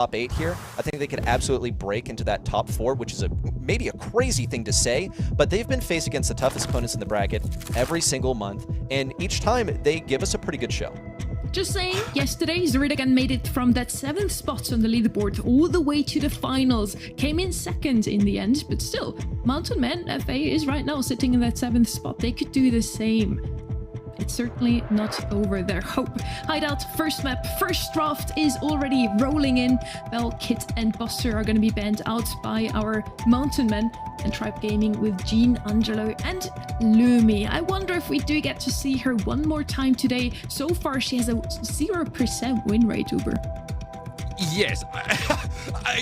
top 8 here. I think they could absolutely break into that top 4, which is maybe a crazy thing to say, but they've been faced against the toughest opponents in the bracket every single month, and each time they give us a pretty good show. Just saying, yesterday Zuridagan made it from that 7th spot on the leaderboard all the way to the finals. Came in 2nd in the end, but still, Mountain Men FA is right now sitting in that 7th spot. They could do the same. It's certainly not over their hope. Hideout, first map, first draft is already rolling in. Bell, Kit, and Buster are going to be banned out by our Mountain Men. And Tribe Gaming with Jean, Angelo, and Lumi. I wonder if we do get to see her one more time today. So far, she has a 0% win rate, Uber. Yes,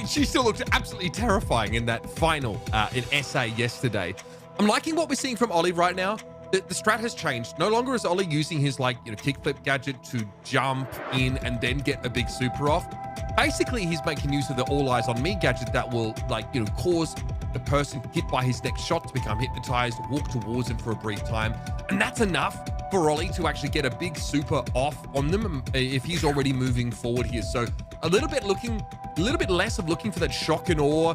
she still looked absolutely terrifying in that final in SA yesterday. I'm liking what we're seeing from Ollie right now. The strat has changed. No longer is Ollie using his kickflip gadget to jump in and then get a big super off. Basically, he's making use of the all eyes on me gadget that will cause the person hit by his next shot to become hypnotized, walk towards him for a brief time. And that's enough for Ollie to actually get a big super off on them if he's already moving forward here. So a little bit less of looking for that shock and awe,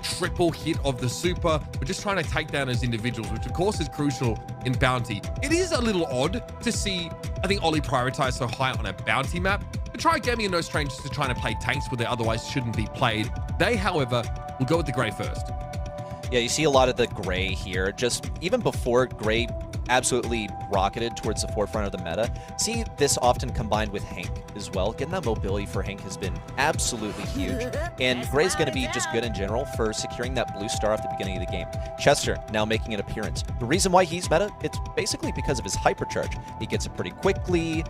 triple hit of the super, but just trying to take down as individuals, which of course is crucial in bounty. It is a little odd to see, I think, Ollie prioritize so high on a bounty map. But Tribe Gaming are no strangers to trying to play tanks where they otherwise shouldn't be played. They, however, will go with the Grey first. Yeah, you see a lot of the Grey here. Just even before Grey absolutely rocketed towards the forefront of the meta. See this often combined with Hank as well. Getting that mobility for Hank has been absolutely huge. And Grey's going to be just good in general for securing that blue star at the beginning of the game. Chester now making an appearance. The reason why he's meta, it's basically because of his hypercharge. He gets it pretty quickly.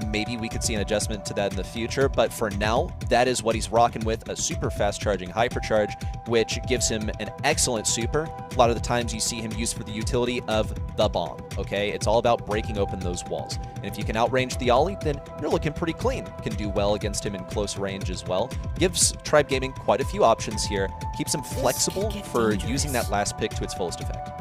Maybe we could see an adjustment to that in the future, but for now, that is what he's rocking with, a super fast charging hypercharge, which gives him an excellent super. A lot of the times you see him used for the utility of the bomb, okay? It's all about breaking open those walls. And if you can outrange the Ollie, then you're looking pretty clean. Can do well against him in close range as well. Gives Tribe Gaming quite a few options here. Keeps him flexible for using that last pick to its fullest effect.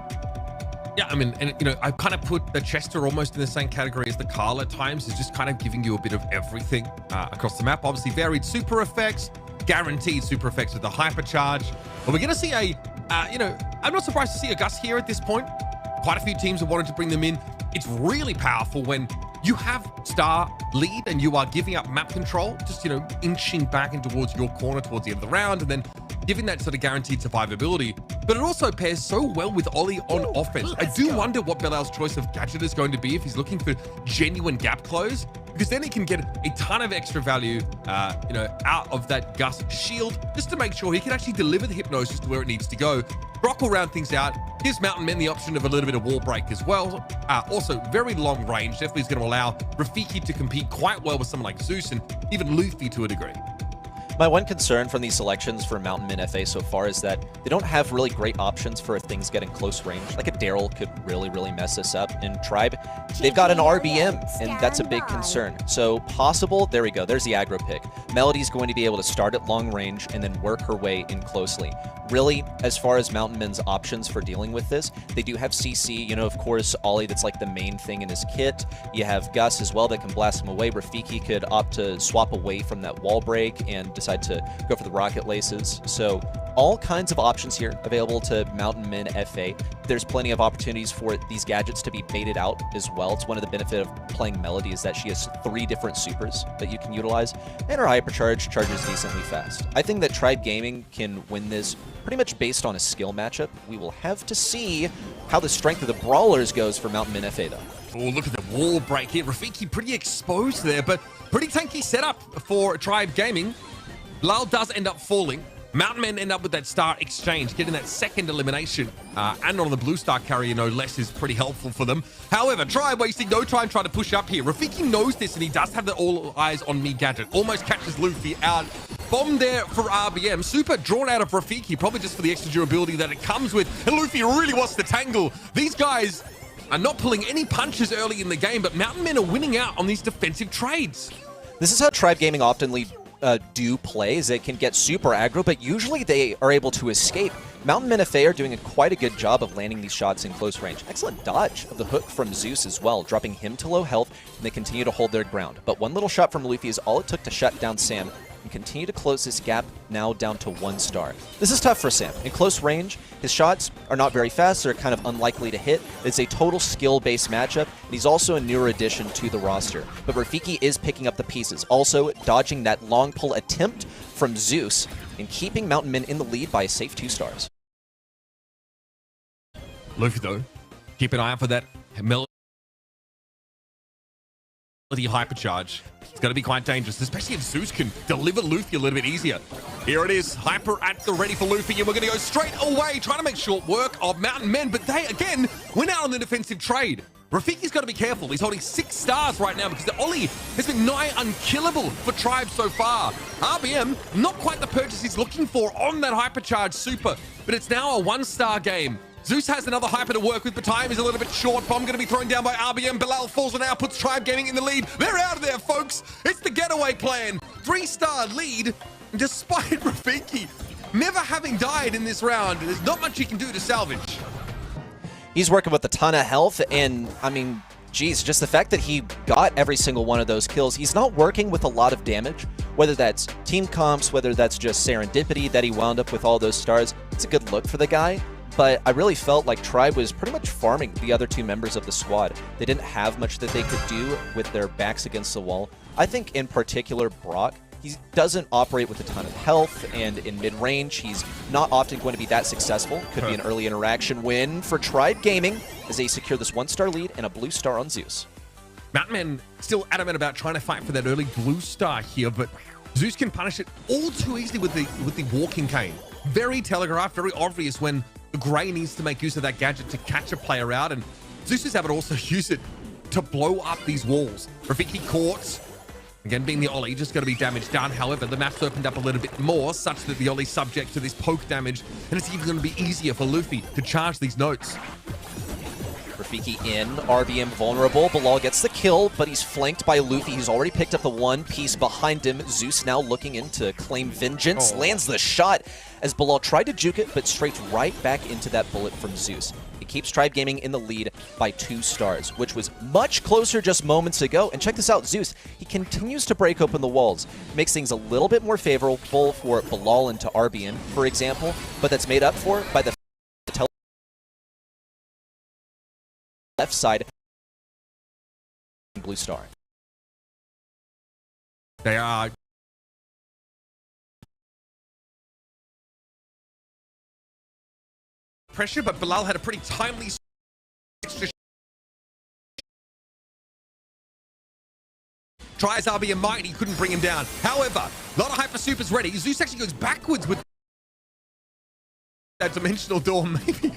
Yeah, I mean, and I kind of put the Chester almost in the same category as the Carl at times. Is just kind of giving you a bit of everything across the map. Obviously, varied super effects, guaranteed super effects with the hypercharge. But we're going to see a, I'm not surprised to see a Gus here at this point. Quite a few teams have wanted to bring them in. It's really powerful when you have star lead and you are giving up map control, just, inching back in towards your corner towards the end of the round, and then giving that sort of guaranteed survivability. But it also pairs so well with Ollie on offense. I do wonder what Belal's choice of gadget is going to be if he's looking for genuine gap close, because then he can get a ton of extra value, out of that Gus shield, just to make sure he can actually deliver the hypnosis to where it needs to go. Brock will round things out. Gives Mountain Men the option of a little bit of wall break as well. Also, very long range. Definitely is going to allow Rafiki to compete quite well with someone like Zeus and even Luffy to a degree. My one concern from these selections for Mountain Men FA so far is that they don't have really great options for if things get in close range. Like a Daryl could really mess this up. In Tribe, they've got an RBM, and that's a big concern. So possible, there we go, there's the aggro pick. Melody's going to be able to start at long range and then work her way in closely. Really, as far as Mountain Men's options for dealing with this, they do have CC, of course, Ollie, that's like the main thing in his kit. You have Gus as well that can blast him away. Rafiki could opt to swap away from that wall break and decide to go for the rocket laces. So all kinds of options here available to Mountain Men FA. There's plenty of opportunities for these gadgets to be baited out as well. It's one of the benefits of playing Melody is that she has 3 different supers that you can utilize, and her hypercharge charges decently fast. I think that Tribe Gaming can win this pretty much based on a skill matchup. We will have to see how the strength of the Brawlers goes for Mountain Men FA, though. Oh, look at the wall break here. Rafiki pretty exposed there, but pretty tanky setup for Tribe Gaming. Lal does end up falling. Mountain Men end up with that star exchange, getting that second elimination. And on the blue star carrier, no less, is pretty helpful for them. However, Tribe wasting no time trying to push up here. Rafiki knows this, and he does have the all eyes on me gadget. Almost catches Luffy out. Bomb there for RBM. Super drawn out of Rafiki, probably just for the extra durability that it comes with. And Luffy really wants to tangle. These guys are not pulling any punches early in the game, but Mountain Men are winning out on these defensive trades. This is how Tribe Gaming often do plays. They can get super aggro, but usually they are able to escape. Mountain Men FA are doing quite a good job of landing these shots in close range. Excellent dodge of the hook from Zeus as well, dropping him to low health, and they continue to hold their ground. But one little shot from Luffy is all it took to shut down Sam. and continue to close this gap now down to 1 star. This is tough for Sam. In close range, his shots are not very fast, they're kind of unlikely to hit. It's a total skill-based matchup, and he's also a newer addition to the roster. But Rafiki is picking up the pieces, also dodging that long pull attempt from Zeus, and keeping Mountain Men in the lead by a safe 2 stars. Luffy, though, keep an eye out for that melody hypercharge. It's going to be quite dangerous, especially if Zeus can deliver Luffy a little bit easier. Here it is, hyper at the ready for Luffy, and we're going to go straight away, trying to make short work of Mountain Men, but they, again, went out on the defensive trade. Rafiki's got to be careful. He's holding 6 stars right now because the Ollie has been nigh unkillable for Tribe so far. RBM, not quite the purchase he's looking for on that hypercharged super, but it's now a 1-star game. Zeus has another hyper to work with, but time is a little bit short. Bomb going to be thrown down by RBM. Bilal falls and out, puts Tribe Gaming in the lead. They're out of there, folks. It's the getaway plan. 3-star lead, despite Rafiki never having died in this round. There's not much he can do to salvage. He's working with a ton of health, and I mean, geez, just the fact that he got every single one of those kills, he's not working with a lot of damage, whether that's team comps, whether that's just serendipity that he wound up with all those stars. It's a good look for the guy. But I really felt like Tribe was pretty much farming the other 2 members of the squad. They didn't have much that they could do with their backs against the wall. I think in particular Brock, he doesn't operate with a ton of health, and in mid-range, he's not often going to be that successful. Could be an early interaction win for Tribe Gaming as they secure this 1-star lead and a blue star on Zeus. Mountain Men still adamant about trying to fight for that early blue star here, but Zeus can punish it all too easily with the walking cane. Very telegraphed, very obvious when the Grey needs to make use of that gadget to catch a player out, and Zeus is able to also use it to blow up these walls. Rafiki caught. Again, being the Ollie, just going to be damaged down. However, the map's opened up a little bit more, such that the Ollie's subject to this poke damage, and it's even going to be easier for Luffy to charge these notes. Rafiki in, RBM vulnerable. Bilal gets the kill, but he's flanked by Luffy. He's already picked up the 1 piece behind him. Zeus now looking in to claim vengeance. Lands the shot as Bilal tried to juke it, but straight right back into that bullet from Zeus. It keeps Tribe Gaming in the lead by 2 stars, which was much closer just moments ago. And check this out, Zeus, he continues to break open the walls. Makes things a little bit more favorable for Bilal into RBM, for example, but that's made up for by the left side blue star. They are pressure, but Bilal had a pretty timely extra tries RBM might, he couldn't bring him down. However, a lot of hyper supers ready. Zeus actually goes backwards with that dimensional door, maybe.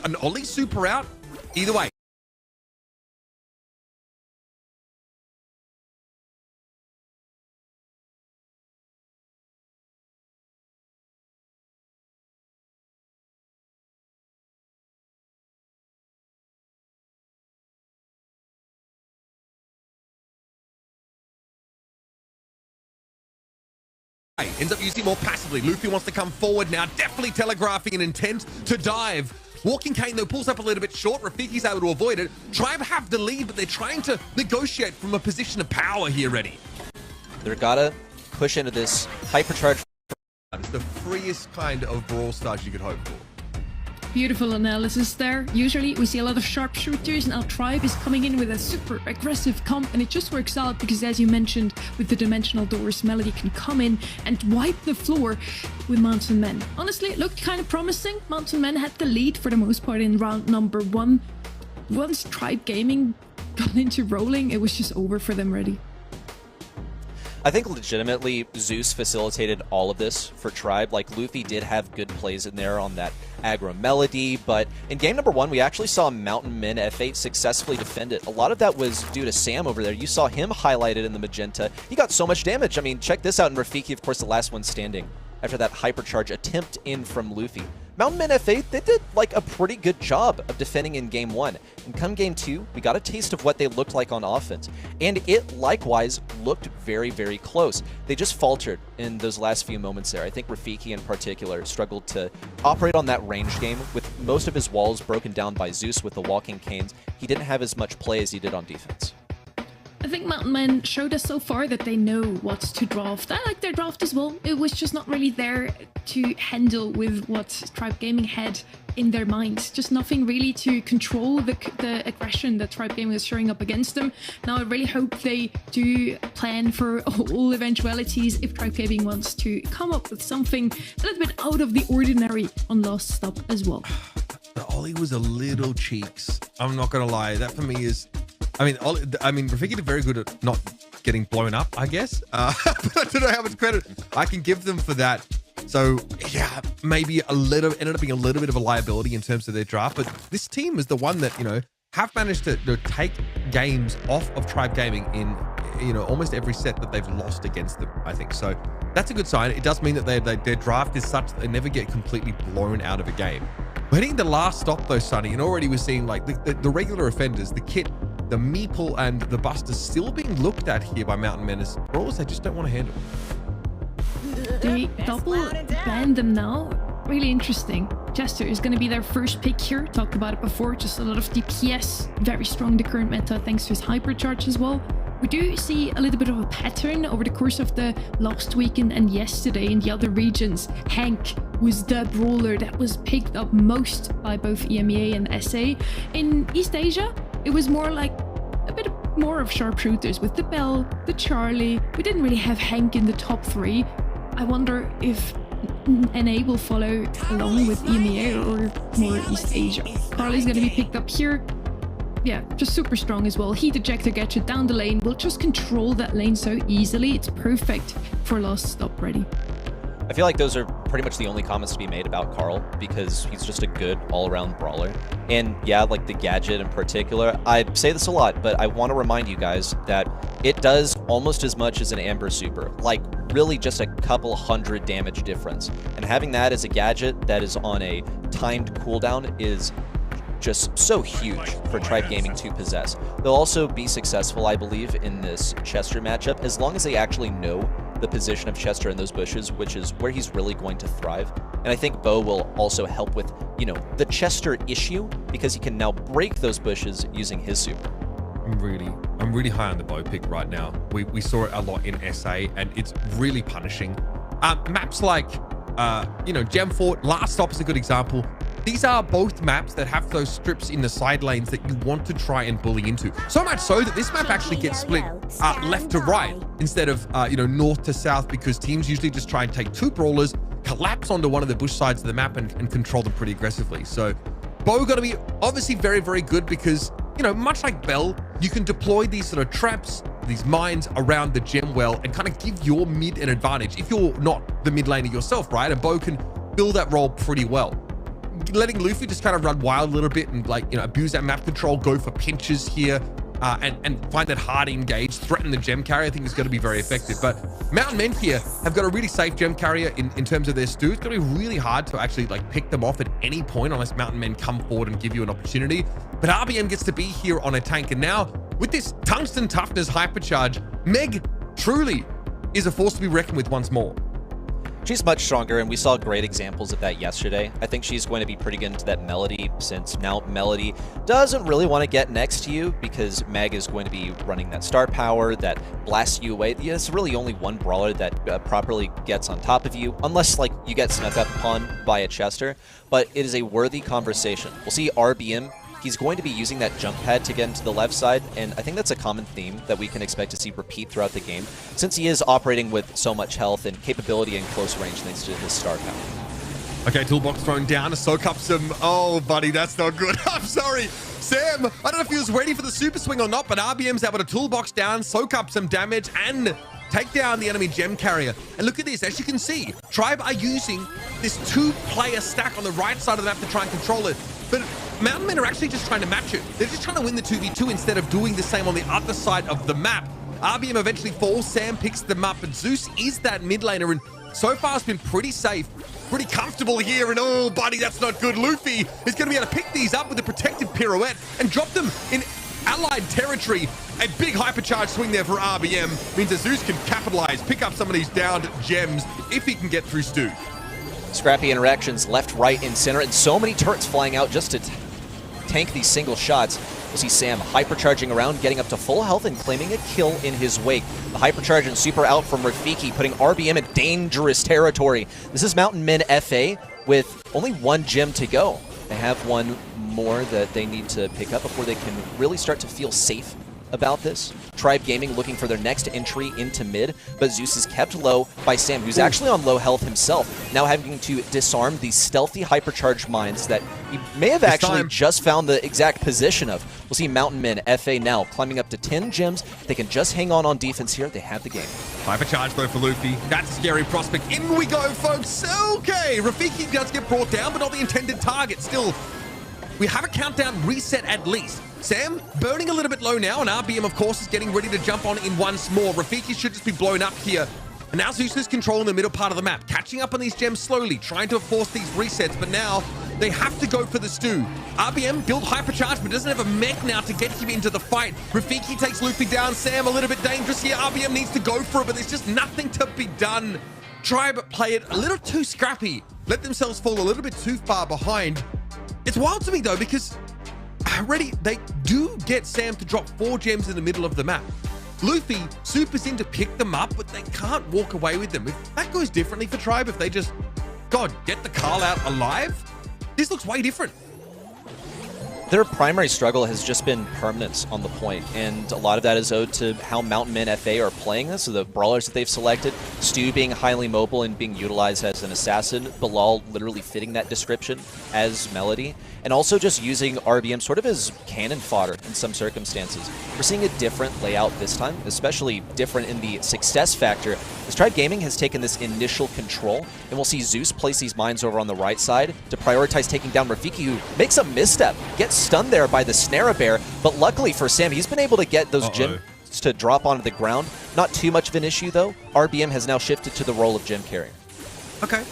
An Ollie super out. Either way. Ends up using more passively. Luffy wants to come forward now, definitely telegraphing an intent to dive. Walking Cane, though, pulls up a little bit short. Rafiki's able to avoid it. Tribe have the lead, but they're trying to negotiate from a position of power here, Ready. They're gotta push into this hypercharge. The freest kind of Brawl stars you could hope for. Beautiful analysis there. Usually we see a lot of sharpshooters, and our Tribe is coming in with a super aggressive comp, and it just works out because, as you mentioned, with the dimensional doors, Melody can come in and wipe the floor with Mountain Men. Honestly, it looked kind of promising. Mountain Men had the lead for the most part in round number 1. Once Tribe Gaming got into rolling, it was just over for them, Ready. I think legitimately Zeus facilitated all of this for Tribe. Like, Luffy did have good plays in there on that aggro Melody, but in game number 1, we actually saw Mountain Men F8 successfully defend it. A lot of that was due to Sam over there. You saw him highlighted in the magenta. He got so much damage. I mean, check this out, and Rafiki, of course, the last one standing after that hypercharge attempt in from Luffy. Mountain Men FA, they did like a pretty good job of defending in game 1. And come game 2, we got a taste of what they looked like on offense. And it likewise looked very, very close. They just faltered in those last few moments there. I think Rafiki in particular struggled to operate on that range game with most of his walls broken down by Zeus with the walking canes. He didn't have as much play as he did on defense. I think Mountain Men showed us so far that they know what to draft. I like their draft as well. It was just not really there to handle with what Tribe Gaming had in their minds. Just nothing really to control the aggression that Tribe Gaming is showing up against them. Now I really hope they do plan for all eventualities if Tribe Gaming wants to come up with something a little bit out of the ordinary on Last Stop as well. The Ollie was a little cheeks. I'm not gonna lie. That for me is, I mean, Rafiki did very good at not getting blown up, I guess. But I don't know how much credit I can give them for that. So yeah, maybe ended up being a little bit of a liability in terms of their draft. But this team is the one that, have managed to take games off of Tribe Gaming in, almost every set that they've lost against them, I think. So that's a good sign. It does mean that their draft is such that they never get completely blown out of a game. But hitting the Last Stop though, Sonny, and already we're seeing like the regular offenders, the Kit, the Meeple, and the Busters still being looked at here by Mountain Men as brawlers they just don't want to handle. They double ban them now. Really interesting. Jester is going to be their first pick here. Talked about it before. Just a lot of DPS. Very strong the current meta thanks to his hypercharge as well. We do see a little bit of a pattern over the course of the last weekend and yesterday in the other regions. Hank was the brawler that was picked up most by both EMEA and SA. In East Asia, it was more like a bit more of sharpshooters with the Bell, the Charlie. We didn't really have Hank in the top 3. I wonder if NA will follow along with EMEA or more East Asia. Carly's going to be picked up here. Yeah, just super strong as well. Heat ejector gets you down the lane. Will just control that lane so easily. It's perfect for Last Stop ready. I feel like those are pretty much the only comments to be made about Carl because he's just a good all-around brawler. And yeah, like the gadget in particular, I say this a lot, but I want to remind you guys that it does almost as much as an Amber Super, like really just a couple hundred damage difference. And having that as a gadget that is on a timed cooldown is just so huge for Tribe Gaming to possess. They'll also be successful, I believe, in this Chester matchup as long as they actually know the position of Chester in those bushes, which is where he's really going to thrive. And I think Bo will also help with, the Chester issue because he can now break those bushes using his super. I'm really high on the Bo pick right now. We saw it a lot in SA and it's really punishing. Maps like, Gem Fort, Last Stop is a good example. These are both maps that have those strips in the side lanes that you want to try and bully into. So much so that this map actually gets split left to right instead of, north to south because teams usually just try and take 2 brawlers, collapse onto one of the bush sides of the map and control them pretty aggressively. So Bo got to be obviously very, very good because, much like Bell, you can deploy these sort of traps, these mines around the gem well and kind of give your mid an advantage if you're not the mid laner yourself, right? And Bo can fill that role pretty well. Letting Luffy just kind of run wild a little bit and abuse that map control, go for pinches here, and find that hard engage, threaten the gem carrier, I think is going to be very effective. But Mountain Men here have got a really safe gem carrier in terms of their stew. It's going to be really hard to actually pick them off at any point unless Mountain Men come forward and give you an opportunity. But RBM gets to be here on a tank. And now with this tungsten toughness hypercharge, Meg truly is a force to be reckoned with once more. She's much stronger, and we saw great examples of that yesterday. I think she's going to be pretty good into that Melody, since now Melody doesn't really want to get next to you because Meg is going to be running that star power that blasts you away. Yeah, it's really only one brawler that properly gets on top of you, unless you get snuck up upon by a Chester, but it is a worthy conversation. We'll see RBM. He's going to be using that jump pad to get into the left side, and I think that's a common theme that we can expect to see repeat throughout the game, since he is operating with so much health and capability in close range thanks to his star power. Okay, toolbox thrown down to soak up some... Oh, buddy, that's not good. I'm sorry. Sam, I don't know if he was ready for the super swing or not, but RBM's able to toolbox down, soak up some damage, and take down the enemy gem carrier. And look at this. As you can see, Tribe are using this 2-player stack on the right side of the map to try and control it. But Mountain Men are actually just trying to match it. They're just trying to win the 2v2 instead of doing the same on the other side of the map. RBM eventually falls. Sam picks them up, but Zeus is that mid laner, and so far it's been pretty safe pretty comfortable here. And oh, buddy, that's not good. Luffy is going to be able to pick these up with a protective pirouette and drop them in allied territory. A big hypercharge swing there for RBM means that Zeus can capitalize, pick up some of these downed gems if he can get through Stu. Scrappy interactions left, right, and center, and so many turrets flying out just to tank these single shots. We'll see Sam hypercharging around, getting up to full health and claiming a kill in his wake. The hypercharge and super out from Rafiki, putting RBM in dangerous territory. This is Mountain Men FA with only one gem to go. They have one more that they need to pick up before they can really start to feel safe about this. Tribe Gaming looking for their next entry into mid, but Zeus is kept low by Sam, who's actually on low health himself, now having to disarm these stealthy hypercharged mines that he may have actually just found the exact position of. We'll see Mountain Men FA now climbing up to 10 gems. If they can just hang on defense here, they have the game. Hypercharge though for Luffy. That's a scary prospect. In we go, folks. Okay, Rafiki does get brought down, but not the intended target. Still, we have a countdown reset at least. Sam burning a little bit low now, and RBM, of course, is getting ready to jump on in once more. Rafiki should just be blown up here. And now Zeus is controlling the middle part of the map, catching up on these gems slowly, trying to force these resets, but now they have to go for the stew. RBM built hypercharge, but doesn't have a mech now to get him into the fight. Rafiki takes Luffy down. Sam a little bit dangerous here. RBM needs to go for it, but there's just nothing to be done. Tribe play it a little too scrappy, let themselves fall a little bit too far behind. It's wild to me though, because already they do get Sam to drop 4 gems in the middle of the map. Luffy supers in to pick them up, but they can't walk away with them. If that goes differently for Tribe, if they just, God, get the Carl out alive, this looks way different. Their primary struggle has just been permanence on the point, and a lot of that is owed to how Mountain Men FA are playing this, so the brawlers that they've selected, Stu being highly mobile and being utilized as an assassin, Bilal literally fitting that description as Melody, and also just using RBM sort of as cannon fodder in some circumstances. We're seeing a different layout this time, especially different in the success factor, as Tribe Gaming has taken this initial control, and we'll see Zeus place these mines over on the right side to prioritize taking down Rafiki, who makes a misstep, gets stunned there by the Snare Bear, but luckily for Sam, he's been able to get those gems to drop onto the ground. Not too much of an issue though. RBM has now shifted to the role of gem carrier. Okay.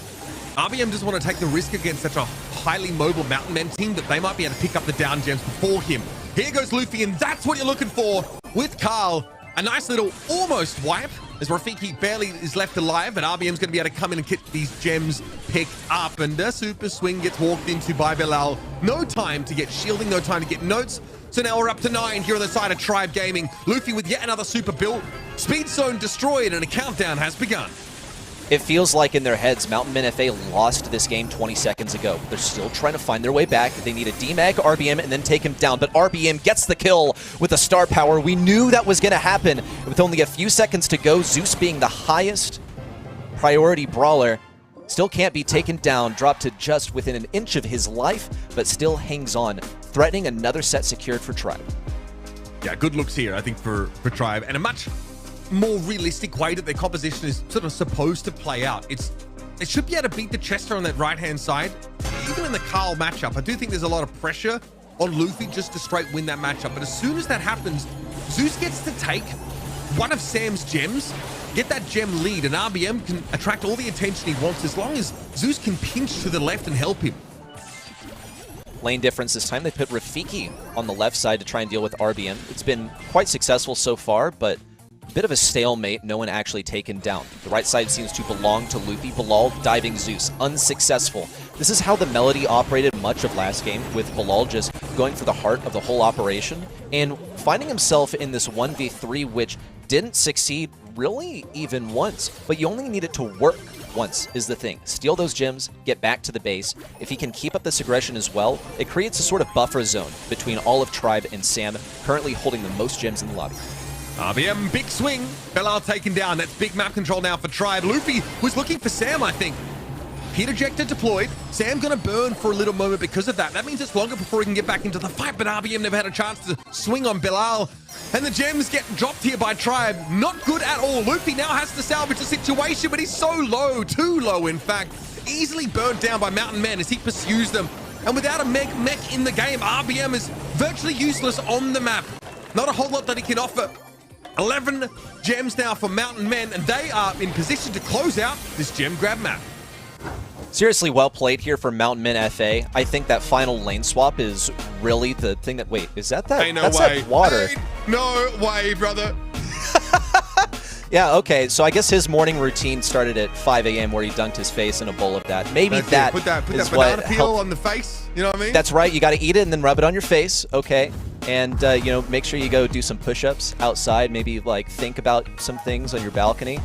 RBM doesn't want to take the risk against such a highly mobile Mountain Men team that they might be able to pick up the down gems before him. Here goes Luffy, and that's what you're looking for with Carl. A nice little almost wipe as Rafiki barely is left alive, and RBM's going to be able to come in and get these gems picked up, and a super swing gets walked into by Bilal. No time to get shielding, no time to get notes. So now we're up to 9 here on the side of Tribe Gaming. Luffy with yet another super build. Speed zone destroyed, and a countdown has begun. It feels like in their heads, Mountain Men FA lost this game 20 seconds ago. They're still trying to find their way back. They need a demag RBM and then take him down. But RBM gets the kill with a star power. We knew that was going to happen. With only a few seconds to go, Zeus being the highest priority brawler, still can't be taken down, dropped to just within an inch of his life, but still hangs on, threatening another set secured for Tribe. Yeah, good looks here, I think, for Tribe, and a much more realistic way that their composition is sort of supposed to play out. It should be able to beat the Chester on that right-hand side. Even in the Carl matchup, I do think there's a lot of pressure on Luffy just to straight win that matchup. But as soon as that happens, Zeus gets to take one of Sam's gems, get that gem lead, and RBM can attract all the attention he wants as long as Zeus can pinch to the left and help him. Lane difference this time. They put Rafiki on the left side to try and deal with RBM. It's been quite successful so far, but a bit of a stalemate, no one actually taken down. The right side seems to belong to Luffy. Bilal diving Zeus, unsuccessful. This is how the Melody operated much of last game, with Bilal just going for the heart of the whole operation and finding himself in this 1v3, which didn't succeed really even once, but you only need it to work once is the thing. Steal those gems, get back to the base. If he can keep up this aggression as well, it creates a sort of buffer zone between all of Tribe and Sam, currently holding the most gems in the lobby. RBM, big swing. Bilal taken down. That's big map control now for Tribe. Luffy was looking for Sam, I think. Heat ejector deployed. Sam gonna burn for a little moment because of that. That means it's longer before he can get back into the fight, but RBM never had a chance to swing on Bilal. And the gems get dropped here by Tribe. Not good at all. Luffy now has to salvage the situation, but he's so low, too low in fact. Easily burned down by Mountain Men as he pursues them. And without a mech in the game, RBM is virtually useless on the map. Not a whole lot that he can offer. 11 gems now for Mountain Men, and they are in position to close out this gem grab map. Seriously well played here from Mountain Men FA. I think that final lane swap is really the thing that... Wait, is that Ain't no that's way. that water. Ain't no way, brother. Yeah, okay. So I guess his morning routine started at 5 a.m. where he dunked his face in a bowl of that. Maybe That's that it. Put that is banana what peel helped. on the face. You know what I mean? That's right. You got to eat it and then rub it on your face. Okay. And, you know, make sure you go do some push-ups outside. Maybe, like, think about some things on your balcony.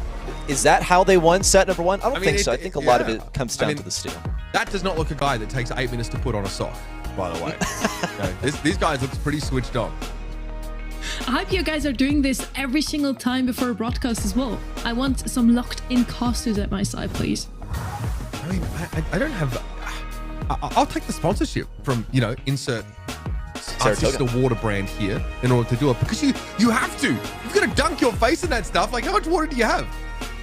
Is that how they won set number one? I don't think so. I think a lot of it comes down to the steal. That does not look a guy that takes 8 minutes to put on a sock, by the way. These guys look pretty switched on. I hope you guys are doing this every single time before a broadcast as well. I want some locked-in casters at my side, please. I mean, I don't have... I'll take the sponsorship from, you know, insert artist water brand here in order to do it. Because you have to. You've got to dunk your face in that stuff. Like, how much water do you have?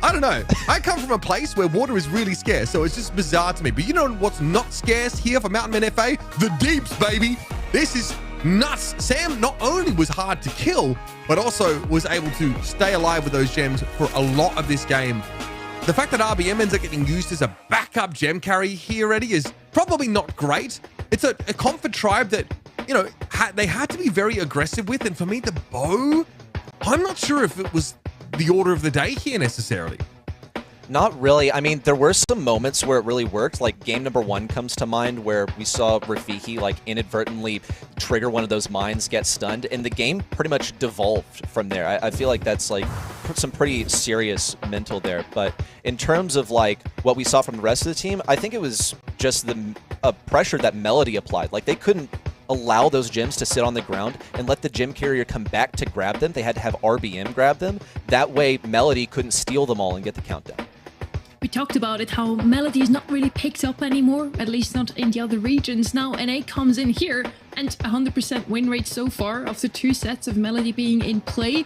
I don't know. I come from a place where water is really scarce, so it's just bizarre to me. But you know what's not scarce here for Mountain Men FA? The deeps, baby. This is nuts. Sam not only was hard to kill, but also was able to stay alive with those gems for a lot of this game. The fact that RBM ends up getting used as a backup gem carry here already is probably not great. It's a comfort tribe that, you know, they had to be very aggressive with. And for me, the bow, I'm not sure if it was the order of the day here necessarily. Not really. I mean, there were some moments where it really worked. Like game number 1 comes to mind where we saw Rafiki like inadvertently trigger one of those mines, get stunned, and the game pretty much devolved from there. I feel like that's like some pretty serious mental there. But in terms of like what we saw from the rest of the team, I think it was just the pressure that Melody applied. Like they couldn't allow those gems to sit on the ground and let the gem carrier come back to grab them. They had to have RBM grab them. That way Melody couldn't steal them all and get the countdown. We talked about it, how Melody is not really picked up anymore, at least not in the other regions. Now NA comes in here and 100% win rate so far after 2 sets of Melody being in play.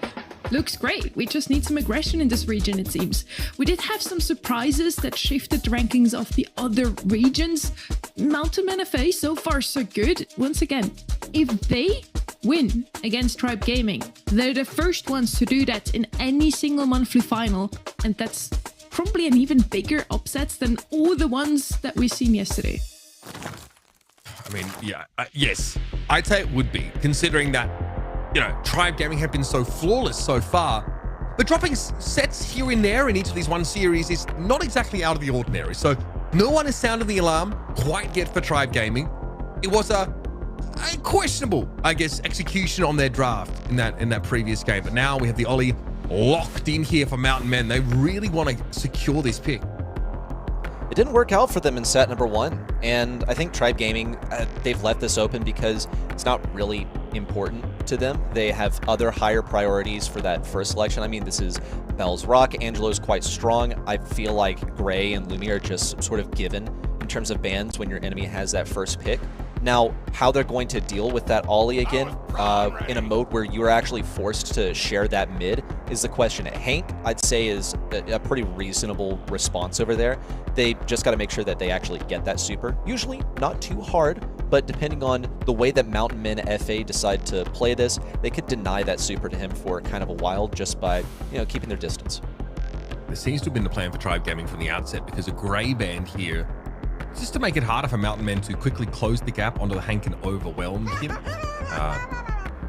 Looks great. We just need some aggression in this region, it seems. We did have some surprises that shifted the rankings of the other regions. Mountain Men FA, so far so good. Once again, if they win against Tribe Gaming, they're the first ones to do that in any single monthly final, and that's probably an even bigger upset than all the ones that we've seen yesterday. I mean, yeah, yes, I'd say it would be, considering that, you know, Tribe Gaming have been so flawless so far. But dropping sets here and there in each of these one series is not exactly out of the ordinary. So no one has sounded the alarm quite yet for Tribe Gaming. It was a questionable, I guess, execution on their draft in that previous game. But now we have the Ollie locked in here for Mountain Men. They really want to secure this pick. It didn't work out for them in set number 1, and I think Tribe Gaming, they've left this open because it's not really important to them. They have other higher priorities for that first selection. I mean, this is Bell's Rock. Angelo's quite strong. I feel like Gray and Lumi are just sort of given in terms of bans when your enemy has that first pick. Now, how they're going to deal with that Ollie again in a mode where you are actually forced to share that mid is the question. Hank, I'd say, is a pretty reasonable response over there. They just got to make sure that they actually get that super. Usually not too hard, but depending on the way that Mountain Men FA decide to play this, they could deny that super to him for kind of a while just by, you know, keeping their distance. There seems to have been the plan for Tribe Gaming from the outset, because a Gray band here, just to make it harder for Mountain Men to quickly close the gap onto the Hank and overwhelm him,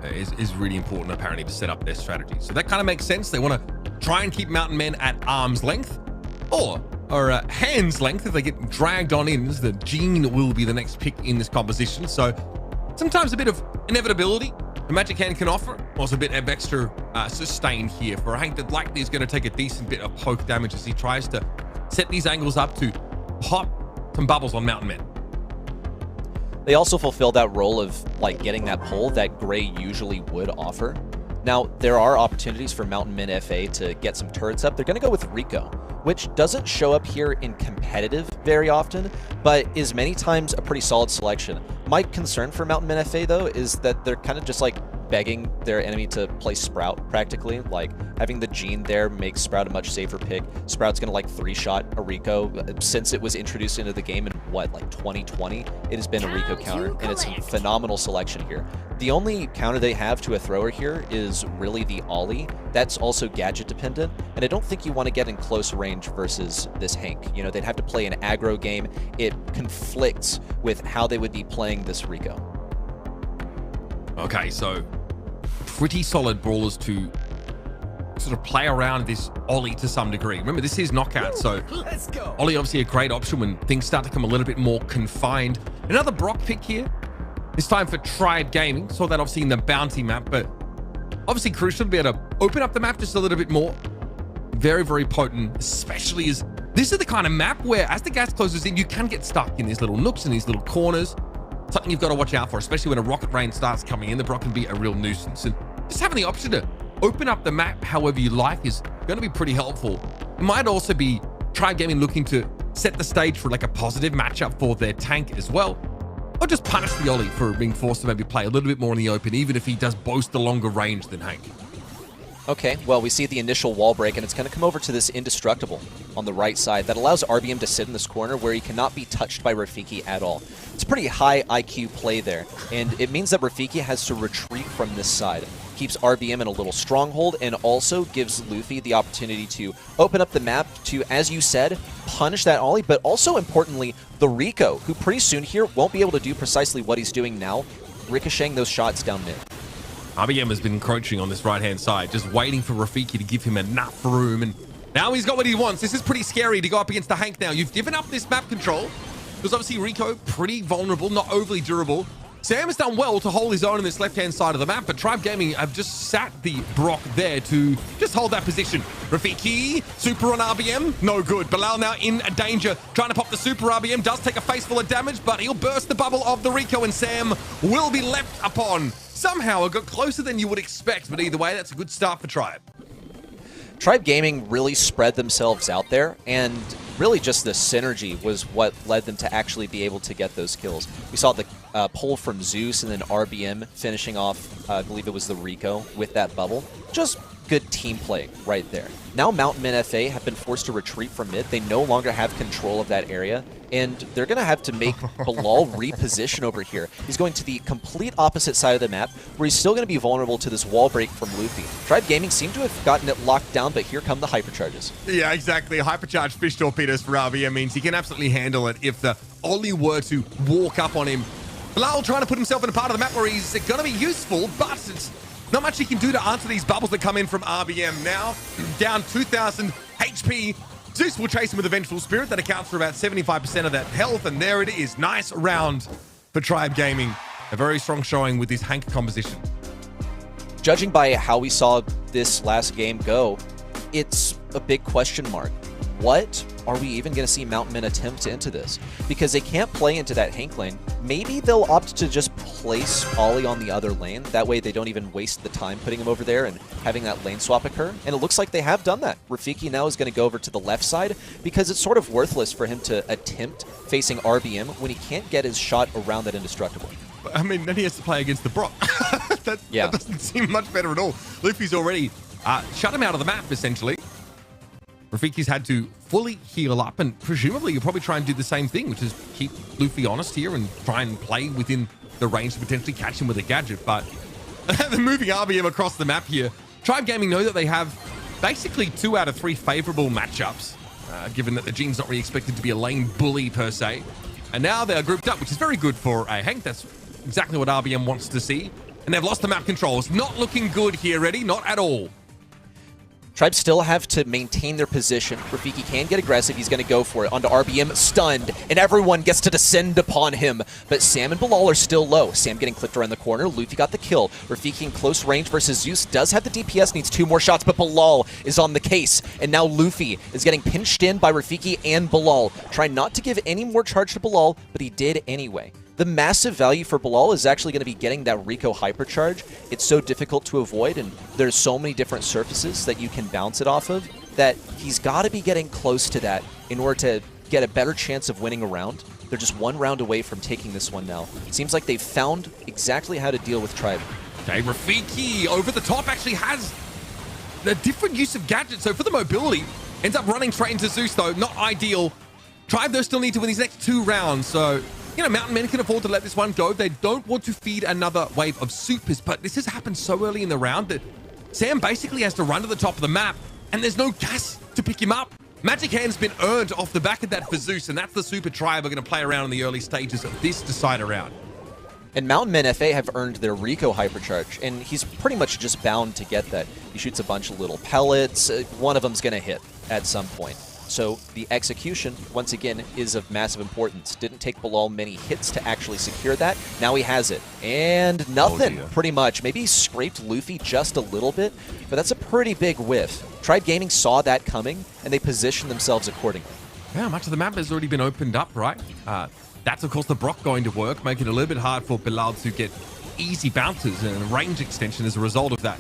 is really important apparently to set up their strategy. So that kind of makes sense. They want to try and keep Mountain Men at arm's length or hand's length. If they get dragged on in, the Gene will be the next pick in this composition. So sometimes a bit of inevitability the Magic Hand can offer, also a bit of extra sustain here for a Hank that likely is going to take a decent bit of poke damage as he tries to set these angles up to pop some bubbles on Mountain Men. They also fulfill that role of like getting that pull that Gray usually would offer. Now, there are opportunities for Mountain Men FA to get some turrets up. They're going to go with Rico, which doesn't show up here in competitive very often, but is many times a pretty solid selection. My concern for Mountain Men FA, though, is that they're kind of just like begging their enemy to play Sprout, practically. Like, having the Gene there makes Sprout a much safer pick. Sprout's gonna, like, 3-shot a Rico. Since it was introduced into the game in, what, like 2020? It has been a Rico counter, and it's a phenomenal selection here. The only counter they have to a thrower here is really the Ollie. That's also gadget dependent, and I don't think you want to get in close range versus this Hank. You know, they'd have to play an aggro game. It conflicts with how they would be playing this Rico. Okay, so pretty solid brawlers to sort of play around this Ollie to some degree. Remember, this is knockout, so Ollie obviously a great option when things start to come a little bit more confined. Another Brock pick here. This time for Tribe Gaming. Saw that obviously in the bounty map, but obviously crucial to be able to open up the map just a little bit more. Very, very potent, especially as this is the kind of map where as the gas closes in, you can get stuck in these little nooks and these little corners. Something you've got to watch out for, especially when a rocket rain starts coming in. The Brock can be a real nuisance. And just having the option to open up the map however you like is going to be pretty helpful. It might also be Tribe Gaming looking to set the stage for like a positive matchup for their tank as well. Or just punish the Ollie for being forced to maybe play a little bit more in the open, even if he does boast a longer range than Hank. Okay, well, we see the initial wall break, and it's going to come over to this Indestructible on the right side. That allows RBM to sit in this corner where he cannot be touched by Rafiki at all. It's a pretty high IQ play there, and it means that Rafiki has to retreat from this side. Keeps RBM in a little stronghold, and also gives Luffy the opportunity to open up the map to, as you said, punish that Ollie, but also, importantly, the Rico, who pretty soon here won't be able to do precisely what he's doing now, ricocheting those shots down mid. RBM has been encroaching on this right-hand side, just waiting for Rafiki to give him enough room, and now he's got what he wants. This is pretty scary to go up against the Hank now. You've given up this map control, because obviously Rico, pretty vulnerable, not overly durable. Sam has done well to hold his own in this left-hand side of the map, but Tribe Gaming have just sat the Brock there to just hold that position. Rafiki, super on RBM, no good. Bilal now in danger, trying to pop the super. RBM does take a face full of damage, but he'll burst the bubble of the Rico, and Sam will be left upon. Somehow it got closer than you would expect, but either way, that's a good start for Tribe. Tribe Gaming really spread themselves out there, and really just the synergy was what led them to actually be able to get those kills. We saw the pull from Zeus and then RBM finishing off, I believe it was the Rico, with that bubble. Just good team play right there. Now Mountain Men FA have been forced to retreat from mid. They no longer have control of that area, and they're going to have to make Bilal reposition over here. He's going to the complete opposite side of the map, where he's still going to be vulnerable to this wall break from Luffy. Tribe Gaming seem to have gotten it locked down, but here come the hypercharges. Yeah, exactly. Hypercharged fish torpedoes for RBM means he can absolutely handle it if the Ollie were to walk up on him. Bilal trying to put himself in a part of the map where he's going to be useful, but it's not much he can do to answer these bubbles that come in from RBM. Now, down 2,000 HP. Zeus will chase him with a Vengeful Spirit. That accounts for about 75% of that health, and there it is. Nice round for Tribe Gaming. A very strong showing with this Hank composition. Judging by how we saw this last game go, it's a big question mark. What are we even going to see Mountain Men attempt into this? Because they can't play into that Hank lane. Maybe they'll opt to just place Ollie on the other lane. That way they don't even waste the time putting him over there and having that lane swap occur. And it looks like they have done that. Rafiki now is going to go over to the left side because it's sort of worthless for him to attempt facing RBM when he can't get his shot around that Indestructible. I mean, then he has to play against the Brock. that doesn't seem much better at all. Luffy's already shut him out of the map, essentially. Rafiki's had to fully heal up, and presumably you'll probably try and do the same thing, which is keep Luffy honest here and try and play within the range to potentially catch him with a gadget. But they're moving RBM across the map here. Tribe Gaming know that they have basically 2 out of 3 favorable matchups, given that the Gene's not really expected to be a lane bully per se. And now they're grouped up, which is very good for a Hank. That's exactly what RBM wants to see. And they've lost the map controls. Not looking good here, Reddy. Not at all. Tribe still have to maintain their position. Rafiki can get aggressive. He's going to go for it. Onto RBM, stunned, and everyone gets to descend upon him. But Sam and Bilal are still low. Sam getting clipped around the corner. Luffy got the kill. Rafiki in close range versus Zeus. Does have the DPS, needs 2 more shots, but Bilal is on the case. And now Luffy is getting pinched in by Rafiki and Bilal. Trying not to give any more charge to Bilal, but he did anyway. The massive value for Bilal is actually going to be getting that Rico hypercharge. It's so difficult to avoid, and there's so many different surfaces that you can bounce it off of, that he's got to be getting close to that in order to get a better chance of winning a round. They're just 1 round away from taking this one now. It seems like they've found exactly how to deal with Tribe. Okay, Rafiki over the top actually has the different use of gadgets. So for the mobility, ends up running straight into Zeus though. Not ideal. Tribe though still need to win these next 2 rounds. So, you know, Mountain Men can afford to let this one go. They don't want to feed another wave of supers, but this has happened so early in the round that Sam basically has to run to the top of the map and there's no gas to pick him up. Magic Hand's been earned off the back of that for Zeus, and that's the super Tribe are going to play around in the early stages of this decider round. And Mountain Men FA have earned their Rico hypercharge, and he's pretty much just bound to get that. He shoots a bunch of little pellets. One of them's going to hit at some point. So the execution, once again, is of massive importance. Didn't take Bilal many hits to actually secure that. Now he has it. And nothing, pretty much. Maybe he scraped Luffy just a little bit, but that's a pretty big whiff. Tribe Gaming saw that coming, and they positioned themselves accordingly. Yeah, much of the map has already been opened up, right? That's, of course, the Brock going to work, making it a little bit hard for Bilal to get easy bounces and range extension as a result of that.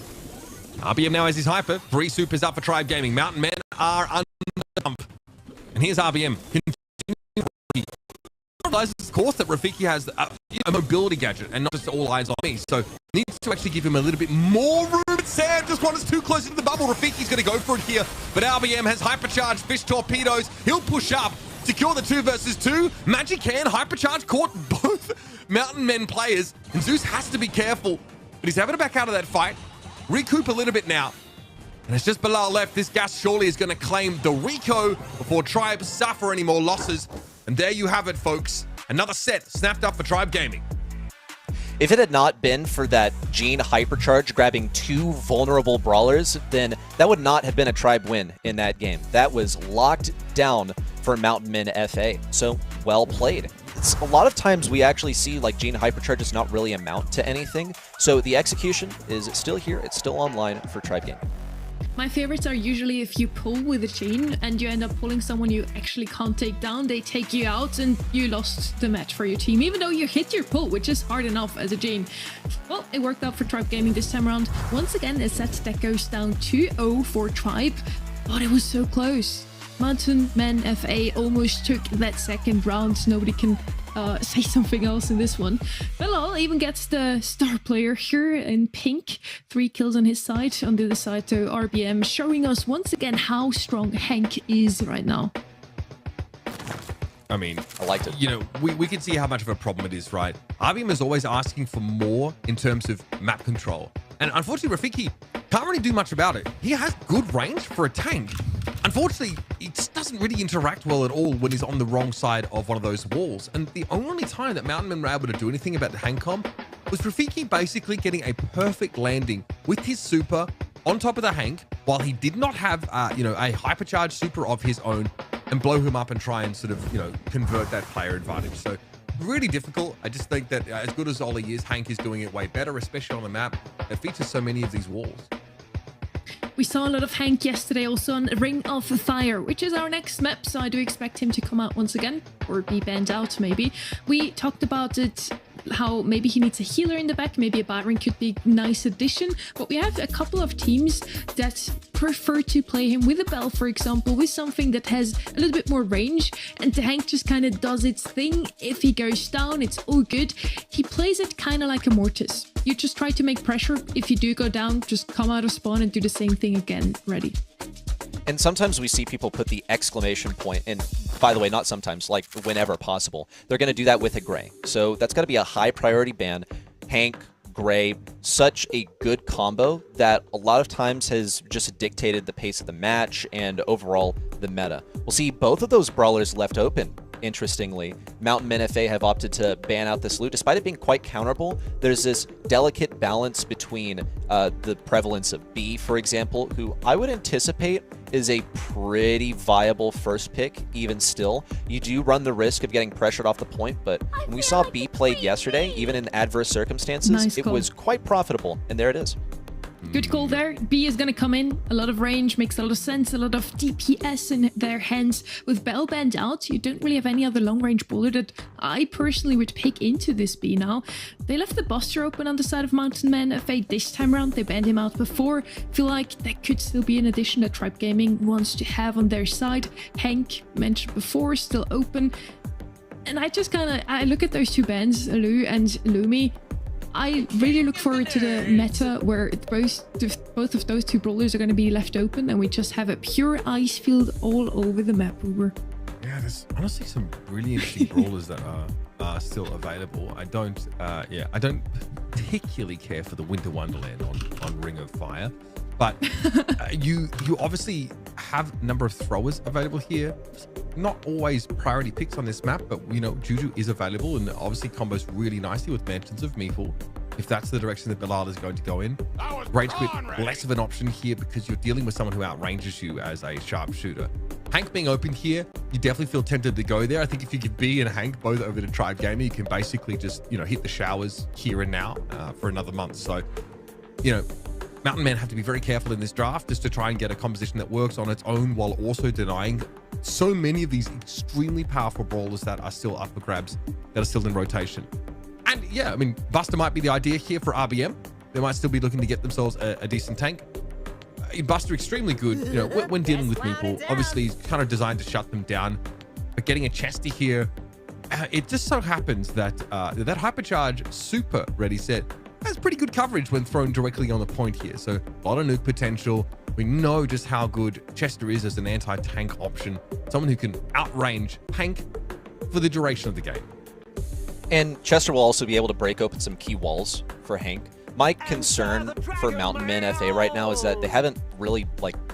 RBM now has his hyper. 3 supers up for Tribe Gaming. Mountain Men are under the pump. And here's RBM. Realizes, of course, that Rafiki has a mobility gadget and not just all eyes on me. So needs to actually give him a little bit more room. Sam just wanders too close into the bubble. Rafiki's going to go for it here. But RBM has hypercharged fish torpedoes. He'll push up. Secure the 2 versus 2. Magic Hand hypercharge caught both Mountain Men players. And Zeus has to be careful. But he's having to back out of that fight. Recoup a little bit now. And it's just Bilal left. This gas surely is going to claim the Rico before Tribe suffer any more losses. And there you have it, folks. Another set snapped up for Tribe Gaming. If it had not been for that Gene hypercharge grabbing 2 vulnerable brawlers, then that would not have been a Tribe win in that game. That was locked down for Mountain Men FA. So well played. A lot of times we actually see like Gene hypercharges not really amount to anything. So the execution is still here. It's still online for Tribe Gaming. My favorites are usually if you pull with a chain and you end up pulling someone you actually can't take down, they take you out and you lost the match for your team, even though you hit your pull, which is hard enough as a chain. Well, it worked out for Tribe Gaming this time around. Once again, a set that goes down 2-0 for Tribe, but it was so close. Mountain Men FA almost took that second round. Nobody can say something else in this one. Bilal even gets the star player here in pink. 3 kills on his side. On the other side, though, RBM showing us once again how strong Hank is right now. I mean, I liked it. You know, we can see how much of a problem it is, right? RBM is always asking for more in terms of map control. And unfortunately, Rafiki can't really do much about it. He has good range for a tank. Unfortunately, he just doesn't really interact well at all when he's on the wrong side of one of those walls. And the only time that Mountain Men were able to do anything about the Hank-com was Rafiki basically getting a perfect landing with his super on top of the Hank while he did not have, you know, a hypercharged super of his own and blow him up and try and sort of, you know, convert that player advantage. So really difficult. I just think that as good as Ollie is, Hank is doing it way better, especially on the map that features so many of these walls. We saw a lot of Hank yesterday also on Ring of Fire, which is our next map, so I do expect him to come out once again, or be banned out maybe. We talked about it, how maybe he needs a healer in the back, maybe a Battering could be a nice addition, but we have a couple of teams that prefer to play him with a Bell, for example, with something that has a little bit more range, and the Hank just kind of does its thing. If he goes down, it's all good. He plays it kind of like a Mortis. You just try to make pressure. If you do go down, just come out of spawn and do the same thing again, ready. And sometimes we see people put the exclamation point, and by the way, not sometimes, like whenever possible. They're going to do that with a Gray. So that's got to be a high priority ban. Hank, Gray, such a good combo that a lot of times has just dictated the pace of the match and overall the meta. We'll see both of those brawlers left open. Interestingly, Mountain Men FA have opted to ban out this loot. Despite it being quite counterable, there's this delicate balance between the prevalence of B, for example, who I would anticipate is a pretty viable first pick, even still. You do run the risk of getting pressured off the point, but when we saw B played yesterday, even in adverse circumstances, it was quite profitable, and there it is. Good call there. B is going to come in. A lot of range, makes a lot of sense. A lot of DPS in their hands. With Bell banned out, you don't really have any other long-range bowler that I personally would pick into this B now. They left the Buster open on the side of Mountain Men FA this time around. They banned him out before. Feel like that could still be an addition that Tribe Gaming wants to have on their side. Hank, mentioned before, still open. And I just kind of, I look at those two bans, Alu and Lumi. I really look forward to the meta where both of those two brawlers are going to be left open and we just have a pure ice field all over the map, Uber. Yeah, there's honestly some really interesting brawlers that are still available. I don't particularly care for the Winter Wonderland on Ring of Fire, but you obviously have a number of throwers available here. Not always priority picks on this map, but you know, Juju is available and obviously combos really nicely with Mansions of Meeple if that's the direction that Bilal is going to go in. Rage Quit, less of an option here because you're dealing with someone who outranges you as a sharpshooter. Hank being open here, you definitely feel tempted to go there. I think if you give B and Hank both over to Tribe Gamer, you can basically just, you know, hit the showers here and now for another month. So, you know, Mountain Men have to be very careful in this draft just to try and get a composition that works on its own while also denying so many of these extremely powerful brawlers that are still up for grabs, that are still in rotation. And yeah, I mean, Buster might be the idea here for RBM. They might still be looking to get themselves a decent tank. Buster extremely good, you know, when dealing with Meeple. Obviously, he's kind of designed to shut them down. But getting a Chesty here, it just so happens that that Hypercharge super ready set has pretty good coverage when thrown directly on the point here. So a lot of nuke potential. We know just how good Chester is as an anti-tank option. Someone who can outrange Hank for the duration of the game. And Chester will also be able to break open some key walls for Hank. My concern for Mountain Men FA right now is that they haven't really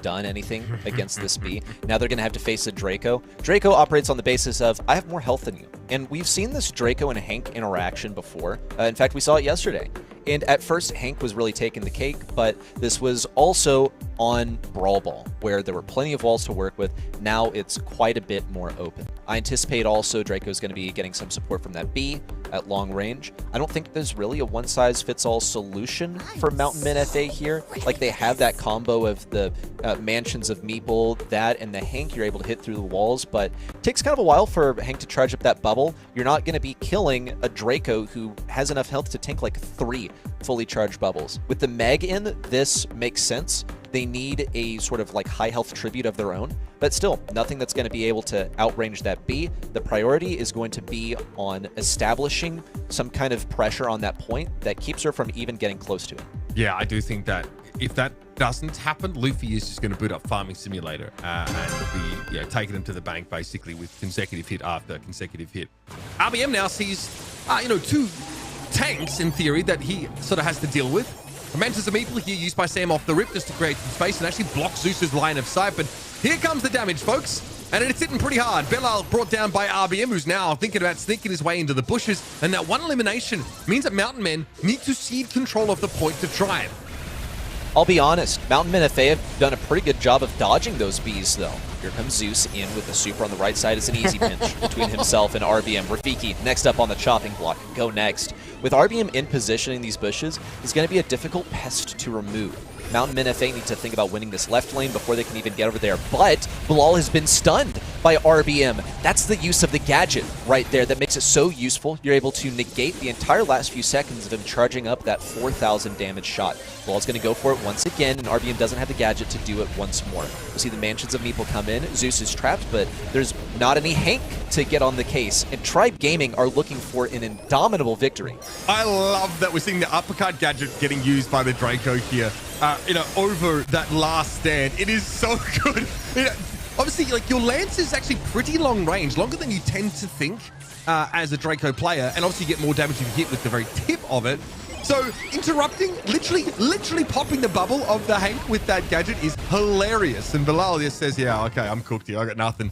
done anything against this B. Now they're going to have to face a Draco. Draco operates on the basis of, I have more health than you. And we've seen this Draco and Hank interaction before. In fact, we saw it yesterday. And at first, Hank was really taking the cake, but this was also on Brawl Ball, where there were plenty of walls to work with. Now it's quite a bit more open. I anticipate also Draco's going to be getting some support from that B at long range. I don't think there's really a one-size-fits-all solution for Mountain Men FA here. Like, they have that combo of the Mansions of Meeple, that and the Hank you're able to hit through the walls, but it takes kind of a while for Hank to charge up that bubble. You're not going to be killing a Draco who has enough health to tank like 3 fully charged bubbles. With the Meg in, this makes sense. They need a sort of high health tribute of their own, but still nothing that's going to be able to outrange that B. The priority is going to be on establishing some kind of pressure on that point that keeps her from even getting close to it. Yeah, I do think that if that doesn't happen, Luffy is just going to boot up Farming Simulator and be taking him to the bank basically with consecutive hit after consecutive hit. RBM now sees, two tanks in theory that he sort of has to deal with. Mansions of Meeple here used by Sam off the rip just to create some space and actually block Zeus's line of sight. But here comes the damage, folks. And it's hitting pretty hard. Belal brought down by RBM, who's now thinking about sneaking his way into the bushes. And that one elimination means that Mountain Men need to cede control of the point to Tribe. I'll be honest, Mountain Men FA have done a pretty good job of dodging those Bs, though. Here comes Zeus in with the super on the right side. It's an easy pinch between himself and RBM. Rafiki next up on the chopping block. Go next. With RBM in positioning these bushes, it's going to be a difficult pest to remove. Mountain Men FA need to think about winning this left lane before they can even get over there. But Bilal has been stunned by RBM. That's the use of the gadget right there that makes it so useful. You're able to negate the entire last few seconds of him charging up that 4,000 damage shot. Bilal's going to go for it once again, and RBM doesn't have the gadget to do it once more. We'll see the Mansions of Meeple come in. Zeus is trapped, but there's not any Hank to get on the case. And Tribe Gaming are looking for an indomitable victory. I love that we're seeing the uppercut gadget getting used by the Draco here. Over that last stand. It is so good. Obviously, your lance is actually pretty long range, longer than you tend to think as a Draco player, and obviously you get more damage if you hit with the very tip of it. So interrupting, literally popping the bubble of the Hank with that gadget is hilarious. And Bilal just says, yeah, okay, I'm cooked here. I got nothing.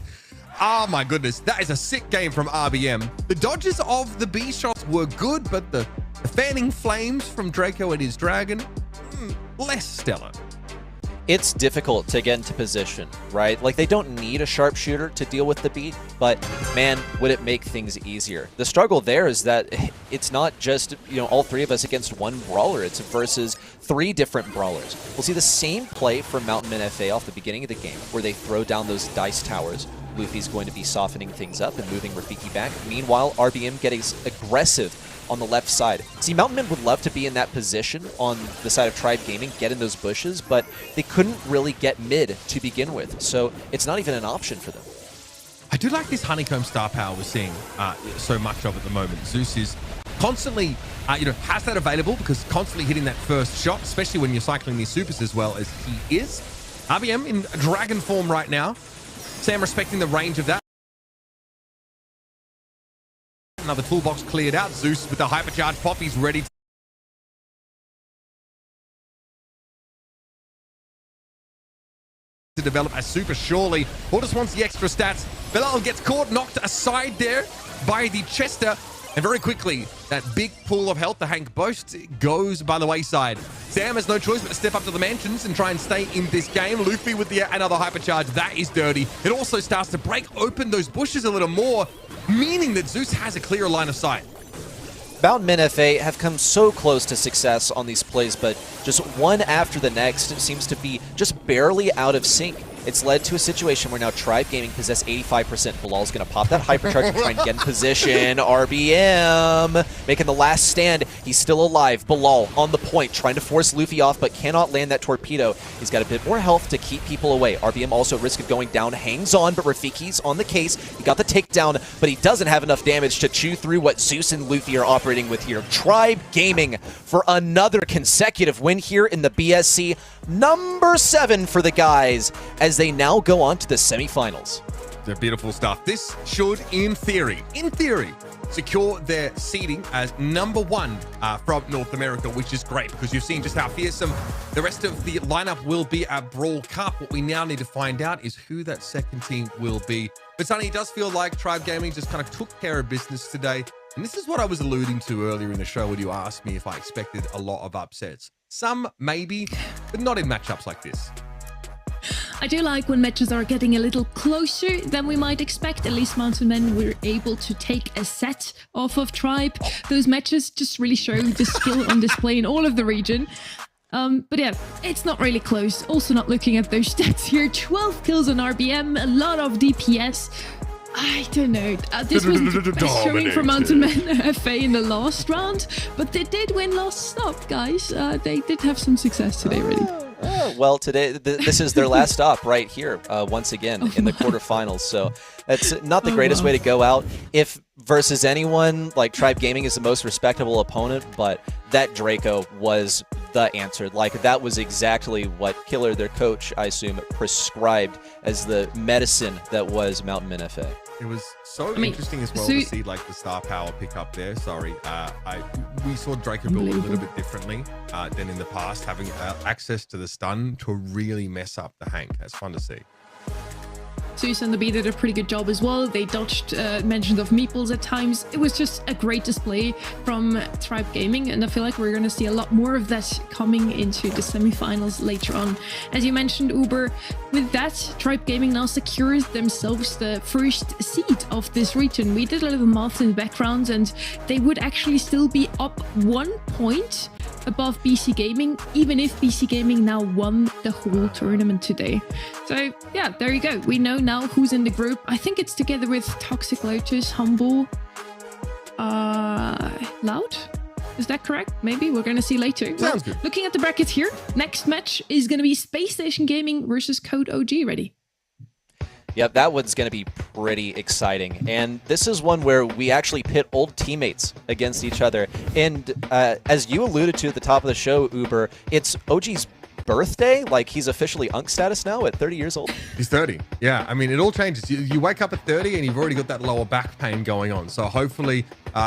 Oh my goodness, that is a sick game from RBM. The dodges of the B shots were good, but the fanning flames from Draco and his dragon, less stellar. It's difficult to get into position, right? They don't need a sharpshooter to deal with the beat, but man, would it make things easier. The struggle there is that it's not just, all 3 of us against one brawler. It's versus 3 different brawlers. We'll see the same play from Mountain Men FA off the beginning of the game, where they throw down those dice towers. Luffy's going to be softening things up and moving Rafiki back. Meanwhile, RBM getting aggressive on the left side. See, Mountain Men would love to be in that position on the side of Tribe Gaming, get in those bushes, but they couldn't really get mid to begin with, so it's not even an option for them. I do like this honeycomb star power we're seeing so much of at the moment. Zeus is constantly, has that available because constantly hitting that first shot, especially when you're cycling these supers as well as he is. RBM in dragon form right now. Sam respecting the range of that. Another toolbox cleared out. Zeus with the hypercharge pop. He's ready to develop a super surely. Or just wants the extra stats. Bilal gets caught, knocked aside there by the Chester. And very quickly, that big pool of health the Hank boasts goes by the wayside. Sam has no choice but to step up to the mansions and try and stay in this game. Luffy with another hypercharge. That is dirty. It also starts to break open those bushes a little more, meaning that Zeus has a clearer line of sight. Mountain Men FA have come so close to success on these plays, but just one after the next seems to be just barely out of sync. It's led to a situation where now Tribe Gaming possess 85%. Bilal's going to pop that hypercharge and try and get in position. RBM making the last stand. He's still alive. Bilal on the point, trying to force Luffy off, but cannot land that torpedo. He's got a bit more health to keep people away. RBM also at risk of going down, hangs on, but Rafiki's on the case. He got the takedown, but he doesn't have enough damage to chew through what Zeus and Luffy are operating with here. Tribe Gaming for another consecutive win here in the BSC. Number 7 for the guys as they now go on to the semifinals. They're beautiful stuff. This should, in theory, secure their seeding as number 1 from North America, which is great because you've seen just how fearsome the rest of the lineup will be at Brawl Cup. What we now need to find out is who that second team will be. But Sonny, it does feel like Tribe Gaming just kind of took care of business today. And this is what I was alluding to earlier in the show when you asked me if I expected a lot of upsets. Some, maybe, but not in matchups like this. I do like when matches are getting a little closer than we might expect. At least Mountain Men were able to take a set off of Tribe. Those matches just really show the skill on display in all of the region. But yeah, it's not really close. Also not looking at those stats here. 12 kills on RBM, a lot of DPS. I don't know. This wasn't the best showing for Mountain Men FA in the last round, but they did win last stop, guys. They did have some success today, really. Well, today, this is their last stop right here, once again, in the quarterfinals. So that's not the greatest way to go out. If versus anyone, like Tribe Gaming is the most respectable opponent, but that Draco was the answer. Like, that was exactly what Killer, their coach, I assume, prescribed as the medicine that was Mountain Men FA. It was so interesting as well to see like the star power pick up there. Sorry, we saw Draco build a little bit differently than in the past, having access to the stun to really mess up the Hank. That's fun to see. Zeus and the B did a pretty good job as well. They dodged mentions of meeples at times. It was just a great display from Tribe Gaming, and I feel like we're going to see a lot more of that coming into the semifinals later on. As you mentioned, Uber, with that, Tribe Gaming now secures themselves the first seed of this region. We did a little math in the background, and they would actually still be up 1 point above BC Gaming, even if BC Gaming now won the whole tournament today. So yeah, there you go. We know now who's in the group. I think it's together with Toxic Lotus, Humble, Loud. Is that correct? Maybe we're going to see later. Sounds good. Looking at the brackets here, next match is going to be Space Station Gaming versus Code OG. Ready? Yep, that one's going to be pretty exciting. And this is one where we actually pit old teammates against each other. And as you alluded to at the top of the show, Uber, it's OG's birthday. Like, he's officially UNC status now at 30 years old. He's 30. Yeah, I mean, it all changes. You wake up at 30 and you've already got that lower back pain going on. So hopefully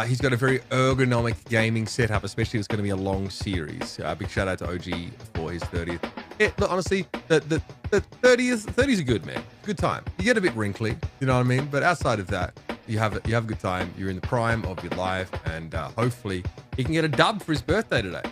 he's got a very ergonomic gaming setup, especially if it's going to be a long series. Big shout out to OG for his 30th. Yeah, look, honestly, the 30s are good, man. Good time. You get a bit wrinkly, you know what I mean? But outside of that, you have a good time. You're in the prime of your life, and hopefully he can get a dub for his birthday today.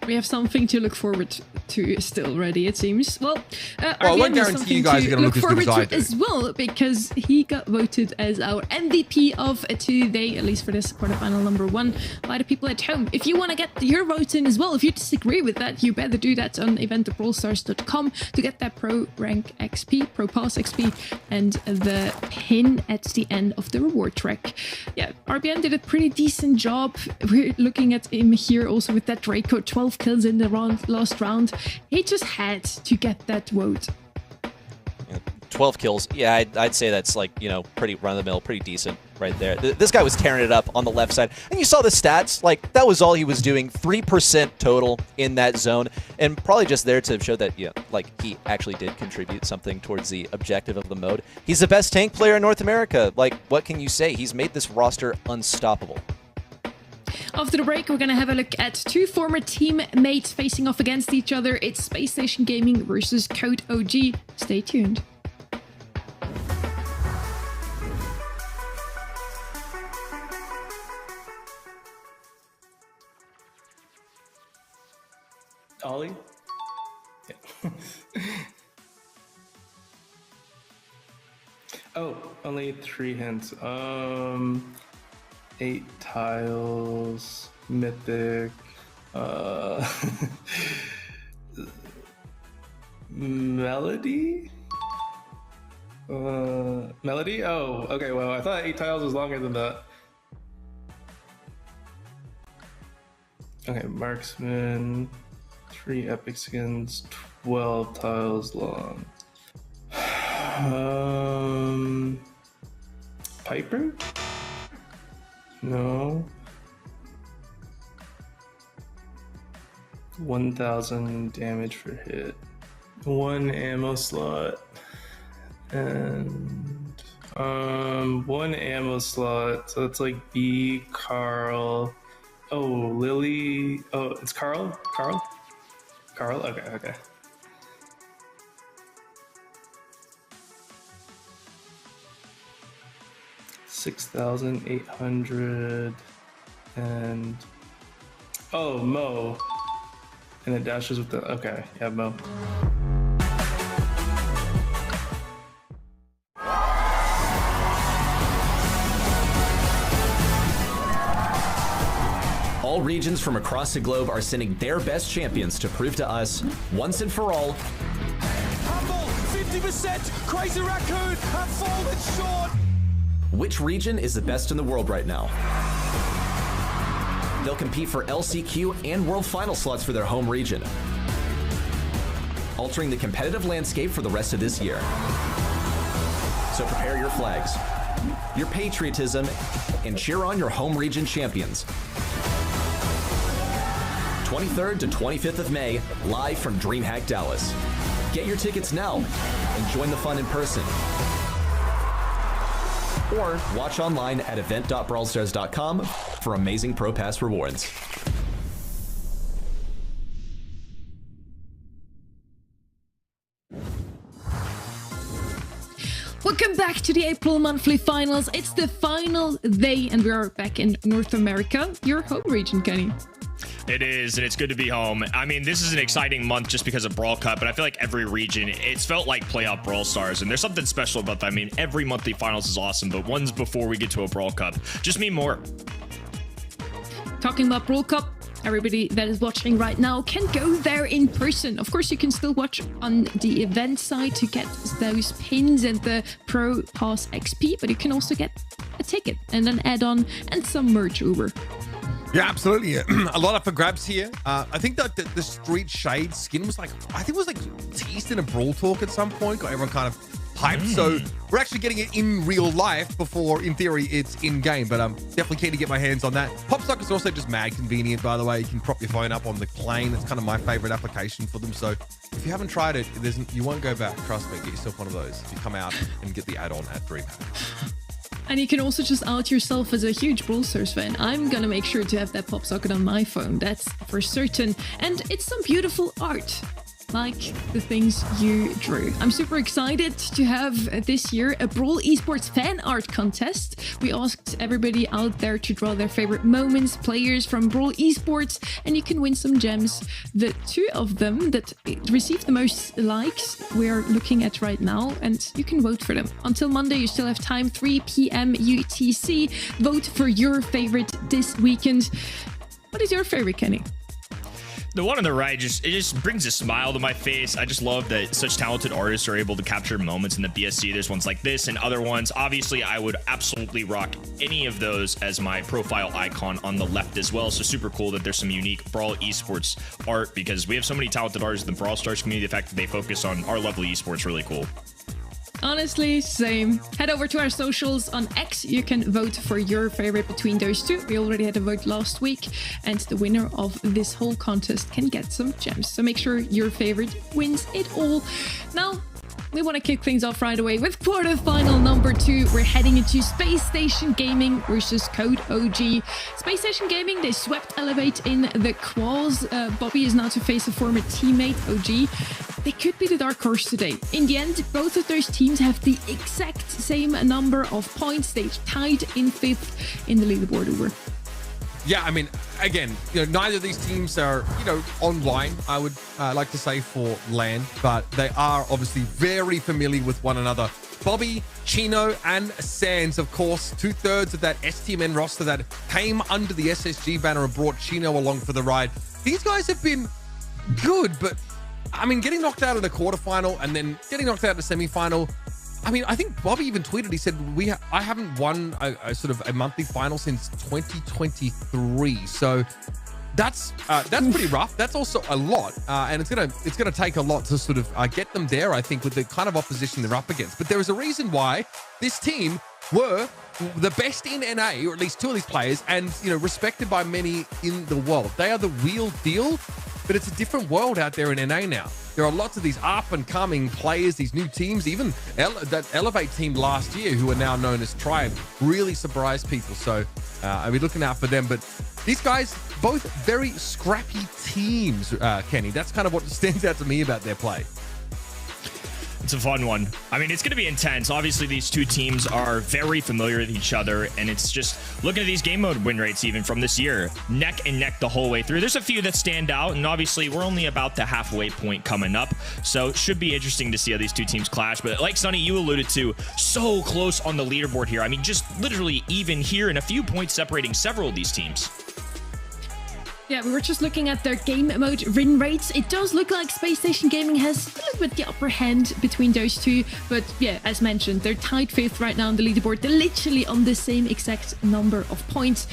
We have something to look forward to still ready, it seems. Well, I won't guarantee you guys are going to look as good as I do. As well, because he got voted as our MVP of today, at least for this quarterfinal number 1, by the people at home. If you want to get your votes in as well, if you disagree with that, you better do that on event.brawlstars.com to get that Pro Rank XP, Pro Pass XP, and the pin at the end of the reward track. Yeah, RBN did a pretty decent job. We're looking at him here also with that Draco, 12 kills in the last round. He just had to get that vote. 12 kills. Yeah, I'd say that's like, you know, pretty run-of-the-mill, pretty decent. right there. This guy was tearing it up on the left side. And you saw the stats. Like, that was all he was doing. 3% total in that zone. And probably just there to show that, yeah, like, he actually did contribute something towards the objective of the mode. He's the best tank player in North America. Like, what can you say? He's made this roster unstoppable. After the break, we're going to have a look at two former teammates facing off against each other. It's Space Station Gaming versus Code OG. Stay tuned. Ollie? Yeah. Oh, only 3 hints. 8 tiles, mythic, melody? Melody? Oh, okay, well, I thought 8 tiles was longer than that. Okay, marksman, 3 epic skins, 12 tiles long. Piper? No. 1,000 damage per hit. 1 ammo slot. And 1 ammo slot. So it's like B, Carl. Oh, Lily. Oh, it's Carl? Carl? Carl? Okay, okay. 6,800 and oh, Mo, and it dashes with the okay, yeah, Mo. All regions from across the globe are sending their best champions to prove to us, once and for all, Humble, 50%, Crazy Raccoon, have fallen short. which region is the best in the world right now. They'll compete for LCQ and World Final slots for their home region, altering the competitive landscape for the rest of this year. So prepare your flags, your patriotism, and cheer on your home region champions. 23rd to 25th of May, live from DreamHack Dallas. Get your tickets now and join the fun in person. Or watch online at event.brawlstars.com for amazing Pro Pass rewards. Welcome back to the April monthly finals. It's the final day and we are back in North America, your home region, Kenny. It is, and it's good to be home. I mean, this is an exciting month just because of Brawl Cup, but I feel like every region, it's felt like playoff Brawl Stars, and there's something special about that. I mean, every monthly finals is awesome, but ones before we get to a Brawl Cup just mean more. Talking about Brawl Cup, everybody that is watching right now can go there in person. Of course, you can still watch on the event side to get those pins and the Pro Pass XP, but you can also get a ticket and an add-on and some merch over. Yeah, absolutely. A lot up for grabs here. I think that the Street Shade skin was like, I think it was like teased in a Brawl Talk at some point, got everyone kind of hyped. So we're actually getting it in real life before, in theory, it's in game. But I'm definitely keen to get my hands on that. Popstock is also just mad convenient, by the way. You can prop your phone up on the plane. It's kind of my favorite application for them. So if you haven't tried it, you won't go back. Trust me, get yourself one of those. If you come out and get the add-on at DreamHack. And you can also just out yourself as a huge Brawl Stars fan. I'm gonna make sure to have that pop socket on my phone, that's for certain. And it's some beautiful art, like the things you drew. I'm super excited to have this year a Brawl Esports fan art contest. We asked everybody out there to draw their favorite moments, players from Brawl Esports, and you can win some gems. The two of them that received the most likes we're looking at right now, and you can vote for them. Until Monday, you still have time, 3 p.m. UTC. Vote for your favorite this weekend. What is your favorite, Kenny? The one on the right, it just brings a smile to my face. I just love that such talented artists are able to capture moments in the BSC. There's ones like this and other ones. Obviously, I would absolutely rock any of those as my profile icon on the left as well. So super cool that there's some unique Brawl Esports art because we have so many talented artists in the Brawl Stars community. The fact that they focus on our level of esports really cool. Honestly, same. Head over to our socials on X. You can vote for your favorite between those two. We already had a vote last week, and the winner of this whole contest can get some gems. So make sure your favorite wins it all. Now, we want to kick things off right away with quarterfinal number 2. We're heading into Space Station Gaming versus Code OG. Space Station Gaming, they swept Elevate in the quals. Bobby is now to face a former teammate, OG. They could be the dark horse today. In the end, both of those teams have the exact same number of points. They've tied in 5th in the leaderboard over. Yeah, I mean, again, neither of these teams are, online, I would like to say, for LAN, but they are obviously very familiar with one another. Bobby, Chino, and Sands, of course, 2/3 of that STMN roster that came under the SSG banner and brought Chino along for the ride. These guys have been good, but I mean, getting knocked out in the quarterfinal and then getting knocked out in the semifinal. I mean, I think Bobby even tweeted, he said, I haven't won a sort of a monthly final since 2023. So that's pretty rough. That's also a lot. And it's gonna take a lot to sort of get them there, I think, with the kind of opposition they're up against. But there is a reason why this team were the best in NA, or at least 2 of these players, and respected by many in the world. They are the real deal. But it's a different world out there in NA now. There are lots of these up-and-coming players, these new teams, even that Elevate team last year, who are now known as Tribe, really surprised people. So I'll be looking out for them. But these guys, both very scrappy teams, Kenny. That's kind of what stands out to me about their play. It's a fun one. I mean, it's going to be intense. Obviously, these two teams are very familiar with each other, and it's just looking at these game mode win rates even from this year, neck and neck the whole way through. There's a few that stand out, and obviously, we're only about the halfway point coming up, so it should be interesting to see how these two teams clash. But like Sonny, you alluded to, so close on the leaderboard here. I mean, just literally even here, and a few points separating several of these teams. Yeah, we were just looking at their game mode win rates. It does look like Space Station Gaming has a little bit the upper hand between those two. But yeah, as mentioned, they're tied 5th right now on the leaderboard. They're literally on the same exact number of points.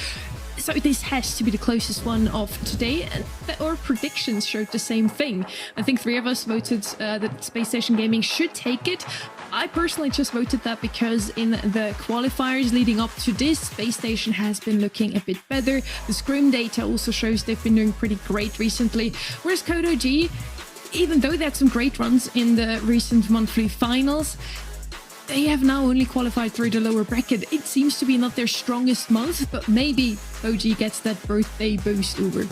So this has to be the closest one of today, and our predictions showed the same thing. I think 3 of us voted that Space Station Gaming should take it. I personally just voted that because in the qualifiers leading up to this, Space Station has been looking a bit better. The scrim data also shows they've been doing pretty great recently. Whereas Code OG, even though they had some great runs in the recent monthly finals, they have now only qualified through the lower bracket. It seems to be not their strongest month, but maybe OG gets that birthday boost over.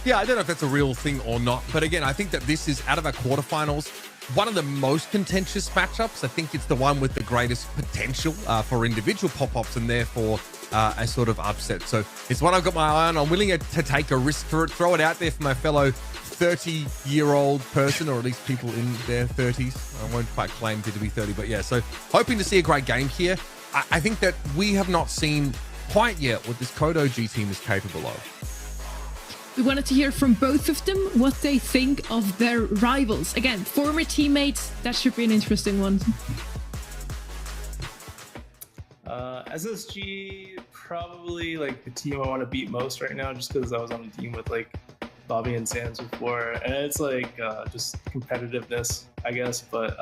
Yeah, I don't know if that's a real thing or not. But again, I think that this is, out of our quarterfinals, one of the most contentious matchups. I think it's the one with the greatest potential for individual pop-ups and therefore a sort of upset. So it's one I've got my eye on. I'm willing to take a risk for it, throw it out there for my fellow 30-year-old person, or at least people in their 30s. I won't quite claim to be 30, but yeah. So hoping to see a great game here. I think that we have not seen quite yet what this Code OG team is capable of. We wanted to hear from both of them what they think of their rivals. Again, former teammates, that should be an interesting one. SSG, probably like the team I want to beat most right now, just because I was on the team with like Bobby and Sands before, and it's like just competitiveness, I guess, but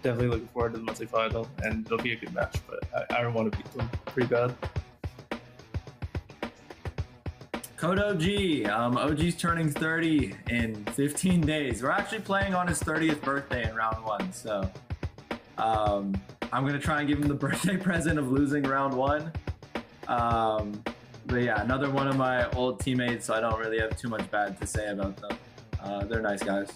definitely looking forward to the monthly final, and it'll be a good match, but I don't want to beat them pretty bad. Code OG. OG's turning 30 in 15 days. We're actually playing on his 30th birthday in round 1. So I'm going to try and give him the birthday present of losing round 1. But yeah, another one of my old teammates, so I don't really have too much bad to say about them. They're nice guys.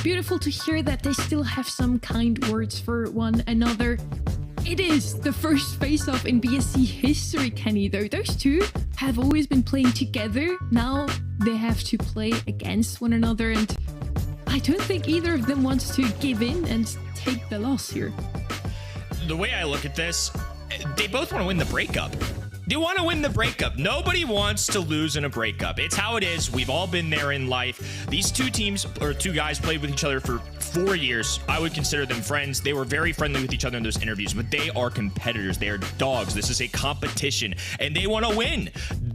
Beautiful to hear that they still have some kind words for one another. It is the first face-off in BSC history, Kenny, though. Those two have always been playing together. Now they have to play against one another, and I don't think either of them wants to give in and take the loss here. The way I look at this, they both want to win the breakup. They want to win the breakup. Nobody wants to lose in a breakup. It's how it is. We've all been there in life. These two teams, or two guys, played with each other for 4 years. I would consider them friends. They were very friendly with each other in those interviews, but they are competitors. They are dogs. This is a competition, and they want to win.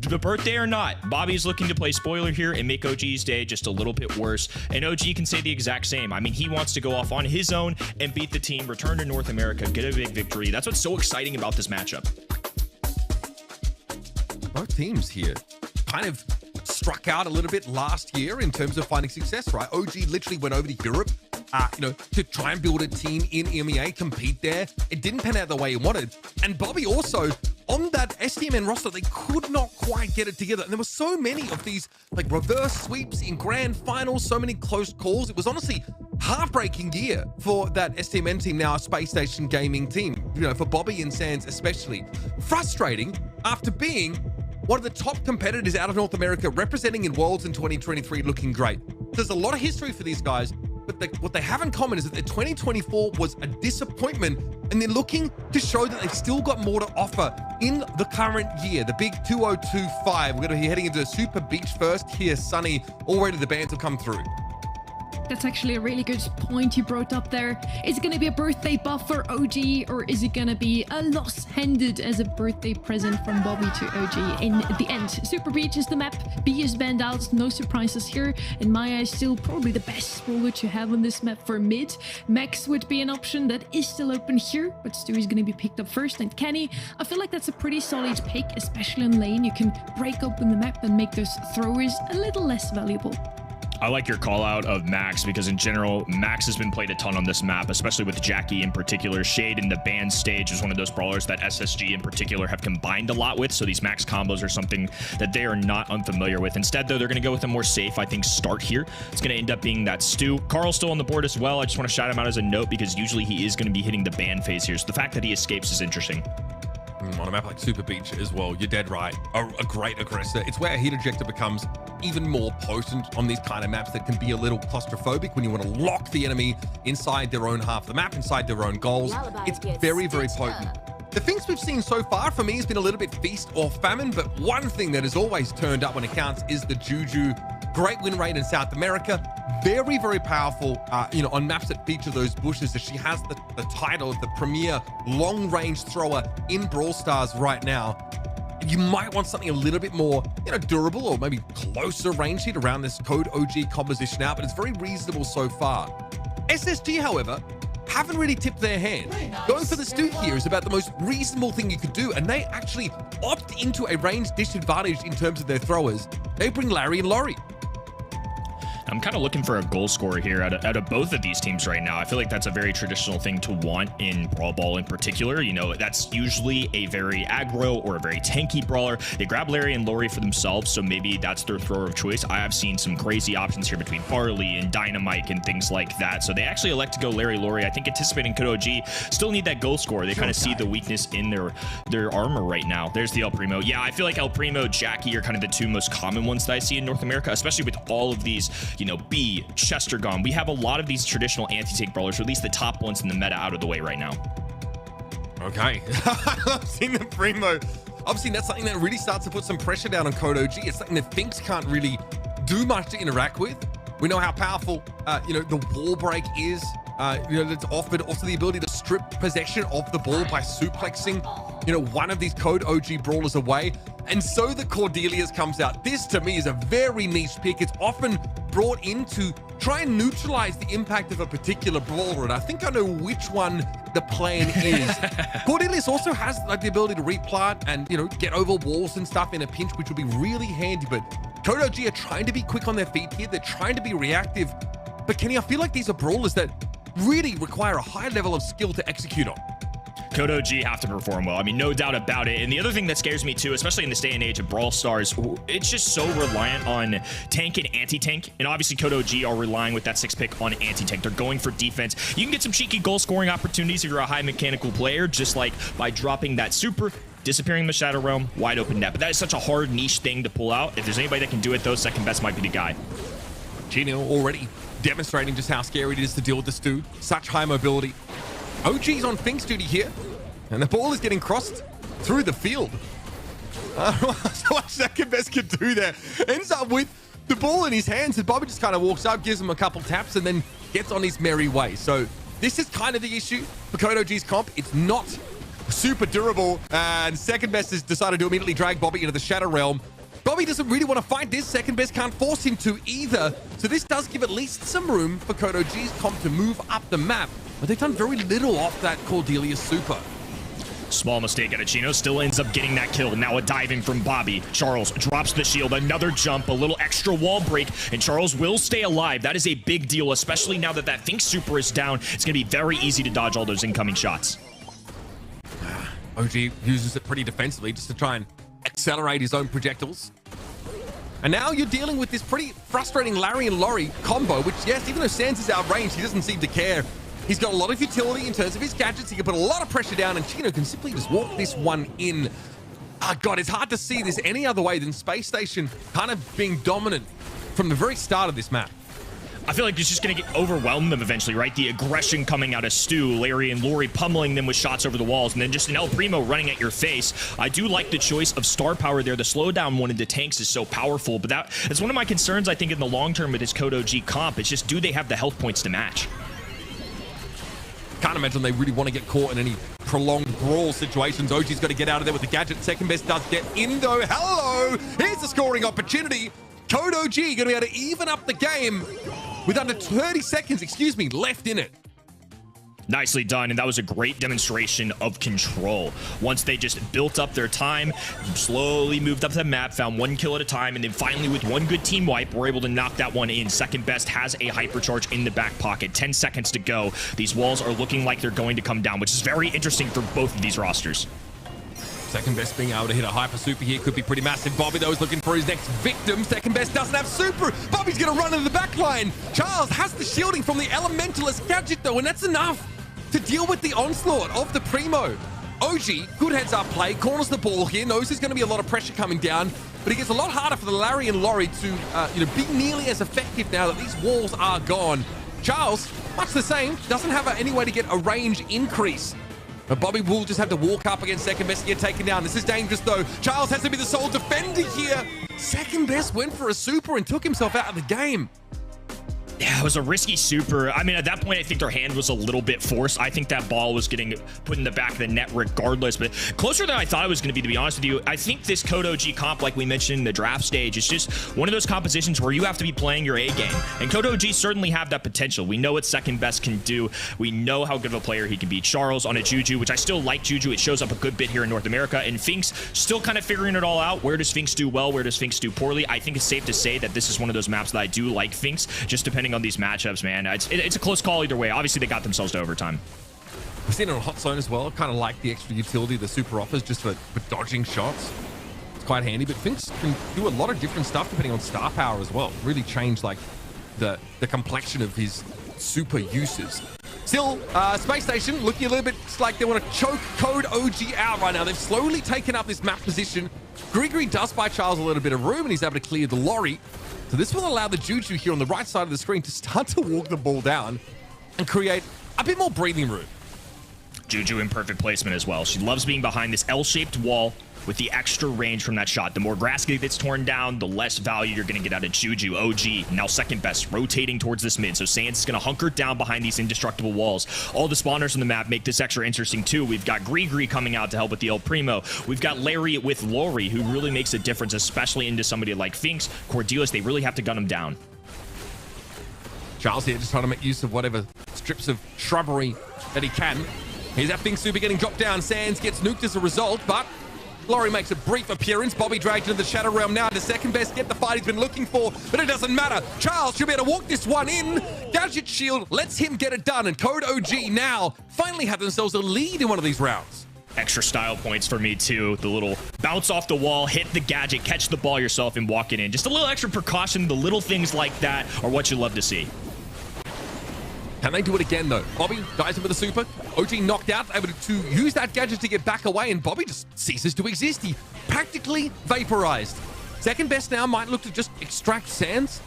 the birthday or not, Bobby's looking to play spoiler here and make OG's day just a little bit worse. And OG can say the exact same. I mean, he wants to go off on his own and beat the team, return to North America, get a big victory. That's what's so exciting about this matchup. Both teams here kind of struck out a little bit last year in terms of finding success, right? OG literally went over to Europe, to try and build a team in MEA, compete there. It didn't pan out the way he wanted. And Bobby also, on that STMN roster, they could not quite get it together. And there were so many of these like reverse sweeps in grand finals, so many close calls. It was honestly heartbreaking year for that STMN team, now a Space Station Gaming team, for Bobby and Sands especially. Frustrating after being one of the top competitors out of North America, representing in Worlds in 2023, looking great. There's a lot of history for these guys, but what they have in common is that their 2024 was a disappointment, and they're looking to show that they've still got more to offer in the current year. The big 2025. We're going to be heading into a Super Beach first here, Sunny. Already the bands have come through. That's actually a really good point you brought up there. Is it going to be a birthday buff for OG, or is it going to be a loss handed as a birthday present from Bobby to OG in the end? Super Beach is the map. B is banned out. No surprises here. And Maya is still probably the best spoiler to have on this map for mid. Max would be an option that is still open here, but Stu is going to be picked up first. And Kenny, I feel like that's a pretty solid pick, especially on lane. You can break open the map and make those throwers a little less valuable. I like your call out of Max because in general, Max has been played a ton on this map, especially with Jackie in particular. Shade in the band stage is one of those brawlers that SSG in particular have combined a lot with. So these Max combos are something that they are not unfamiliar with. Instead, though, they're going to go with a more safe, I think, start here. It's going to end up being that Stu. Carl's still on the board as well. I just want to shout him out as a note because usually he is going to be hitting the ban phase here. So the fact that he escapes is interesting. On a map like Super Beach as well, you're dead right. A great aggressor. It's where a heat ejector becomes even more potent on these kind of maps that can be a little claustrophobic when you want to lock the enemy inside their own half of the map, inside their own goals. It's very, very potent. The things we've seen so far for me has been a little bit feast or famine, but one thing that has always turned up when it counts is the Juju. Great win rate in South America. Very, very powerful, on maps that feature those bushes, as she has the title of the premier long-range thrower in Brawl Stars right now. You might want something a little bit more, durable or maybe closer range hit around this Code OG composition out, but it's very reasonable so far. SSG, however, haven't really tipped their hand. Going for the Stu here is about the most reasonable thing you could do, and they actually opt into a range disadvantage in terms of their throwers. They bring Larry and Laurie. I'm kind of looking for a goal scorer here out of both of these teams right now. I feel like that's a very traditional thing to want in Brawl Ball in particular. That's usually a very aggro or a very tanky brawler. They grab Larry and Laurie for themselves, so maybe that's their thrower of choice. I have seen some crazy options here between Barley and Dynamite and things like that. So they actually elect to go Larry Laurie. I think anticipating Code OG still need that goal scorer. They kind of see the weakness in their armor right now. There's the El Primo. Yeah, I feel like El Primo, Jackie are kind of the two most common ones that I see in North America, especially with all of these B, Chestergon. We have a lot of these traditional anti-tank brawlers, or at least the top ones in the meta, out of the way right now. Okay. I've seen the Primo. Obviously, that's something that really starts to put some pressure down on Code OG. It's something that Finks can't really do much to interact with. We know how powerful, the wall break is. It's offered also the ability to strip possession of the ball by suplexing, one of these Code OG brawlers away. And so the Cordelia's comes out. This, to me, is a very niche pick. It's often brought in to try and neutralize the impact of a particular brawler, and I think I know which one the plan is. Cordelius also has the ability to replant and, get over walls and stuff in a pinch, which would be really handy, but Code OG are trying to be quick on their feet here. They're trying to be reactive. But Kenny, I feel like these are brawlers that really require a high level of skill to execute on. Code OG have to perform well. I mean, no doubt about it. And the other thing that scares me too, especially in this day and age of Brawl Stars, it's just so reliant on tank and anti-tank. And obviously Code OG are relying with that 6th pick on anti-tank. They're going for defense. You can get some cheeky goal scoring opportunities if you're a high mechanical player, just like by dropping that super, disappearing in the Shadow Realm, wide open net. But that is such a hard niche thing to pull out. If there's anybody that can do it, though, second best might be the guy. Gino already demonstrating just how scary it is to deal with the Stu. Such high mobility. OG's on Fink's duty here, and the ball is getting crossed through the field. So what second best could do there. Ends up with the ball in his hands, and Bobby just kind of walks up, gives him a couple taps, and then gets on his merry way. So this is kind of the issue for Code OG's comp. It's not super durable, and second best has decided to immediately drag Bobby into the Shadow Realm. Bobby doesn't really want to fight this. Second best can't force him to either. So this does give at least some room for CodeOG's comp to move up the map. But they've done very little off that Cordelia super. Small mistake at Chino, still ends up getting that kill. Now a diving from Bobby. Charles drops the shield, another jump, a little extra wall break, and Charles will stay alive. That is a big deal, especially now that Finks super is down. It's going to be very easy to dodge all those incoming shots. OG uses it pretty defensively just to try and accelerate his own projectiles. And now you're dealing with this pretty frustrating Larry and Laurie combo, which, yes, even though Sans is outranged, he doesn't seem to care. He's got a lot of utility in terms of his gadgets. He can put a lot of pressure down, and Chino can simply just walk this one in. Ah, God, it's hard to see this any other way than Space Station kind of being dominant from the very start of this map. I feel like it's just going to overwhelm them eventually, right? The aggression coming out of Stu, Larry and Laurie pummeling them with shots over the walls, and then just an El Primo running at your face. I do like the choice of star power there. The slowdown one into tanks is so powerful, but that's one of my concerns, I think, in the long term with this CodeOG comp. It's just, do they have the health points to match? Can't imagine they really want to get caught in any prolonged brawl situations. OG's got to get out of there with the gadget. Second best does get in though. Hello! Here's the scoring opportunity. CodeOG going to be able to even up the game with under 30 seconds, left in it. Nicely done, and that was a great demonstration of control. Once they just built up their time, slowly moved up the map, found one kill at a time, and then finally with one good team wipe, we're able to knock that one in. Second best has a hypercharge in the back pocket. 10 seconds to go. These walls are looking like they're going to come down, which is very interesting for both of these rosters. Second best being able to hit a hyper super here could be pretty massive. Bobby, though, is looking for his next victim. Second best doesn't have super. Bobby's going to run into the back line. Charles has the shielding from the Elementalist gadget, though, and that's enough to deal with the onslaught of the Primo. OG, good heads-up play, corners the ball here, knows there's going to be a lot of pressure coming down, but it gets a lot harder for the Larry and Laurie to be nearly as effective now that these walls are gone. Charles, much the same, doesn't have any way to get a range increase. But Bobby will just have to walk up against Second Best to get taken down. This is dangerous, though. Charles has to be the sole defender here. Second Best went for a super and took himself out of the game. Yeah, it was a risky super. I mean, at that point, I think their hand was a little bit forced. I think that ball was getting put in the back of the net regardless, but closer than I thought it was going to be honest with you. I think this CodeOG comp, like we mentioned in the draft stage, is just one of those compositions where you have to be playing your A game. And CodeOG certainly have that potential. We know what Second Best can do. We know how good of a player he can be. Charles on a Juju, which I still like Juju. It shows up a good bit here in North America. And Finks still kind of figuring it all out. Where does Finks do well? Where does Finks do poorly? I think it's safe to say that this is one of those maps that I do like Finks, just depending on these matchups, man. It's a close call either way. Obviously, they got themselves to overtime. We've seen it on Hot Zone as well. Kind of like the extra utility the super offers just for dodging shots. It's quite handy, but Finks can do a lot of different stuff depending on star power as well. Really change like the complexion of his super uses. Still, Space Station looking a little bit like they want to choke CodeOG out right now. They've slowly taken up this map position. Gregory does buy Charles a little bit of room, and he's able to clear the Laurie. So this will allow the Juju here on the right side of the screen to start to walk the ball down and create a bit more breathing room. Juju in perfect placement as well. She loves being behind this L-shaped wall with the extra range from that shot. The more grass gets torn down, the less value you're going to get out of Juju. OG, now Second Best, rotating towards this mid. So Sans is going to hunker down behind these indestructible walls. All the spawners on the map make this extra interesting too. We've got Grigri coming out to help with the El Primo. We've got Larry with Laurie, who really makes a difference, especially into somebody like Finks. Cordelius, they really have to gun him down. Charles here just trying to make use of whatever strips of shrubbery that he can. Here's that Finks super getting dropped down. Sans gets nuked as a result, but Laurie makes a brief appearance. Bobby dragged into the Shadow Realm now to Second Best get the fight he's been looking for, but it doesn't matter. Charles should be able to walk this one in. Gadget Shield lets him get it done, and CodeOG now finally have themselves a lead in one of these rounds. Extra style points for me too. The little bounce off the wall, hit the gadget, catch the ball yourself, and walk it in. Just a little extra precaution. The little things like that are what you love to see. Can they do it again, though? Bobby dies with a super. OG knocked out, able to use that gadget to get back away, and Bobby just ceases to exist. He practically vaporized. Second Best now might look to just extract Sans,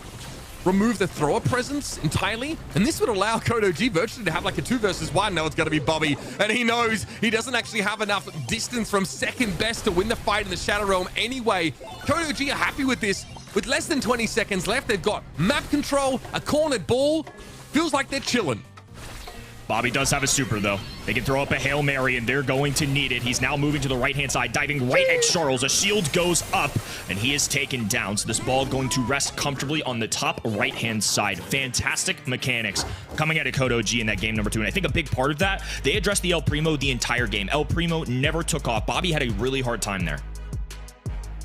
remove the thrower presence entirely, and this would allow CodeOG virtually to have like a 2 versus 1. Now it's going to be Bobby, and he knows he doesn't actually have enough distance from Second Best to win the fight in the Shadow Realm anyway. CodeOG are happy with this. With less than 20 seconds left, they've got map control, a cornered ball. Feels like they're chilling. Bobby does have a super, though. They can throw up a Hail Mary, and they're going to need it. He's now moving to the right-hand side, diving right at Charles. A shield goes up, and he is taken down. So this ball going to rest comfortably on the top right-hand side. Fantastic mechanics coming out of Code OG in that game number 2. And I think a big part of that, they addressed the El Primo the entire game. El Primo never took off. Bobby had a really hard time there.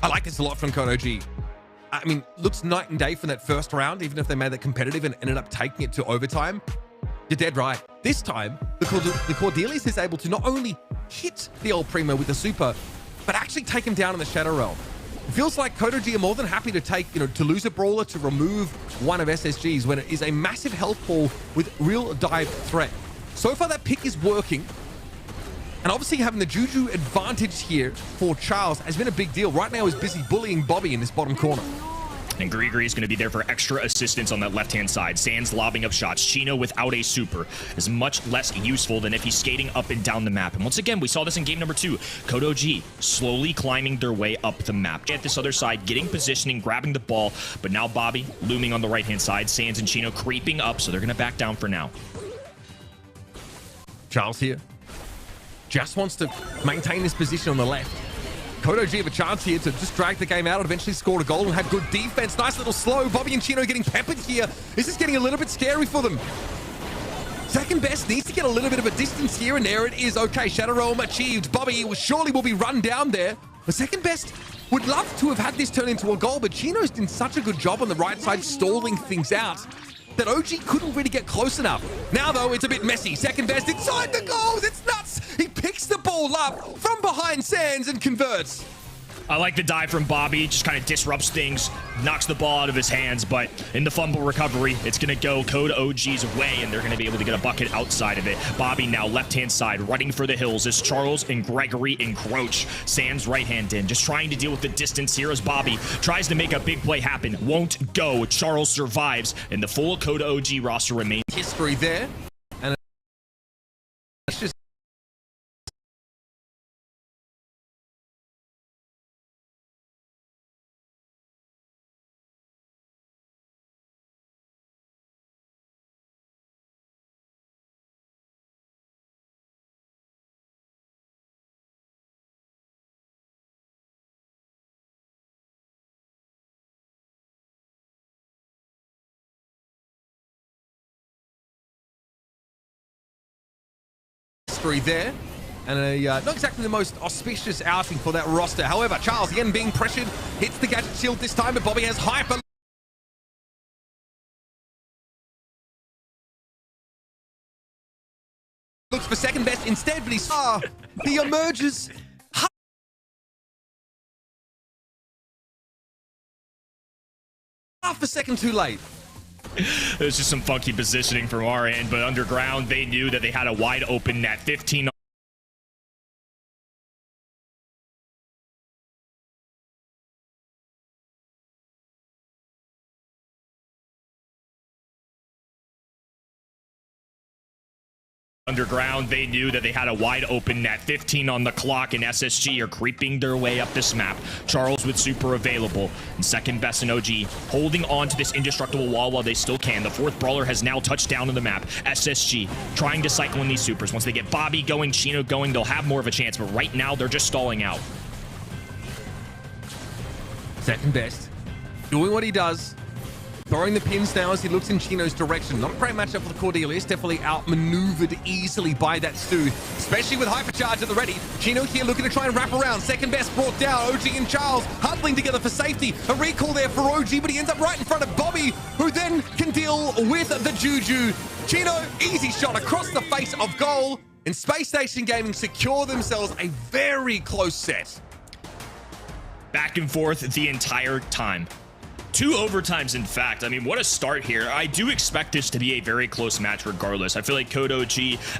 I like this a lot from Code OG. I mean, looks night and day from that first round, even if they made that competitive and ended up taking it to overtime. You're dead right. This time, the Cordelius is able to not only hit the El Primo with the super, but actually take him down in the Shadow Realm. It feels like Code OG are more than happy to take, to lose a brawler, to remove one of SSG's when it is a massive health pool with real dive threat. So far, that pick is working. And obviously having the Juju advantage here for Charles has been a big deal. Right now he's busy bullying Bobby in this bottom corner. And Grigri is going to be there for extra assistance on that left-hand side. Sans lobbing up shots. Chino without a super is much less useful than if he's skating up and down the map. And once again, we saw this in game number 2. Code OG slowly climbing their way up the map. At this other side, getting positioning, grabbing the ball. But now Bobby looming on the right-hand side. Sans and Chino creeping up, so they're going to back down for now. Charles here just wants to maintain this position on the left. Code OG have a chance here to just drag the game out and eventually score a goal and have good defense. Nice little slow. Bobby and Chino getting peppered here. This is getting a little bit scary for them. Second best needs to get a little bit of a distance here, and there it is. Okay, Shadow Realm achieved. Bobby surely will be run down there. The second best would love to have had this turn into a goal, but Chino's done such a good job on the right side stalling things out that OG couldn't really get close enough. Now, though, it's a bit messy. Second best inside the goals. It's nuts. He picks the ball up from behind Sans and converts. I like the dive from Bobby. Just kind of disrupts things, knocks the ball out of his hands, but in the fumble recovery, it's going to go Code OG's way, and they're going to be able to get a bucket outside of it. Bobby now left-hand side, running for the hills as Charles and Gregory encroach. Sans right-hand in, just trying to deal with the distance here as Bobby tries to make a big play happen. Won't go. Charles survives, and the full Code OG roster remains. History there. And it's just there, and not exactly the most auspicious outing for that roster. However, Charles again being pressured, hits the gadget shield this time, but Bobby has hyper. Looks for second best instead, but he emerges. Half a second too late. There's just some funky positioning from our end, but underground, they knew that they had a wide open net. 15 underground, they knew that they had a wide open net. 15 on the clock, and SSG are creeping their way up this map. Charles with super available, and second best in OG holding on to this indestructible wall while they still can. The fourth brawler has now touched down on the map. SSG trying to cycle in these supers. Once they get Bobby going, Chino going, they'll have more of a chance, but right now they're just stalling out. Second best doing what he does, throwing the pins now as he looks in Chino's direction. Not a great matchup for the Cordelius. Definitely outmaneuvered easily by that Stu, especially with hypercharge at the ready. Chino here looking to try and wrap around. Second best brought down. OG and Charles huddling together for safety. A recall there for OG, but he ends up right in front of Bobby, who then can deal with the Juju. Chino, easy shot across the face of goal. And Space Station Gaming secure themselves a very close set. Back and forth the entire time. 2 overtimes, in fact. I mean, what a start here. I do expect this to be a very close match regardless. I feel like Code OG,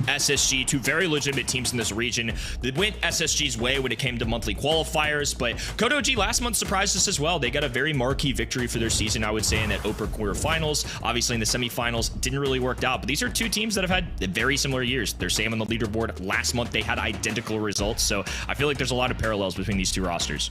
SSG, 2 very legitimate teams in this region that went SSG's way when it came to monthly qualifiers, but Code OG last month surprised us as well. They got a very marquee victory for their season, I would say, in that Oper quarterfinals. Obviously, in the semifinals, didn't really work out, but these are 2 teams that have had very similar years. They're same on the leaderboard. Last month, they had identical results, so I feel like there's a lot of parallels between these 2 rosters.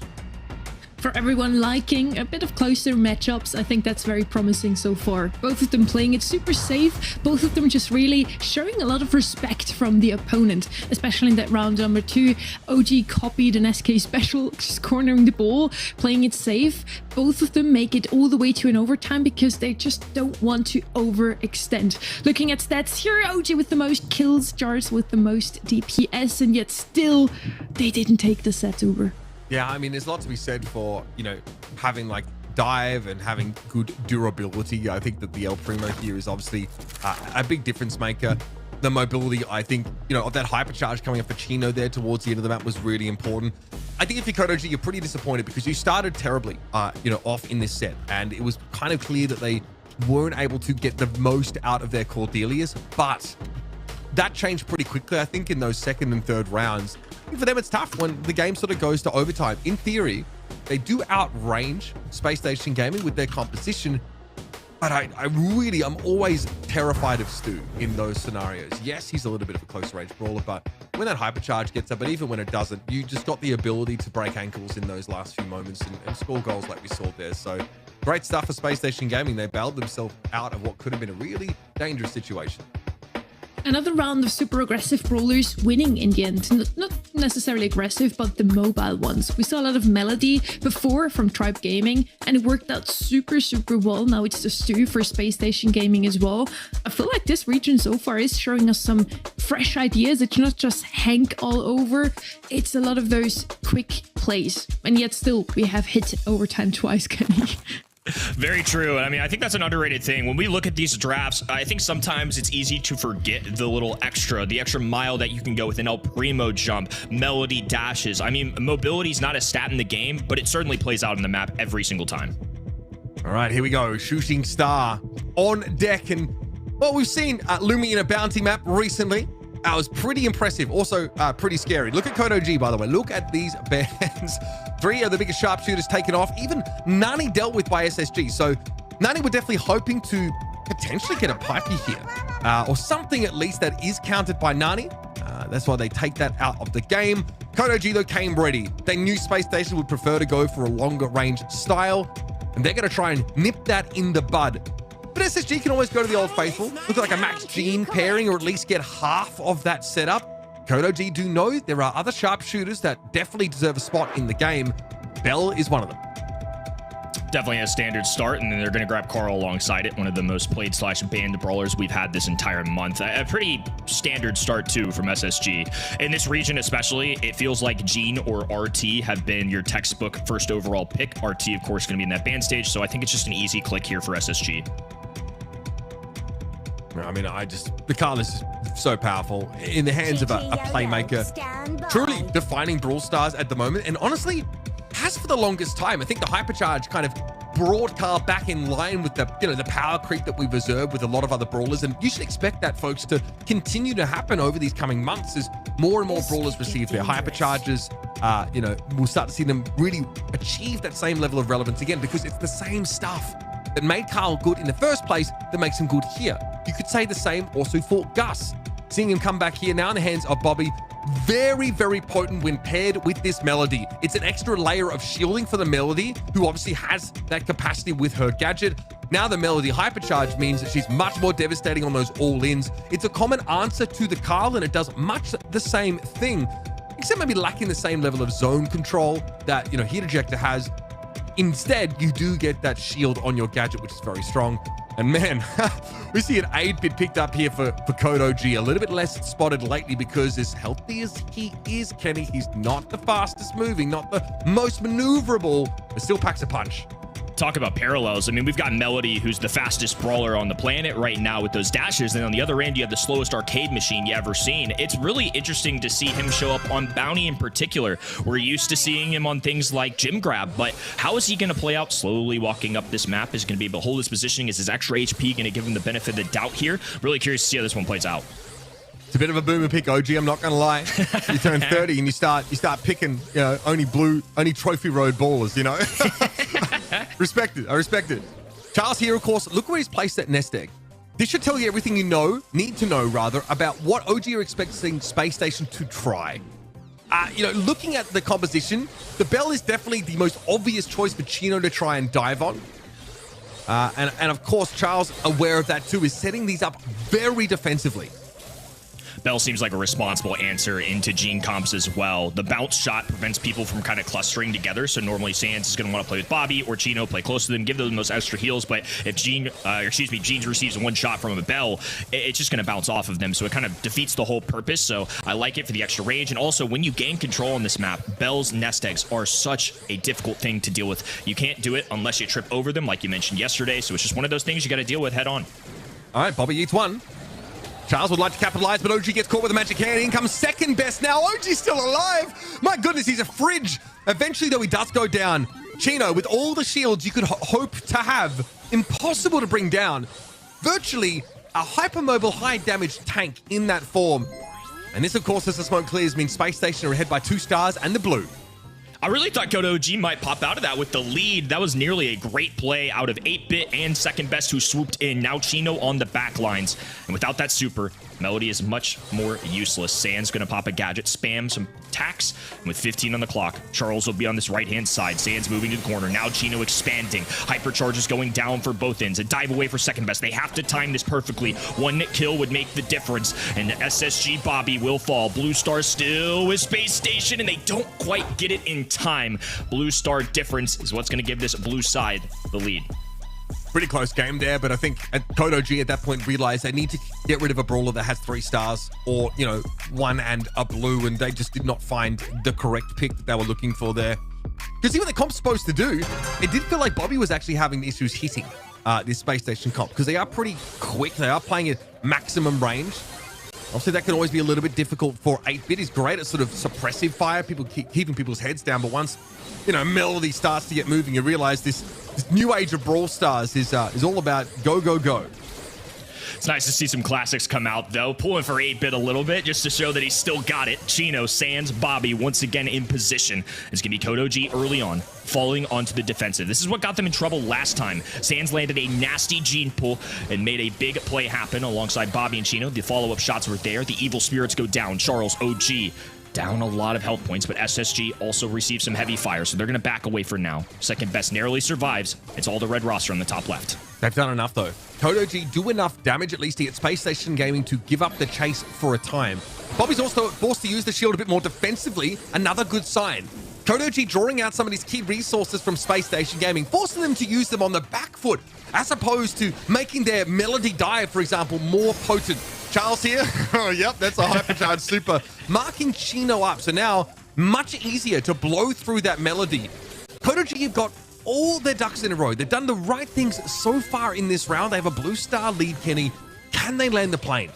for everyone liking a bit of closer matchups. I think that's very promising so far. Both of them playing it super safe, both of them just really showing a lot of respect from the opponent, especially in that round number 2. OG copied an SK special, just cornering the ball, playing it safe. Both of them make it all the way to an overtime because they just don't want to overextend. Looking at stats here, OG with the most kills, Jars with the most DPS, and yet still they didn't take the set over. Yeah, I mean, there's a lot to be said for, you know, having like dive and having good durability. I think that the El Primo here is obviously a big difference maker. The mobility, I think, you know, of that hypercharge coming up for Chino there towards the end of the map was really important. I think if you're CodeOG, you're pretty disappointed because you started terribly, you know, off in this set, and it was kind of clear that they weren't able to get the most out of their Cordelias, but that changed pretty quickly, I think, in those second and third rounds. And for them, it's tough when the game sort of goes to overtime. In theory, they do outrange Space Station Gaming with their composition, but I'm always terrified of Stu in those scenarios. Yes, he's a little bit of a close range brawler, but when that hypercharge gets up, but even when it doesn't, you just got the ability to break ankles in those last few moments and score goals like we saw there. So great stuff for Space Station Gaming. They bailed themselves out of what could have been a really dangerous situation. Another round of super aggressive brawlers winning in the end. Not necessarily aggressive, but the mobile ones. We saw a lot of Melody before from Tribe Gaming, and it worked out super well. Now it's the Stu for Space Station Gaming as well. I feel like this region so far is showing us some fresh ideas. It's not just Hank all over. It's a lot of those quick plays. And yet still, we have hit overtime twice, Kenny. Very true. I mean, I think that's an underrated thing. When we look at these drafts, I think sometimes it's easy to forget the little extra, the extra mile that you can go with an El Primo jump, Melody dashes. I mean, mobility is not a stat in the game, but it certainly plays out in the map every single time. All right, here we go. Shooting Star on deck. And well, we've seen Lumi in a bounty map recently. That was pretty impressive. Also pretty scary. Look at CodeOG, by the way. Look at these bands. 3 of the biggest sharpshooters taken off. Even Nani dealt with by SSG. So Nani were definitely hoping to potentially get a Pipey here. Or something at least that is counted by Nani. That's why they take that out of the game. CodeOG, though, came ready. They knew Space Station would prefer to go for a longer range style. And they're going to try and nip that in the bud. But SSG can always go to the old faithful, look like a Max Gene pairing, or at least get half of that setup. CodeOG do know there are other sharpshooters that definitely deserve a spot in the game. Bell is one of them. Definitely a standard start, and then they're going to grab Carl alongside it, one of the most played / banned brawlers we've had this entire month. A pretty standard start, too, from SSG. In this region especially, it feels like Gene or RT have been your textbook first overall pick. RT, of course, going to be in that ban stage, so I think it's just an easy click here for SSG. I mean, the card is so powerful in the hands of a playmaker, truly defining Brawl Stars at the moment. And honestly, has for the longest time. I think the hypercharge kind of brought Carl back in line with the, you know, the power creep that we've observed with a lot of other brawlers. And you should expect that, folks, to continue to happen over these coming months as more and more brawlers receive their hypercharges. You know, we'll start to see them really achieve that same level of relevance again, because it's the same stuff that made Carl good in the first place that makes him good here. You could say the same also for Gus. Seeing him come back here now in the hands of Bobby, very potent when paired with this Melody. It's an extra layer of shielding for the Melody, who obviously has that capacity with her gadget. Now the Melody hypercharge means that she's much more devastating on those all-ins. It's a common answer to the Carl, and it does much the same thing, except maybe lacking the same level of zone control that, you know, Heat Ejector has. Instead, you do get that shield on your gadget, which is very strong. And man, we see an 8-bit picked up here for CodeOG. A little bit less spotted lately because as healthy as he is, Kenny, he's not the fastest moving, not the most maneuverable, but still packs a punch. Talk about parallels. I mean, we've got Melody, who's the fastest brawler on the planet right now with those dashes. And on the other end, you have the slowest arcade machine you ever seen. It's really interesting to see him show up on Bounty in particular. We're used to seeing him on things like Gym Grab, but how is he going to play out slowly walking up this map? Is he going to be able to hold his positioning? Is his extra HP going to give him the benefit of the doubt here? Really curious to see how this one plays out. It's a bit of a boomer pick, OG, I'm not gonna lie. You turn 30 and you start picking, you know, only trophy road ballers, you know. I respect it. Charles here, of course, look where he's placed that nest egg. This should tell you everything you need to know, about what OG are expecting Space Station to try. Looking at the composition, the Bell is definitely the most obvious choice for Chino to try and dive on. And of course, Charles, aware of that too, is setting these up very defensively. Bell seems like a responsible answer into Gene comps as well. The bounce shot prevents people from kind of clustering together, so normally Sands is going to want to play with Bobby or Chino, play close to them, give them those extra heals, but if Gene receives one shot from a Bell, it's just going to bounce off of them, so it kind of defeats the whole purpose, so I like it for the extra range. And also, when you gain control on this map, Bell's nest eggs are such a difficult thing to deal with. You can't do it unless you trip over them, like you mentioned yesterday, so it's just one of those things you got to deal with head on. All right, Bobby eats one. Charles would like to capitalize, but OG gets caught with a magic hand. In comes second best now. OG's still alive. My goodness, he's a fridge. Eventually, though, he does go down. Chino, with all the shields you could hope to have, impossible to bring down. Virtually a hypermobile, high-damage tank in that form. And this, of course, as the smoke clears, means Space Station are ahead by 2 stars and the blue. I really thought Code OG might pop out of that with the lead. That was nearly a great play out of 8-Bit and Second Best, who swooped in. Now Chino on the back lines. And without that super, Melody is much more useless. Sands going to pop a gadget, spam some attacks. And with 15 on the clock, Charles will be on this right-hand side. Sands moving to the corner. Now Chino expanding. Hypercharge is going down for both ends. A dive away for Second Best. They have to time this perfectly. One kill would make the difference. And SSG Bobby will fall. Blue Star still with Space Station, and they don't quite get it in time. Blue Star difference is what's going to give this blue side the lead. Pretty close game there, but I think Code OG at that point realized they need to get rid of a brawler that has 3 stars or, 1 and a blue, and they just did not find the correct pick that they were looking for there. Because see what the comp's supposed to do, it did feel like Bobby was actually having issues hitting this Space Station comp, because they are pretty quick. They are playing at maximum range. Obviously, that can always be a little bit difficult for 8-Bit. He's great at sort of suppressive fire, keeping people's heads down, but once, Melody starts to get moving, you realize this new age of Brawl Stars is all about go, go, go. It's nice to see some classics come out, though. Pulling for 8-Bit a little bit just to show that he's still got it. Chino, Sands, Bobby once again in position. It's going to be Code OG early on, falling onto the defensive. This is what got them in trouble last time. Sands landed a nasty Gene pull and made a big play happen alongside Bobby and Chino. The follow-up shots were there. The evil spirits go down. Charles, OG, down a lot of health points, but SSG also received some heavy fire, so they're going to back away for now. Second Best narrowly survives. It's all the red roster on the top left. They've done enough, though. Code OG do enough damage, at least, to get Space Station Gaming to give up the chase for a time. Bobby's also forced to use the shield a bit more defensively. Another good sign. Code OG drawing out some of these key resources from Space Station Gaming, forcing them to use them on the back foot, as opposed to making their Melody dive, for example, more potent. Charles here. Oh, yep, that's a hypercharged super. Marking Chino up. So now, much easier to blow through that Melody. Code OG have got all their ducks in a row. They've done the right things so far in this round. They have a blue star lead, Kenny. Can they land the plane?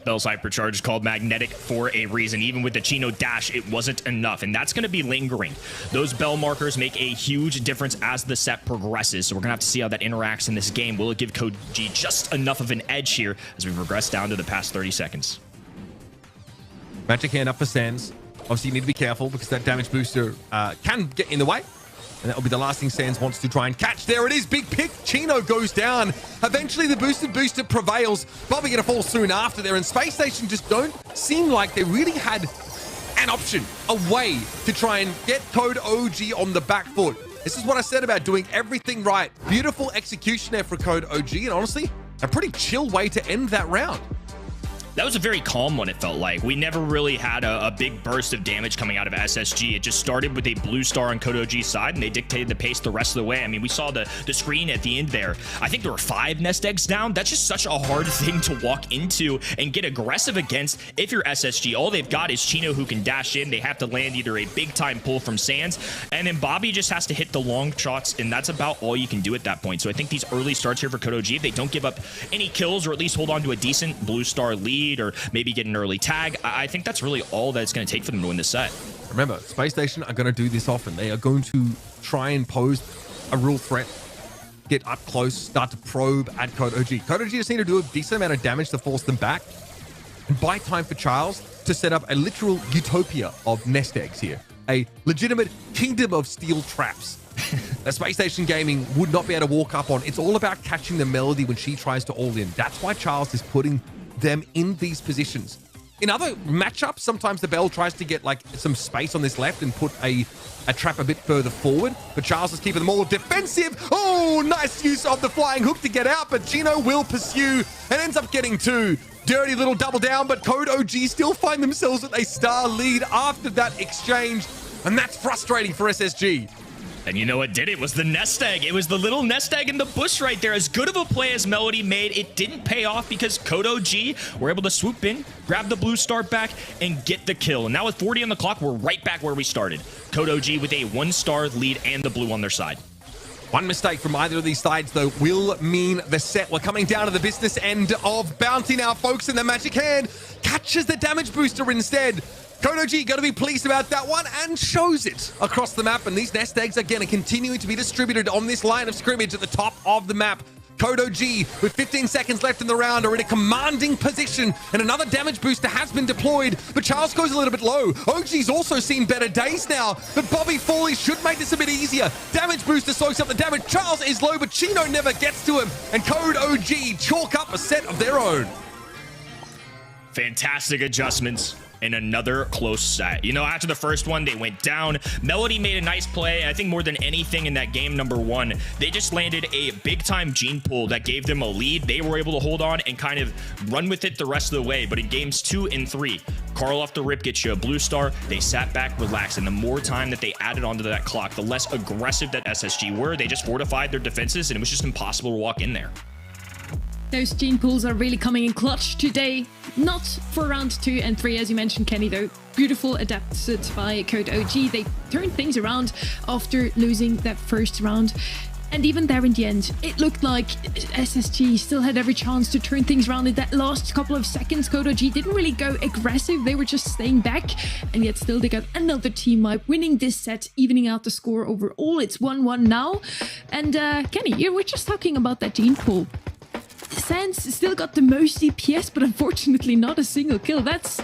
Bell's hypercharge is called magnetic for a reason. Even with the Chino dash, it wasn't enough, and that's going to be lingering. Those Bell markers make a huge difference as the set progresses, so we're going to have to see how that interacts in this game. Will it give Code G just enough of an edge here as we progress down to the past 30 seconds? Magic hand up for Sands. Obviously, you need to be careful because that damage booster can get in the way. And that will be the last thing Sands wants to try and catch. There it is. Big pick. Chino goes down. Eventually, the boosted booster prevails. Bobby going to fall soon after there. And Space Station just don't seem like they really had an option, a way to try and get Code OG on the back foot. This is what I said about doing everything right. Beautiful execution there for Code OG. And honestly, a pretty chill way to end that round. That was a very calm one, it felt like. We never really had a big burst of damage coming out of SSG. It just started with a blue star on Code OG's side, and they dictated the pace the rest of the way. I mean, we saw the screen at the end there. I think there were 5 nest eggs down. That's just such a hard thing to walk into and get aggressive against if you're SSG. All they've got is Chino, who can dash in. They have to land either a big-time pull from Sands, and then Bobby just has to hit the long shots, and that's about all you can do at that point. So I think these early starts here for Code OG, if they don't give up any kills or at least hold on to a decent blue star lead, or maybe get an early tag, I think that's really all that it's going to take for them to win this set. Remember, Space Station are going to do this often. They are going to try and pose a real threat, get up close, start to probe at Code OG. Code OG just need to do a decent amount of damage to force them back and buy time for Charles to set up a literal utopia of nest eggs here. A legitimate kingdom of steel traps that Space Station Gaming would not be able to walk up on. It's all about catching the Melody when she tries to all in. That's why Charles is putting them in these positions. in other matchups, sometimes the Bell tries to get like some space on this left and put a trap a bit further forward, but Charles is keeping them all defensive. Oh, nice use of the flying hook to get out, but Gino will pursue and ends up getting 2. Dirty little double down, but Code OG still find themselves with a star lead after that exchange, and that's frustrating for SSG. And you know what did it? Was the nest egg. It was the little nest egg in the bush right there. As good of a play as Melody made, it didn't pay off because Code OG were able to swoop in, grab the blue star back, and get the kill. And now with 40 on the clock, we're right back where we started. Code OG with a 1-star lead and the blue on their side. One mistake from either of these sides, though, will mean the set. We're coming down to the business end of Bounty now, folks, in the magic hand. Catches the damage booster instead. Code OG got to be pleased about that one and shows it across the map. And these nest eggs, again, are continuing to be distributed on this line of scrimmage at the top of the map. Code OG, with 15 seconds left in the round, are in a commanding position, and another damage booster has been deployed, but Charles goes a little bit low. OG's also seen better days now, but Bobby Foley should make this a bit easier. Damage booster soaks up the damage. Charles is low, but Chino never gets to him, and Code OG chalk up a set of their own. Fantastic adjustments in another close set. You know, after the first one, they went down. Melody made a nice play. I think more than anything in that game number 1, they just landed a big-time gene pull that gave them a lead. They were able to hold on and kind of run with it the rest of the way. But in games 2 and 3, Carl off the rip gets you a blue star. They sat back, relaxed, and the more time that they added onto that clock, the less aggressive that SSG were. They just fortified their defenses, and it was just impossible to walk in there. Those gene pools are really coming in clutch today. Not for round 2 and 3, as you mentioned, Kenny, though. Beautiful adapted by Code OG. They turned things around after losing that first round. And even there in the end, it looked like SSG still had every chance to turn things around in that last couple of seconds. Code OG didn't really go aggressive. They were just staying back. And yet still they got another team wipe, winning this set, evening out the score overall. It's 1-1 now. And Kenny, you were just talking about that gene pool. Sans still got the most DPS, but unfortunately not a single kill. That's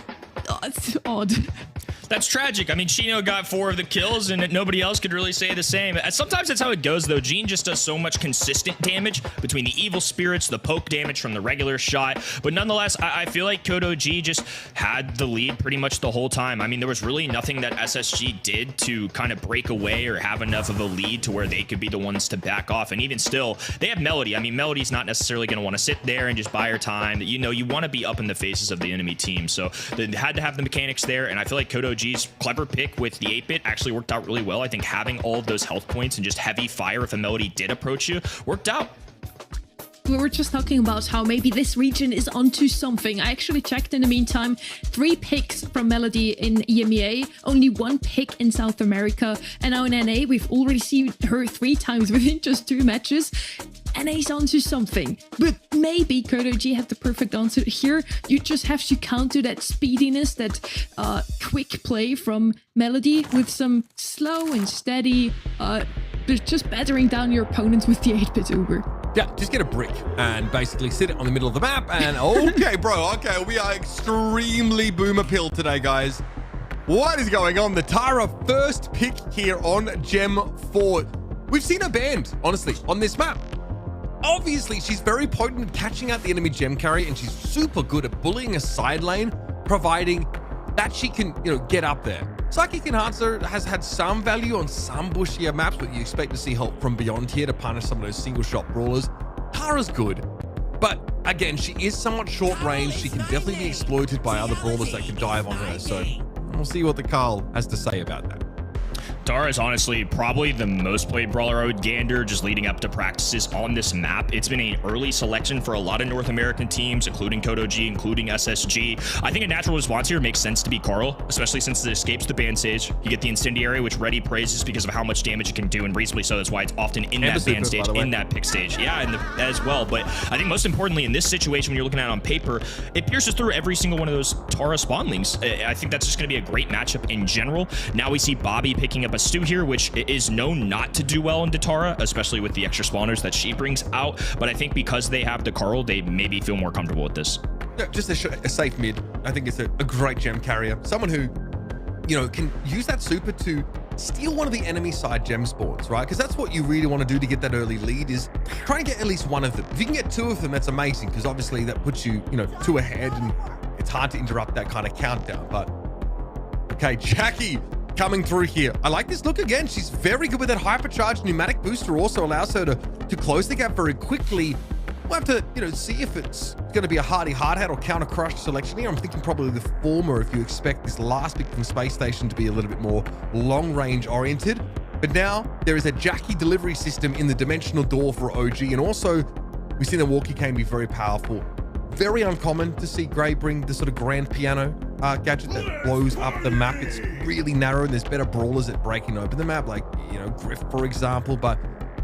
odd. That's tragic. I mean, Chino got 4 of the kills, and nobody else could really say the same. Sometimes that's how it goes, though. Gene just does so much consistent damage between the evil spirits, the poke damage from the regular shot. But nonetheless, I feel like Code OG just had the lead pretty much the whole time. I mean, there was really nothing that SSG did to kind of break away or have enough of a lead to where they could be the ones to back off. And even still, they have Melody. I mean, Melody's not necessarily going to want to sit there and just buy her time. You know, you want to be up in the faces of the enemy team. So they had to have the mechanics there, and I feel like Code OG's clever pick with the 8-bit actually worked out really well. I think having all of those health points and just heavy fire if a Melody did approach you worked out. We were just talking about how maybe this region is onto something. I actually checked in the meantime. 3 picks from Melody in EMEA, only 1 pick in South America, and now in NA we've already seen her 3 times within just 2 matches. NA's onto something, but maybe Code OG have the perfect answer here. You just have to counter that speediness, that quick play from Melody with some slow and steady, just battering down your opponents with the 8-bit Uber. Yeah, just get a brick and basically sit it on the middle of the map and okay, bro, okay, we are extremely boomer pilled today, guys. What is going on? The Tara first pick here on Gem 4. We've seen her banned, honestly, on this map. Obviously, she's very potent at catching out the enemy gem carry, and she's super good at bullying a side lane, providing that she can, you know, get up there. Psychic Enhancer has had some value on some bushier maps, but you expect to see help from beyond here to punish some of those single shot brawlers. Tara's good, but again, she is somewhat short range. She can definitely be exploited by other brawlers that can dive on her. So we'll see what the Carl has to say about that. Tara is honestly probably the most played brawler I would gander just leading up to practices on this map. It's been an early selection for a lot of North American teams, including Code OG, including SSG. I think a natural response here makes sense to be Carl, especially since it escapes the ban stage. You get the Incendiary, which Reddy praises because of how much damage it can do, and reasonably so. That's why it's often in that ban stage, in that pick stage. Yeah, and as well. But I think most importantly in this situation, when you're looking at it on paper, it pierces through every single one of those Tara spawnlings. I think that's just going to be a great matchup in general. Now we see Bobby picking up a Stu here, which is known not to do well in Tara, especially with the extra spawners that she brings out. But I think because they have the Carl, they maybe feel more comfortable with this. Yeah, just a safe mid. I think it's a great gem carrier. Someone who, you know, can use that super to steal one of the enemy side gem spawns, right? Because that's what you really want to do to get that early lead, is try and get at least one of them. If you can get 2 of them, that's amazing, because obviously that puts you, you know, 2 ahead and it's hard to interrupt that kind of countdown. But okay, Jackie coming through here. I like this look again. She's very good with that hypercharged pneumatic booster. Also allows her to close the gap very quickly. We'll have to, see if it's going to be a hardy hard hat or counter crush selection here. I'm thinking probably the former if you expect this last pick from Space Station to be a little bit more long range oriented. But now there is a Jackie delivery system in the dimensional door for OG. And also we've seen the walkie cane be very powerful. Very uncommon to see Gray bring the sort of grand piano gadget that blows up the map. It's really narrow and there's better brawlers at breaking open the map, like, Griff, for example. But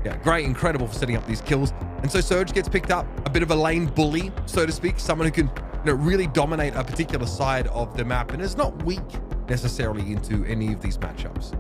yeah, Gray, incredible for setting up these kills. And so Surge gets picked up, a bit of a lane bully, so to speak, someone who can really dominate a particular side of the map and is not weak necessarily into any of these matchups.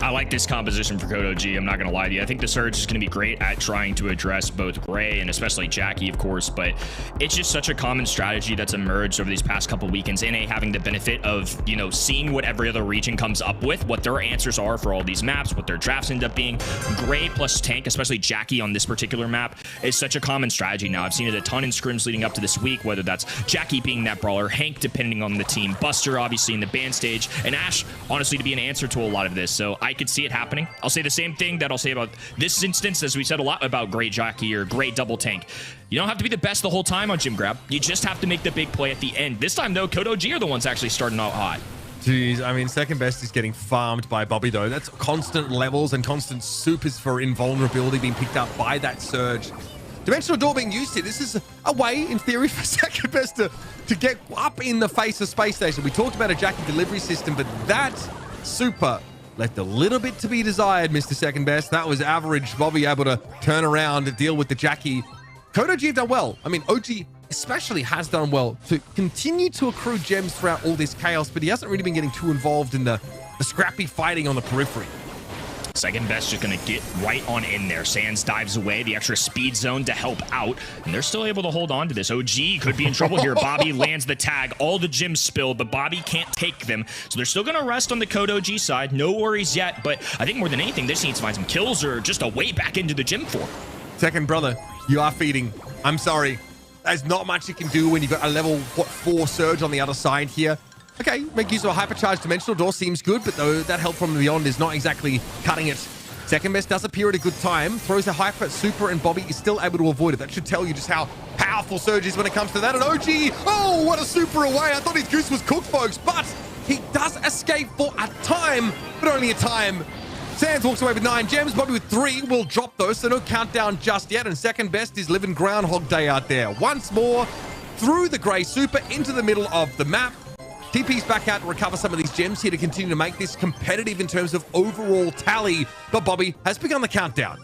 I like this composition for Code OG. I'm not going to lie to you. I think the Surge is going to be great at trying to address both Gray and especially Jackie, of course, but it's just such a common strategy that's emerged over these past couple weekends. NA having the benefit of, seeing what every other region comes up with, what their answers are for all these maps, what their drafts end up being. Gray plus tank, especially Jackie on this particular map, is such a common strategy now. I've seen it a ton in scrims leading up to this week, whether that's Jackie being that brawler, Hank depending on the team, Buster obviously in the band stage, and Ash honestly to be an answer to a lot of this. So I could see it happening. I'll say the same thing that I'll say about this instance as we said a lot about Gray Jackie or Gray double tank. You don't have to be the best the whole time on Jim Grab. You just have to make the big play at the end. This time though, Code OG are the ones actually starting out hot. Jeez, I mean, second best is getting farmed by Bobby though. That's constant levels and constant supers for invulnerability being picked up by that Surge. Dimensional door being used here. This is a way, in theory, for second best to get up in the face of Space Station. We talked about a Jackie delivery system, but that super left a little bit to be desired, Mr. Second Best. That was average. Bobby able to turn around and deal with the Jackie. Code OG have done well. I mean, OG especially has done well to continue to accrue gems throughout all this chaos, but he hasn't really been getting too involved in the scrappy fighting on the periphery. Second best just gonna get right on in there. Sands dives away, the extra speed zone to help out, and they're still able to hold on to this. OG could be in trouble here. Bobby lands the tag, all the gems spilled, but Bobby can't take them, so they're still gonna rest on the Code OG side. No worries yet, but I think more than anything, they just need to find some kills or just a way back into the gym for. Second brother, you are feeding. I'm sorry. There's not much you can do when you've got a level 4 Surge on the other side here. Okay, make use of a hypercharged dimensional door seems good, but though that help from beyond is not exactly cutting it. Second best does appear at a good time, throws a hyper super, and Bobby is still able to avoid it. That should tell you just how powerful Surge is when it comes to that. And OG, oh, what a super away. I thought his goose was cooked, folks, but he does escape for a time, but only a time. Sands walks away with 9 gems. Bobby with 3 will drop those, so no countdown just yet. And second best is living Groundhog Day out there. Once more, through the Gray Super into the middle of the map. TP's back out to recover some of these gems here to continue to make this competitive in terms of overall tally. But Bobby has begun the countdown.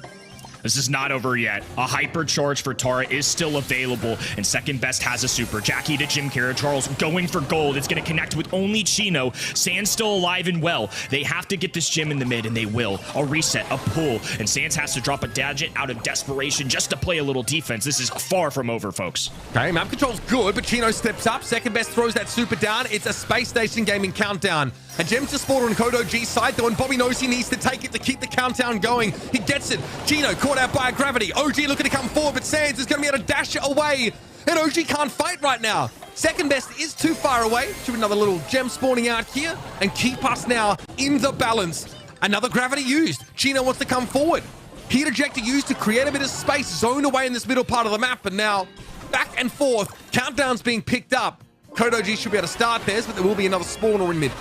This is not over yet. A hypercharge for Tara is still available, and second best has a super. Jackie to Jim Kara. Charles going for gold. It's going to connect with only Chino. Sands still alive and well. They have to get this gem in the mid, and they will. A reset, a pull, and Sands has to drop a gadget out of desperation just to play a little defense. This is far from over, folks. Okay, map control's good, but Chino steps up. Second best throws that super down. It's a Space Station gaming countdown. A gem to spawn on Code OG's side, though, and Bobby knows he needs to take it to keep the countdown going. He gets it. Chino caught out by a gravity. OG looking to come forward, but Sands is going to be able to dash it away. And OG can't fight right now. Second best is too far away. Should another little gem spawning out here and keep us now in the balance. Another gravity used. Chino wants to come forward. Heat ejector used to create a bit of space zoned away in this middle part of the map. And now back and forth. Countdown's being picked up. Code OG should be able to start theirs, but there will be another spawner in mid.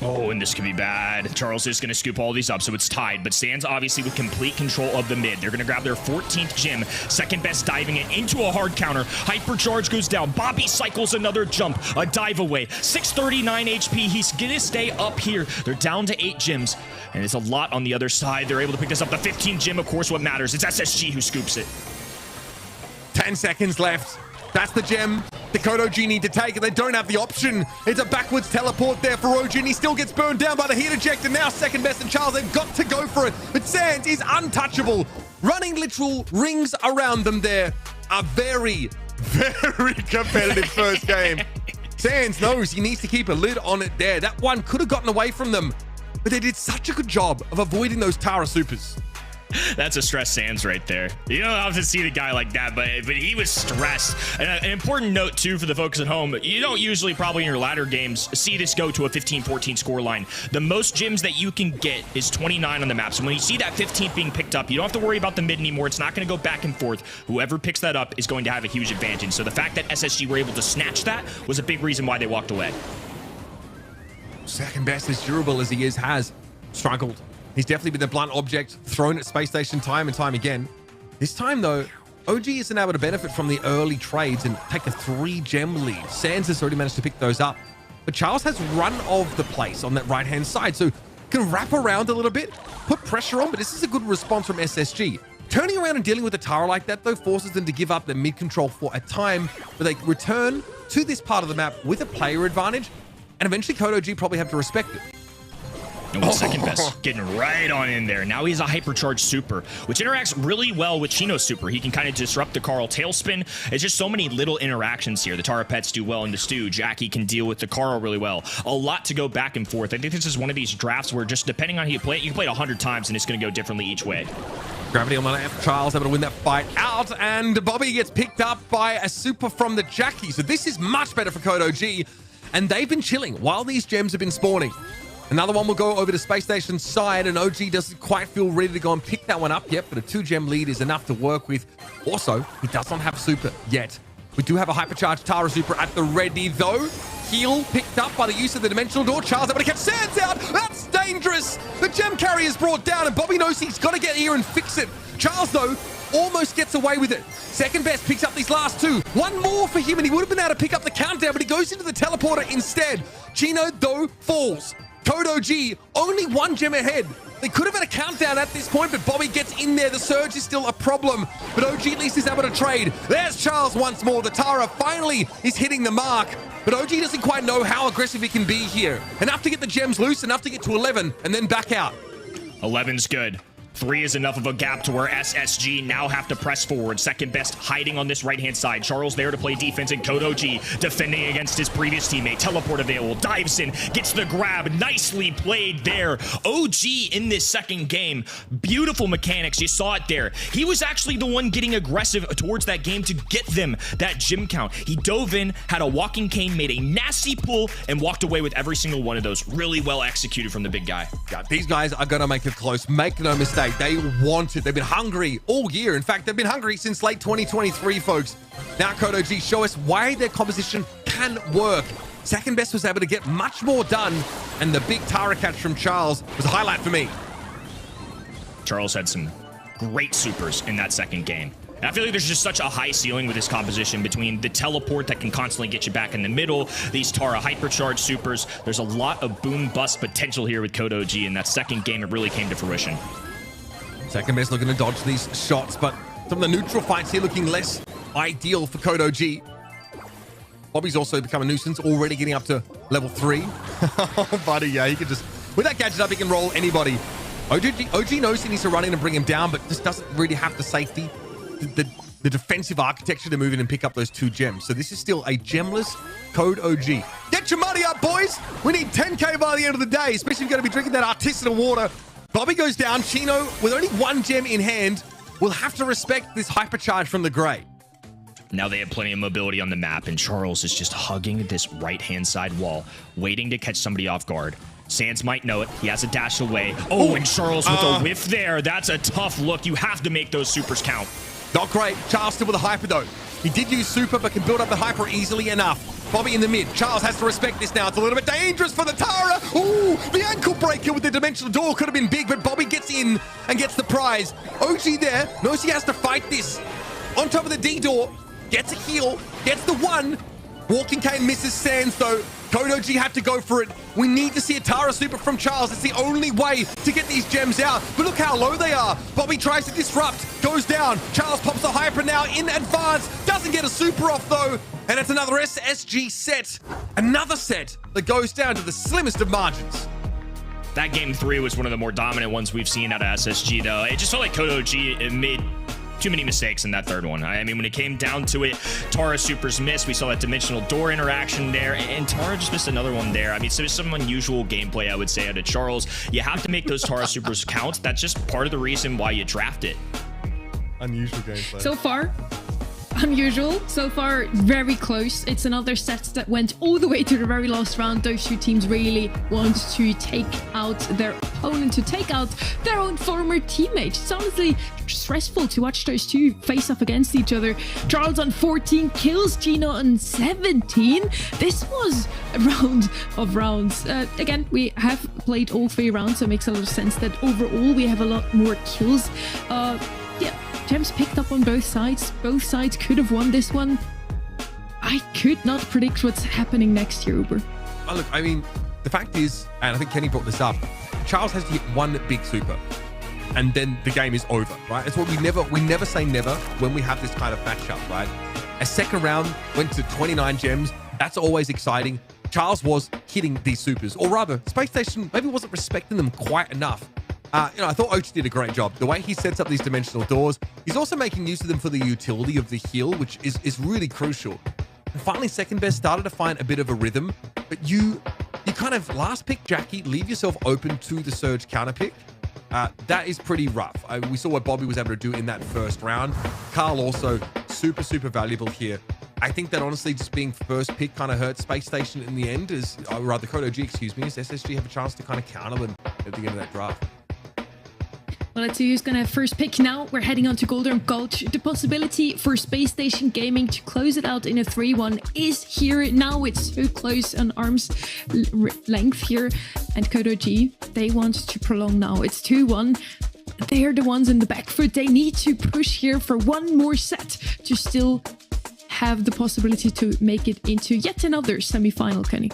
Oh, and this could be bad. Charles is going to scoop all these up, so it's tied. But Sands obviously with complete control of the mid. They're going to grab their 14th gem. Second best diving it into a hard counter. Hypercharge goes down. Bobby cycles another jump. A dive away. 639 HP. He's going to stay up here. They're down to 8 gems. And it's a lot on the other side. They're able to pick this up. The 15th gem, of course, what matters. It's SSG who scoops it. 10 seconds left. That's the gem the Code OG need to take, and they don't have the option. It's a backwards teleport there for OG, and he still gets burned down by the heat ejector. Now second best and Charles, they've got to go for it. But Sands is untouchable. Running literal rings around them there. A very, very competitive first game. Sands knows he needs to keep a lid on it there. That one could have gotten away from them, but they did such a good job of avoiding those Tara supers. That's a stressed Sans right there. You don't often see the guy like that, but he was stressed. And an important note too for the folks at home, you don't usually probably in your ladder games see this go to a 15-14 score line. The most gems that you can get is 29 on the map. So when you see that 15th being picked up, you don't have to worry about the mid anymore. It's not going to go back and forth. Whoever picks that up is going to have a huge advantage. So the fact that SSG were able to snatch that was a big reason why they walked away. Second best, as durable as he is, has struggled. He's definitely been the blunt object thrown at Space Station time and time again. This time, though, OG isn't able to benefit from the early trades and take a 3-gem lead. Sans has already managed to pick those up. But Charles has run of the place on that right-hand side, so can wrap around a little bit, put pressure on, but this is a good response from SSG. Turning around and dealing with a Tara like that, though, forces them to give up their mid-control for a time, but they return to this part of the map with a player advantage, and eventually Code OG probably have to respect it. And with second best getting right on in there. Now he's a hypercharged super, which interacts really well with Chino's super. He can kind of disrupt the Carl tailspin. It's just so many little interactions here. The Tara pets do well in the stew. Jackie can deal with the Carl really well. A lot to go back and forth. I think this is one of these drafts where just depending on how you play it, you can play it 100 times and it's going to go differently each way. Gravity on the left. Charles able to win that fight out, and Bobby gets picked up by a super from the Jackie. So this is much better for Code OG, and they've been chilling while these gems have been spawning. Another one will go over to Space Station's side, and OG doesn't quite feel ready to go and pick that one up yet, but a 2-gem lead is enough to work with. Also, he does not have super yet. We do have a hypercharged Tara super at the ready, though. Heal picked up by the use of the dimensional door. Charles able to catch Sans out. That's dangerous. The gem carrier is brought down, and Bobby knows he's got to get here and fix it. Charles, though, almost gets away with it. Second best picks up these last 2. One more for him, and he would have been able to pick up the countdown, but he goes into the teleporter instead. Chino, though, falls. Code OG, only 1 gem ahead. They could have had a countdown at this point, but Bobby gets in there. The surge is still a problem, but OG at least is able to trade. There's Charles once more. The Tara finally is hitting the mark, but OG doesn't quite know how aggressive he can be here. Enough to get the gems loose, enough to get to 11, and then back out. 11's good. 3 is enough of a gap to where SSG now have to press forward. Second best hiding on this right-hand side. Charles there to play defense, and Code OG defending against his previous teammate. Teleport available, dives in, gets the grab. Nicely played there. OG in this second game. Beautiful mechanics. You saw it there. He was actually the one getting aggressive towards that game to get them that gem count. He dove in, had a walking cane, made a nasty pull, and walked away with every single one of those. Really well executed from the big guy. Yeah, these guys are going to make it close. Make no mistake. They want it. They've been hungry all year. In fact, they've been hungry since late 2023, folks. Now, Code OG show us why their composition can work. Second best was able to get much more done, and the big Tara catch from Charles was a highlight for me. Charles had some great supers in that second game. And I feel like there's just such a high ceiling with this composition between the teleport that can constantly get you back in the middle, these Tara hypercharged supers. There's a lot of boom bust potential here with Code OG. In that second game, it really came to fruition. Second best looking to dodge these shots, but some of the neutral fights here looking less ideal for Code OG. Bobby's also become a nuisance, already getting up to level 3. Oh, buddy, yeah, he can just, with that gadget up, he can roll anybody. OG knows he needs to run in and bring him down, but just doesn't really have the safety, the defensive architecture to move in and pick up those 2 gems. So this is still a gemless Code OG. Get your money up, boys. We need 10K by the end of the day, especially if you're going to be drinking that artisanal water. Bobby goes down. Chino, with only 1 gem in hand, will have to respect this hypercharge from the Grey. Now they have plenty of mobility on the map, and Charles is just hugging this right-hand side wall, waiting to catch somebody off guard. Sans might know it. He has a dash away. Oh, and Charles with a whiff there. That's a tough look. You have to make those supers count. Not great. Charles still with a hyper, though. He did use super, but can build up the hyper easily enough. Bobby in the mid. Charles has to respect this now. It's a little bit dangerous for the Tara. Ooh, the ankle breaker with the dimensional door could have been big, but Bobby gets in and gets the prize. OG there knows he has to fight this. On top of the D door, gets a heal, gets the 1. Walking cane misses Sans, though. Code OG had to go for it. We need to see a Tara super from Charles. It's the only way to get these gems out. But look how low they are. Bobby tries to disrupt, goes down. Charles pops the hyper now in advance. Doesn't get a super off, though. And it's another SSG set. Another set that goes down to the slimmest of margins. That game 3 was one of the more dominant ones we've seen out of SSG, though. It just felt like Code OG made too many mistakes in that third one. I mean, when it came down to it, Tara Super's missed. We saw that dimensional door interaction there, and Tara just missed another one there. I mean, so there's some unusual gameplay, I would say, out of Charles. You have to make those Tara Supers count. That's just part of the reason why you draft it. Unusual gameplay. So far, unusual. So far, very close. It's another set that went all the way to the very last round. Those two teams really want to take out their opponent, to take out their own former teammate. It's honestly stressful to watch those two face up against each other. Charles on 14 kills, Gino on 17. This was a round of rounds. Again, we have played all 3 rounds, so it makes a lot of sense that overall we have a lot more kills. Yeah, gems picked up on both sides. Both sides could have won this one. I could not predict what's happening next year, Uber. Oh, look, I mean, the fact is, and I think Kenny brought this up, Charles has to hit one big super, and then the game is over, right? It's what we never say never when we have this kind of matchup, right? A second round went to 29 gems. That's always exciting. Charles was hitting these supers, or rather, Space Station maybe wasn't respecting them quite enough. I thought OUTT did a great job. The way he sets up these dimensional doors, he's also making use of them for the utility of the heal, which is really crucial. And finally, second best started to find a bit of a rhythm, but you kind of last pick Jackie, leave yourself open to the Surge counter pick. That is pretty rough. We saw what Bobby was able to do in that first round. Carl also super, super valuable here. I think that honestly just being first pick kind of hurt Space Station in the end, as rather Code OG, excuse me, as SSG have a chance to kind of counter them at the end of that draft. Well, let's see who's gonna first pick now. We're heading on to Golden Gulch. The possibility for Space Station Gaming to close it out in a 3-1 is here. Now it's so close on arm's length here. And Code OG, they want to prolong now. It's 2-1. They're the ones in the back foot. They need to push here for one more set to still have the possibility to make it into yet another semi-final, Kenny.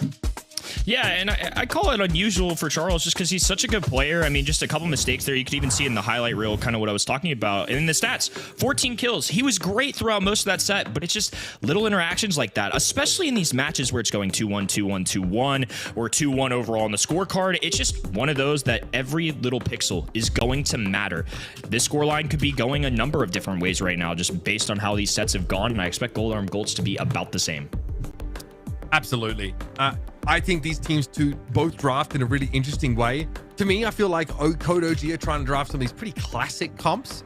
Yeah, and I call it unusual for Charles just because he's such a good player. I mean, just a couple mistakes there. You could even see in the highlight reel kind of what I was talking about. And in the stats, 14 kills. He was great throughout most of that set, but it's just little interactions like that, especially in these matches where it's going 2-1, 2-1, 2-1, or 2-1 overall on the scorecard. It's just one of those that every little pixel is going to matter. This scoreline could be going a number of different ways right now, just based on how these sets have gone, and I expect Golden Gulch to be about the same. Absolutely. I think these teams both draft in a really interesting way. To me, I feel like Code OG are trying to draft some of these pretty classic comps,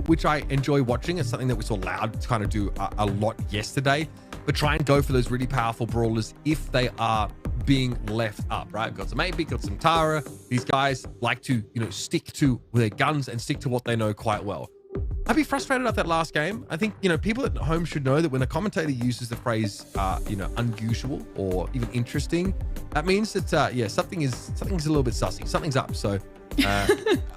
which I enjoy watching. It's something that we saw Loud kind of do a lot yesterday, but try and go for those really powerful brawlers if they are being left up, right? Got some 8-bit, got some Tara. These guys like to, stick to their guns and stick to what they know quite well. I'd be frustrated at that last game. I think, people at home should know that when a commentator uses the phrase, unusual or even interesting, that means that, something's a little bit sussy. Something's up. So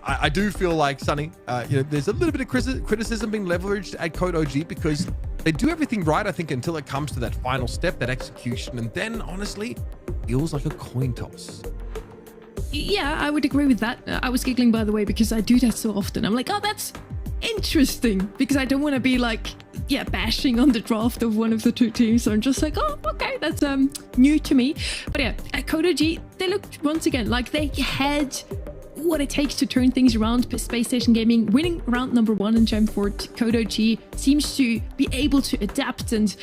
I do feel like, Sonny, there's a little bit of criticism being leveraged at Code OG because they do everything right, I think, until it comes to that final step, that execution. And then, honestly, feels like a coin toss. Yeah, I would agree with that. I was giggling, by the way, because I do that so often. I'm like, oh, that's interesting, because I don't want to be like, bashing on the draft of one of the two teams. So I'm just like, oh, okay, that's new to me. But yeah, at Code OG, they looked once again like they had what it takes to turn things around. Space Station Gaming winning round number 1 in Gem Fort. Code OG seems to be able to adapt and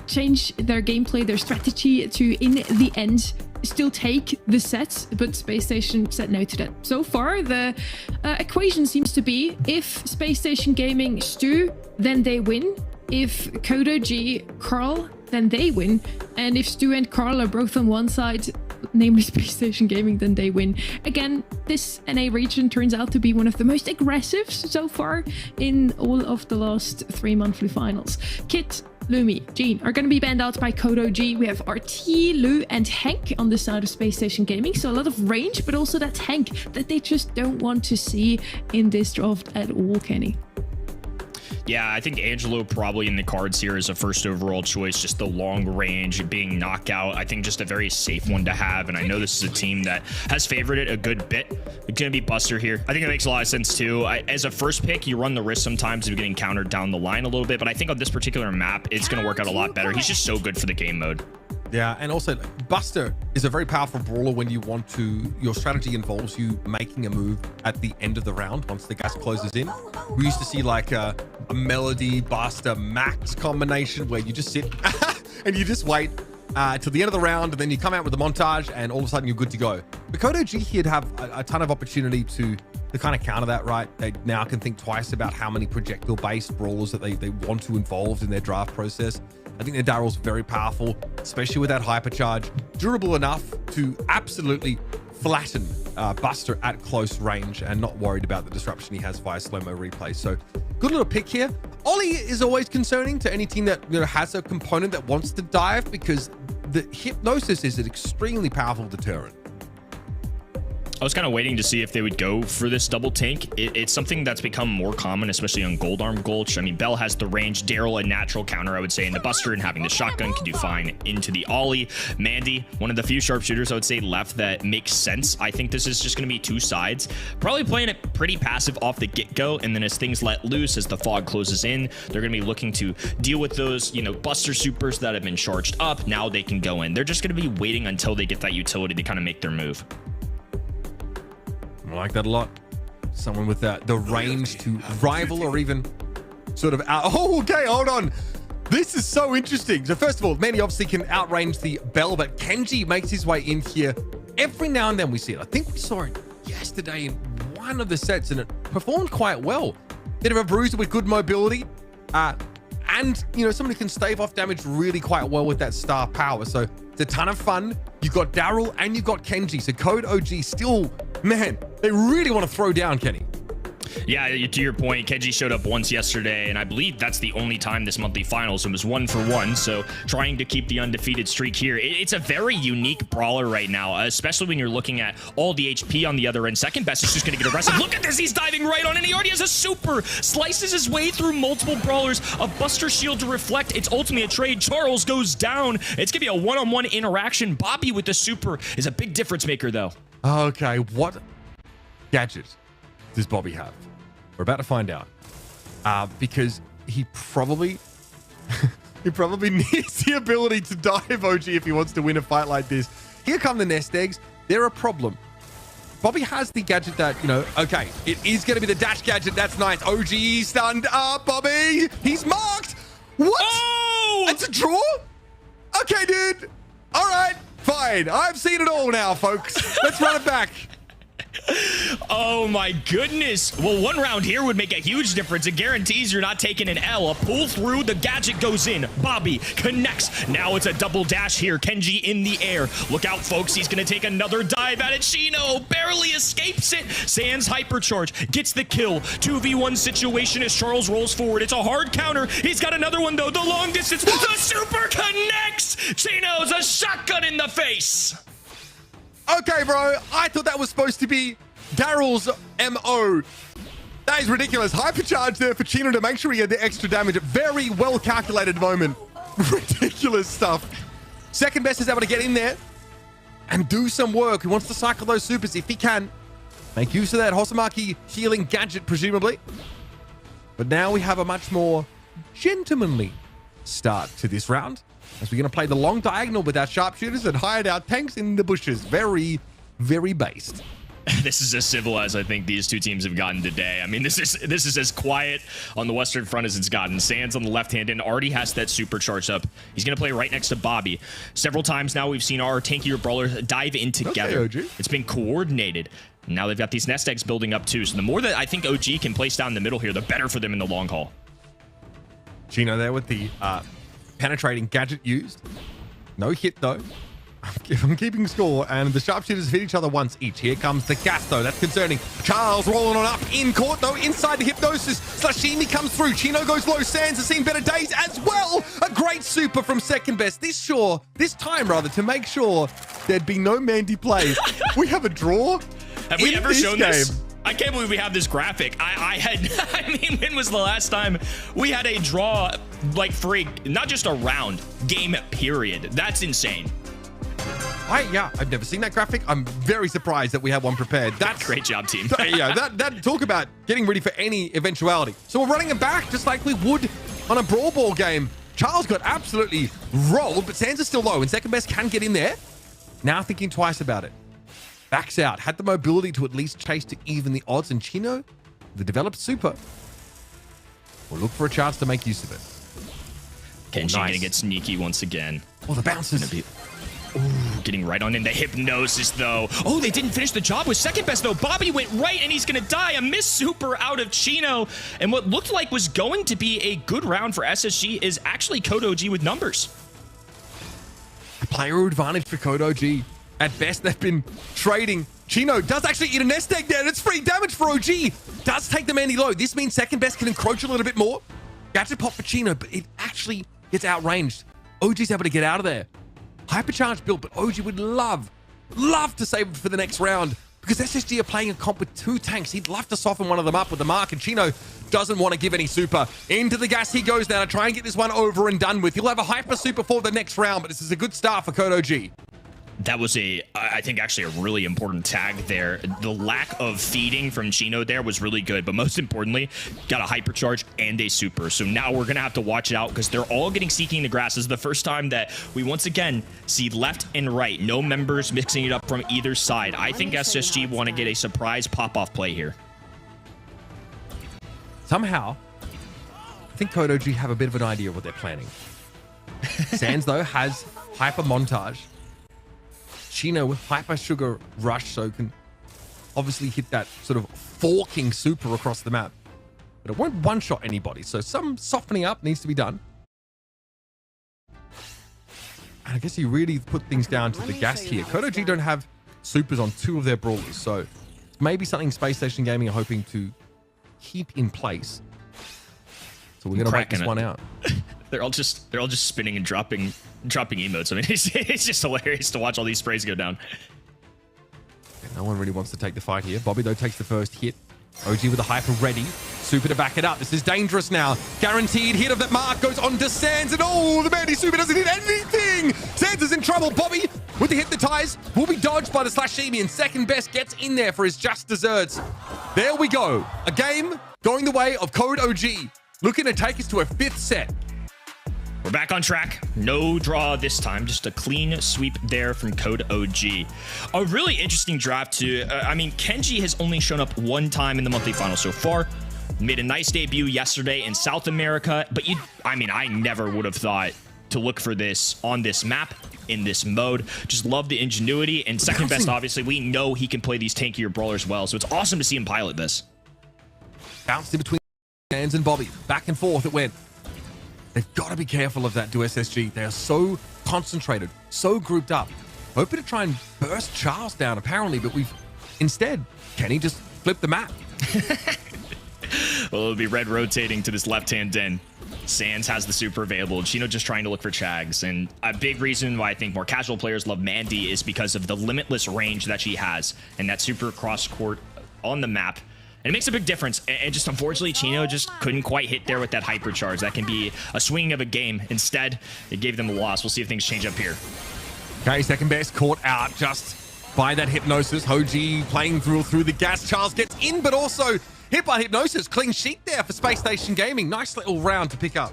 change their gameplay, their strategy to, in the end, still take the set, but Space Station said no to that. So far, the equation seems to be if Space Station Gaming Stu, then they win. If Code OG Carl, then they win. And if Stu and Carl are both on one side, namely Space Station Gaming, then they win. Again, this NA region turns out to be one of the most aggressive so far in all of the last 3 monthly finals. Kit, Lumi, Jean are going to be banned out by Code OG. We have RT, Lou, and Hank on the side of Space Station Gaming. So a lot of range, but also that Hank that they just don't want to see in this draft at all, Kenny. Yeah, I think Angelo probably in the cards here is a first overall choice. Just the long range, being knockout. I think just a very safe one to have. And I know this is a team that has favored it a good bit. It's going to be Buster here. I think it makes a lot of sense too. As a first pick, you run the risk sometimes of getting countered down the line a little bit. But I think on this particular map, it's going to work out a lot better. He's just so good for the game mode. Yeah, and also Buster is a very powerful brawler when you want to, your strategy involves you making a move at the end of the round once the gas closes in. We used to see like a Melody Buster Max combination where you just sit and you just wait till the end of the round, and then you come out with the montage and all of a sudden you're good to go. But Code OG here'd have a ton of opportunity to kind of counter that, right? They now can think twice about how many projectile-based brawlers that they want to involve in their draft process. I think their Daryl's very powerful, especially with that hypercharge. Durable enough to absolutely flatten Buster at close range and not worried about the disruption he has via slow-mo replay. So good little pick here. Ollie is always concerning to any team that has a component that wants to dive, because the hypnosis is an extremely powerful deterrent. I was kind of waiting to see if they would go for this double tank. It's something that's become more common, especially on Gold Arm Gulch. I mean, Bell has the range, Daryl a natural counter, I would say, in the Buster, and having the shotgun can do fine into the Ollie. Mandy, one of the few sharpshooters I would say left that makes sense. I think this is just going to be two sides, probably playing it pretty passive off the get-go, and then as things let loose, as the fog closes in, they're going to be looking to deal with those, Buster supers that have been charged up. Now they can go in. They're just going to be waiting until they get that utility to kind of make their move. I like that a lot. Someone with the range to rival or even sort of oh, okay, hold on. This is so interesting. So first of all, Mandy obviously can outrange the Bell, but Kenji makes his way in here. Every now and then we see it. I think we saw it yesterday in one of the sets, and it performed quite well. Bit of a bruiser with good mobility. And, somebody can stave off damage really quite well with that star power. So it's a ton of fun. You've got Daryl and you've got Kenji. So Code OG still, man, they really want to throw down Kenny. Yeah, to your point, Kenji showed up once yesterday, and I believe that's the only time this monthly finals. It was 1-for-1, so trying to keep the undefeated streak here. It's a very unique brawler right now, especially when you're looking at all the HP on the other end. Second best is just going to get arrested. Look at this, he's diving right on, and he already has a super. Slices his way through multiple brawlers. A Buster shield to reflect. It's ultimately a trade. Charles goes down. It's going to be a one-on-one interaction. Bobby with the super is a big difference maker, though. Okay, what gadget does Bobby have? We're about to find out, because he probably needs the ability to dive OG if he wants to win a fight like this. Here come the nest eggs. They're a problem. Bobby has the gadget that, okay, it is going to be the dash gadget. That's nice. OG stunned up, Bobby. He's marked. What? Oh! It's a draw? Okay, dude. All right, fine. I've seen it all now, folks. Let's run it back. Oh my goodness. Well, one round here would make a huge difference. It guarantees you're not taking an L. A pull through, the gadget goes in. Bobby connects. Now it's a double dash here. Kenji in the air. Look out, folks. He's going to take another dive at it. Chino barely escapes it. Sans hypercharge gets the kill. 2v1 situation as Charles rolls forward. It's a hard counter. He's got another one, though. The long distance. The super connects. Chino's a shotgun in the face. Okay, bro. I thought that was supposed to be Daryl's MO. That is ridiculous. Hypercharge there for Chino to make sure he had the extra damage. A very well calculated moment. Ridiculous stuff. Second best is able to get in there and do some work. He wants to cycle those supers if he can. Make use of that Hosumaki healing gadget, presumably. But now we have a much more gentlemanly start to this round, as we're going to play the long diagonal with our sharpshooters and hide our tanks in the bushes. Very, very based. This is as civil as I think these two teams have gotten today. I mean, this is as quiet on the Western Front as it's gotten. Sands on the left-hand end already has that supercharged up. He's going to play right next to Bobby. Several times now we've seen our tankier brawlers dive in together. Okay, it's been coordinated. Now they've got these nest eggs building up too. So the more that I think OG can place down the middle here, the better for them in the long haul. Chino there with the penetrating gadget used. No hit though. I'm keeping score, and the sharpshooters hit each other once each. Here comes the gas though. That's concerning. Charles rolling on up in court though. Inside the hypnosis. Sashimi comes through. Chino goes low. Sands has seen better days as well. A great super from second best. This time to make sure there'd be no Mandy plays. We have a draw. Have we ever shown this? I can't believe we have this graphic. I mean, when was the last time we had a draw, like, for not just a round, game period? That's insane. I've never seen that graphic. I'm very surprised that we have one prepared. That's great job, team. that talk about getting ready for any eventuality. So we're running it back just like we would on a Brawl Ball game. Charles got absolutely rolled, but Sands is still low, and second best can get in there. Now thinking twice about it. Backs out, had the mobility to at least chase to even the odds, and Chino, the developed super, will look for a chance to make use of it. Kenji gonna get sneaky once again. Oh, the bounces. Ooh, getting right on in the hypnosis, though. Oh, they didn't finish the job with second best, though. Bobby went right, and he's going to die. A miss super out of Chino. And what looked like was going to be a good round for SSG is actually Code OG with numbers. Player advantage for Code OG. At best, they've been trading. Chino does actually eat a nest egg there, and it's free damage for OG. Does take the Mandy low. This means second best can encroach a little bit more. Gadget pop for Chino, but it actually gets outranged. OG's able to get out of there. Hypercharge built, but OG would love to save it for the next round because SSG are playing a comp with 2 tanks. He'd love to soften one of them up with the mark, and Chino doesn't want to give any super. Into the gas he goes now to try and get this one over and done with. He'll have a hyper super for the next round, but this is a good start for Code OG. That was I think actually a really important tag there. The lack of feeding from Chino there was really good, but most importantly, got a hypercharge and a super. So now we're going to have to watch it out because they're all getting seeking the grass. This is the first time that we once again see left and right. No members mixing it up from either side. I think SSG want to get a surprise pop-off play here. Somehow, I think Code OG have a bit of an idea of what they're planning. Sands, though, has hyper montage. Chino with hyper sugar rush, so can obviously hit that sort of forking super across the map, but it won't one-shot anybody, so some softening up needs to be done. And I guess you really put things down to the gas here. Code OG don't have supers on 2 of their brawlers, so maybe something Space Station Gaming are hoping to keep in place. So we're gonna wait this one out. They're all just spinning and dropping emotes. I mean, it's just hilarious to watch all these sprays go down. No one really wants to take the fight here. Bobby, though, takes the first hit. OG with a hyper ready. Super to back it up. This is dangerous now. Guaranteed hit of that mark goes on to Sands, and oh, the Mandy super doesn't hit anything. Sands is in trouble. Bobby with the hit the ties will be dodged by the Slashimi, and second best gets in there for his just desserts. There we go. A game going the way of Code OG. Looking to take us to a 5th set. We're back on track. No draw this time. Just a clean sweep there from Code OG. A really interesting draft too. I mean, Kenji has only shown up 1 time in the monthly final so far. Made a nice debut yesterday in South America, but I never would have thought to look for this on this map in this mode. Just love the ingenuity, and second best, obviously, we know he can play these tankier brawlers well, so it's awesome to see him pilot this. Bounced in between Sands and Bobby. Back and forth it went. They've got to be careful of that to SSG. They are so concentrated, so grouped up. Hoping to try and burst Charles down, apparently, but instead, Kenny just flipped the map. Well, it'll be red rotating to this left-hand den. Sands has the super available. Chino just trying to look for Chags. And a big reason why I think more casual players love Mandy is because of the limitless range that she has and that super cross court on the map. And it makes a big difference. And just unfortunately, Chino just couldn't quite hit there with that hypercharge. That can be a swing of a game. Instead, it gave them a loss. We'll see if things change up here. Okay, second best caught out just by that hypnosis. Hoji playing through the gas. Charles gets in, but also hit by hypnosis. Clean sheet there for Space Station Gaming. Nice little round to pick up.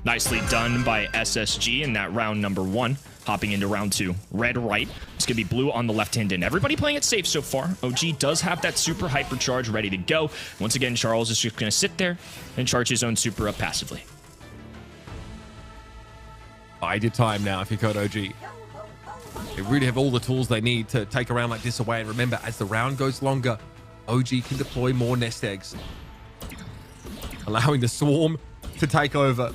Nicely done by SSG in that round number 1. Hopping into round 2. Red right. It's going to be blue on the left-hand end. Everybody playing it safe so far. OG does have that super hypercharge ready to go. Once again, Charles is just going to sit there and charge his own super up passively. Bided time now if you're Code OG. They really have all the tools they need to take a round like this away. And remember, as the round goes longer, OG can deploy more nest eggs, allowing the swarm to take over,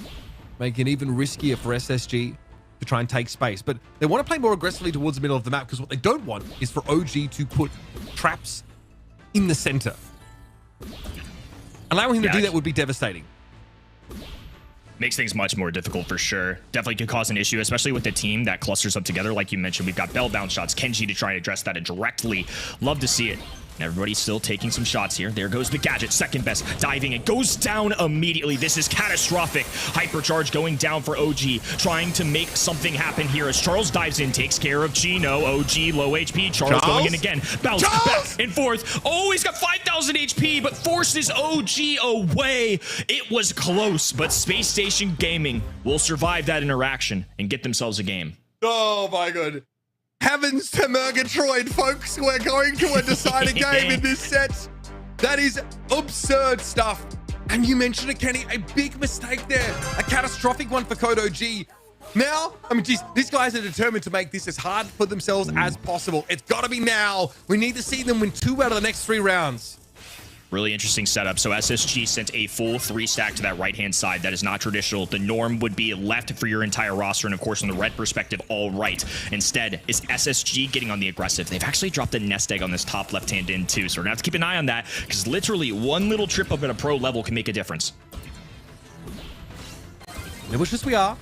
making it even riskier for SSG to try and take space. But they want to play more aggressively towards the middle of the map because what they don't want is for OG to put traps in the center. Allowing him to do that would be devastating. Makes things much more difficult for sure. Definitely could cause an issue, especially with the team that clusters up together. Like you mentioned, we've got Bell bounce shots, Kenji to try and address that directly. Love to see it. Everybody's still taking some shots here. There goes the Gadget, second best, diving. It goes down immediately. This is catastrophic. Hypercharge going down for OG, trying to make something happen here as Charles dives in, takes care of Chino. OG, low HP. Charles going in again. Bounce back and forth. Oh, he's got 5,000 HP, but forces OG away. It was close, but Space Station Gaming will survive that interaction and get themselves a game. Oh my god. Heavens to Murgatroyd, folks. We're going to a deciding game in this set. That is absurd stuff. And you mentioned it, Kenny, a big mistake there. A catastrophic one for Code OG. Now, I mean, geez, these guys are determined to make this as hard for themselves as possible. It's got to be now. We need to see them win 2 out of the next 3 rounds. Really interesting setup. So SSG sent a full 3-stack to that right-hand side. That is not traditional. The norm would be left for your entire roster, and of course, from the red perspective, all right. Instead, is SSG getting on the aggressive. They've actually dropped a nest egg on this top left-hand end, too. So we're going to have to keep an eye on that, because literally one little trip up at a pro level can make a difference. Ambushed as we are.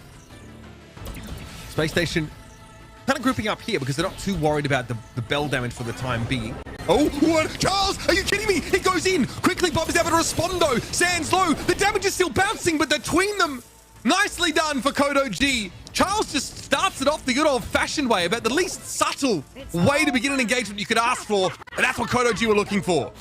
Space Station kind of grouping up here because they're not too worried about the bell damage for the time being. Oh, what? Charles, are you kidding me? It goes in. Quickly, Bob is able to respond, though. Sands low. The damage is still bouncing, but between them, nicely done for Code OG. Charles just starts it off the good old-fashioned way, about the least subtle way to begin an engagement you could ask for, and that's what Code OG were looking for.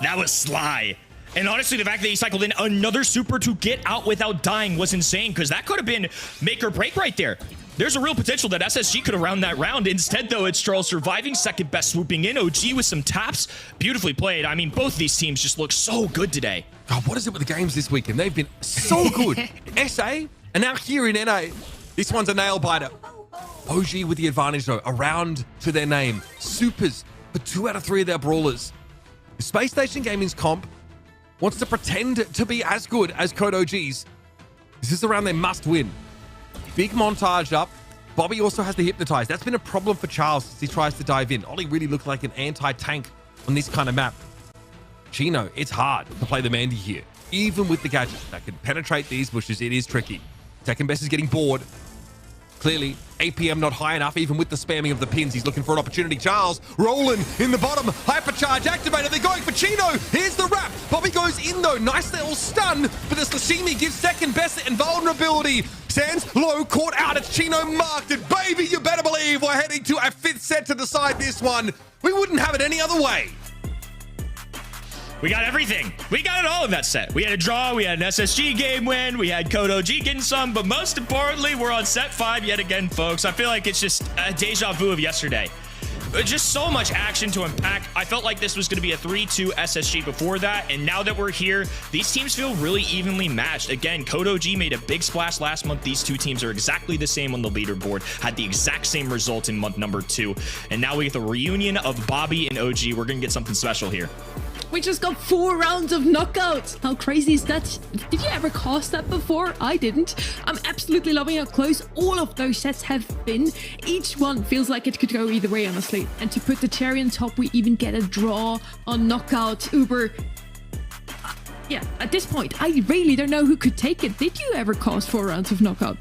That was sly. And honestly, the fact that he cycled in another super to get out without dying was insane, because that could have been make or break right there. There's a real potential that SSG could have round that round. Instead, though, it's Charles surviving, second best swooping in. OG with some taps. Beautifully played. I mean, both of these teams just look so good today. God, what is it with the games this weekend? They've been so good. SA, and now here in NA, this one's a nail-biter. OG with the advantage, though, around to their name. Supers for 2 out of 3 of their brawlers. The Space Station Gaming's comp wants to pretend to be as good as Code OG's. This is the round they must win. Big montage up. Bobby also has the hypnotize. That's been a problem for Charles as he tries to dive in. Ollie really looked like an anti-tank on this kind of map. Chino, it's hard to play the Mandy here. Even with the gadget that can penetrate these bushes, it is tricky. Second best is getting bored. Clearly, APM not high enough, even with the spamming of the pins. He's looking for an opportunity. Charles, rolling in the bottom. Hypercharge activated. They're going for Chino. Here's the wrap. Bobby goes in, though. Nice little stun, but the sashimi gives second best invulnerability. Sands low, caught out. It's Chino marked. And baby, you better believe we're heading to a 5th set to decide this one. We wouldn't have it any other way. We got everything. We got it all in that set. We had a draw, we had an SSG game win, we had Code OG getting some, but most importantly, we're on set 5 yet again, folks. I feel like it's just a deja vu of yesterday. Just so much action to unpack. I felt like this was going to be a 3-2 SSG before that, and now that we're here, these teams feel really evenly matched. Again, Code OG made a big splash last month. These two teams are exactly the same on the leaderboard, had the exact same result in month number 2, and now we get the reunion of Bobby and OG. We're going to get something special here. We just got 4 rounds of knockouts. How crazy is that? Did you ever cast that before? I didn't. I'm absolutely loving how close all of those sets have been. Each one feels like it could go either way, honestly. And to put the cherry on top, we even get a draw on knockout. Uber. Yeah, at this point, I really don't know who could take it. Did you ever cast 4 rounds of knockout?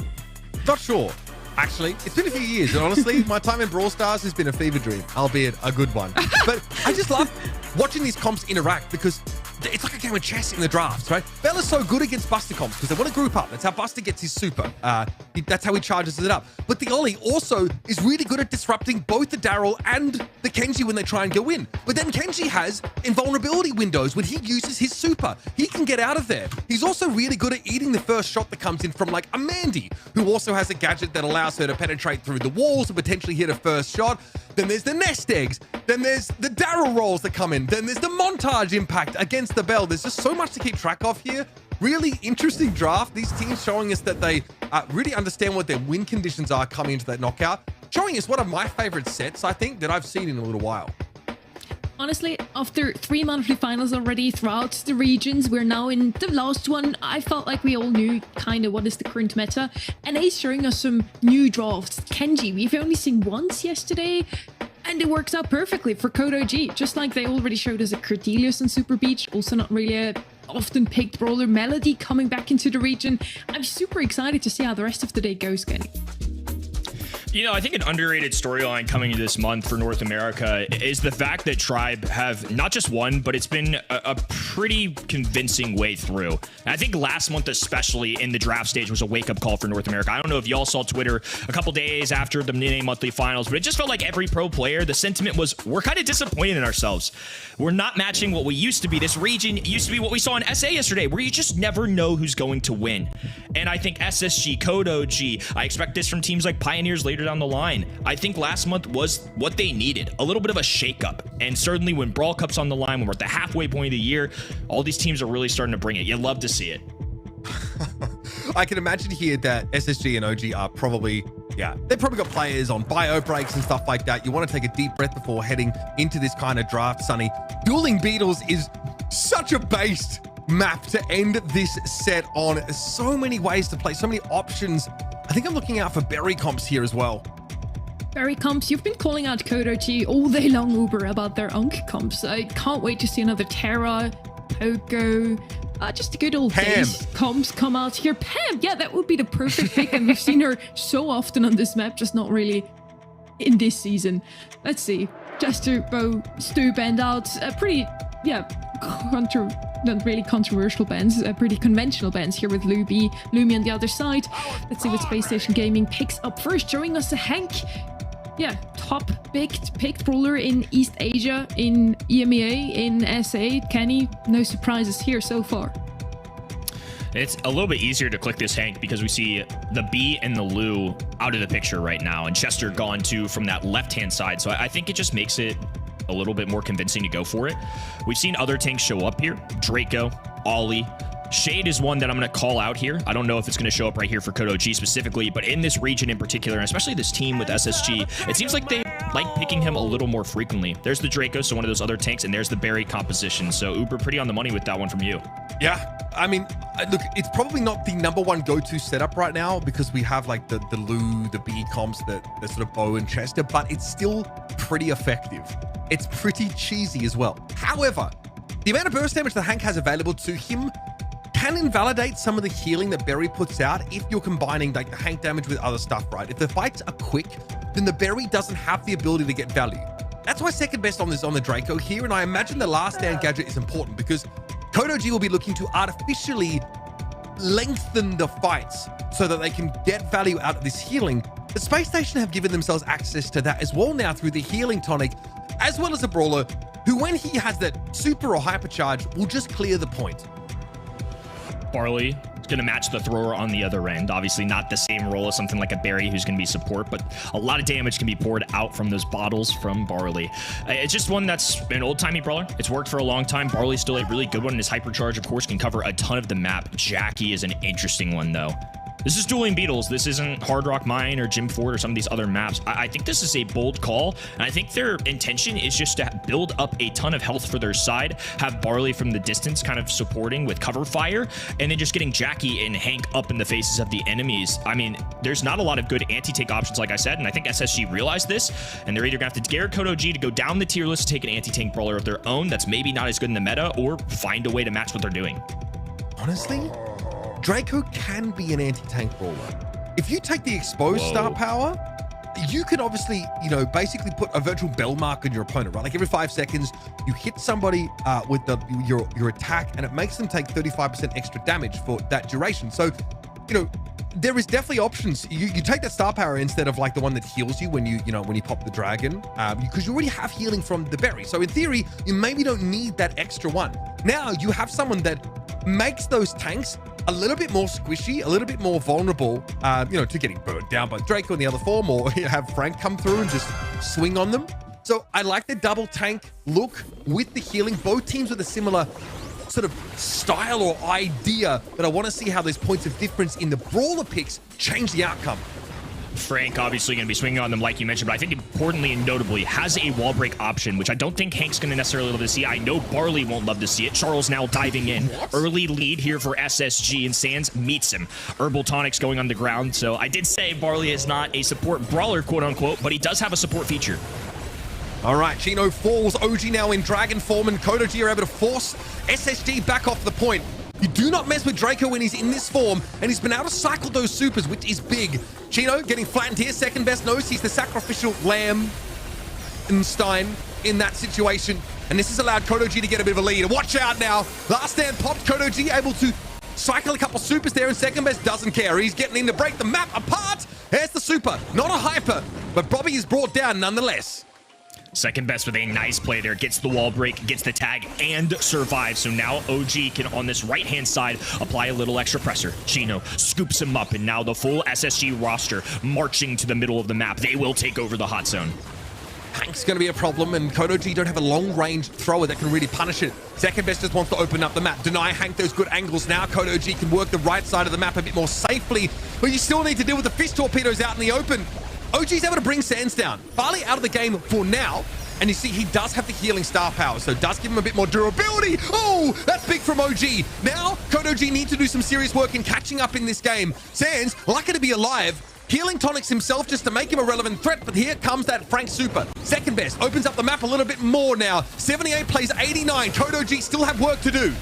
Not sure. Actually, it's been a few years, and honestly, my time in Brawl Stars has been a fever dream, albeit a good one. But I just love watching these comps interact because it's like a game of chess in the drafts, right? Bella's so good against Buster comps because they want to group up. That's how Buster gets his super. That's how he charges it up. But the Ollie also is really good at disrupting both the Daryl and the Kenji when they try and go in. But then Kenji has invulnerability windows when he uses his super. He can get out of there. He's also really good at eating the first shot that comes in from like a Mandy, who also has a gadget that allows her to penetrate through the walls and potentially hit a first shot. Then there's the nest eggs. Then there's the Daryl rolls that come in. Then there's the montage impact against the bell. There's just so much to keep track of here. Really interesting draft. These teams showing us that they really understand what their win conditions are coming into that knockout. Showing us one of my favorite sets, I think, that I've seen in a little while. Honestly, after 3 monthly finals already throughout the regions, we're now in the last one. I felt like we all knew kind of what is the current meta. And he's showing us some new drafts. Kenji, we've only seen once yesterday. And it works out perfectly for Code OG, just like they already showed us a Cordelius and Super Beach, also not really a often picked brawler. Melody coming back into the region. I'm super excited to see how the rest of the day goes, Kenny. You know, I think an underrated storyline coming this month for North America is the fact that Tribe have not just won, but it's been a pretty convincing way through. And I think last month, especially in the draft stage, was a wake-up call for North America. I don't know if y'all saw Twitter a couple days after the NA monthly finals, but it just felt like every pro player, the sentiment was, we're kind of disappointed in ourselves. We're not matching what we used to be. This region used to be what we saw in SA yesterday, where you just never know who's going to win. And I think SSG, Code OG, I expect this from teams like Pioneers later down the line. I think last month was what they needed, a little bit of a shakeup. And certainly when Brawl Cup's on the line, when we're at the halfway point of the year, all these teams are really starting to bring it. You love to see it. I can imagine here that SSG and OG are probably, they've probably got players on bio breaks and stuff like that. You want to take a deep breath before heading into this kind of draft, Sonny. Dueling Beetles is such a based map to end this set on. So many ways to play, so many options. I think I'm looking out for berry comps here as well. Berry comps, you've been calling out Code OG all day long, Uber, about their Unk comps. I can't wait to see another Terra, Pogo, just a good old days comps come out here. Pam, yeah, that would be the perfect pick, and we've seen her so often on this map, just not really in this season. Let's see. Jester, Bo, Stu band out. Pretty, not really controversial bands, pretty conventional bands here with Lumi on the other side. Let's see what Space Station Gaming picks up first. Showing us a Hank. Yeah, top picked brawler in East Asia, in EMEA, in SA. Kenny, no surprises here so far. It's a little bit easier to click this Hank because we see the B and the Lou out of the picture right now, and Chester gone too from that left-hand side. So I think it just makes it a little bit more convincing to go for it. We've seen other tanks show up here. Draco, Ollie. Shade is one that I'm going to call out here. I don't know if it's going to show up right here for Code OG specifically, but in this region in particular, and especially this team with SSG, it seems like they like picking him a little more frequently. There's the Draco, so one of those other tanks, and there's the Berry composition. So Uber, pretty on the money with that one from you. Yeah, I mean, look, it's probably not the #1 go-to setup right now because we have like the Lou, the B comps, the sort of Bo and Chester, but it's still pretty effective. It's pretty cheesy as well. However, the amount of burst damage that Hank has available to him can invalidate some of the healing that Berry puts out if you're combining like the Hank damage with other stuff, right? If the fights are quick, then the Berry doesn't have the ability to get value. That's why second best on this on the Draco here, and I imagine the last stand gadget is important because Code OG will be looking to artificially lengthen the fights so that they can get value out of this healing. The Space Station have given themselves access to that as well now through the healing tonic, as well as a brawler who, when he has that super or hypercharge, will just clear the point. Barley is going to match the thrower on the other end. Obviously not the same role as something like a Berry who's going to be support, but a lot of damage can be poured out from those bottles from Barley. It's just one that's an old-timey brawler. It's worked for a long time. Barley's still a really good one, and his hypercharge, of course, can cover a ton of the map. Jackie is an interesting one, though. This is Dueling Beetles. This isn't Hard Rock Mine or Jim Ford or some of these other maps. I think this is a bold call, and I think their intention is just to build up a ton of health for their side, have Barley from the distance kind of supporting with cover fire, and then just getting Jackie and Hank up in the faces of the enemies. I mean, there's not a lot of good anti-tank options, like I said, and I think SSG realized this, and they're either going to have to dare Code OG to go down the tier list to take an anti-tank brawler of their own that's maybe not as good in the meta, or find a way to match what they're doing. Honestly, Draco can be an anti-tank brawler. If you take the exposed star power, you can obviously, basically put a virtual bell mark on your opponent, right? Like every 5 seconds, you hit somebody with your attack, and it makes them take 35% extra damage for that duration. So, there is definitely options. You take that star power instead of like the one that heals you when you pop the dragon, because you already have healing from the berry. So in theory, you maybe don't need that extra one. Now you have someone that makes those tanks a little bit more squishy, a little bit more vulnerable, to getting burnt down by Draco in the other form, or have Frank come through and just swing on them. So I like the double tank look with the healing. Both teams with a similar sort of style or idea, but I want to see how those points of difference in the brawler picks change the outcome. Frank obviously going to be swinging on them like you mentioned, but I think importantly and notably has a wall break option, which I don't think Hank's going to necessarily love to see. I know Barley won't love to see it. Charles now diving in. Early lead here for SSG, and Sands meets him. Herbal Tonic's going on the ground, so I did say Barley is not a support brawler, quote unquote, but he does have a support feature. All right, Chino falls. OG now in dragon form, and Code OG are able to force SSG back off the point. You do not mess with Draco when he's in this form, and he's been able to cycle those supers, which is big. Chino getting flattened here. Second best knows he's the sacrificial lamb in Stein in that situation. And this has allowed CodeOG to get a bit of a lead. Watch out now. Last stand popped. CodeOG able to cycle a couple supers there, and second best doesn't care. He's getting in to break the map apart. There's the super. Not a hyper, but Bobby is brought down nonetheless. Second best with a nice play there. Gets the wall break, gets the tag, and survives. So now OG can, on this right-hand side, apply a little extra pressure. Chino scoops him up, and now the full SSG roster marching to the middle of the map. They will take over the hot zone. Hank's going to be a problem, and CodeOG don't have a long-range thrower that can really punish it. Second best just wants to open up the map. Deny Hank those good angles. Now CodeOG can work the right side of the map a bit more safely, but you still need to deal with the fish torpedoes out in the open. OG's able to bring Sands down. Farley out of the game for now, and you see he does have the healing star power, so it does give him a bit more durability. Oh, that's big from OG. Now, CodeOG need to do some serious work in catching up in this game. Sands, lucky to be alive, healing tonics himself just to make him a relevant threat, but here comes that Frank super. Second best opens up the map a little bit more now. 78 plays 89. CodeOG still have work to do.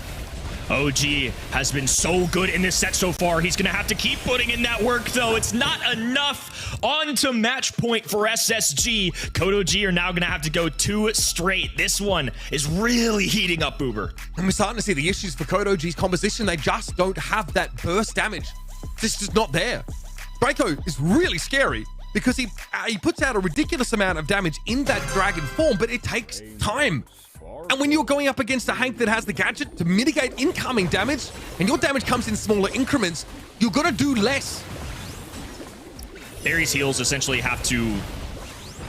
OG has been so good in this set so far. He's going to have to keep putting in that work, though. It's not enough. On to match point for SSG. CodeOG are now going to have to go 2 straight. This one is really heating up Uber. And we're starting to see the issues for CodeOG's composition. They just don't have that burst damage. This is just not there. Draco is really scary because he puts out a ridiculous amount of damage in that dragon form, but it takes time. And when you're going up against a Hank that has the gadget to mitigate incoming damage, and your damage comes in smaller increments, you're gonna do less. Ares heals essentially have to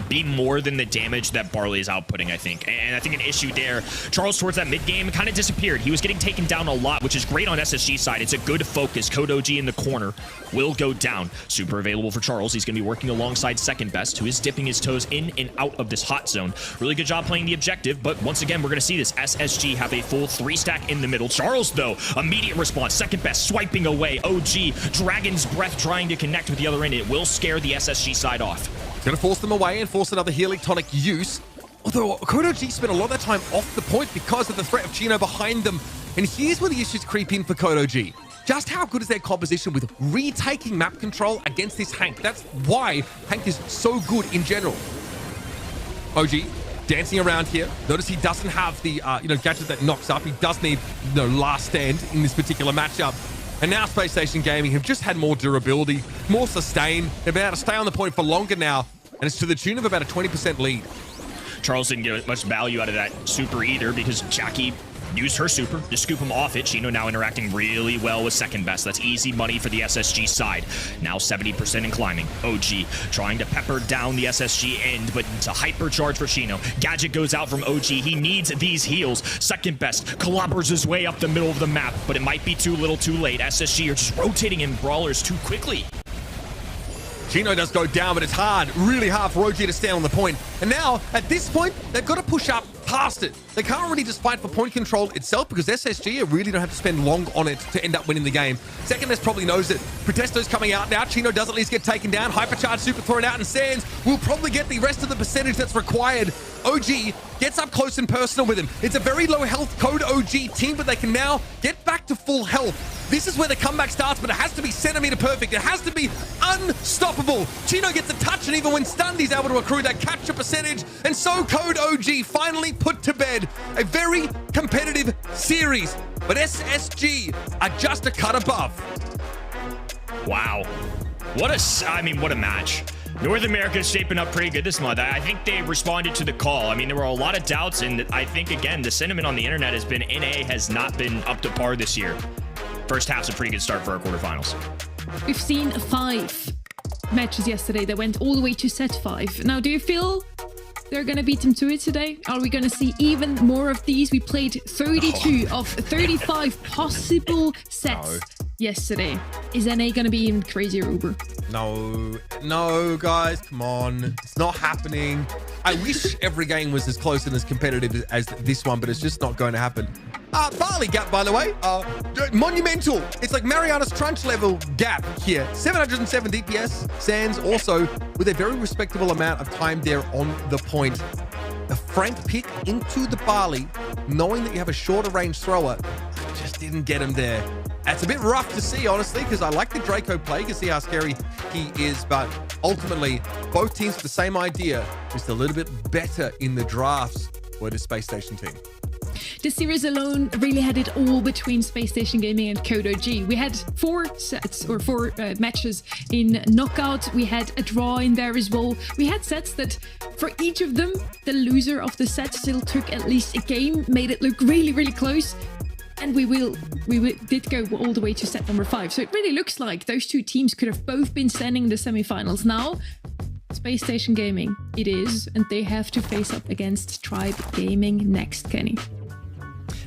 be more than the damage that Barley is outputting, I think. And I think an issue there, Charles towards that mid game kind of disappeared. He was getting taken down a lot, which is great on SSG side. It's a good focus. CodeOG in the corner will go down. Super available for Charles. He's going to be working alongside second best, who is dipping his toes in and out of this hot zone. Really good job playing the objective, but once again, we're going to see this. SSG have a full 3-stack in the middle. Charles, though, immediate response. Second best swiping away. OG, Dragon's Breath trying to connect with the other end. It will scare the SSG side off. It's going to force them away and force another healing tonic use. Although CodeOG spent a lot of that time off the point because of the threat of Chino behind them. And here's where the issues creep in for CodeOG. Just how good is their composition with retaking map control against this Hank? That's why Hank is so good in general. OG dancing around here. Notice he doesn't have the gadget that knocks up. He does need last stand in this particular matchup. And now Space Station Gaming have just had more durability, more sustain. They've been able to stay on the point for longer now, and it's to the tune of about a 20% lead. Charles didn't get much value out of that super either because Jackie used her super to scoop him off it. Chino now interacting really well with second best. That's easy money for the SSG side. Now 70% and climbing. OG trying to pepper down the SSG end, but it's a hypercharge for Chino. Gadget goes out from OG. He needs these heals. Second best clobbers his way up the middle of the map, but it might be too little too late. SSG are just rotating in brawlers too quickly. Chino does go down, but it's hard, really hard for OG to stand on the point. And now, at this point, they've got to push up past it. They can't really just fight for point control itself because SSG really don't have to spend long on it to end up winning the game. Second best probably knows it. Protesto's coming out now. Chino does at least get taken down. Hypercharge super thrown out, and Sands will probably get the rest of the percentage that's required. OG gets up close and personal with him. It's a very low health CodeOG team, but they can now get back to full health. This is where the comeback starts, but it has to be centimeter perfect. It has to be unstoppable. Chino gets a touch, and even when stunned, he's able to accrue that capture percentage. And so CodeOG finally put to bed a very competitive series. But SSG are just a cut above. Wow. What a match. North America is shaping up pretty good this month. I think they responded to the call. I mean, there were a lot of doubts, and I think, again, the sentiment on the internet has been NA has not been up to par this year. First half's a pretty good start for our quarterfinals. We've seen 5 matches yesterday that went all the way to set 5. Now, do you feel they're going to beat them to it today? Are we going to see even more of these? We played 32 of 35 possible sets yesterday. Is NA going to be even crazier, Uber? No, guys, come on. It's not happening. I wish every game was as close and as competitive as this one, but it's just not going to happen. Barley gap, by the way, monumental. It's like Mariana's Trunch level gap here. 707 DPS. Sands also with a very respectable amount of time there on the point. The Frank pick into the Barley, knowing that you have a shorter range thrower, just didn't get him there. That's a bit rough to see, honestly, because I like the Draco play. You can see how scary he is, but ultimately, both teams with the same idea, just a little bit better in the drafts were the Space Station team. The series alone really had it all between Space Station Gaming and Code OG. We had 4 sets or 4 matches in knockout. We had a draw in there as well. We had sets that for each of them, the loser of the set still took at least a game, made it look really, really close. And we did go all the way to set number 5. So it really looks like those two teams could have both been standing in the semifinals. Now, Space Station Gaming, it is, and they have to face up against Tribe Gaming next, Kenny.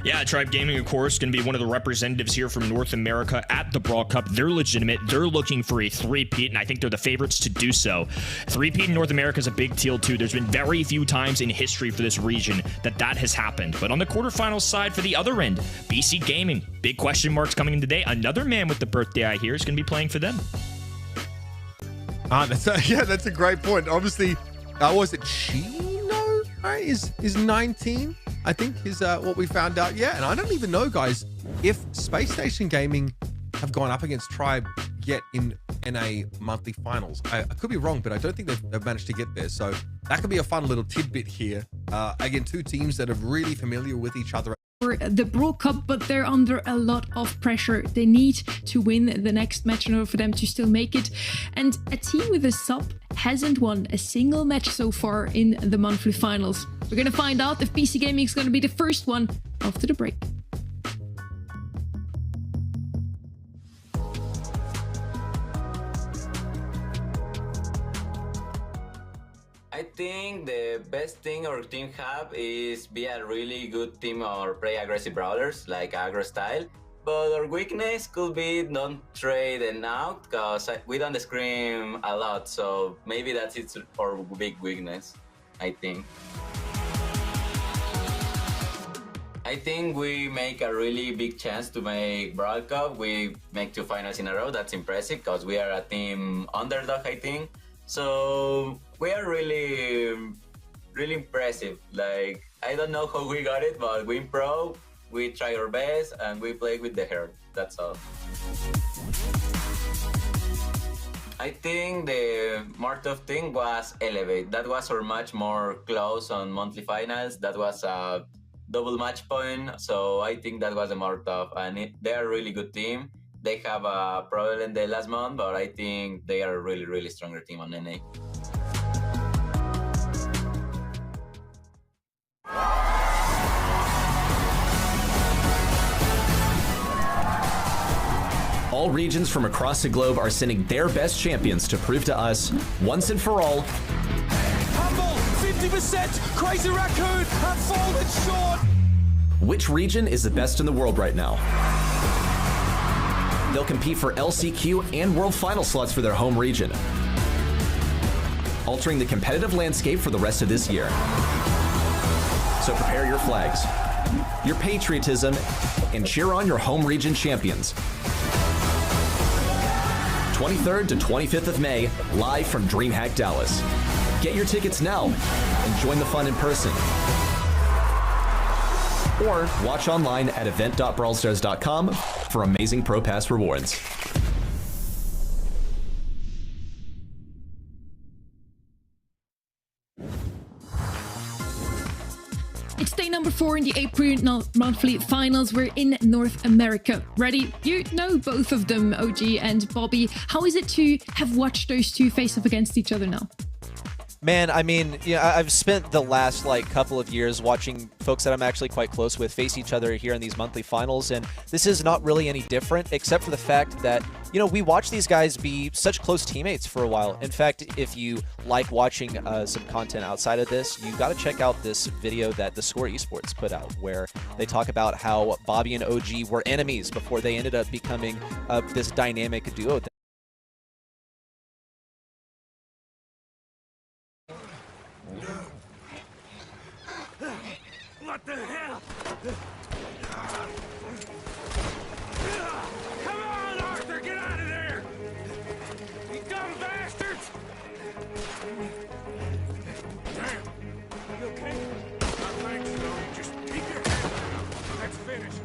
Yeah, Tribe Gaming, of course, going to be one of the representatives here from North America at the Brawl Cup. They're legitimate. They're looking for a three-peat, and I think they're the favorites to do so. Three-peat in North America is a big deal, too. There's been very few times in history for this region that has happened. But on the quarterfinals side, for the other end, BC Gaming, big question marks coming in today. Another man with the birthday, I hear, is going to be playing for them. That's a great point. Obviously, was it Chino? Right? Is 19? I think is what we found out. Yeah, and I don't even know, guys, if Space Station Gaming have gone up against Tribe yet in NA monthly finals. I could be wrong, but I don't think they've managed to get there. So that could be a fun little tidbit here. Again, two teams that are really familiar with each other. The Brawl Cup, but they're under a lot of pressure. They need to win the next match in order for them to still make it. And a team with a sub hasn't won a single match so far in the monthly finals. We're going to find out if BC Gaming is going to be the first one after the break. I think the best thing our team have is be a really good team or play aggressive brawlers like aggro style. But our weakness could be don't trade and out because we don't scream a lot. So maybe that's our big weakness, I think. I think we make a really big chance to make Brawl Cup. We make 2 finals in a row. That's impressive because we are a team underdog, I think. So we are really impressive. Like, I don't know how we got it, but we pro, we try our best, and we play with the heart. That's all. I think the more tough thing was Elevate. That was our match more close on monthly finals. That was a double match point, so I think that was a more tough. And they're a really good team. They have a problem in the last month, but I think they are a really stronger team on NA. All regions from across the globe are sending their best champions to prove to us, once and for all, Humble, 50%, Crazy Raccoon, and fallen short. which region is the best in the world right now. They'll compete for LCQ and World Final slots for their home region, altering the competitive landscape for the rest of this year. So prepare your flags, your patriotism, and cheer on your home region champions. 23rd to 25th of May, live from DreamHack Dallas. Get your tickets now and join the fun in person. Or watch online at event.brawlstars.com for amazing Pro Pass rewards. It's day number 4 in the April monthly finals. We're in North America. Ready? You know both of them, OG and Bobby. How is it to have watched those two face up against each other now? Man, I mean, yeah, I've spent the last couple of years watching folks that I'm actually quite close with face each other here in these monthly finals, and this is not really any different, except for the fact that, we watch these guys be such close teammates for a while. In fact, if you like watching some content outside of this, you got to check out this video that the Score Esports put out, where they talk about how Bobby and OG were enemies before they ended up becoming this dynamic duo. What the hell? Come on, Arthur, get out of there! You dumb bastards! Damn, you okay? I think so. Just keep your head down. Let's finish.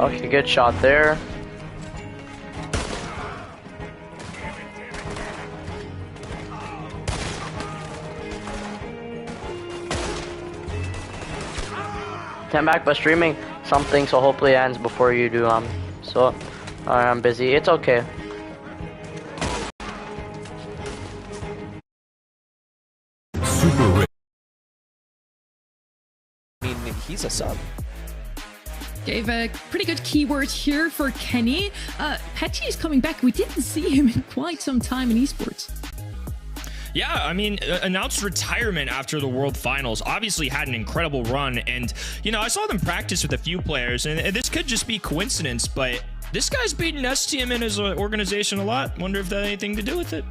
Okay, good shot there. Came back by streaming something, so hopefully it ends before you do. So I'm busy. It's okay. I mean, he's a sub. Gave a pretty good keyword here for Kenny. Petchy is coming back. We didn't see him in quite some time in esports. Yeah, I mean, announced retirement after the World Finals. Obviously had an incredible run. And, you know, I saw them practice with a few players. And this could just be coincidence, but this guy's beaten STMN as an organization a lot. Wonder if that had anything to do with it.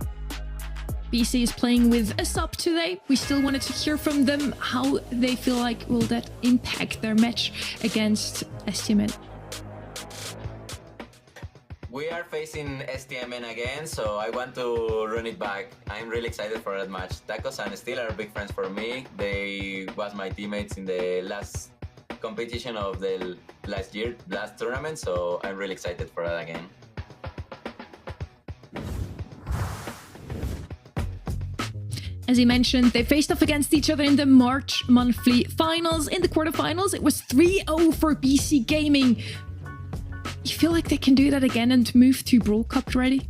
BC is playing with a sub today. We still wanted to hear from them how they feel like will that impact their match against STMN. We are facing STMN again, so I want to run it back. I'm really excited for that match. Tacos and Steel are big friends for me. They was my teammates in the last competition of the last tournament, so I'm really excited for that again. As he mentioned, they faced off against each other in the March monthly finals. In the quarterfinals, it was 3-0 for BC Gaming. You feel like they can do that again and move to Brawl Cup already?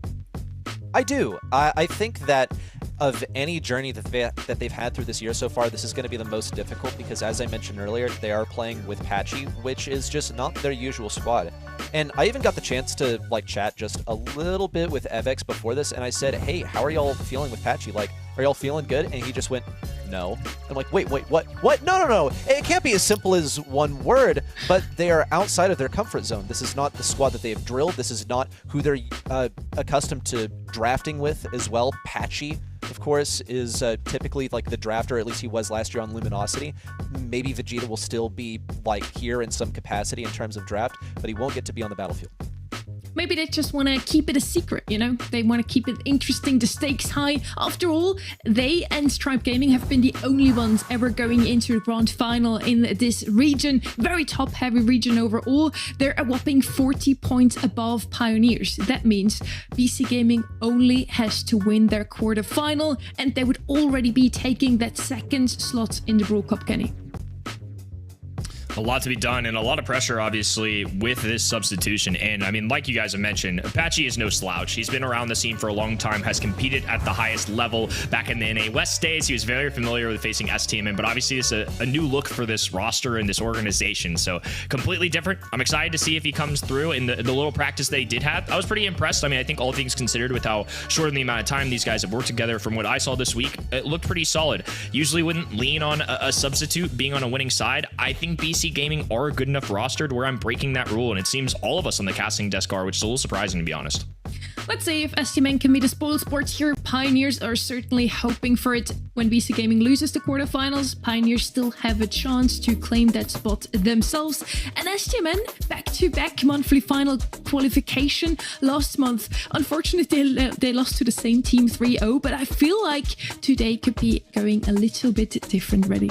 I do. I think that of any journey that they've had through this year so far, this is going to be the most difficult because, as I mentioned earlier, they are playing with Patchy, which is just not their usual squad. And I even got the chance to like chat just a little bit with Evex before this, and I said, hey, how are y'all feeling with Patchy? Like, are y'all feeling good? And he just went, no. I'm like, wait, what? What? No. It can't be as simple as one word, but they are outside of their comfort zone. This is not the squad that they have drilled. This is not who they're accustomed to drafting with as well. Patchy, of course, is typically like the drafter, at least he was last year on Luminosity. Maybe Vegeta will still be like here in some capacity in terms of draft, but he won't get to be on the battlefield. Maybe they just want to keep it a secret, you know? They want to keep it interesting, the stakes high. After all, they and Stripe Gaming have been the only ones ever going into the grand final in this region. Very top-heavy region overall. They're a whopping 40 points above Pioneers. That means BC Gaming only has to win their quarterfinal, and they would already be taking that second slot in the Brawl Cup, Kenny. A lot to be done and a lot of pressure, obviously, with this substitution. And I mean, like you guys have mentioned, Apache is no slouch. He's been around the scene for a long time, has competed at the highest level back in the NA West days. He was very familiar with facing STMN, but obviously it's a new look for this roster and this organization. So completely different. I'm excited to see if he comes through in the little practice they did have. I was pretty impressed. I mean, I think all things considered with how short in the amount of time these guys have worked together from what I saw this week, it looked pretty solid. Usually wouldn't lean on a substitute being on a winning side. I think BC Gaming are a good enough roster to where I'm breaking that rule, and it seems all of us on the casting desk are, which is a little surprising, to be honest. Let's see if STMN can be the spoiled sports here. Pioneers are certainly hoping for it. When BC Gaming loses the quarterfinals, Pioneers still have a chance to claim that spot themselves. And STMN, back-to-back monthly final qualification last month. Unfortunately, they lost to the same team 3-0, but I feel like today could be going a little bit different, ready.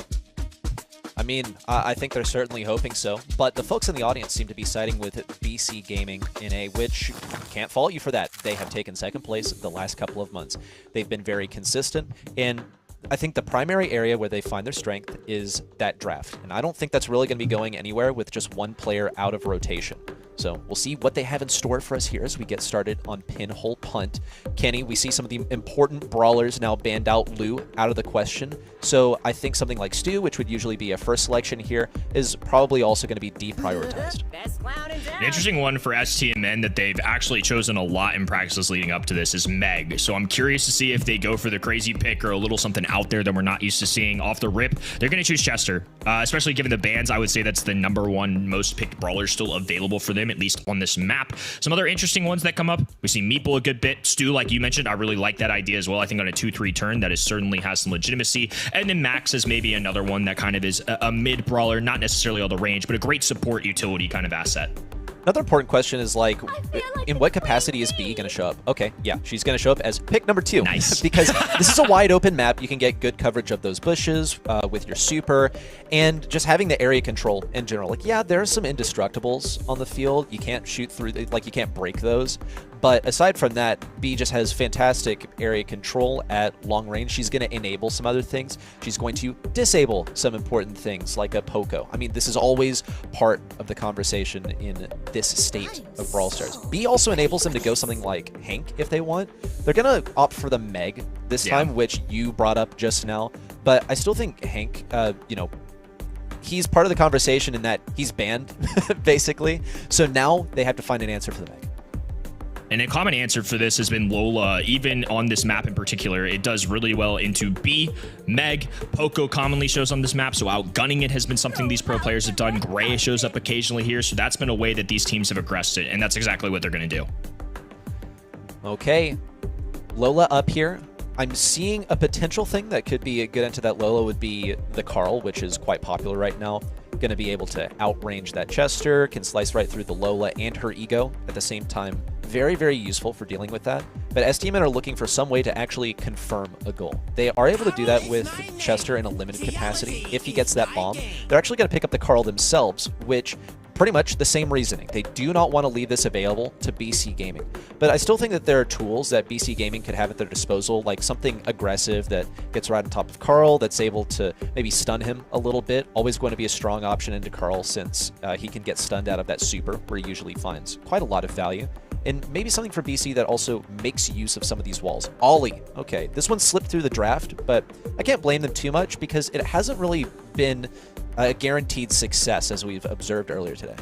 I mean, I think they're certainly hoping so, but the folks in the audience seem to be siding with BC Gaming in A, which can't fault you for that. They have taken second place the last couple of months. They've been very consistent, and I think the primary area where they find their strength is that draft, and I don't think that's really going to be going anywhere with just one player out of rotation. So we'll see what they have in store for us here as we get started on Pinhole Punt. Kenny, we see some of the important brawlers now banned out. Lou out of the question. So I think something like Stu, which would usually be a first selection here, is probably also going to be deprioritized. An interesting one for STMN that they've actually chosen a lot in practices leading up to this is Meg. So I'm curious to see if they go for the crazy pick or a little something out there that we're not used to seeing off the rip. They're going to choose Chester, especially given the bans. I would say that's the #1 most picked brawler still available for them, at least on this map. Some other interesting ones that come up. We see Meeple a good bit. Stu, like you mentioned, I really like that idea as well. I think on a 2-3 turn, that is certainly has some legitimacy. And then Max is maybe another one that kind of is a mid brawler, not necessarily all the range, but a great support utility kind of asset. Another important question is like, in what capacity is B going to show up? Okay, yeah, she's going to show up as pick number 2. Nice. Because this is a wide open map. You can get good coverage of those bushes with your super, and just having the area control in general. Like, yeah, there are some indestructibles on the field. You can't shoot through, like you can't break those. But aside from that, B just has fantastic area control at long range. She's going to enable some other things. She's going to disable some important things like a Poco. I mean, this is always part of the conversation in this state of Brawl Stars. B also enables them to go something like Hank if they want. They're going to opt for the Meg this time, which you brought up just now. But I still think Hank, you know, he's part of the conversation in that he's banned, basically. So now they have to find an answer for the Meg. And a common answer for this has been Lola. Even on this map in particular, it does really well into B, Meg. Poco commonly shows on this map, so outgunning it has been something these pro players have done. Gray shows up occasionally here, so that's been a way that these teams have aggressed it, and that's exactly what they're going to do. Okay, Lola up here. I'm seeing a potential thing that could be a good into that Lola would be the Carl, which is quite popular right now. Going to be able to outrange that Chester, can slice right through the Lola and her ego at the same time. Very, very useful for dealing with that. But STMN are looking for some way to actually confirm a goal. They are able to do that with Chester in a limited capacity. If he gets that bomb, they're actually going to pick up the Carl themselves, which pretty much the same reasoning. They do not want to leave this available to BC Gaming. But I still think that there are tools that BC Gaming could have at their disposal, like something aggressive that gets right on top of Carl, that's able to maybe stun him a little bit. Always going to be a strong option into Carl since he can get stunned out of that super, where he usually finds quite a lot of value. And maybe something for BC that also makes use of some of these walls. Ollie. Okay, this one slipped through the draft, but I can't blame them too much because it hasn't really been a guaranteed success as we've observed earlier today.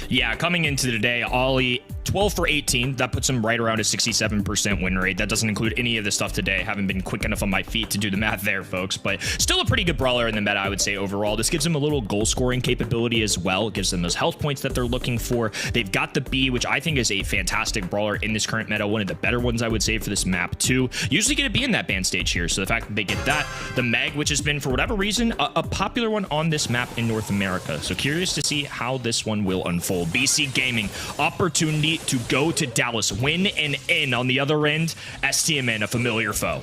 Yeah, coming into today, Ollie 12 for 18. That puts him right around a 67% win rate. That doesn't include any of the stuff today. Haven't been quick enough on my feet to do the math there, folks, but still a pretty good brawler in the meta, I would say, overall. This gives him a little goal scoring capability as well. It gives them those health points that they're looking for. They've got the B, which I think is a fantastic brawler in this current meta. One of the better ones, I would say, for this map, too. Usually going to be in that ban stage here, so the fact that they get that. The Meg, which has been, for whatever reason, a popular one on this map in North America. So curious to see how this one will unfold. BC Gaming, opportunity to go to Dallas, win and in on the other end. STMN, a familiar foe.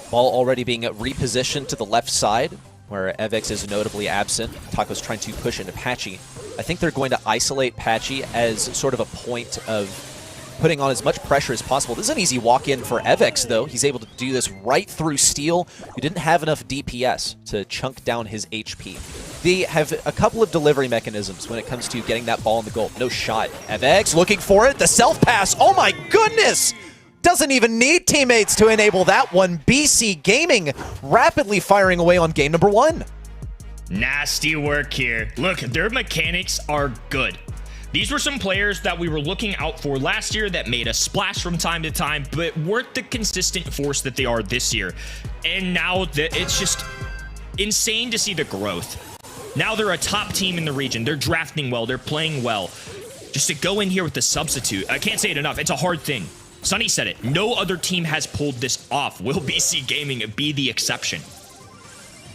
Ball already being repositioned to the left side, where Evix is notably absent. Taco's trying to push into Patchy. I think they're going to isolate Patchy as sort of a point of putting on as much pressure as possible. This is an easy walk-in for Evix, though. He's able to do this right through Steel, who didn't have enough DPS to chunk down his HP. They have a couple of delivery mechanisms when it comes to getting that ball in the goal. No shot. Evix looking for it. The self-pass. Oh my goodness! Doesn't even need teammates to enable that one. BC Gaming rapidly firing away on game number 1. Nasty work here. Look, their mechanics are good. These were some players that we were looking out for last year that made a splash from time to time, but weren't the consistent force that they are this year. And now it's just insane to see the growth. Now they're a top team in the region. They're drafting well. They're playing well. Just to go in here with the substitute, I can't say it enough. It's a hard thing. Sonny said it. No other team has pulled this off. Will BC Gaming be the exception?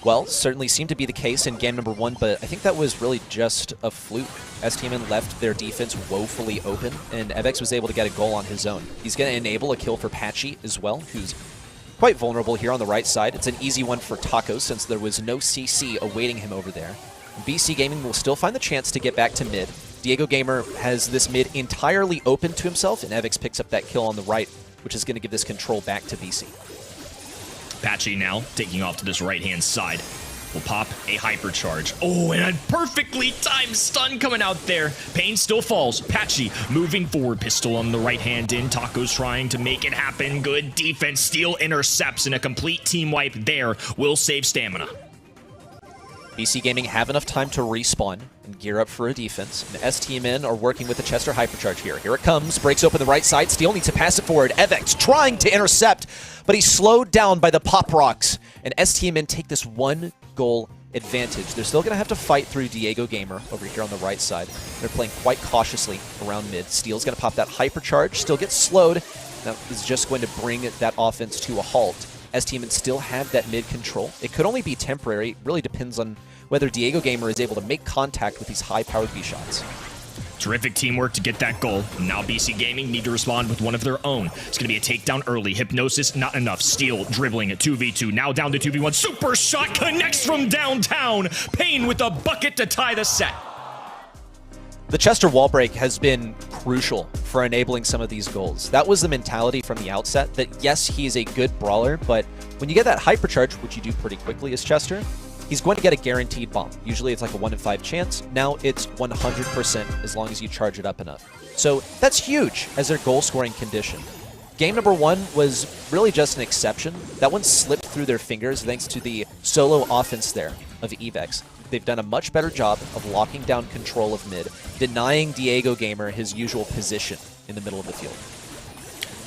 Well, certainly seemed to be the case in game number 1, but I think that was really just a fluke. STMN left their defense woefully open, and Evix was able to get a goal on his own. He's going to enable a kill for Patchy as well, who's quite vulnerable here on the right side. It's an easy one for Taco since there was no CC awaiting him over there. BC Gaming will still find the chance to get back to mid. Diego Gamer has this mid entirely open to himself, and Evix picks up that kill on the right, which is going to give this control back to BC. Patchy now taking off to this right-hand side. Will pop a hypercharge. Oh, and a perfectly timed stun coming out there. Pain still falls. Patchy moving forward. Pistol on the right hand in. Taco's trying to make it happen. Good defense. Steel intercepts, and a complete team wipe there will save stamina. BC Gaming have enough time to respawn and gear up for a defense. And STMN are working with the Chester Hypercharge here. Here it comes. Breaks open the right side. Steel needs to pass it forward. Evix trying to intercept, but he's slowed down by the Pop Rocks. And STMN take this 1-goal advantage. They're still going to have to fight through Diego Gamer over here on the right side. They're playing quite cautiously around mid. Steel's going to pop that Hypercharge. Still gets slowed. That is just going to bring that offense to a halt. STMN still have that mid control. It could only be temporary. It really depends on whether Diego Gamer is able to make contact with these high-powered B shots. Terrific teamwork to get that goal. Now BC Gaming need to respond with one of their own. It's going to be a takedown early. Hypnosis, not enough. Steel dribbling at 2v2. Now down to 2v1. Super shot connects from downtown. Payne with a bucket to tie the set. The Chester wall break has been crucial for enabling some of these goals. That was the mentality from the outset, that yes, he is a good brawler, but when you get that hypercharge, which you do pretty quickly as Chester, he's going to get a guaranteed bomb. Usually it's like a 1 in 5 chance. Now it's 100% as long as you charge it up enough. So that's huge as their goal scoring condition. Game number 1 was really just an exception. That one slipped through their fingers thanks to the solo offense there of Evex. They've done a much better job of locking down control of mid, denying Diego Gamer his usual position in the middle of the field.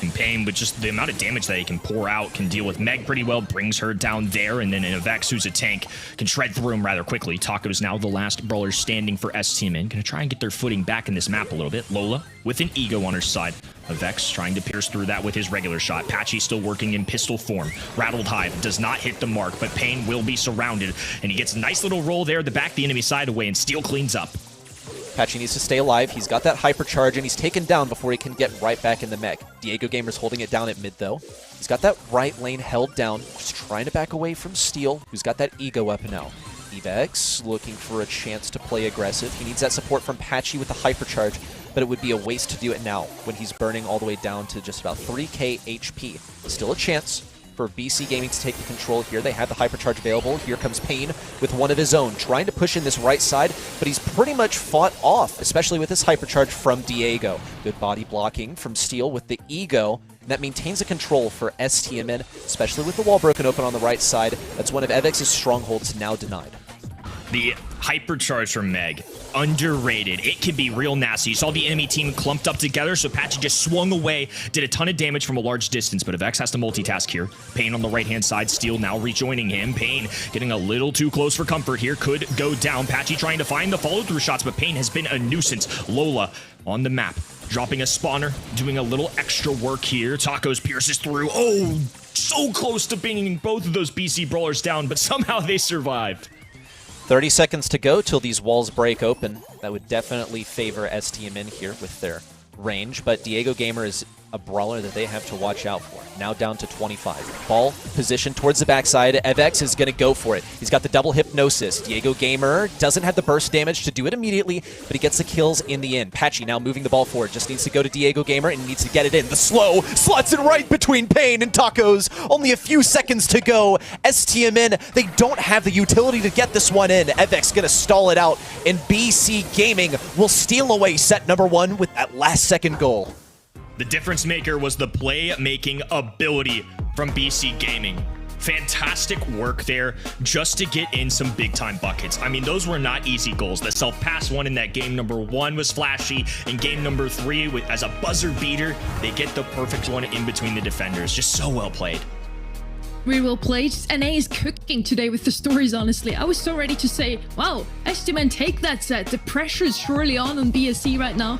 And Payne, with just the amount of damage that he can pour out, can deal with Meg pretty well, brings her down there, and then Vex, who's a tank, can shred through him rather quickly. Taco is now the last brawler standing for STMN. Gonna try and get their footing back in this map a little bit. Lola with an ego on her side. Vex trying to pierce through that with his regular shot. Patchy still working in pistol form. Rattled Hive does not hit the mark, but Payne will be surrounded, and he gets a nice little roll there to back the enemy side away, and Steel cleans up. Patchy needs to stay alive. He's got that hypercharge, and he's taken down before he can get right back in the mech. Diego Gamer's holding it down at mid, though. He's got that right lane held down, just trying to back away from Steel, who's got that ego up now. Evex looking for a chance to play aggressive. He needs that support from Patchy with the hypercharge, but it would be a waste to do it now when he's burning all the way down to just about 3k HP. Still a chance for BC Gaming to take the control here. They have the hypercharge available. Here comes Payne with one of his own, trying to push in this right side, but he's pretty much fought off, especially with this hypercharge from Diego. Good body blocking from Steel with the ego. And that maintains the control for STMN, especially with the wall broken open on the right side. That's one of Evex's strongholds now denied. The hypercharge from Meg, underrated. It can be real nasty. You saw the enemy team clumped up together, so Patchy just swung away, did a ton of damage from a large distance, but Vex has to multitask here. Payne on the right-hand side, Steel now rejoining him. Payne getting a little too close for comfort here, could go down. Patchy trying to find the follow-through shots, but Payne has been a nuisance. Lola on the map, dropping a spawner, doing a little extra work here. Tacos pierces through. Oh, so close to bringing both of those BC brawlers down, but somehow they survived. 30 seconds to go till these walls break open. That would definitely favor STMN here with their range, but Diego Gamer is a brawler that they have to watch out for. Now down to 25. Ball position towards the backside. Evex is going to go for it. He's got the double hypnosis. Diego Gamer doesn't have the burst damage to do it immediately, but he gets the kills in the end. Patchy now moving the ball forward. Just needs to go to Diego Gamer and needs to get it in. The slow slots it right between Payne and Tacos. Only a few seconds to go. STMN, they don't have the utility to get this one in. Evex going to stall it out, and BC Gaming will steal away set number 1 with that last second goal. The difference maker was the play-making ability from BC Gaming. Fantastic work there just to get in some big-time buckets. I mean, those were not easy goals. The self-pass one in that game number 1 was flashy. In game number 3, as a buzzer beater, they get the perfect one in between the defenders. Just so well played. Really well played. NA is cooking today with the stories, honestly. I was so ready to say, wow, STMN take that set. The pressure is surely on BSC right now.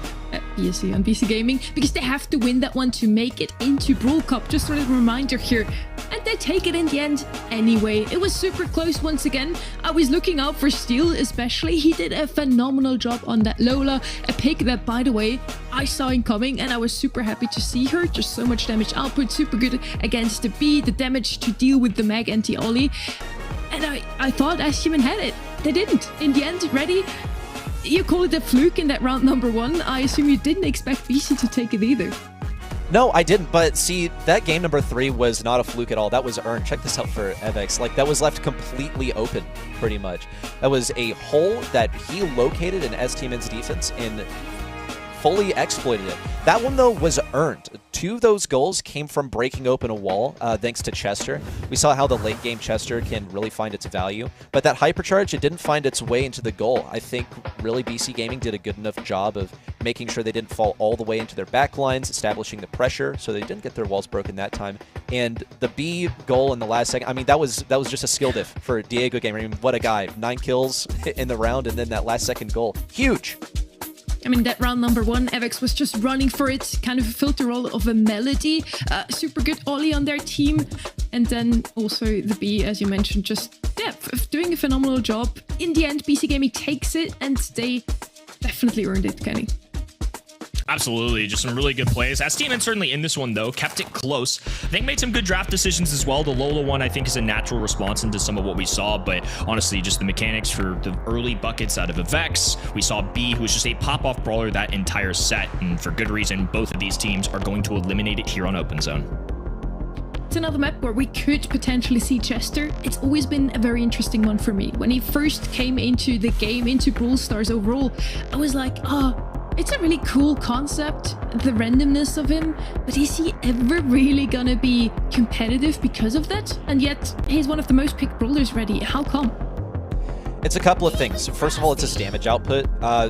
BSC on BC Gaming, because they have to win that one to make it into Brawl Cup. Just sort of a reminder here. And they take it in the end anyway. It was super close once again. I was looking out for Steel especially. He did a phenomenal job on that Lola. A pick that, by the way, I saw incoming, and I was super happy to see her. Just so much damage output, super good against the B, the damage to deal with the Mag anti-Ollie. And I thought STMN had it. They didn't. In the end, ready? You call it a fluke in that round number 1. I assume you didn't expect BC to take it either. No, I didn't, but see, that game number 3 was not a fluke at all. That was earned. Check this out for Evex. Like, that was left completely open, pretty much. That was a hole that he located in STMN's defense and fully exploited it. That one, though, was earned. 2 of those goals came from breaking open a wall, thanks to Chester. We saw how the late game Chester can really find its value, but that hypercharge, it didn't find its way into the goal. I think really BC Gaming did a good enough job of making sure they didn't fall all the way into their back lines, establishing the pressure, so they didn't get their walls broken that time. And the B goal in the last second, I mean, that was just a skill diff for Diego Gamer. I mean, what a guy. 9 kills in the round, and then that last second goal. Huge! I mean, that round number 1, Evex was just running for it, kind of a filter roll of a melody. Super good Ollie on their team. And then also the B, as you mentioned, just doing a phenomenal job. In the end, BC Gaming takes it, and they definitely earned it, Kenny. Absolutely, just some really good plays. STMN certainly in this one, though, kept it close. I think made some good draft decisions as well. The Lola one, I think, is a natural response into some of what we saw, but honestly, just the mechanics for the early buckets out of Avex. We saw B, who was just a pop-off brawler that entire set, and for good reason, both of these teams are going to eliminate it here on Open Zone. It's another map where we could potentially see Chester. It's always been a very interesting one for me. When he first came into the game, into Brawl Stars overall, I was like, oh, it's a really cool concept, the randomness of him, but is he ever really gonna be competitive because of that? And yet, he's one of the most picked brawlers ready. How come? It's a couple of things. First of all, it's his damage output.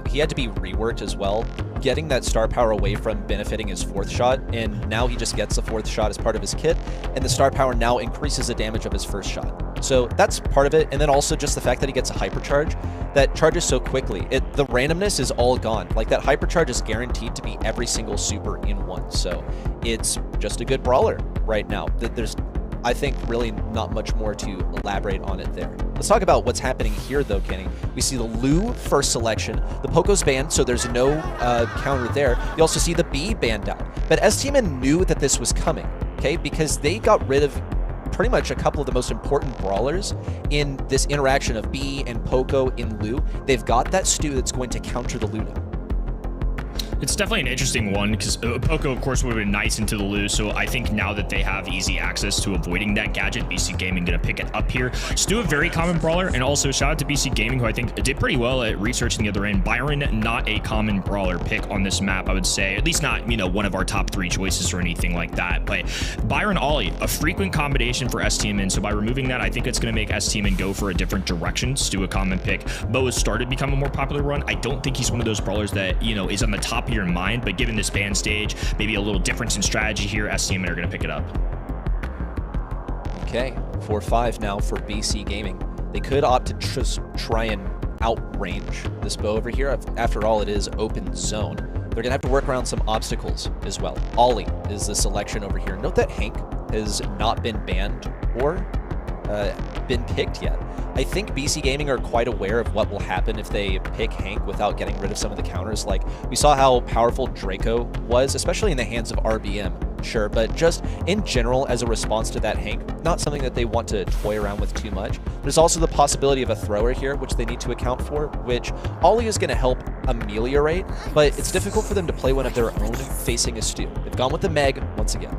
He had to be reworked as well, getting that star power away from benefiting his 4th shot, and now he just gets the 4th shot as part of his kit, and the star power now increases the damage of his 1st shot. So that's part of it, and then also just the fact that he gets a hypercharge that charges so quickly. The randomness is all gone. Like, that hypercharge is guaranteed to be every single super in one, so it's just a good brawler right now. There's, I think, really not much more to elaborate on it there. Let's talk about what's happening here, though, Kenny. We see the Lu first selection. The Poco's banned, so there's no counter there. You also see the B banned out. But STMN knew that this was coming, okay? Because they got rid of pretty much a couple of the most important brawlers in this interaction of B and Poco in Lu. They've got that stew that's going to counter the Lu now. It's definitely an interesting one because Poco, of course, would have been nice into the Lu, so I think now that they have easy access to avoiding that gadget, BC Gaming going to pick it up here. Stu, a very common brawler, and also shout out to BC Gaming, who I think did pretty well at researching the other end. Byron, not a common brawler pick on this map, I would say. At least not, you know, one of our top 3 choices or anything like that. But Byron Ollie, a frequent combination for STMN, so by removing that, I think it's going to make STMN go for a different direction. Stu, a common pick. Bo has started to become a more popular run. I don't think he's one of those brawlers that, you know, is on the top of your mind, but given this ban stage, maybe a little difference in strategy here, STMN are going to pick it up. Okay, 4-5 now for BC Gaming. They could opt to just try and outrange this bow over here. After all, it is open zone. They're going to have to work around some obstacles as well. Ollie is the selection over here. Note that Hank has not been banned or been picked yet. I think BC Gaming are quite aware of what will happen if they pick Hank without getting rid of some of the counters. Like, we saw how powerful Draco was, especially in the hands of RBM, sure, but just in general, as a response to that Hank, not something that they want to toy around with too much. There's also the possibility of a thrower here, which they need to account for, which Ollie is going to help ameliorate, but it's difficult for them to play one of their own facing a Stu. They've gone with the Meg once again.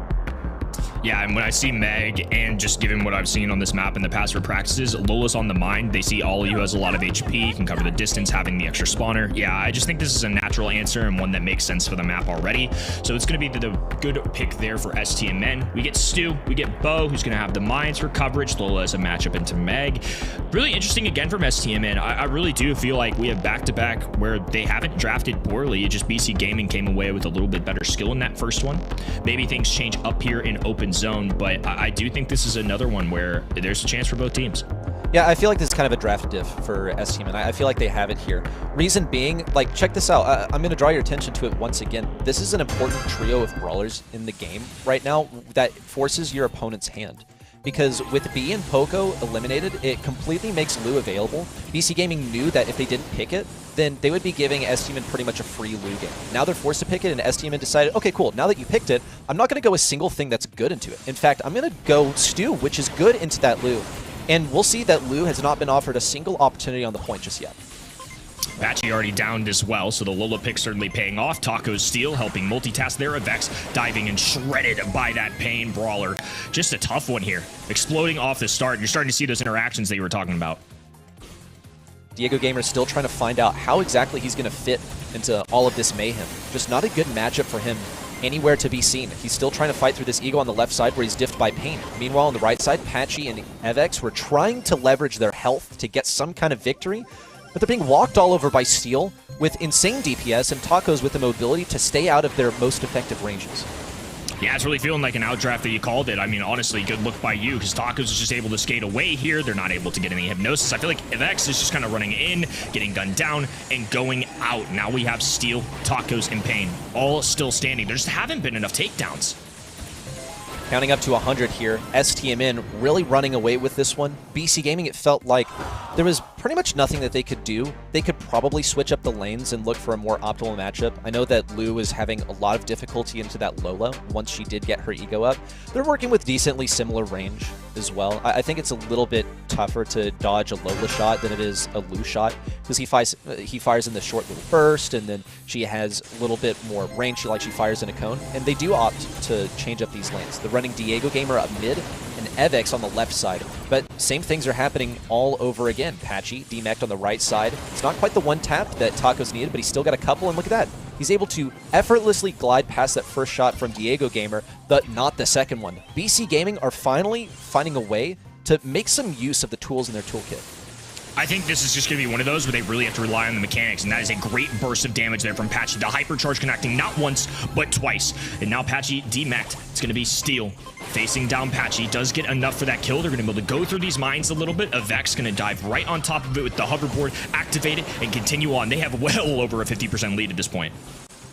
Yeah, and when I see Meg, and just given what I've seen on this map in the past for practices, Lola's on the mind. They see Ollie, who has a lot of HP, can cover the distance, having the extra spawner. Yeah, I just think this is a natural answer and one that makes sense for the map already. So it's going to be the good pick there for STMN. We get Stu, we get Bo, who's going to have the mines for coverage. Lola is a matchup into Meg. Really interesting again from STMN. I really do feel like we have back-to-back where they haven't drafted poorly. It just BC Gaming came away with a little bit better skill in that first one. Maybe things change up here in open zone, but I do think this is another one where there's a chance for both teams. Yeah, I feel like this is kind of a draft diff for STMN. I feel like they have it here. Reason being, like, check this out. I'm going to draw your attention to it once again. This is an important trio of brawlers in the game right now that forces your opponent's hand. Because with B and Poco eliminated, it completely makes Lu available. BC Gaming knew that if they didn't pick it, then they would be giving STMN pretty much a free Lu game. Now they're forced to pick it, and STMN decided, okay, cool, now that you picked it, I'm not going to go a single thing that's good into it. In fact, I'm going to go Stu, which is good into that Lu. And we'll see that Lu has not been offered a single opportunity on the point just yet. Batchy already downed as well, so the Lola pick certainly paying off. Taco's steal helping multitask there. Avex diving and shredded by that Pain Brawler. Just a tough one here. Exploding off the start. You're starting to see those interactions that you were talking about. Diego Gamer is still trying to find out how exactly he's going to fit into all of this mayhem. Just not a good matchup for him anywhere to be seen. He's still trying to fight through this ego on the left side where he's diffed by Pain. Meanwhile, on the right side, Patchy and Avex were trying to leverage their health to get some kind of victory, but they're being walked all over by Steel with insane DPS and Tacos with the mobility to stay out of their most effective ranges. Yeah, it's really feeling like an outdraft that you called it. I mean, honestly, good look by you, because Tacos is just able to skate away here. They're not able to get any hypnosis. I feel like Avex is just kind of running in, getting gunned down, and going out. Now we have Steel, Tacos, and Pain all still standing. There just haven't been enough takedowns. Counting up to 100 here. STMN really running away with this one. BC Gaming, it felt like there was pretty much nothing that they could do. They could probably switch up the lanes and look for a more optimal matchup. I know that Lou was having a lot of difficulty into that Lola once she did get her ego up. They're working with decently similar range as well. I think it's a little bit tougher to dodge a Lola shot than it is a Lou shot, because he fires in the short little burst, and then she has a little bit more range. She fires in a cone, and they do opt to change up these lanes. They're running Diego Gamer up mid and Evex on the left side, but same things are happening all over again. Patchy, DMEC'd on the right side. It's not quite the one tap that Tacos needed, but he's still got a couple, and look at that. He's able to effortlessly glide past that first shot from Diego Gamer, but not the second one. BC Gaming are finally finding a way to make some use of the tools in their toolkit. I think this is just going to be one of those where they really have to rely on the mechanics, and that is a great burst of damage there from Patchy. The hypercharge connecting not once, but twice. And now Patchy DMEC'd. It's going to be Steel facing down Patchy. Does get enough for that kill. They're going to be able to go through these mines a little bit. Avex going to dive right on top of it with the hoverboard, activate it, and continue on. They have well over a 50% lead at this point.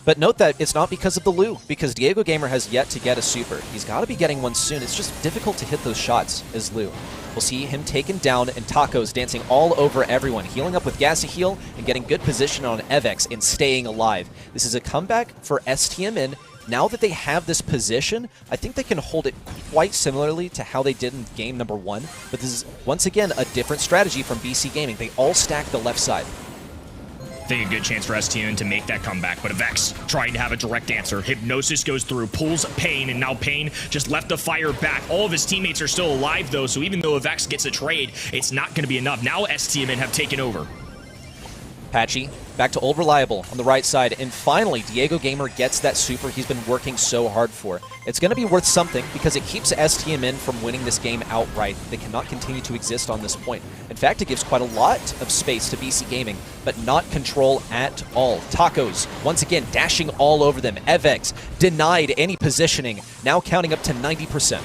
But note that it's not because of the Lou, because Diego Gamer has yet to get a super. He's got to be getting one soon. It's just difficult to hit those shots as Lou. We'll see him taken down, and Tacos dancing all over everyone, healing up with Gassy Heal and getting good position on Evex and staying alive. This is a comeback for STMN. Now that they have this position, I think they can hold it quite similarly to how they did in game number 1. But this is, once again, a different strategy from BC Gaming. They all stack the left side. I think a good chance for STN to make that comeback, but Avex trying to have a direct answer. Hypnosis goes through, pulls Pain, and now Pain just left the fire back. All of his teammates are still alive, though, so even though Avex gets a trade, it's not going to be enough. Now STMN have taken over. Patchy back to Old Reliable on the right side, and finally Diego Gamer gets that super he's been working so hard for. It's going to be worth something because it keeps STMN from winning this game outright. They cannot continue to exist on this point. In fact, it gives quite a lot of space to BC Gaming, but not control at all. Tacos, once again, dashing all over them. Evex denied any positioning, now counting up to 90%.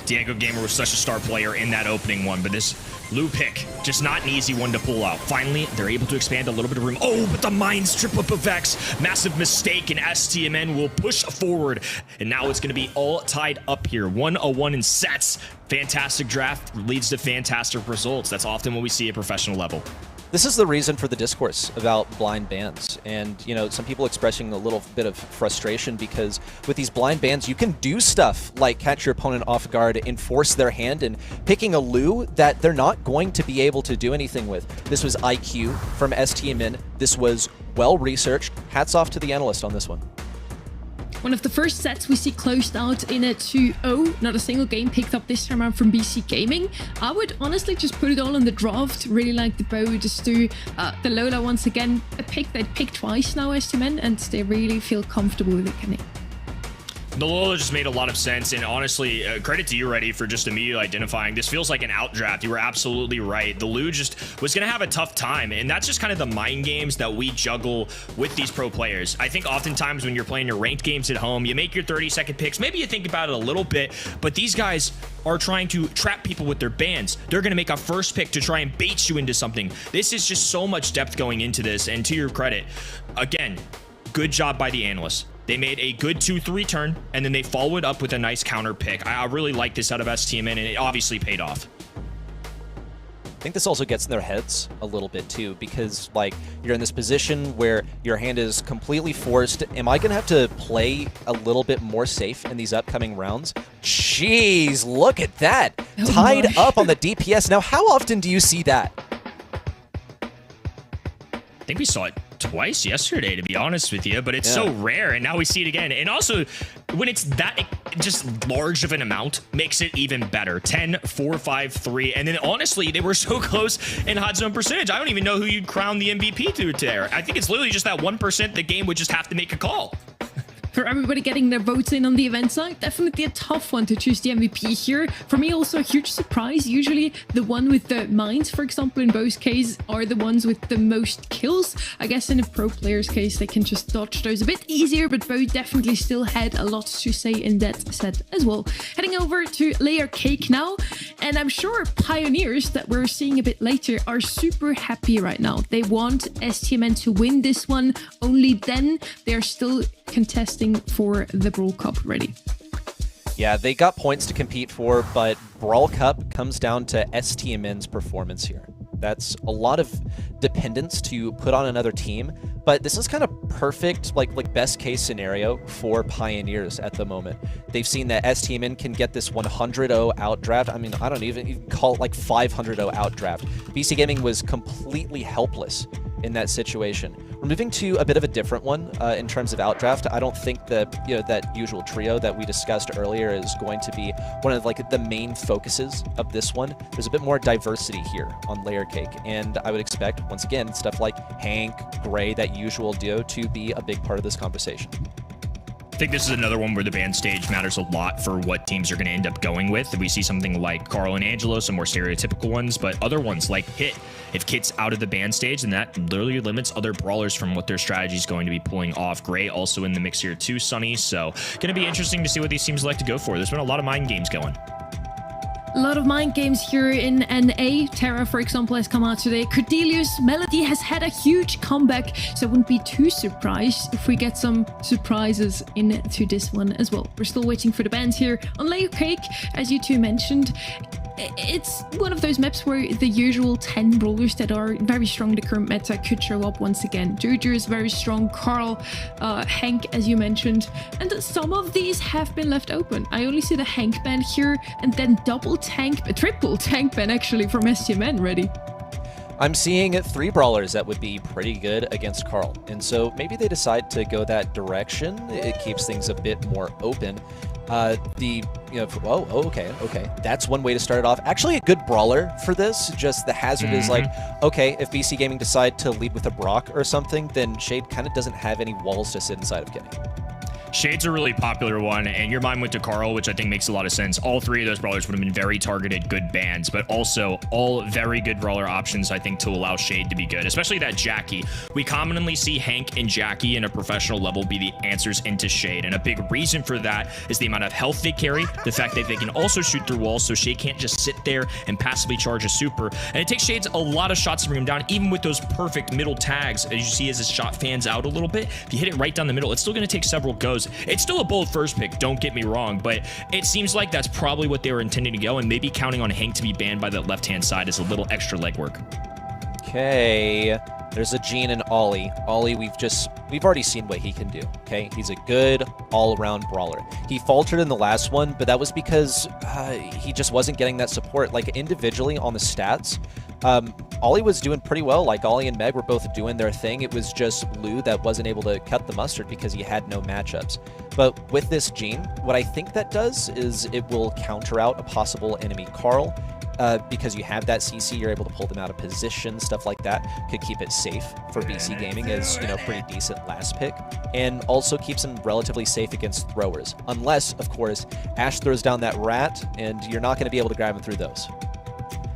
Diego Gamer was such a star player in that opening one, but this Lou pick, just not an easy one to pull out. Finally, they're able to expand a little bit of room. Oh, but the mine strip up of Vex. Massive mistake, and STMN will push forward. And now it's going to be all tied up here. 1-0-1 in sets. Fantastic draft leads to fantastic results. That's often what we see at professional level. This is the reason for the discourse about blind bans, and some people expressing a little bit of frustration because with these blind bans you can do stuff like catch your opponent off guard, enforce their hand, and picking a Lou that they're not going to be able to do anything with. This was IQ from STMN. This was well researched. Hats off to the analyst on this one. One of the first sets we see closed out in a 2-0. Not a single game picked up this time around from BC Gaming. I would honestly just put it all on the draft. Really like the bow, just do the Lola once again. A pick they'd picked twice now, STMN, and they really feel comfortable with it, can they? The Lola just made a lot of sense, and honestly, credit to you, Reddy, for just immediately identifying. This feels like an out draft. You were absolutely right. The Lou just was going to have a tough time, and that's just kind of the mind games that we juggle with these pro players. I think oftentimes when you're playing your ranked games at home, you make your 30-second picks. Maybe you think about it a little bit, but these guys are trying to trap people with their bans. They're going to make a first pick to try and bait you into something. This is just so much depth going into this, and to your credit, again, good job by the analysts. They made a good 2-3 turn, and then they followed up with a nice counter pick. I really like this out of STMN, and it obviously paid off. I think this also gets in their heads a little bit too, because you're in this position where your hand is completely forced. Am I gonna have to play a little bit more safe in these upcoming rounds? Jeez, look at that. Tied up on the DPS. Now, how often do you see that? I think we saw it twice yesterday, to be honest with you, but it's so rare, and now we see it again. And also, when it's that just large of an amount, makes it even better. 10, 4, 5, 3, and then honestly, they were so close in hot zone percentage. I don't even know who you'd crown the MVP to there. I think it's literally just that 1% the game would just have to make a call. For everybody getting their votes in on the event side, definitely a tough one to choose the MVP here. For me, also a huge surprise. Usually the one with the mines, for example, in Bo's case, are the ones with the most kills. I guess in a pro player's case, they can just dodge those a bit easier, but Bo definitely still had a lot to say in that set as well. Heading over to Layer Cake now, and I'm sure Pioneers that we're seeing a bit later are super happy right now. They want STMN to win this one. Only then they're still contesting for the Brawl Cup ready. Yeah, they got points to compete for, but Brawl Cup comes down to STMN's performance here. That's a lot of dependence to put on another team, but this is kind of perfect, like best case scenario for Pioneers at the moment. They've seen that STMN can get this 100-0 outdraft. I mean, I don't even call it like 500-0 outdraft. BC Gaming was completely helpless in that situation. We're moving to a bit of a different one in terms of outdraft. I don't think that that usual trio that we discussed earlier is going to be one of like the main focuses of this one. There's a bit more diversity here on Layer Cake, and I would expect once again stuff like Hank, Gray, that usual duo to be a big part of this conversation. I think this is another one where the band stage matters a lot for what teams are going to end up going with. We see something like Carl and Angelo, some more stereotypical ones, but other ones like Hit. If Kit's out of the band stage, then that literally limits other brawlers from what their strategy is going to be pulling off. Gray also in the mix here too, Sunny. So going to be interesting to see what these teams like to go for. There's been a lot of mind games going. A lot of mind games here in NA. Terra, for example, has come out today. Cordelius, Melody has had a huge comeback, so I wouldn't be too surprised if we get some surprises into this one as well. We're still waiting for the bans here on Layer Cake, as you two mentioned. It's one of those maps where the usual 10 brawlers that are very strong in the current meta could show up once again. Juju is very strong, Carl, Hank, as you mentioned, and some of these have been left open. I only see the Hank ban here, and then triple tank ban actually from STMN ready. I'm seeing 3 brawlers that would be pretty good against Carl, and so maybe they decide to go that direction. It keeps things a bit more open. Okay, that's one way to start it off. Actually, a good brawler for this. Just the hazard is like, okay, if BC Gaming decide to lead with a Brock or something, then Shade kind of doesn't have any walls to sit inside of getting. Shade's a really popular one, and your mind went to Carl, which I think makes a lot of sense. All 3 of those brawlers would have been very targeted, good bans, but also all very good brawler options, I think, to allow Shade to be good, especially that Jackie. We commonly see Hank and Jackie in a professional level be the answers into Shade, and a big reason for that is the amount of health they carry, the fact that they can also shoot through walls, so Shade can't just sit there and passively charge a super, and it takes Shades a lot of shots to bring him down, even with those perfect middle tags, as you see as his shot fans out a little bit. If you hit it right down the middle, it's still going to take several goes. It's still a bold first pick, don't get me wrong, but it seems like that's probably what they were intending to go, and maybe counting on Hank to be banned by that left-hand side is a little extra legwork. Okay, there's a Gene and Ollie. Ollie, we've already seen what he can do, okay? He's a good all-around brawler. He faltered in the last one, but that was because he just wasn't getting that support. Like, individually on the stats, Ollie was doing pretty well. Like, Ollie and Meg were both doing their thing. It was just Lou that wasn't able to cut the mustard because he had no matchups. But with this Gene, what I think that does is it will counter out a possible enemy Carl. Because you have that CC, you're able to pull them out of position, stuff like that. Could keep it safe for BC Gaming as, pretty decent last pick. And also keeps them relatively safe against throwers. Unless, of course, Ash throws down that rat, and you're not going to be able to grab him through those.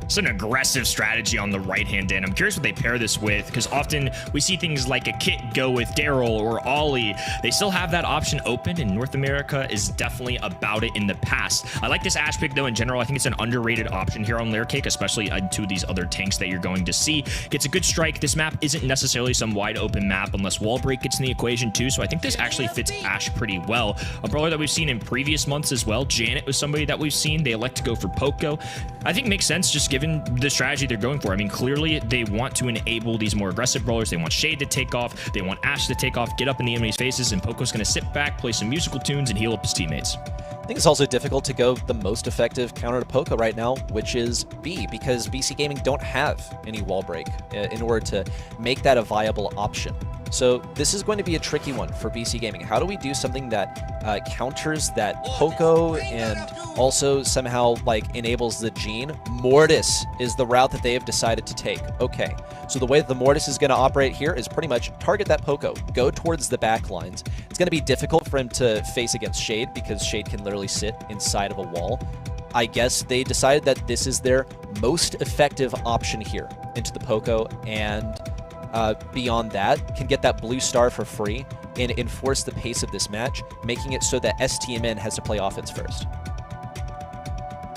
It's an aggressive strategy on the right-hand end. I'm curious what they pair this with, because often we see things like a Kit go with Daryl or Ollie. They still have that option open, and North America is definitely about it in the past. I like this Ash pick, though, in general. I think it's an underrated option here on Layer Cake, especially into these other tanks that you're going to see. Gets a good strike. This map isn't necessarily some wide-open map unless wall break gets in the equation, too, so I think this actually fits Ash pretty well. A brawler that we've seen in previous months as well. Janet was somebody that we've seen. They elect to go for Poco. I think makes sense, just given the strategy they're going for. I mean, clearly they want to enable these more aggressive brawlers. They want Shade to take off. They want Ash to take off, get up in the enemy's faces, and Poco's going to sit back, play some musical tunes, and heal up his teammates. I think it's also difficult to go the most effective counter to Poco right now, which is B, because BC Gaming don't have any wall break in order to make that a viable option. So this is going to be a tricky one for BC Gaming. How do we do something that counters that Poco and also somehow enables the Gene? Mortis is the route that they have decided to take. Okay, so the way that the Mortis is going to operate here is pretty much target that Poco, go towards the back lines. It's going to be difficult for him to face against Shade because Shade can literally sit inside of a wall. I guess they decided that this is their most effective option here into the Poco, and beyond that, can get that blue star for free and enforce the pace of this match, making it so that STMN has to play offense first.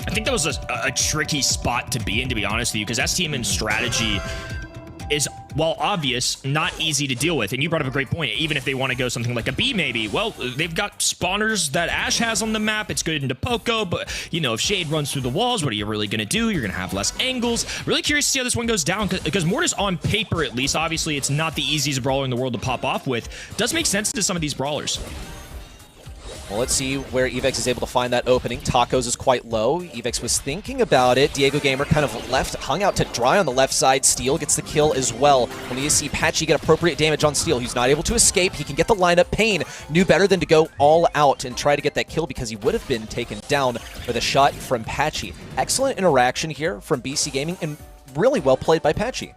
I think that was a tricky spot to be in, to be honest with you, because STMN's strategy is while obvious, not easy to deal with. And you brought up a great point. Even if they want to go something like a B, maybe, well, they've got spawners that Ashe has on the map. It's good into Poco, but, you know, if Shade runs through the walls, what are you really going to do? You're going to have less angles. Really curious to see how this one goes down, because Mortis, on paper at least, obviously it's not the easiest brawler in the world to pop off with. Does make sense to some of these brawlers. Well, let's see where Evex is able to find that opening. Tacos is quite low. Evex was thinking about it. Diego Gamer kind of hung out to dry on the left side. Steel gets the kill as well. We need to see Patchy get appropriate damage on Steel. He's not able to escape. He can get the lineup. Pain knew better than to go all out and try to get that kill, because he would have been taken down with a shot from Patchy. Excellent interaction here from BC Gaming, and really well played by Patchy.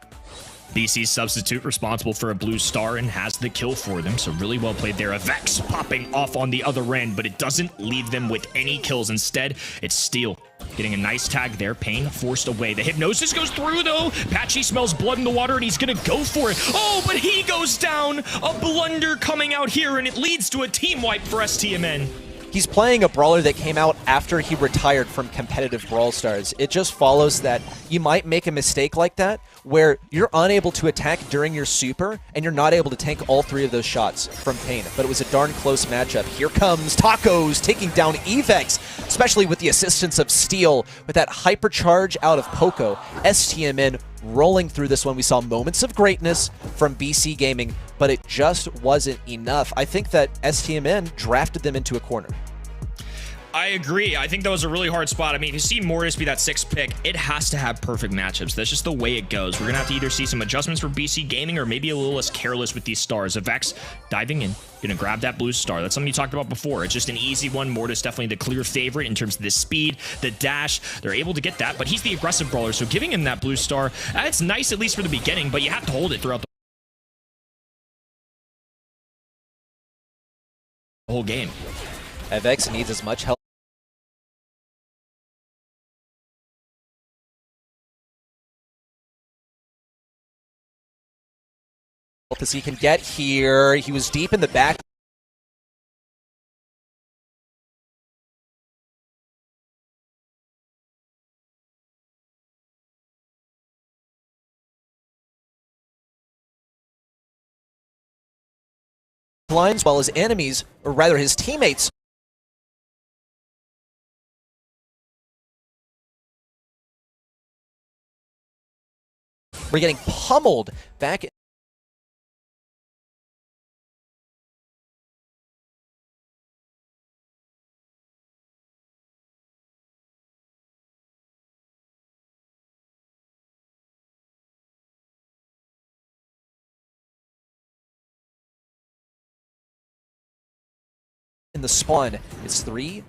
BC's substitute responsible for a blue star and has the kill for them, so really well played there. Vex popping off on the other end, but it doesn't leave them with any kills. Instead, it's Steel getting a nice tag there. Pain forced away. The hypnosis goes through, though. Patchy smells blood in the water, and he's going to go for it. Oh, but he goes down. A blunder coming out here, and it leads to a team wipe for STMN. He's playing a brawler that came out after he retired from competitive Brawl Stars. It just follows that you might make a mistake like that, where you're unable to attack during your super, and you're not able to tank all three of those shots from Pain. But it was a darn close matchup. Here comes Tacos taking down Evex, especially with the assistance of Steel, with that hypercharge out of Poco. STMN rolling through this one. We saw moments of greatness from BC Gaming, but it just wasn't enough. I think that STMN drafted them into a corner. I agree. I think that was a really hard spot. I mean, to see Mortis be that 6th pick, it has to have perfect matchups. That's just the way it goes. We're going to have to either see some adjustments for BC Gaming, or maybe a little less careless with these stars. Vex diving in, going to grab that blue star. That's something you talked about before. It's just an easy one. Mortis definitely the clear favorite in terms of the speed, the dash. They're able to get that, but he's the aggressive brawler, so giving him that blue star, it's nice at least for the beginning, but you have to hold it throughout the whole game. Vex needs as much help as he can get here. He was deep in the back. Lines, while his enemies, or rather his teammates, were getting pummeled back. In the spawn, it's 3.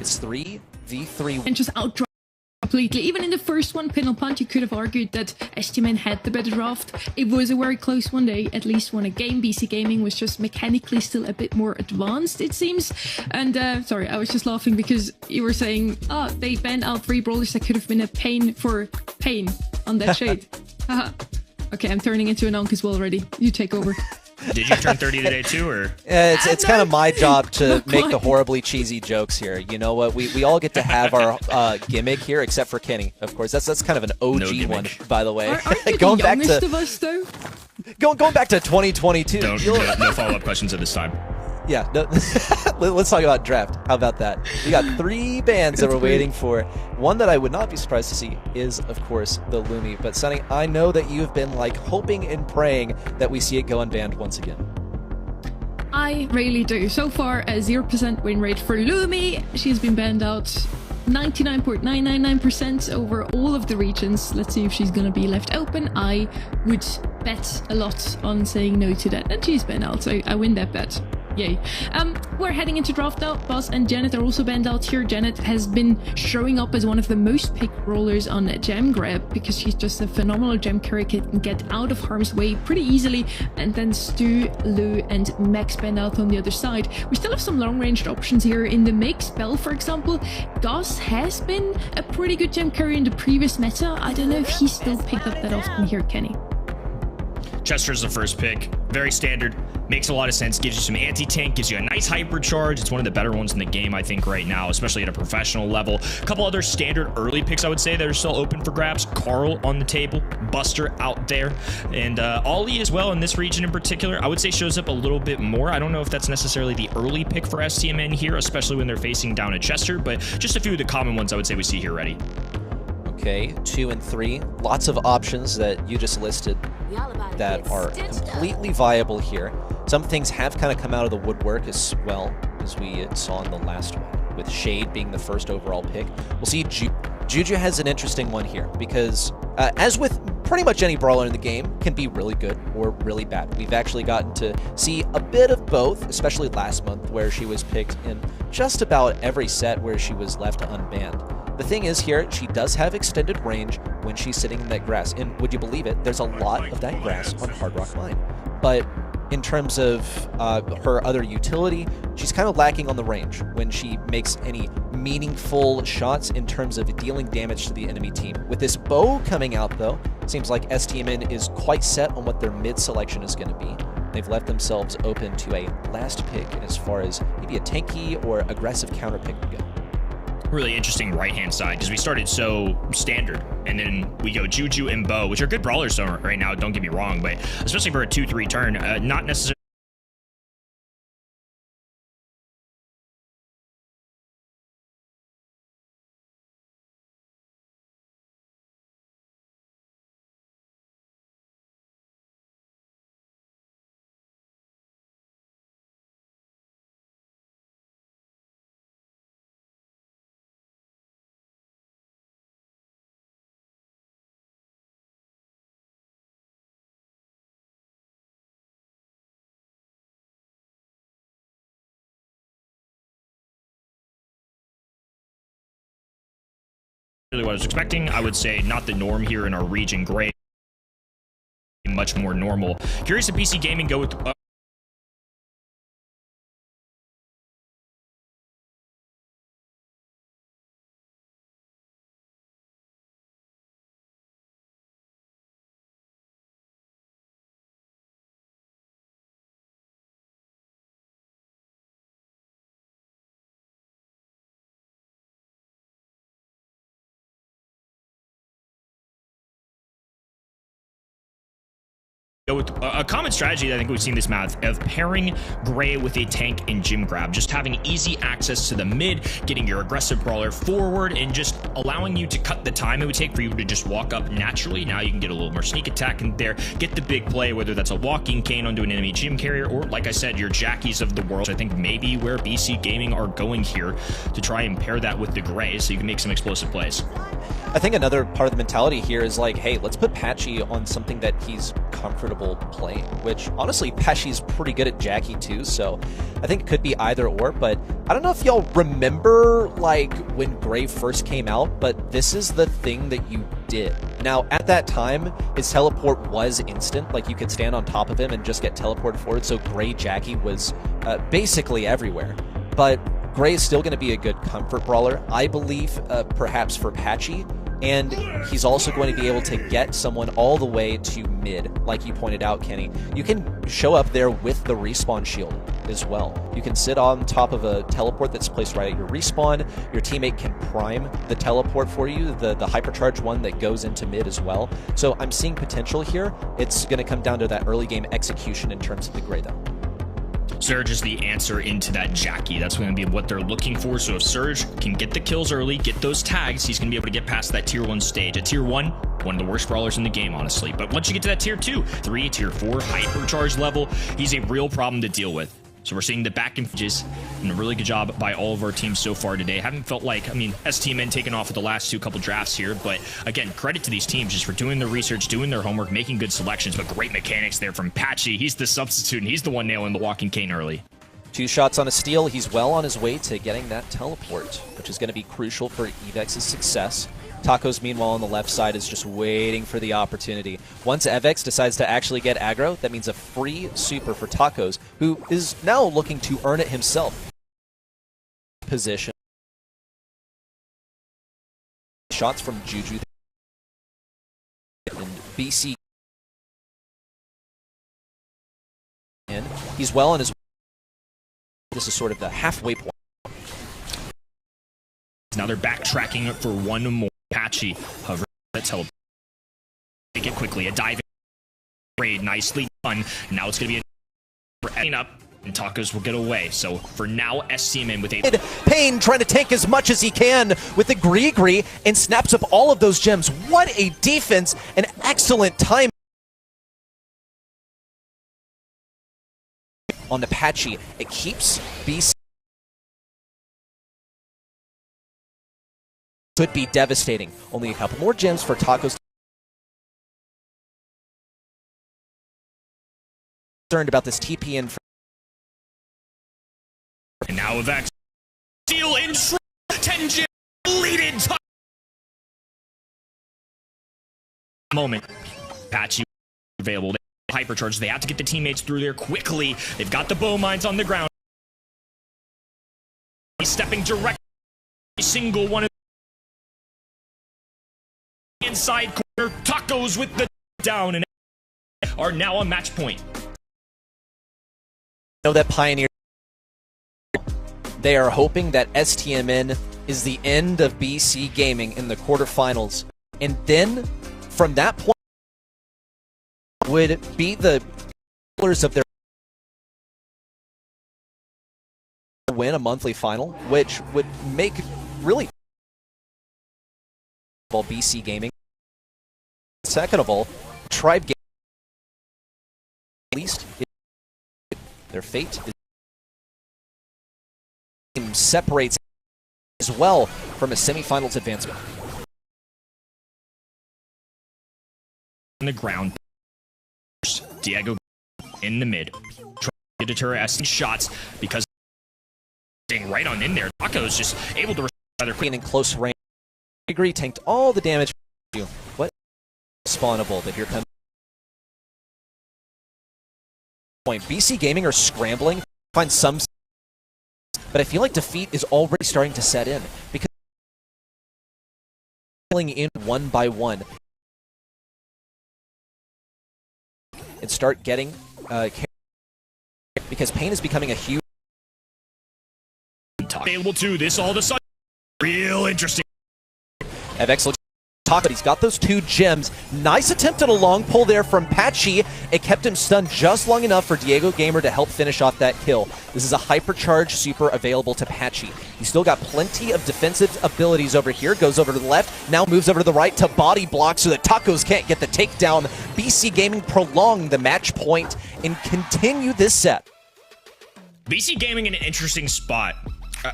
It's 3v3. And just outdraft completely. Even in the first one, Pin Punt, you could have argued that STMN had the better draft. It was a very close one. They at least won a game. BC Gaming was just mechanically still a bit more advanced, it seems. And sorry, I was just laughing because you were saying, oh, they banned out 3 brawlers that could have been a pain for Pain on that Shade. Haha. Okay, I'm turning into an Onk as well already. You take over. Did you turn 30 today too, or? It's kind of my job to make the horribly cheesy jokes here. You know what? We all get to have our gimmick here, except for Kenny, of course. That's kind of an OG one, by the way. Aren't you going the youngest of us, though? Going back to 2022. No follow-up questions at this time. Yeah, no, let's talk about draft. How about that? We got 3 bans that we're waiting for. One that I would not be surprised to see is, of course, the Lumi. But Sunny, I know that you've been like hoping and praying that we see it go unbanned once again. I really do. So far, a 0% win rate for Lumi. She's been banned out 99.999% over all of the regions. Let's see if she's gonna be left open. I would bet a lot on saying no to that, and she's banned out, so I win that bet. Yay. We're heading into draft now. Boss and Janet are also banned out here. Janet has been showing up as one of the most picked rollers on Gem Grab because she's just a phenomenal gem carry, can get out of harm's way pretty easily. And then Stu, Lou, and Max banned out on the other side. We still have some long-ranged options here in the mix. Bell, for example. Goss has been a pretty good gem carry in the previous meta. I don't know if he's still picked up that often here, Kenny. Chester's the first pick. Very standard. Makes a lot of sense. Gives you some anti-tank. Gives you a nice hypercharge. It's one of the better ones in the game, I think, right now, especially at a professional level. A couple other standard early picks, I would say, that are still open for grabs. Carl on the table. Buster out there. And Ollie as well in this region in particular, I would say shows up a little bit more. I don't know if that's necessarily the early pick for STMN here, especially when they're facing down at Chester, but just a few of the common ones I would say we see here ready. Okay, 2 and 3. Lots of options that you just listed that are completely viable here. Some things have kind of come out of the woodwork as well, as we saw in the last one, with Shade being the first overall pick. We'll see Juju has an interesting one here, because as with pretty much any brawler in the game, can be really good or really bad. We've actually gotten to see a bit of both, especially last month, where she was picked in just about every set where she was left unbanned. The thing is here, she does have extended range when she's sitting in that grass. And would you believe it, there's a lot of that grass on Hard Rock Mine. But in terms of her other utility, she's kind of lacking on the range when she makes any meaningful shots in terms of dealing damage to the enemy team. With this bow coming out, though, it seems like STMN is quite set on what their mid selection is going to be. They've left themselves open to a last pick as far as maybe a tanky or aggressive counter pick would go. Really interesting right-hand side, because we started so standard, and then we go Juju and Bo, which are good brawlers right now, don't get me wrong, but especially for a 2-3 turn, not necessarily what I was expecting. I would say not the norm here in our region. Gray, much more normal. Curious if PC Gaming go with with a common strategy that I think we've seen this math of pairing Gray with a tank and Gym Grab, just having easy access to the mid, getting your aggressive brawler forward, and just allowing you to cut the time it would take for you to just walk up naturally. Now you can get a little more sneak attack in there, get the big play, whether that's a walking cane onto an enemy gym carrier, or like I said, your Jackies of the world. I think maybe where BC Gaming are going here to try and pair that with the Gray so you can make some explosive plays. I think another part of the mentality here is like, hey, let's put Patchy on something that he's comfortable playing, which honestly, Patchy's pretty good at Jackie too, so I think it could be either or, but I don't know if y'all remember like when Gray first came out, but this is the thing that you did. Now, at that time, his teleport was instant, like you could stand on top of him and just get teleported forward, so Gray Jackie was basically everywhere, but Gray is still going to be a good comfort brawler, I believe, perhaps for Patchy, and he's also going to be able to get someone all the way to mid, like you pointed out, Kenny. You can show up there with the respawn shield as well. You can sit on top of a teleport that's placed right at your respawn. Your teammate can prime the teleport for you, the hypercharge one that goes into mid as well. So I'm seeing potential here. It's going to come down to that early game execution in terms of the Gray, though. Surge is the answer into that Jackie. That's going to be what they're looking for. So if Surge can get the kills early, get those tags, he's going to be able to get past that tier 1 stage. At tier 1, one of the worst brawlers in the game, honestly. But once you get to that tier 2, 3, tier 4, hypercharge level, he's a real problem to deal with. So we're seeing the back inches, and a really good job by all of our teams so far today. Haven't felt like, I mean, STMN taking off with the last couple drafts here, but again, credit to these teams just for doing their research, doing their homework, making good selections, but great mechanics there from Patchy. He's the substitute, and he's the one nailing the walking cane early. 2 shots on a steal. He's well on his way to getting that teleport, which is going to be crucial for Evex's success. Tacos, meanwhile, on the left side is just waiting for the opportunity. Once Evex decides to actually get aggro, that means a free super for Tacos, who is now looking to earn it himself. Position. Shots from Juju. And BC He's well on his way. This is sort of the halfway point. Now they're backtracking for one more. Patchy hover. Let's help. Take it quickly. A diving raid. Nicely done. Now it's going to be a up. And Tacos will get away. So for now, SCMN with a Pain trying to tank as much as he can with the Gree and snaps up all of those gems. What a defense! An excellent time on the Patchy. It keeps BC. Could be devastating. Only a couple more gems for Tacos. Concerned about this TP in. And now Vex. Steal in 10 gems. Leaded. Moment. Patchy available. Hypercharge. They have to get the teammates through there quickly. They've got the bow mines on the ground. He's stepping direct. Single one of inside corner. Tacos with the down and are now on match point. Know that Pioneer. They are hoping that STMN is the end of BC Gaming in the quarterfinals. And then, from that point, would be the pillars of their win a monthly final, which would make really BC Gaming. Second of all, Tribe Gaming, at least their fate separates as well from a semifinals advancement. On the ground, Diego in the mid, trying to deter S shots because staying right on in there. Tacos just able to rather quick in close range. Agree tanked all the damage. What spawnable? But here comes point. BC Gaming are scrambling, find some. But I feel like defeat is already starting to set in because filling in one by one and start getting because Pain is becoming a huge available to this all of a sudden. Real interesting. FX looks talk, but he's got those 2 gems. Nice attempt at a long pull there from Patchy. It kept him stunned just long enough for Diego Gamer to help finish off that kill. This is a hypercharge super available to Patchy. He's still got plenty of defensive abilities over here. Goes over to the left, now moves over to the right to body block so that Tacos can't get the takedown. BC Gaming prolong the match point and continue this set. BC Gaming in an interesting spot.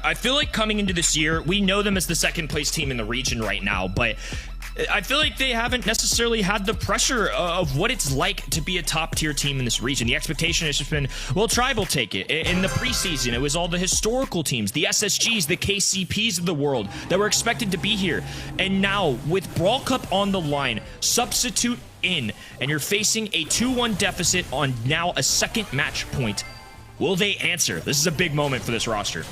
I feel like coming into this year, we know them as the second place team in the region right now, but I feel like they haven't necessarily had the pressure of what it's like to be a top tier team in this region. The expectation has just been, well, Tribe will take it. In the preseason, it was all the historical teams, the SSGs, the KCPs of the world that were expected to be here. And now, with Brawl Cup on the line, substitute in, and you're facing a 2-1 deficit on now a second match point. Will they answer? This is a big moment for this roster.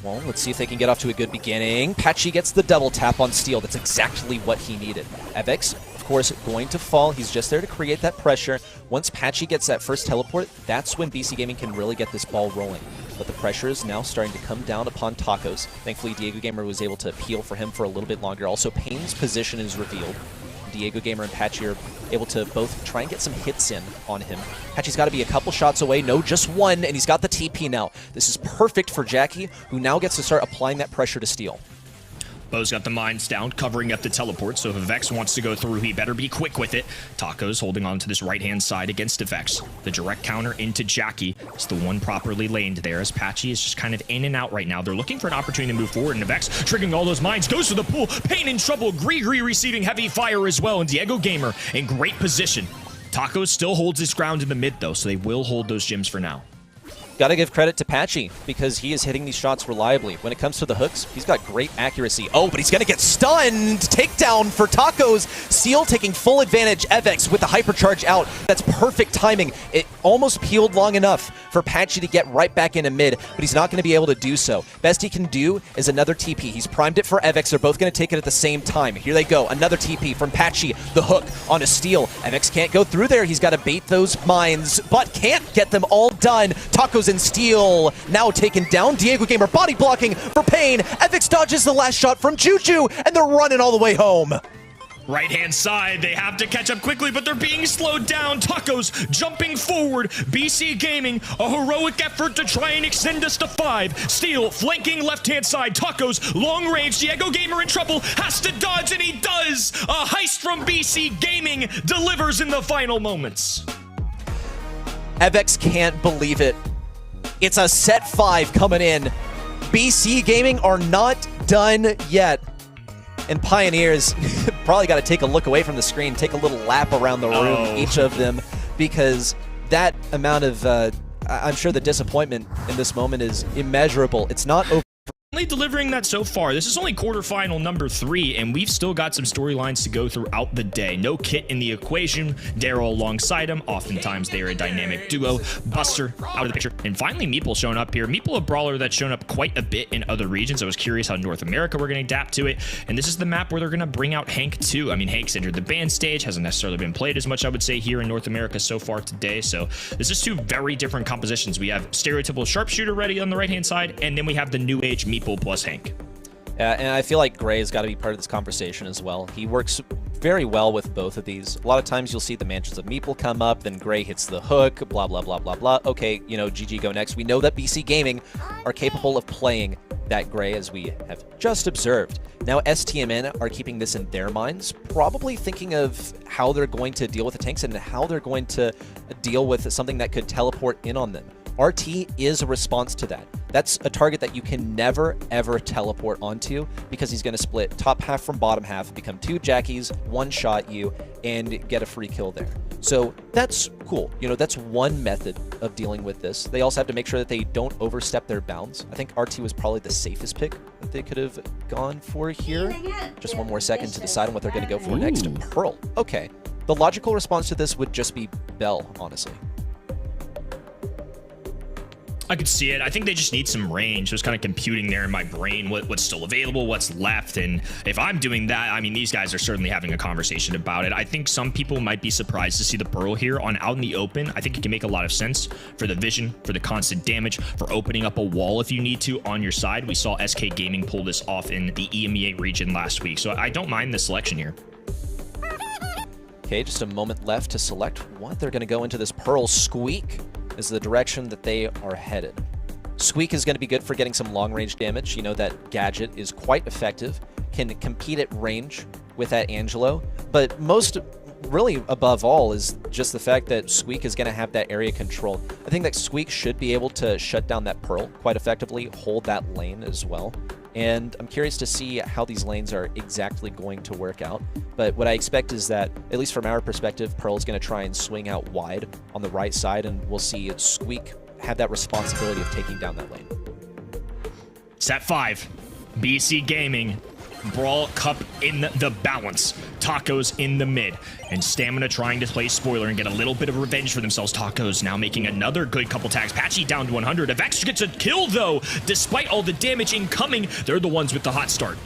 Well, let's see if they can get off to a good beginning. Patchy gets the double tap on Steel. That's exactly what he needed. Evix, of course, going to fall. He's just there to create that pressure. Once Patchy gets that first teleport, that's when BC Gaming can really get this ball rolling. But the pressure is now starting to come down upon Tacos. Thankfully, Diego Gamer was able to peel for him for a little bit longer. Also, Pain's position is revealed. Diego Gamer and Patchy are able to both try and get some hits in on him. Patchy's got to be a couple shots away. No, just one, and he's got the TP now. This is perfect for Jackie, who now gets to start applying that pressure to Steel. Bo's got the mines down, covering up the teleport, so if Vex wants to go through, he better be quick with it. Tacos holding on to this right-hand side against Vex. The direct counter into Jackie is the one properly laned there, as Patchy is just kind of in and out right now. They're looking for an opportunity to move forward, and Vex, triggering all those mines, goes to the pool. Pain in trouble, Gree receiving heavy fire as well, and Diego Gamer in great position. Tacos still holds his ground in the mid, though, so they will hold those gems for now. got to give credit to Patchy because he is hitting these shots reliably. When it comes to the hooks, he's got great accuracy. Oh, but he's going to get stunned. Takedown for Tacos. Seal taking full advantage. Evex with the hypercharge out. That's perfect timing. It almost peeled long enough for Patchy to get right back into mid, but he's not going to be able to do so. Best he can do is another TP. He's primed it for Evex. They're both going to take it at the same time. Here they go. Another TP from Patchy. The hook on a steal. Evex can't go through there. He's got to bait those mines, but can't get them all done. Tacos and Steel now taken down. Diego Gamer body blocking for Pain. Evex dodges the last shot from Juju, and they're running all the way home. Right-hand side, they have to catch up quickly, but they're being slowed down. Tacos jumping forward. BC Gaming, a heroic effort to try and extend us to 5. Steel flanking left-hand side. Tacos, long range. Diego Gamer in trouble, has to dodge, and he does. A heist from BC Gaming delivers in the final moments. Evex can't believe it. It's a set 5 coming in. BC Gaming are not done yet. And Pioneers probably got to take a look away from the screen, take a little lap around the room, each of them, because that amount of, I'm sure the disappointment in this moment is immeasurable. It's not over. Delivering that so far. This is only quarterfinal number 3, and we've still got some storylines to go throughout the day. No Kit in the equation. Daryl alongside him. Oftentimes they are a dynamic duo. Buster out of the picture. And finally, Meeple showing up here. Meeple, a brawler that's shown up quite a bit in other regions. I was curious how North America were going to adapt to it. And this is the map where they're going to bring out Hank too. I mean, Hank's entered the band stage. Hasn't necessarily been played as much, I would say, here in North America so far today. So this is 2 very different compositions. We have stereotypical sharpshooter ready on the right-hand side, and then we have the new age Meeple plus Hank. And I feel like Gray has got to be part of this conversation as well. He works very well with both of these. A lot of times you'll see the mansions of Meeple come up, then Gray hits the hook, blah, blah, blah, blah, blah. Okay, you know, GG go next. We know that BC Gaming are capable of playing that Gray, as we have just observed. Now STMN are keeping this in their minds, probably thinking of how they're going to deal with the tanks and how they're going to deal with something that could teleport in on them. RT is a response to that. That's a target that you can never, ever teleport onto because he's going to split top half from bottom half, become 2 Jackies, one-shot you, and get a free kill there. So that's cool. You know, that's one method of dealing with this. They also have to make sure that they don't overstep their bounds. I think RT was probably the safest pick that they could have gone for here. Just one more second to decide on what they're going to go for next. Pearl. Okay. The logical response to this would just be Bell, honestly. I could see it. I think they just need some range. I was kind of computing there in my brain what's still available, what's left. And if I'm doing that, I mean, these guys are certainly having a conversation about it. I think some people might be surprised to see the Pearl here on out in the open. I think it can make a lot of sense for the vision, for the constant damage, for opening up a wall if you need to on your side. We saw SK Gaming pull this off in the EMEA region last week. So I don't mind the selection here. Okay, just a moment left to select what they're going to go into. This Pearl. Squeak is the direction that they are headed. Squeak is going to be good for getting some long-range damage. You know that Gadget is quite effective, can compete at range with that Angelo, but most really above all is just the fact that Squeak is going to have that area control. I think that Squeak should be able to shut down that Pearl quite effectively, hold that lane as well. And I'm curious to see how these lanes are exactly going to work out. But what I expect is that, at least from our perspective, Pearl is going to try and swing out wide on the right side, and we'll see Squeak have that responsibility of taking down that lane. Set 5, BC Gaming. Brawl Cup in the balance. Tacos in the mid. And Stamina trying to play spoiler and get a little bit of revenge for themselves. Tacos now making another good couple tags. Patchy down to 100. Avex gets a kill, though. Despite all the damage incoming, they're the ones with the hot start.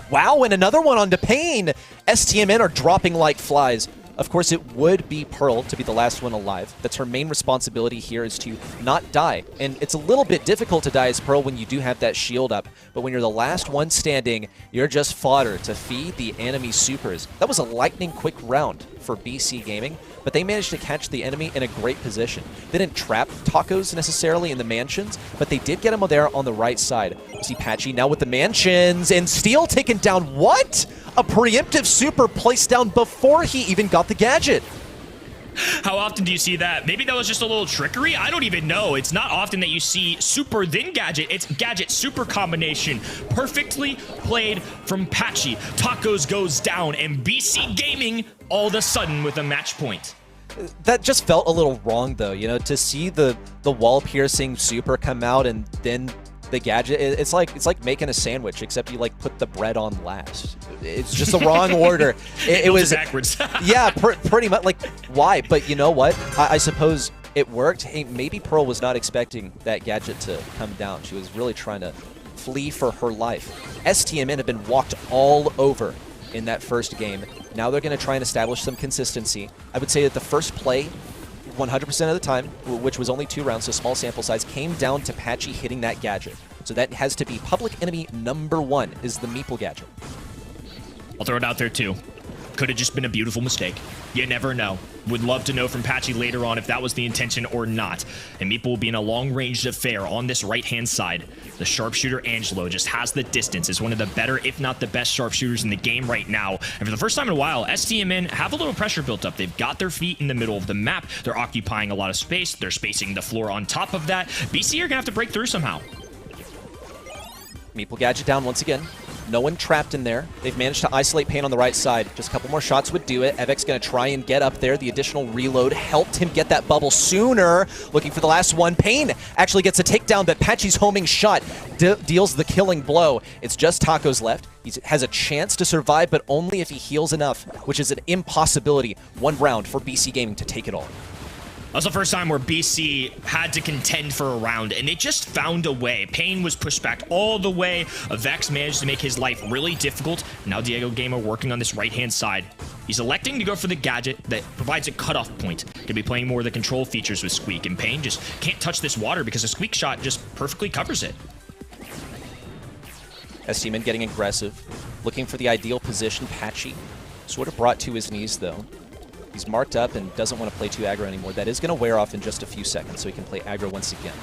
Wow, and another one onto Pain. STMN are dropping like flies. Of course, it would be Pearl to be the last one alive. That's her main responsibility here, is to not die. And it's a little bit difficult to die as Pearl when you do have that shield up. But when you're the last one standing, you're just fodder to feed the enemy supers. That was a lightning quick round for BC Gaming, but they managed to catch the enemy in a great position. They didn't trap Tacos necessarily in the mansions, but they did get him there on the right side. You see Patchy now with the mansions, and Steel taken down. What? A preemptive super placed down before he even got the gadget. How often do you see that? Maybe that was just a little trickery? I don't even know. It's not often that you see super then gadget. It's gadget super combination. Perfectly played from Patchy. Tacos goes down, and BC Gaming all of a sudden with a match point. That just felt a little wrong, though, you know, to see the wall-piercing super come out and then the gadget. It's like making a sandwich, except you like put the bread on last. It's just the wrong order. It was backwards. Yeah, pretty much. Like, why? But you know what? I suppose it worked. Hey, maybe Pearl was not expecting that gadget to come down. She was really trying to flee for her life. STMN have been walked all over in that first game. Now they're going to try and establish some consistency. I would say that the first play, 100% of the time, which was only 2 rounds, so small sample size, came down to Patchy hitting that gadget. So that has to be public enemy number 1 is the Meeple gadget. I'll throw it out there too. Could have just been a beautiful mistake. You never know. Would love to know from Patchy later on if that was the intention or not. And Meeple will be in a long-range affair on this right-hand side. The sharpshooter Angelo just has the distance, is one of the better, if not the best sharpshooters in the game right now. And for the first time in a while, STMN have a little pressure built up. They've got their feet in the middle of the map. They're occupying a lot of space. They're spacing the floor on top of that. BC are gonna have to break through somehow. Meeple gadget down once again. No one trapped in there. They've managed to isolate Pain on the right side. Just a couple more shots would do it. Evek's going to try and get up there. The additional reload helped him get that bubble sooner. Looking for the last one. Pain actually gets a takedown, but Patchy's homing shot deals the killing blow. It's just Tacos left. He has a chance to survive, but only if he heals enough, which is an impossibility. 1 round for BC Gaming to take it all. That was the first time where BC had to contend for a round, and they just found a way. Pain was pushed back all the way. Vex managed to make his life really difficult. Now Diego Gamer working on this right-hand side. He's electing to go for the gadget that provides a cutoff point. Gonna be playing more of the control features with Squeak, and Pain just can't touch this water because a Squeak shot just perfectly covers it. STMN getting aggressive, looking for the ideal position. Patchy sort of brought to his knees, though. He's marked up and doesn't want to play too aggro anymore. That is going to wear off in just a few seconds, so he can play aggro once again.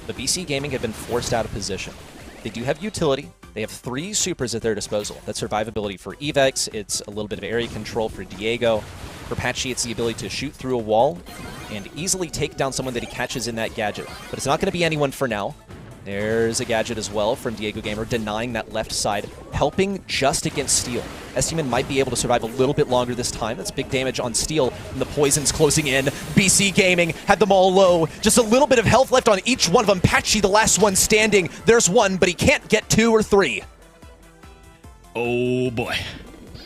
But BC Gaming have been forced out of position. They do have utility. They have 3 supers at their disposal. That's survivability for Evex. It's a little bit of area control for Diego. For Patchy, it's the ability to shoot through a wall and easily take down someone that he catches in that gadget. But it's not going to be anyone for now. There's a gadget as well from Diego Gamer, denying that left side, helping just against Steel. STMN might be able to survive a little bit longer this time. That's big damage on Steel, and the poison's closing in. BC Gaming had them all low. Just a little bit of health left on each one of them. Patchy, the last one standing. There's 1, but he can't get 2 or 3. Oh boy.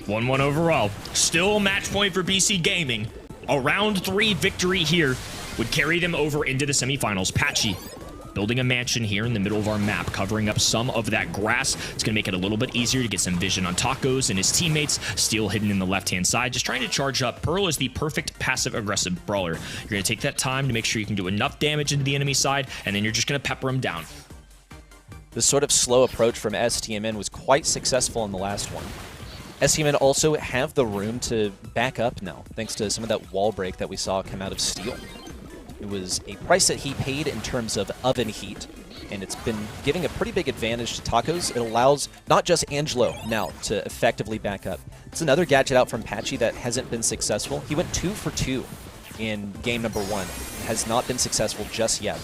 1-1 overall. Still match point for BC Gaming. A round 3 victory here would carry them over into the semifinals. Patchy building a mansion here in the middle of our map, covering up some of that grass. It's going to make it a little bit easier to get some vision on Tacos and his teammates. Steel hidden in the left-hand side, just trying to charge up. Pearl is the perfect passive-aggressive brawler. You're going to take that time to make sure you can do enough damage into the enemy side, and then you're just going to pepper him down. This sort of slow approach from STMN was quite successful in the last one. STMN also have the room to back up now, thanks to some of that wall break that we saw come out of Steel. It was a price that he paid in terms of oven heat, and it's been giving a pretty big advantage to Tacos. It allows not just Angelo now to effectively back up. It's another gadget out from Patchy that hasn't been successful. He went 2 for 2 in game number 1. Has not been successful just yet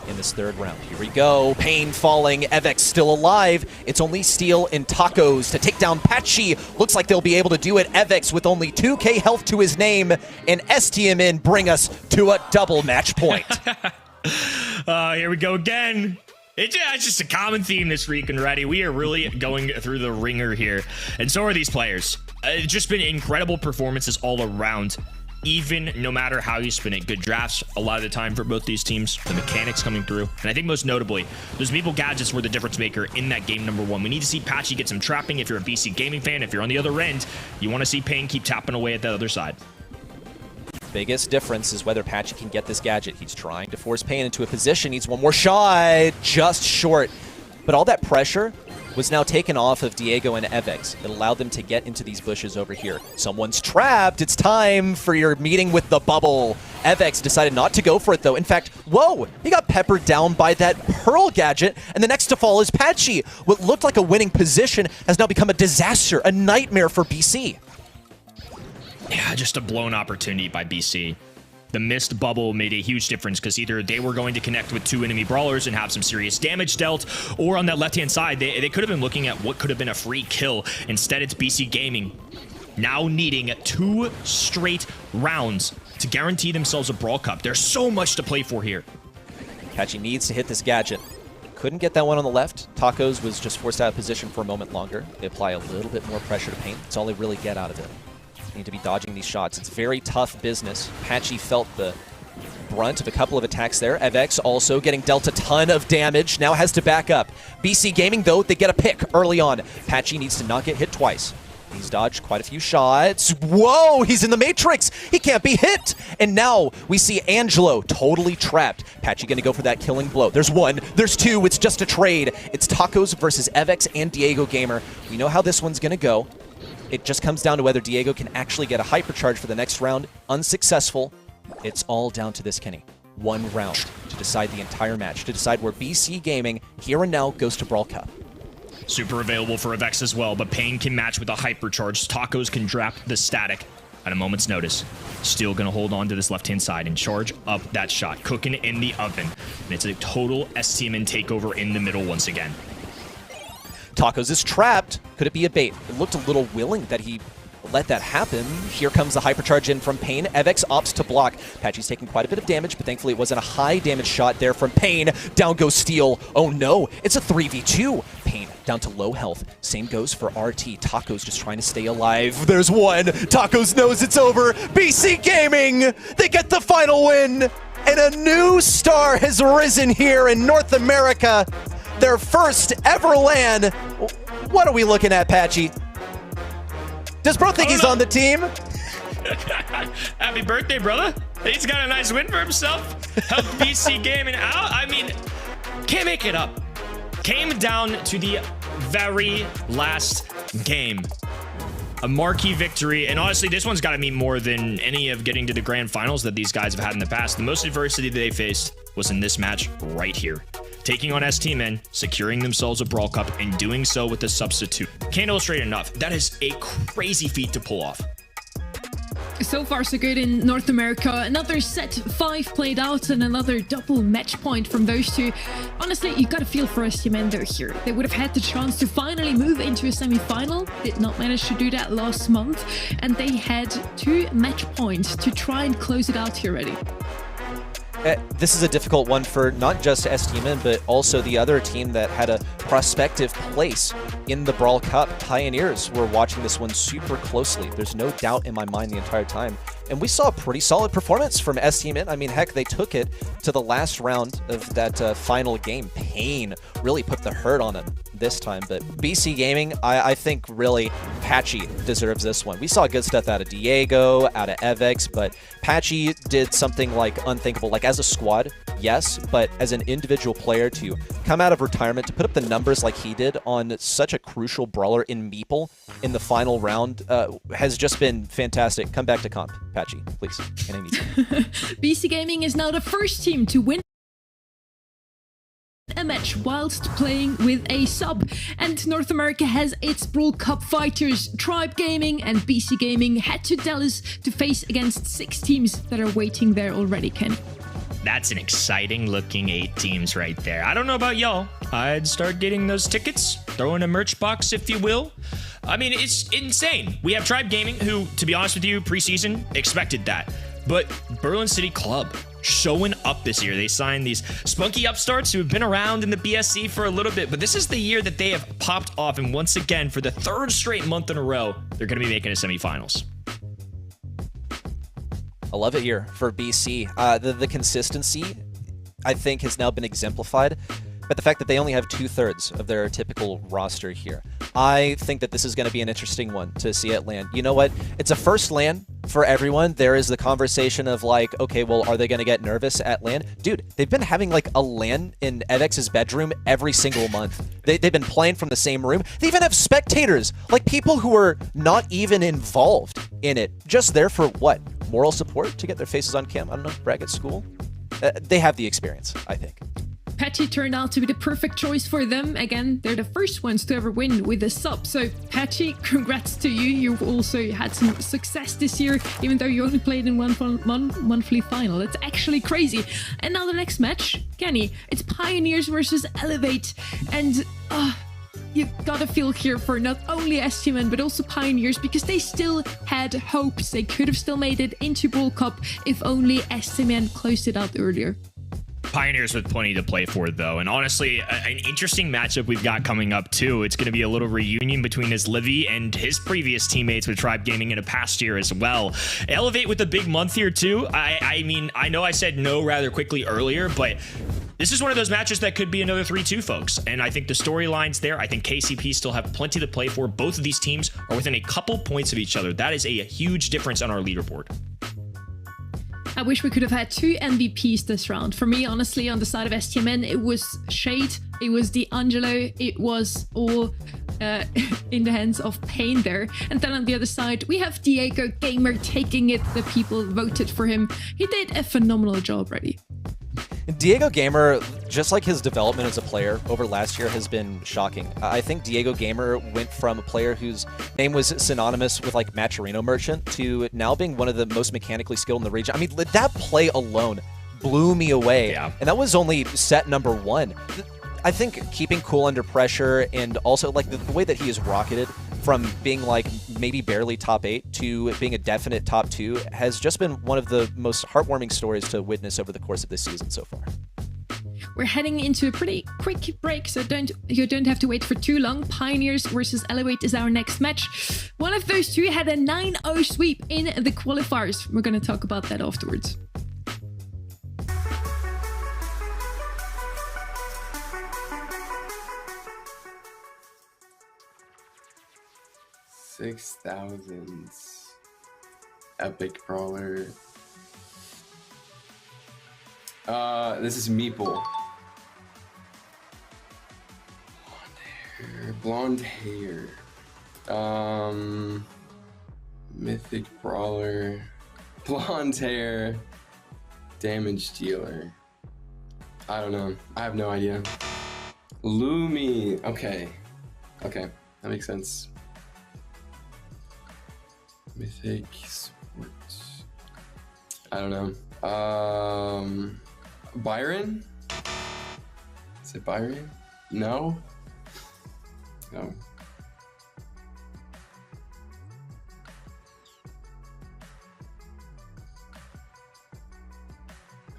in this 3rd round. Here we go. Pain falling. Evex still alive. It's only Steel and Tacos to take down Patchy. Looks like they'll be able to do it. Evex with only 2k health to his name, and STMN bring us to a double match point. Here we go again. It's just a common theme this week and Ready. We are really going through the ringer here, and so are these players. It's just been incredible performances all around. Even no matter how you spin it, good drafts a lot of the time for both these teams. The mechanics coming through, and I think most notably, those Meeple gadgets were the difference maker in that game number 1. We need to see Patchy get some trapping. If you're a BC Gaming fan, if you're on the other end, you want to see Pain keep tapping away at that other side. Biggest difference is whether Patchy can get this gadget. He's trying to force Pain into a position. Needs one more shot, just short. But all that pressure was now taken off of Diego and Evex. It allowed them to get into these bushes over here. Someone's trapped. It's time for your meeting with the bubble. Evex decided not to go for it, though. In fact, whoa, he got peppered down by that Pearl gadget, and the next to fall is Patchy. What looked like a winning position has now become a disaster, a nightmare for BC. Yeah, just a blown opportunity by BC. The missed bubble made a huge difference because either they were going to connect with 2 enemy brawlers and have some serious damage dealt, or on that left-hand side, they could have been looking at what could have been a free kill. Instead, it's BC Gaming now needing 2 straight rounds to guarantee themselves a Brawl Cup. There's so much to play for here. Patchy needs to hit this gadget. Couldn't get that one on the left. Tacos was just forced out of position for a moment longer. They apply a little bit more pressure to paint. That's all they really get out of it. They need to be dodging these shots. It's very tough business. Patchy felt the brunt of a couple of attacks there. EVX also getting dealt a ton of damage. Now has to back up. BC Gaming, though, they get a pick early on. Patchy needs to not get hit twice. He's dodged quite a few shots. Whoa, he's in the Matrix. He can't be hit. And now we see Angelo totally trapped. Patchy gonna go for that killing blow. There's 1, there's 2, it's just a trade. It's Tacos versus EVX and Diego Gamer. We know how this one's gonna go. It just comes down to whether Diego can actually get a hypercharge for the next round. Unsuccessful. It's all down to this, Kenny. 1 round to decide the entire match, to decide where BC Gaming here and now goes to Brawl Cup. Super available for EVX as well, but Pain can match with a hypercharge. Tacos can drop the static at a moment's notice. Still gonna hold on to this left-hand side and charge up that shot. Cooking in the oven. And it's a total STMN takeover in the middle once again. Tacos is trapped. Could it be a bait? It looked a little willing that he let that happen. Here comes the hypercharge in from Pain. EVX opts to block. Patchy's taking quite a bit of damage, but thankfully it wasn't a high damage shot there from Pain. Down goes Steel. Oh no, it's a 3v2. Pain down to low health. Same goes for RT. Tacos just trying to stay alive. There's 1. Tacos knows it's over. BC Gaming, they get the final win. And a new star has risen here in North America. Their first ever LAN. What are we looking at, Patchy? Does bro think he's on the team? Happy birthday, brother. He's got a nice win for himself. Helped BC Gaming out. I mean, can't make it up. Came down to the very last game. A marquee victory. And honestly, this one's got to mean more than any of getting to the grand finals that these guys have had in the past. The most adversity they faced was in this match right here. Taking on STMN, securing themselves a Brawl Cup, and doing so with a substitute. Can't illustrate enough. That is a crazy feat to pull off. So far, so good in North America. Another set 5 played out and another double match point from those two. Honestly, you gotta feel for STMN they're here. They would have had the chance to finally move into a semi-final. Did not manage to do that last month. And they had 2 match points to try and close it out here already. This is a difficult one for not just STMN, but also the other team that had a prospective place in the Brawl Cup. Pioneers were watching this one super closely. There's no doubt in my mind the entire time. And we saw a pretty solid performance from STMN. I mean, heck, they took it to the last round of that final game. Pain really put the hurt on it this time. But BC Gaming, I think really Patchy deserves this one. We saw good stuff out of Diego, out of EVX, but Patchy did something like unthinkable. Like as a squad, yes, but as an individual player to come out of retirement, to put up the numbers like he did on such a crucial brawler in Meeple in the final round has just been fantastic. Come back to comp, Patchy, please. And I need you. BC Gaming is now the first team to win a match whilst playing with a sub, and North America has its Brawl Cup fighters. Tribe Gaming and BC Gaming head to Dallas to face against 6 teams that are waiting there already, Ken. That's an exciting looking 8 teams right there. I don't know about y'all. I'd start getting those tickets, throw in a merch box if you will. I mean, it's insane. We have Tribe Gaming, who, to be honest with you, preseason expected that. But Berlin City Club showing up this year. They signed these spunky upstarts who have been around in the BSC for a little bit, but this is the year that they have popped off, and once again, for the 3rd straight month in a row, they're going to be making a semifinals. I love it here for BC. The consistency, I think, has now been exemplified. But the fact that they only have 2/3 of their typical roster here, I think that this is going to be an interesting one to see at LAN. You know what? It's a first LAN for everyone. There is the conversation of like, okay, well, are they going to get nervous at LAN? Dude, they've been having like a LAN in EVX's bedroom every single month. They've been playing from the same room. They even have spectators, like people who are not even involved in it, just there for what? Moral support to get their faces on cam? I don't know, brag at school? They have the experience, I think. Patchy turned out to be the perfect choice for them. Again, they're the first ones to ever win with a sub. So, Patchy, congrats to you. You've also had some success this year, even though you only played in one monthly final. That's actually crazy. And now the next match, Kenny, it's Pioneers versus Elevate. And you gotta feel here for not only STMN but also Pioneers, because they still had hopes. They could have still made it into Brawl Cup if only STMN closed it out earlier. Pioneers with plenty to play for, though, and honestly, an interesting matchup we've got coming up too. It's going to be a little reunion between his Livy and his previous teammates with Tribe Gaming in a past year as well. Elevate with a big month here too. I mean, I know I said no rather quickly earlier, but this is one of those matches that could be another 3-2, folks. And I think the storyline's there. I think KCP still have plenty to play for. Both of these teams are within a couple points of each other. That is a huge difference on our leaderboard. I wish we could have had 2 MVPs this round. For me, honestly, on the side of STMN, it was Shade, it was D'Angelo, it was all in the hands of Pain there. And then on the other side, we have Diego Gamer taking it. The people voted for him. He did a phenomenal job already. Diego Gamer, just like his development as a player over last year, has been shocking. I think Diego Gamer went from a player whose name was synonymous with like Maturino Merchant to now being one of the most mechanically skilled in the region. I mean, that play alone blew me away. Yeah. And that was only set number 1. I think keeping cool under pressure and also like the way that he is rocketed from being like maybe barely top 8 to being a definite top 2 has just been one of the most heartwarming stories to witness over the course of this season so far. We're heading into a pretty quick break, so you don't have to wait for too long. Pioneers versus Elevate is our next match. One of those two had a 9-0 sweep in the qualifiers. We're going to talk about that afterwards. $6,000 epic brawler. This is Meeple. Blonde hair. Mythic brawler. Blonde hair. Damage dealer. I don't know. I have no idea. Lumi. Okay. Okay. That makes sense. Mythic sports. I don't know. Byron? Is it Byron? No? No.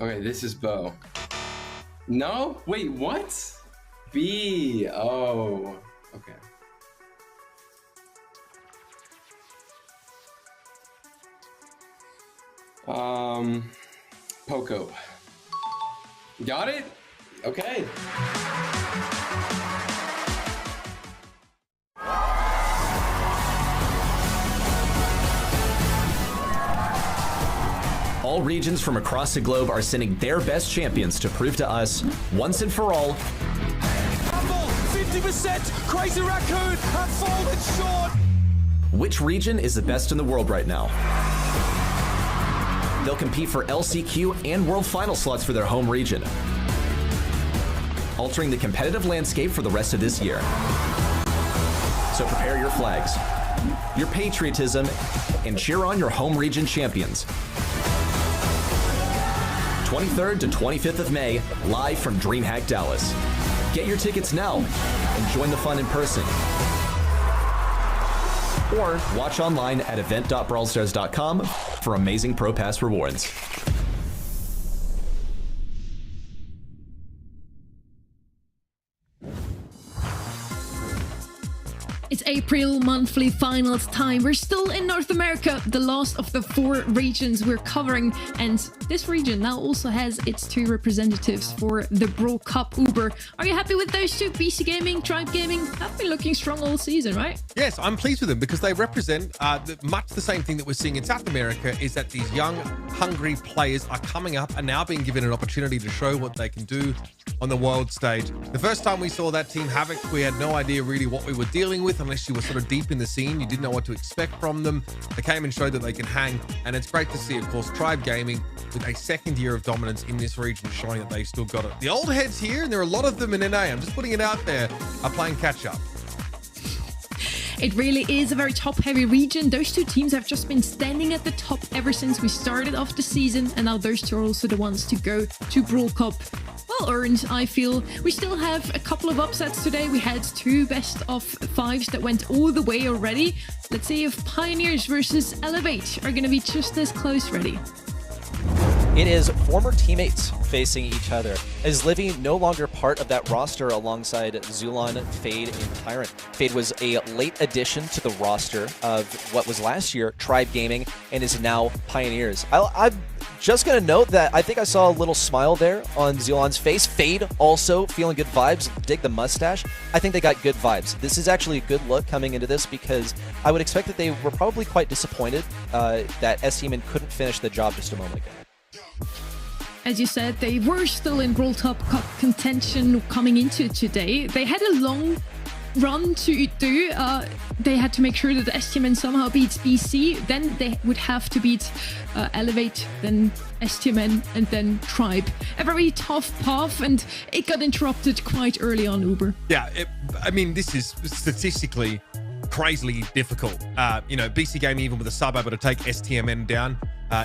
Okay, this is Bo. No? Wait, what? B. Oh. Okay. Poco. Got it? Okay. All regions from across the globe are sending their best champions to prove to us, once and for all, 50%! Crazy Raccoon have fallen short! which region is the best in the world right now. They'll compete for LCQ and World Final slots for their home region, altering the competitive landscape for the rest of this year. So prepare your flags, your patriotism, and cheer on your home region champions. 23rd to 25th of May, live from DreamHack Dallas. Get your tickets now and join the fun in person. Or watch online at event.brawlstars.com for amazing Pro Pass rewards. It's April monthly finals time. We're still in North America, the last of the 4 regions we're covering. And this region now also has its 2 representatives for the Brawl Cup Uber. Are you happy with those 2? BC Gaming, Tribe Gaming have been looking strong all season, right? Yes, I'm pleased with them because they represent much the same thing that we're seeing in South America, is that these young, hungry players are coming up and now being given an opportunity to show what they can do on the world stage. The first time we saw that team Havoc, we had no idea really what we were dealing with unless you were sort of deep in the scene. You didn't know what to expect from them. They came and showed that they can hang, and it's great to see, of course, Tribe Gaming with a second year of dominance in this region showing that they still got it. The old heads here, and there are a lot of them in NA, I'm just putting it out there, are playing catch up. It really is a very top-heavy region. Those 2 teams have just been standing at the top ever since we started off the season, and now those 2 are also the ones to go to Brawl Cup. well earned, I feel. We still have a couple of upsets today. We had 2 best of 5s that went all the way already. Let's see if Pioneers versus Elevate are going to be just as close ready. It is former teammates facing each other, as Livy no longer part of that roster alongside Zulon, Fade, and Tyrant. Fade was a late addition to the roster of what was last year Tribe Gaming and is now Pioneers. I'm just going to note that I think I saw a little smile there on Zulon's face. Fade also feeling good vibes. Dig the mustache. I think they got good vibes. This is actually a good look coming into this because I would expect that they were probably quite disappointed that STMN couldn't finish the job just a moment ago. As you said, they were still in Brawl Top Cup contention coming into today. They had a long run to do. They had to make sure that STMN somehow beats BC. Then they would have to beat Elevate, then STMN, and then Tribe. A very tough path, and it got interrupted quite early on, Uber. Yeah, I mean, this is statistically crazily difficult. BC Game, even with a sub, able to take STMN down.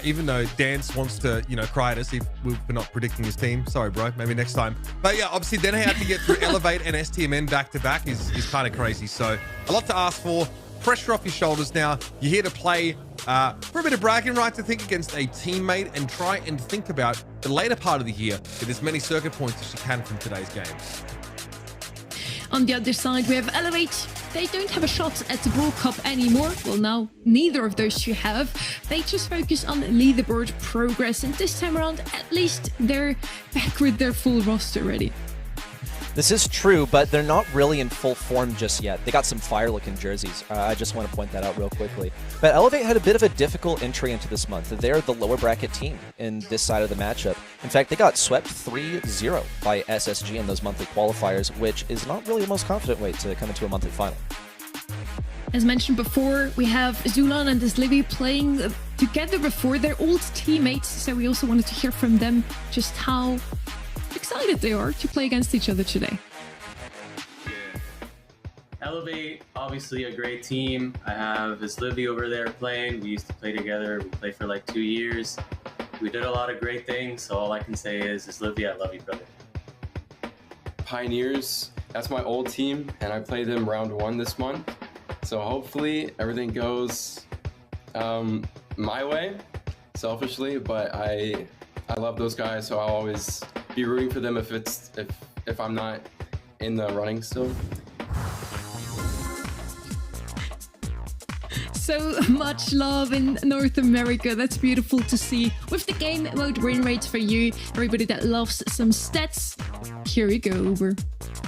Even though Dance wants to, cry at us if we're not predicting his team. Sorry, bro. Maybe next time. But yeah, obviously then he had to get through Elevate and STMN back-to-back is kind of crazy. So a lot to ask for. Pressure off your shoulders now. You're here to play for a bit of bragging rights, I think, against a teammate and try and think about the later part of the year. Get as many circuit points as you can from today's games. On the other side, we have Elevate. They don't have a shot at the Brawl Cup anymore. Well, now neither of those two have. They just focus on leaderboard progress, and this time around, at least they're back with their full roster ready. This is true, but they're not really in full form just yet. They got some fire-looking jerseys. I just want to point that out real quickly. But Elevate had a bit of a difficult entry into this month. They're the lower bracket team in this side of the matchup. In fact, they got swept 3-0 by SSG in those monthly qualifiers, which is not really the most confident way to come into a monthly final. As mentioned before, we have Zulon and Livy playing together before. They're old teammates, so we also wanted to hear from them just how excited they are to play against each other today. Elevate, obviously a great team. I have Livy over there playing. We used to play together. We played for like 2 years. We did a lot of great things, so all I can say is Livy, I love you, brother. Pioneers, that's my old team, and I played them round 1 this month. So hopefully everything goes my way, selfishly, but I love those guys, so I'll always be rooting for them if I'm not in the running still. So much love in North America. That's beautiful to see. With the game mode win rates for you, everybody that loves some stats, here we go, Uber.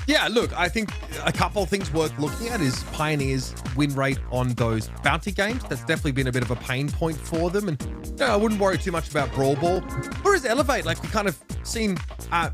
Yeah, look, I think a couple of things worth looking at is Pioneers' win rate on those bounty games. That's definitely been a bit of a pain point for them. And I wouldn't worry too much about Brawl Ball. Whereas Elevate, like we kind of seen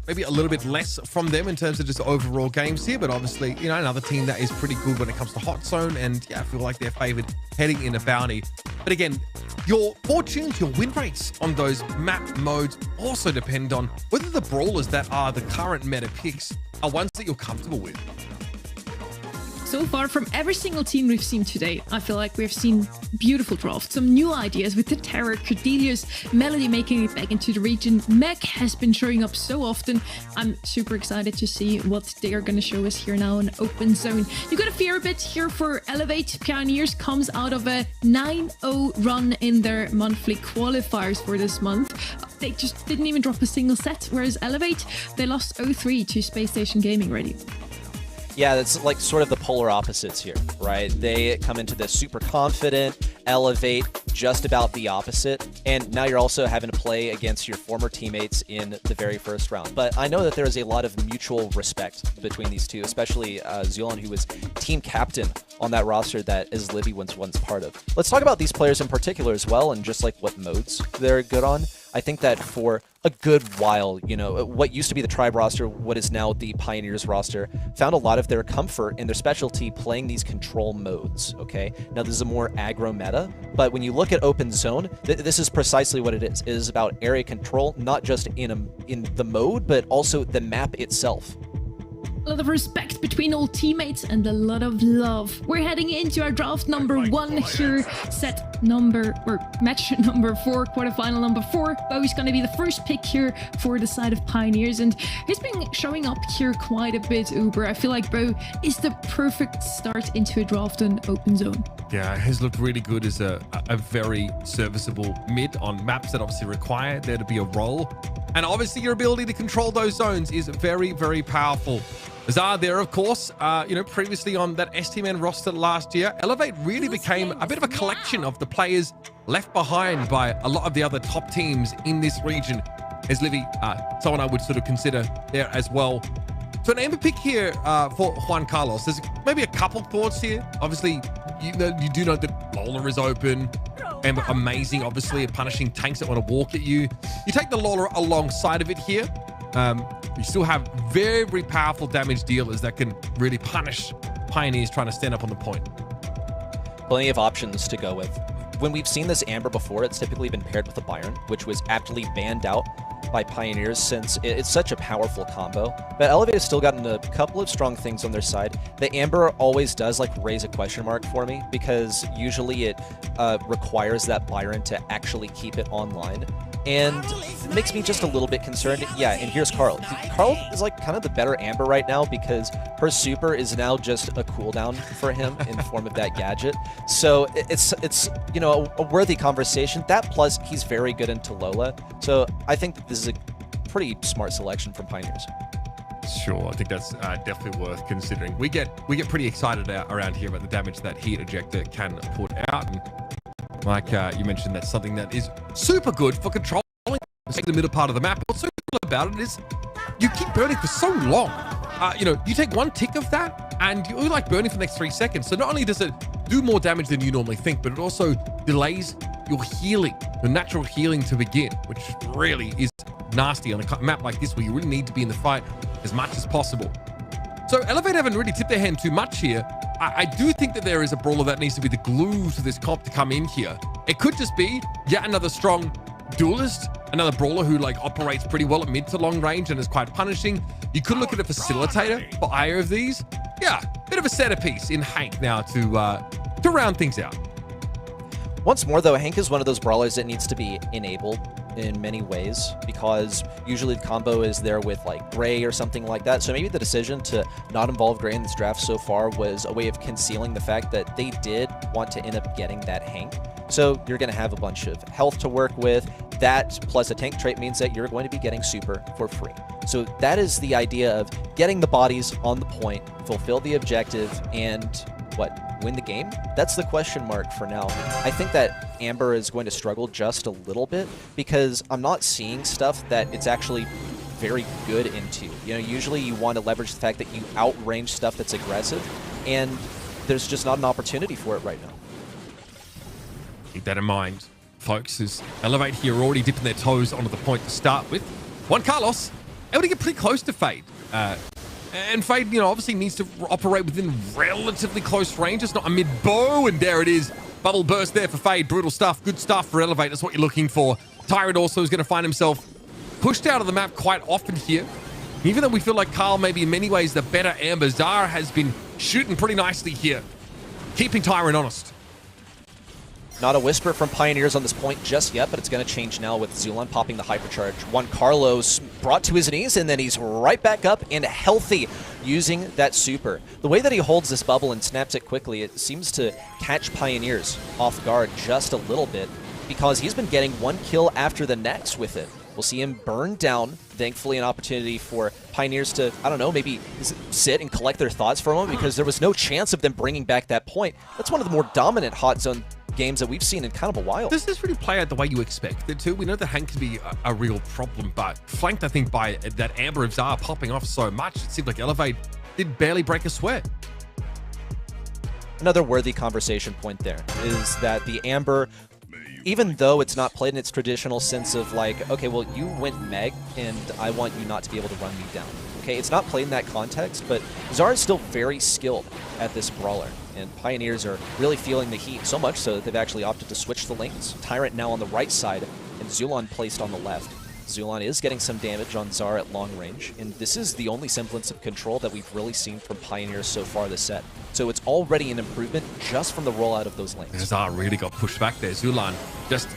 maybe a little bit less from them in terms of just overall games here. But obviously, another team that is pretty good when it comes to Hot Zone. And yeah, I feel like they're favored heading into bounty. But again, your fortunes, your win rates on those map modes also depend on whether the brawlers that are the current meta picks are ones that you're comfortable with. So far, from every single team we've seen today, I feel like we've seen beautiful drafts, some new ideas with the Terror, Cordelius, Melody making it back into the region. Meg has been showing up so often. I'm super excited to see what they are going to show us here now in Open Zone. You got a fair bit here for Elevate. Pioneers comes out of a 9-0 run in their monthly qualifiers for this month. They just didn't even drop a single set, whereas Elevate, they lost 0-3 to Space Station Gaming Ready. Yeah, that's like sort of the polar opposites here, right? They come into this super confident, Elevate, just about the opposite. And now you're also having to play against your former teammates in the very first round. But I know that there is a lot of mutual respect between these two, especially Zulon, who was team captain on that roster that Livy was once part of. Let's talk about these players in particular as well, and just like what modes they're good on. I think that for a good while, what used to be the Tribe roster, what is now the Pioneers roster, found a lot of their comfort in their specialty playing these control modes, okay? Now, this is a more aggro meta, but when you look at Open Zone, this is precisely what it is. It is about area control, not just in the mode, but also the map itself. A lot of respect between all teammates and a lot of love. We're heading into our draft number 1 here, match number 4, quarterfinal number 4. Bowie's gonna be the first pick here for the side of Pioneers, and he's been showing up here quite a bit, Uber. I feel like Bowie is the perfect start into a draft on open zone. Yeah, he's looked really good as a very serviceable mid on maps that obviously require there to be a role. And obviously your ability to control those zones is very, very powerful. Zar there, of course, previously on that STMN roster last year, Elevate really became a bit of a collection of the players left behind by a lot of the other top teams in this region. As Livy, someone I would sort of consider there as well. So an Amber pick here for Juan Carlos. There's maybe a couple thoughts here. Obviously, you do know that Lola is open. Amber amazing, obviously, at punishing tanks that want to walk at you. You take the Lola alongside of it here. You still have very, very powerful damage dealers that can really punish Pioneers trying to stand up on the point. Plenty of options to go with. When we've seen this Amber before, it's typically been paired with a Byron, which was aptly banned out by Pioneers since it's such a powerful combo. But Elevate has still gotten a couple of strong things on their side. The Amber always does like raise a question mark for me because usually it requires that Byron to actually keep it online. And it makes me just a little bit concerned. Yeah, and here's Carl. Carl is like kind of the better Amber right now because her super is now just a cooldown for him in the form of that gadget. So it's you know, a worthy conversation. That plus he's very good into Lola. So I think that this is a pretty smart selection from Pioneers. Sure, I think that's definitely worth considering. We get pretty excited around here about the damage that Heat Ejector can put out. And like you mentioned, that's something that is super good for controlling the middle part of the map. What's so cool about it is you keep burning for so long. You know, you take one tick of that and you're like burning for the next 3 seconds. So not only does it do more damage than you normally think, but it also delays your healing, your natural healing to begin, which really is nasty on a map like this where you really need to be in the fight as much as possible. So Elevate haven't really tipped their hand too much here. I do think that there is a brawler that needs to be the glue to this comp to come in here. It could just be yet another strong duelist, another brawler who like operates pretty well at mid to long range and is quite punishing. You could look at a facilitator for either of these. Yeah, bit of a centerpiece in Hank now to round things out. Once more though, Hank is one of those brawlers that needs to be enabled in many ways because usually the combo is there with like Gray or something like that. So maybe the decision to not involve Gray in this draft so far was a way of concealing the fact that they did want to end up getting that Hank. So you're going to have a bunch of health to work with. That plus a tank trait means that you're going to be getting super for free. So that is the idea of getting the bodies on the point, fulfill the objective, and win the game? That's the question mark for now. I think that Amber is going to struggle just a little bit because I'm not seeing stuff that it's actually very good into. You know, usually you want to leverage the fact that you outrange stuff that's aggressive, and there's just not an opportunity for it right now. Keep that in mind, folks, as Elevate here already dipping their toes onto the point to start with. Juan Carlos able to get pretty close to Fade. And Fade, you know, obviously needs to operate within relatively close range. It's not a mid-bow, and there it is. Bubble burst there for Fade. Brutal stuff. Good stuff for Elevate. That's what you're looking for. Tyrant also is going to find himself pushed out of the map quite often here. Even though we feel like Carl may be in many ways the better Amber, Zara has been shooting pretty nicely here, keeping Tyrant honest. Not a whisper from Pioneers on this point just yet, but it's going to change now with Zulon popping the hypercharge. Juan Carlos brought to his knees, and then he's right back up and healthy using that super. The way that he holds this bubble and snaps it quickly, it seems to catch Pioneers off guard just a little bit because he's been getting one kill after the next with it. We'll see him burn down. Thankfully, an opportunity for Pioneers to, I don't know, maybe sit and collect their thoughts for a moment because there was no chance of them bringing back that point. That's one of the more dominant hot zone games that we've seen in kind of a while. Does this really play out the way you expect it to? We know that Hank can be a real problem, but flanked, I think, by that Amber of Zara popping off so much, it seemed like Elevate did barely break a sweat. Another worthy conversation point there is that the Amber, even though it's not played in its traditional sense of like, okay, well, you went Meg, and I want you not to be able to run me down. Okay, it's not played in that context, but Zara is still very skilled at this brawler, and Pioneers are really feeling the heat, so much so that they've actually opted to switch the lanes. Tyrant now on the right side, and Zulon placed on the left. Zulon is getting some damage on Zar at long range, and this is the only semblance of control that we've really seen from Pioneers so far this set. So it's already an improvement just from the rollout of those lanes. Zar really got pushed back there. Zulon just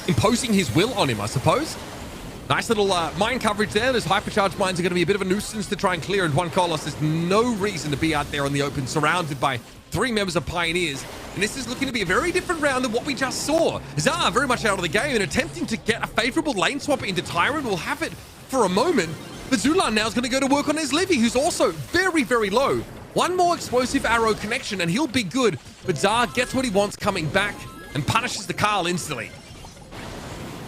imposing his will on him, I suppose. Nice little mine coverage there. Those hypercharged mines are going to be a bit of a nuisance to try and clear, and Juan Carlos has no reason to be out there on the open, surrounded by 3 members of Pioneers. And this is looking to be a very different round than what we just saw. Zar very much out of the game and attempting to get a favorable lane swap into Tyrant. Will have it for a moment, but Zulon now is going to go to work on his Livy, who's also very, very low. One more explosive arrow connection and he'll be good, but Zar gets what he wants coming back and punishes the Carl instantly.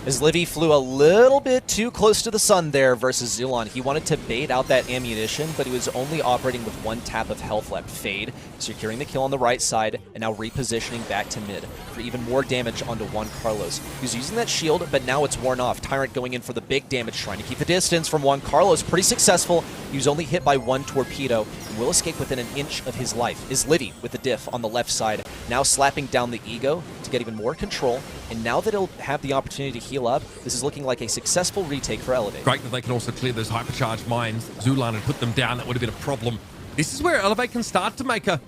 As Livy flew a little bit too close to the sun there versus Zulon. He wanted to bait out that ammunition, but he was only operating with 1 tap of health left. Fade, securing the kill on the right side, and now repositioning back to mid for even more damage onto Juan Carlos. He's using that shield, but now it's worn off. Tyrant going in for the big damage, trying to keep the distance from Juan Carlos. Pretty successful. He was only hit by 1 torpedo and will escape within an inch of his life. Is Livy with the diff on the left side, now slapping down the ego to get even more control. And now that he'll have the opportunity to heal up, this is looking like a successful retake for Elevate. Great that they can also clear those hypercharged mines. Zulon had put them down. That would have been a problem. This is where Elevate can start to make a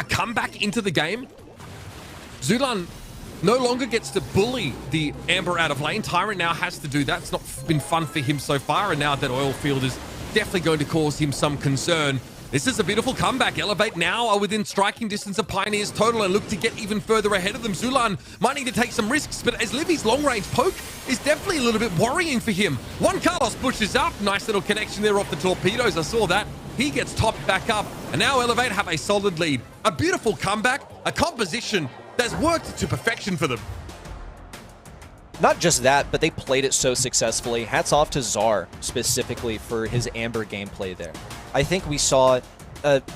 comeback into the game. Zulon no longer gets to bully the Amber out of lane. Tyrant now has to do that. It's not been fun for him so far, and now that oil field is definitely going to cause him some concern. This is a beautiful comeback. Elevate now are within striking distance of Pioneers total and look to get even further ahead of them. Zulon might need to take some risks, but as Livy's long-range poke is definitely a little bit worrying for him. Juan Carlos pushes up. Nice little connection there off the torpedoes. I saw that. He gets topped back up, and now Elevate have a solid lead. A beautiful comeback, a composition that's worked to perfection for them. Not just that, but they played it so successfully. Hats off to Zar specifically for his Amber gameplay there. I think we saw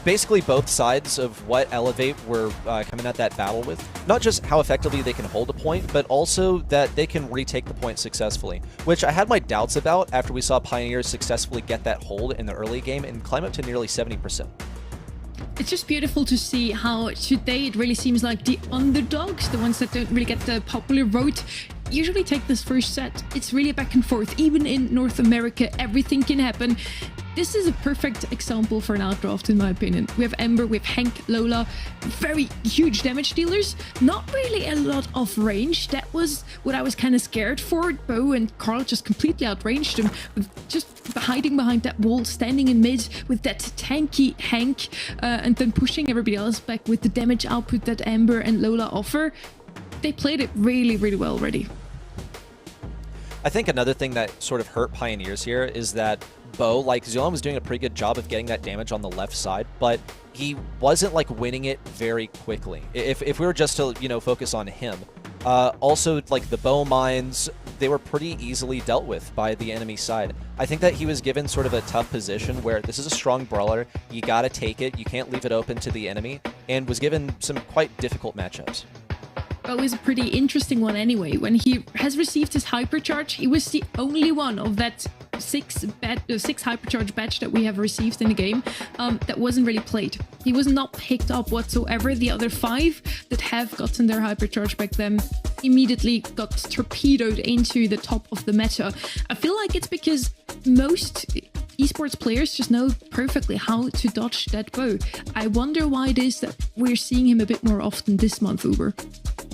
basically both sides of what Elevate were coming at that battle with. Not just how effectively they can hold a point, but also that they can retake the point successfully, which I had my doubts about after we saw Pioneers successfully get that hold in the early game and climb up to nearly 70%. It's just beautiful to see how today it really seems like the underdogs, the ones that don't really get the popular vote, usually take this first set. It's really back and forth. Even in North America, everything can happen. This is a perfect example for an outdraft, in my opinion. We have Ember, we have Hank, Lola, very huge damage dealers. Not really a lot of range. That was what I was kind of scared for. Bo and Carl just completely outranged them, just hiding behind that wall, standing in mid with that tanky Hank, and then pushing everybody else back with the damage output that Ember and Lola offer. They played it really, really well already. I think another thing that sort of hurt Pioneers here is that Bo, like Zulon was doing a pretty good job of getting that damage on the left side, but he wasn't like winning it very quickly. If we were just to, you know, focus on him. Also, like the Bo mines, they were pretty easily dealt with by the enemy side. I think that he was given sort of a tough position where this is a strong brawler, you gotta take it, you can't leave it open to the enemy, and was given some quite difficult matchups. Bo is a pretty interesting one anyway. When he has received his hypercharge, he was the only one of that six hypercharge batch that we have received in the game that wasn't really played. He was not picked up whatsoever. The other 5 that have gotten their hypercharge back then immediately got torpedoed into the top of the meta. I feel like it's because most esports players just know perfectly how to dodge that bow. I wonder why it is that we're seeing him a bit more often this month, Uber.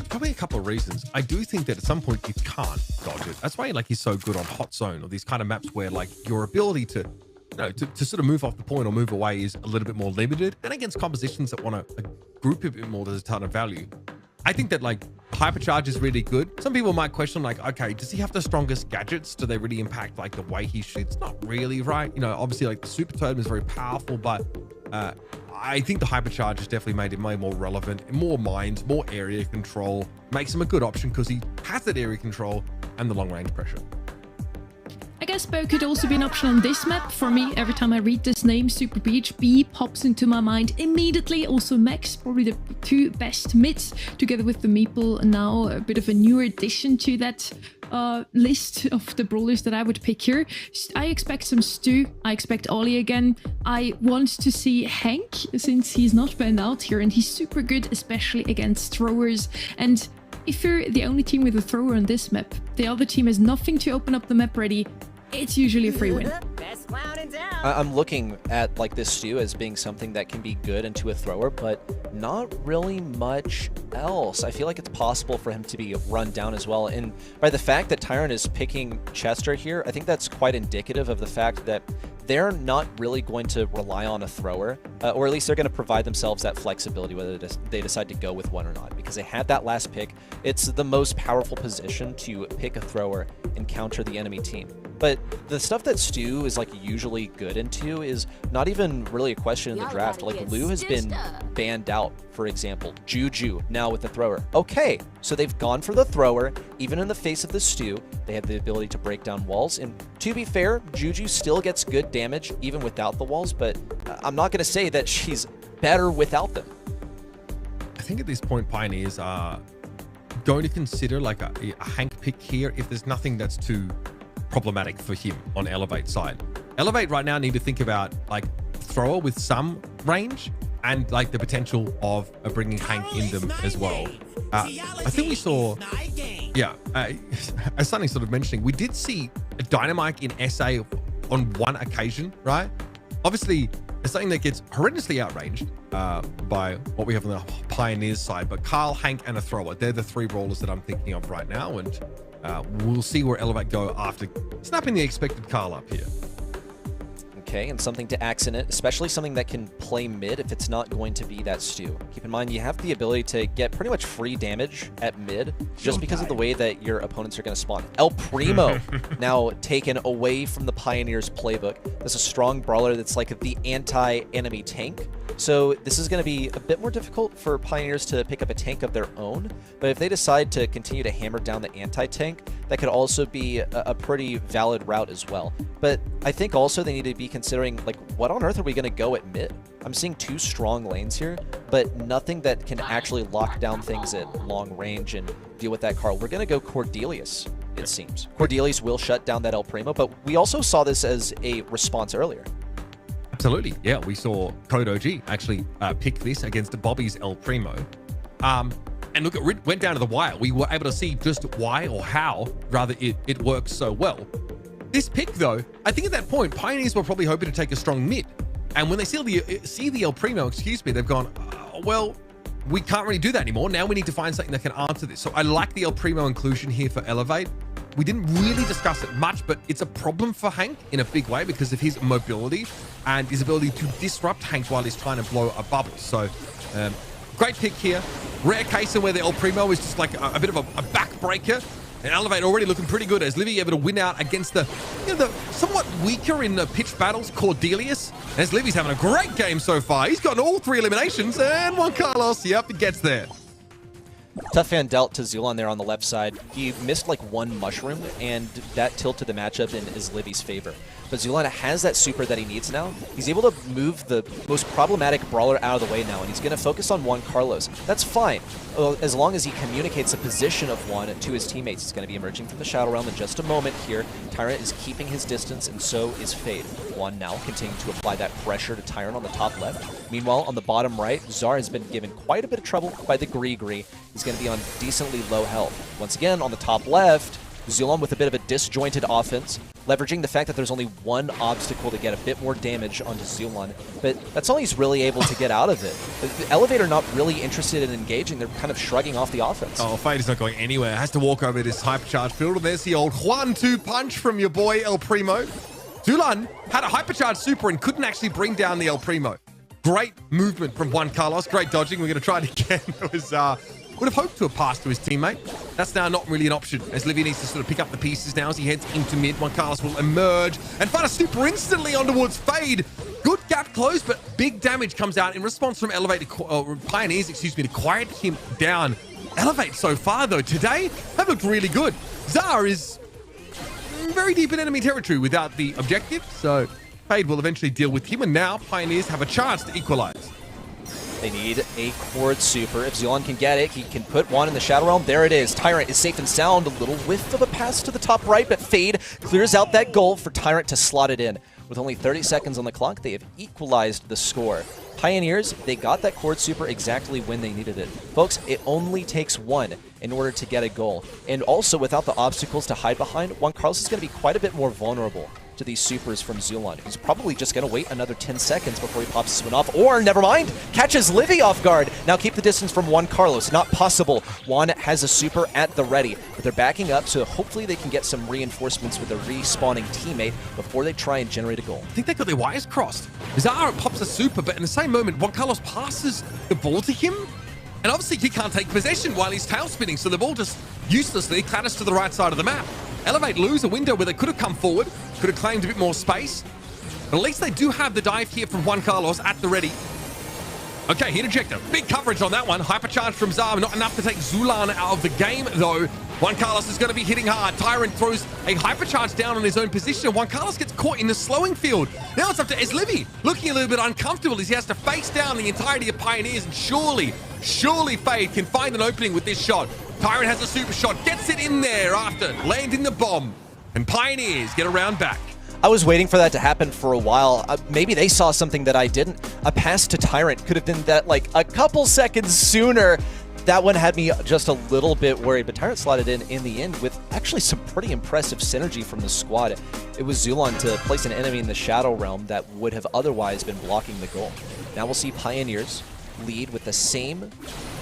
Probably a couple of reasons. I do think that at some point you can't dodge it. That's why like he's so good on Hot Zone or these kind of maps where like your ability to, you know, to sort of move off the point or move away is a little bit more limited. And against compositions that want to group a bit more, there's a ton of value. I think that like hypercharge is really good. Some people might question like, okay, does he have the strongest gadgets? Do they really impact like the way he shoots? Not really, right? You know, obviously like the super totem is very powerful, but I think the hypercharge has definitely made him way more relevant. More mines, more area control, makes him a good option because he has that area control and the long range pressure. I guess Bo could also be an option on this map. For me, every time I read this name, Super Beach, B pops into my mind immediately. Also Max, probably the 2 best mids, together with the Meeple, now a bit of a newer addition to that list of the brawlers that I would pick here. I expect some Stu, I expect Ollie again. I want to see Hank, since he's not banned out here, and he's super good, especially against throwers. And if you're the only team with a thrower on this map, the other team has nothing to open up the map ready, it's usually a free win. I'm looking at like this stew as being something that can be good into a thrower, but not really much else. I feel like it's possible for him to be run down as well. And by the fact that Tyrant is picking Chester here, I think that's quite indicative of the fact that they're not really going to rely on a thrower, or at least they're going to provide themselves that flexibility whether they decide to go with one or not, because they had that last pick. It's the most powerful position to pick a thrower and counter the enemy team. But the stuff that Stu is like usually good into is not even really a question in the draft. Like Lou has been banned out, for example. Juju now with the thrower. Okay, so they've gone for the thrower. Even in the face of the Stu, they have the ability to break down walls. And to be fair, Juju still gets good damage even without the walls, but I'm not going to say that she's better without them. I think at this point, Pioneers are going to consider like a Hank pick here if there's nothing that's too problematic for him on Elevate side. Elevate right now need to think about like thrower with some range and like the potential of bringing Hank in them as well. I think we saw, yeah, as Sunny sort of mentioning, we did see a Dynamite in SA on one occasion, right? Obviously, it's something that gets horrendously outranged by what we have on the Pioneers side, but Carl, Hank, and a thrower, they're the three brawlers that I'm thinking of right now, and we'll see where Elevate go after snapping the expected Carl up here. Okay, and something to accent, especially something that can play mid if it's not going to be that Stew. Keep in mind, you have the ability to get pretty much free damage at mid just because of the way that your opponents are going to spawn. El Primo now taken away from the Pioneers playbook. That's a strong brawler that's like the anti-enemy tank. So this is going to be a bit more difficult for Pioneers to pick up a tank of their own, but if they decide to continue to hammer down the anti-tank, that could also be a pretty valid route as well. But I think also they need to be considering, like, what on earth are we going to go at mid? I'm seeing two strong lanes here, but nothing that can actually lock down things at long range and deal with that Carl. We're going to go Cordelius, it seems. Cordelius will shut down that El Primo, but we also saw this as a response earlier. Absolutely. Yeah, we saw Code OG actually pick this against Bobby's El Primo. And look, it went down to the wire. We were able to see just why or how, rather, it works so well. This pick, though, I think at that point, Pioneers were probably hoping to take a strong mid. And when they see the El Primo, they've gone, well, we can't really do that anymore. Now we need to find something that can answer this. So I like the El Primo inclusion here for Elevate. We didn't really discuss it much, but it's a problem for Hank in a big way because of his mobility and his ability to disrupt Hank while he's trying to blow a bubble. So great pick here. Rare case in where the El Primo is just like a bit of a backbreaker. And Elevate already looking pretty good as Livy able to win out against the somewhat weaker in the pitch battles, Cordelius. As Livy's having a great game so far. He's gotten all 3 eliminations and Juan Carlos, yep, it gets there. Tough fan dealt to Zulon there on the left side. He missed like one mushroom, and that tilted the matchup in is Livy's favor. But Zulon has that super that he needs now. He's able to move the most problematic brawler out of the way now, and he's going to focus on Juan Carlos. That's fine, as long as he communicates the position of Juan to his teammates. He's going to be emerging from the Shadow Realm in just a moment here. Tyrant is keeping his distance, and so is Fade. Juan now continuing to apply that pressure to Tyrant on the top left. Meanwhile, on the bottom right, Zar has been given quite a bit of trouble by the Gree. He's going to be on decently low health. Once again, on the top left, Zulon with a bit of a disjointed offense, leveraging the fact that there's only one obstacle to get a bit more damage onto Zulon, but that's all he's really able to get out of it. The Elevator not really interested in engaging. They're kind of shrugging off the offense. Oh, Fade is not going anywhere. Has to walk over this hypercharge field. There's the old 1-2 punch from your boy El Primo. Zulon had a hypercharge super and couldn't actually bring down the El Primo. Great movement from Juan Carlos. Great dodging. We're going to try it again. It was would have hoped to have passed to his teammate. That's now not really an option, as Livy needs to sort of pick up the pieces now as he heads into mid. Juan Carlos will emerge and find a super instantly on towards Fade. Good gap close, but big damage comes out in response from Elevate Pioneers, to quiet him down. Elevate so far, though, today have looked really good. Zar is very deep in enemy territory without the objective, so Fade will eventually deal with him, and now Pioneers have a chance to equalize. They need a Cord super. If Zulon can get it, he can put one in the Shadow Realm. There it is. Tyrant is safe and sound. A little whiff of a pass to the top right, but Fade clears out that goal for Tyrant to slot it in. With only 30 seconds on the clock, they have equalized the score. Pioneers, they got that Chord Super exactly when they needed it. Folks, it only takes one in order to get a goal. And also, without the obstacles to hide behind, Juan Carlos is going to be quite a bit more vulnerable to these supers from Zulon. He's probably just going to wait another 10 seconds before he pops this one off. Or, never mind, catches Livy off guard. Now keep the distance from Juan Carlos. Not possible. Juan has a super at the ready. But they're backing up, so hopefully they can get some reinforcements with a respawning teammate before they try and generate a goal. I think they got their wires crossed. Zara pops a super, but in the same moment, Juan Carlos passes the ball to him. And obviously he can't take possession while he's tail spinning, so the ball just uselessly clatters to the right side of the map. Elevate lose a window where they could have come forward, could have claimed a bit more space. But at least they do have the dive here from Juan Carlos at the ready. Okay, hit ejector. Big coverage on that one. Hypercharge from Zara. Not enough to take Zulan out of the game, though. Juan Carlos is going to be hitting hard. Tyrant throws a hypercharge down on his own position. Juan Carlos gets caught in the slowing field. Now it's up to Eslivy, looking a little bit uncomfortable as he has to face down the entirety of Pioneers. And surely Fade can find an opening with this shot. Tyrant has a super shot, gets it in there after landing the bomb. And Pioneers get a round back. I was waiting for that to happen for a while. Maybe they saw something that I didn't. A pass to Tyrant could have been that like a couple seconds sooner. That one had me just a little bit worried, but Tyrant slotted in the end with actually some pretty impressive synergy from the squad. It was Zulon to place an enemy in the Shadow Realm that would have otherwise been blocking the goal. Now we'll see Pioneers lead with the same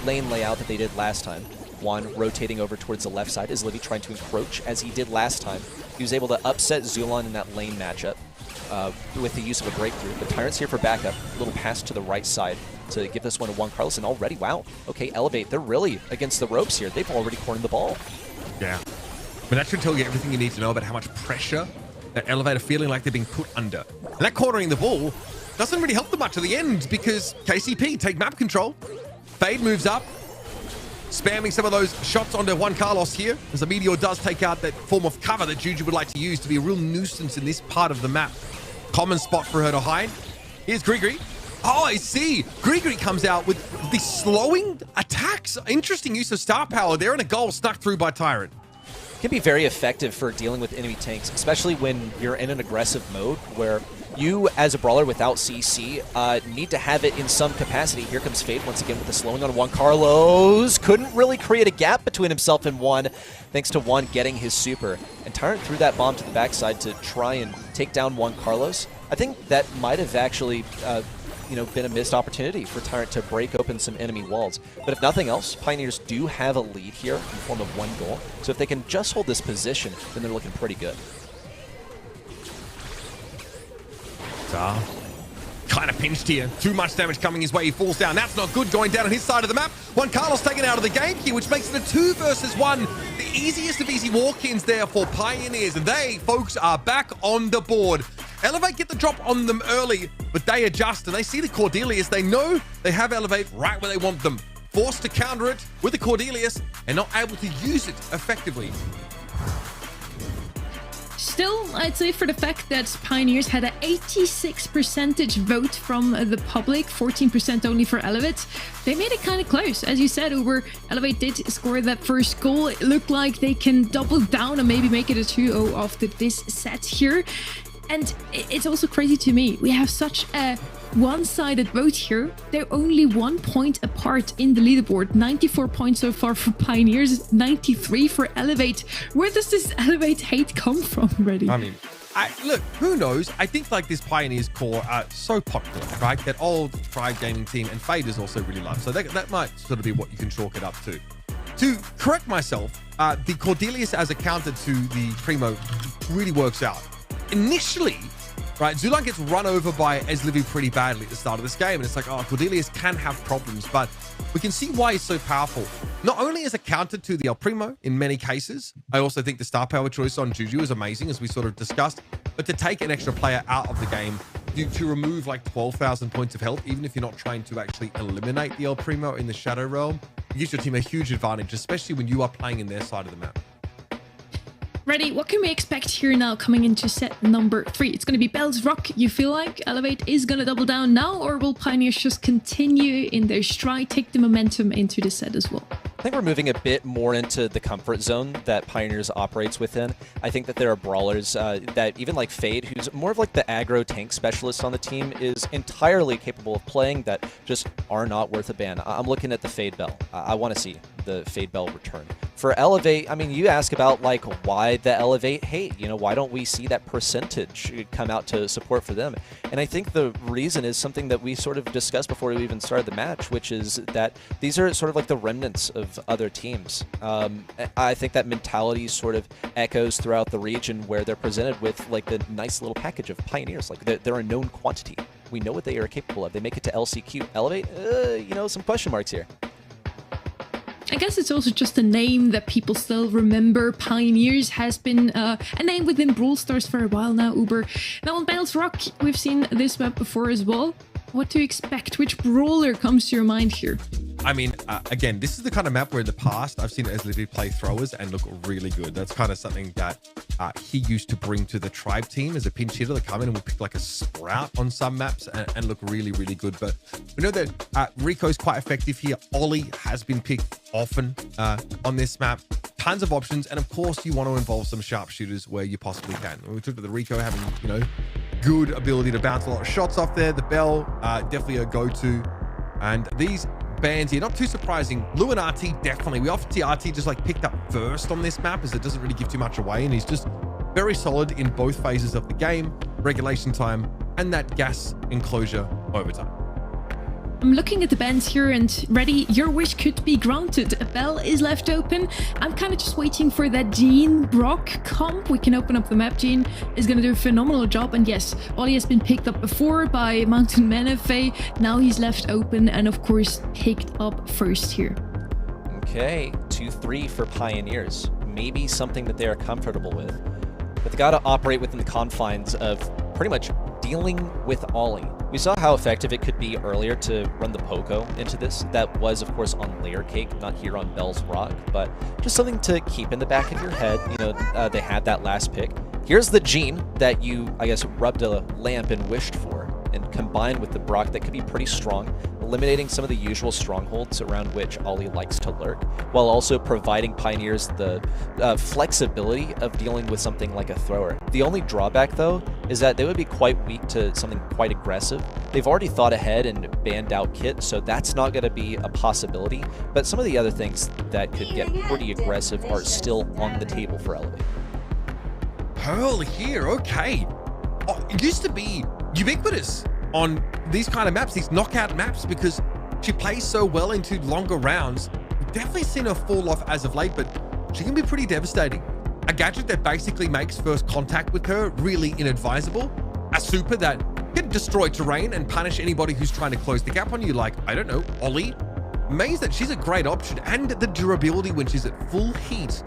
lane layout that they did last time. Juan rotating over towards the left side. Is Livy trying to encroach as he did last time. He was able to upset Zulon in that lane matchup with the use of a breakthrough. But Tyrant's here for backup. A little pass to the right side to give this one to Juan Carlos. And already, wow. Okay, Elevate. They're really against the ropes here. They've already cornered the ball. Yeah. But that should tell you everything you need to know about how much pressure that Elevate are feeling like they're being put under. And that cornering the ball doesn't really help them much at the end because KCP take map control. Fade moves up, spamming some of those shots onto Juan Carlos here, as the Meteor does take out that form of cover that Juju would like to use to be a real nuisance in this part of the map. Common spot for her to hide. Here's Grigri. Oh, I see. Grigri comes out with the slowing attacks. Interesting use of star power there, and a goal snuck through by Tyrant. Can be very effective for dealing with enemy tanks, especially when you're in an aggressive mode where you, as a brawler without CC, need to have it in some capacity. Here comes Fade once again with the slowing on Juan Carlos. Couldn't really create a gap between himself and Juan, thanks to Juan getting his super. And Tyrant threw that bomb to the backside to try and take down Juan Carlos. I think that might have actually been a missed opportunity for Tyrant to break open some enemy walls. But if nothing else, Pioneers do have a lead here in the form of one goal. So if they can just hold this position, then they're looking pretty good. Kind of pinched here. Too much damage coming his way. He falls down. That's not good. Going down on his side of the map. Juan Carlos taken out of the game here, which makes it a 2 versus 1. The easiest of easy walk-ins there for Pioneers. And they, folks, are back on the board. Elevate get the drop on them early, but they adjust and they see the Cordelius. They know they have Elevate right where they want them. Forced to counter it with the Cordelius and not able to use it effectively. Still, I'd say for the fact that Pioneers had an 86% vote from the public, 14% only for Elevate, they made it kind of close. As you said, Uber, Elevate did score that first goal. It looked like they can double down and maybe make it a 2-0 after this set here. And it's also crazy to me. We have such a one-sided vote here. They're only 1 point apart in the leaderboard. 94 points so far for Pioneers, 93 for Elevate. Where does this Elevate hate come from, Reddy? I mean, look, who knows? I think like this Pioneers core are so popular, right? That old Pride gaming team and Fade is also really loved. So that might sort of be what you can chalk it up to. To correct myself, the Cordelius as a counter to the Primo really works out. Initially, right, Zulan gets run over by Eslivy pretty badly at the start of this game, and it's like, oh, Cordelius can have problems, but we can see why he's so powerful. Not only as a counter to the El Primo in many cases, I also think the star power choice on Juju is amazing, as we sort of discussed, but to take an extra player out of the game, to remove like 12,000 points of health, even if you're not trying to actually eliminate the El Primo in the Shadow Realm, it gives your team a huge advantage, especially when you are playing in their side of the map. Reddy, what can we expect here now coming into set number 3? It's going to be Bell's Rock. You feel like Elevate is going to double down now, or will Pioneers just continue in their stride, take the momentum into the set as well? I think we're moving a bit more into the comfort zone that Pioneers operates within. I think that there are brawlers that even like Fade, who's more of like the aggro tank specialist on the team, is entirely capable of playing that just are not worth a ban. I'm looking at the Fade Bell. I want to see the Fade Bell return. For Elevate, I mean, you ask about like why the Elevate hate, you know, why don't we see that percentage come out to support for them? And I think the reason is something that we sort of discussed before we even started the match, which is that these are sort of like the remnants of other teams. I think that mentality sort of echoes throughout the region where they're presented with like the nice little package of Pioneers. Like they're a known quantity. We know what they are capable of. They make it to LCQ. Elevate, you know, some question marks here. I guess it's also just a name that people still remember. Pioneers has been a name within Brawl Stars for a while now, Uber. Now on Battles Rock, we've seen this map before as well. What to expect? Which brawler comes to your mind here? I mean, again, this is the kind of map where in the past I've seen Eslivi play throwers and look really good. That's kind of something that he used to bring to the Tribe team as a pinch hitter. They come in and will pick like a Sprout on some maps and look really, really good. But we know that Rico's quite effective here. Ollie has been picked often on this map. Tons of options. And of course, you want to involve some sharpshooters where you possibly can. We talked about the Rico having, you know, good ability to bounce a lot of shots off there. The Bell, definitely a go-to. And these bans here, not too surprising. Lou and RT, definitely. We often see RT just like picked up first on this map as it doesn't really give too much away. And he's just very solid in both phases of the game, regulation time, and that gas enclosure overtime. I'm looking at the bans here and ready, your wish could be granted. A Bell is left open. I'm kind of just waiting for that Jean Brock comp. We can open up the map. Jean is going to do a phenomenal job. And yes, Ollie has been picked up before by Mountain Man FA. Now he's left open and of course picked up first here. Okay, 2-3 for Pioneers. Maybe something that they are comfortable with. But they got to operate within the confines of pretty much dealing with Ollie. We saw how effective it could be earlier to run the Poco into this. That was, of course, on Layer Cake, not here on Bell's Rock, but just something to keep in the back of your head. You know, they had that last pick. Here's the Jean that you, I guess, rubbed a lamp and wished for, and combined with the Brock that could be pretty strong, eliminating some of the usual strongholds around which Ollie likes to lurk, while also providing Pioneers the flexibility of dealing with something like a thrower. The only drawback, though, is that they would be quite weak to something quite aggressive. They've already thought ahead and banned out Kit, so that's not going to be a possibility, but some of the other things that could get pretty aggressive are still on the table for Elevate. Pearl here, okay. Oh, it used to be ubiquitous on these kind of maps, these knockout maps, because she plays so well into longer rounds. We've definitely seen her fall off as of late, but she can be pretty devastating. A gadget that basically makes first contact with her really inadvisable. A super that can destroy terrain and punish anybody who's trying to close the gap on you, like, I don't know, Ollie. Means that she's a great option, and the durability when she's at full heat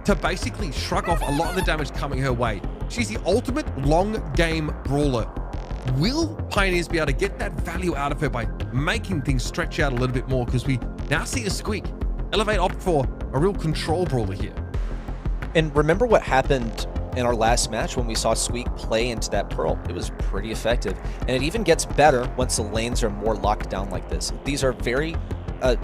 to basically shrug off a lot of the damage coming her way. She's the ultimate long game brawler. Will Pioneers be able to get that value out of her by making things stretch out a little bit more? Because we now see a Squeak. Elevate opt for a real control brawler here. And remember what happened in our last match when we saw Squeak play into that Pearl. It was pretty effective. And it even gets better once the lanes are more locked down like this. These are very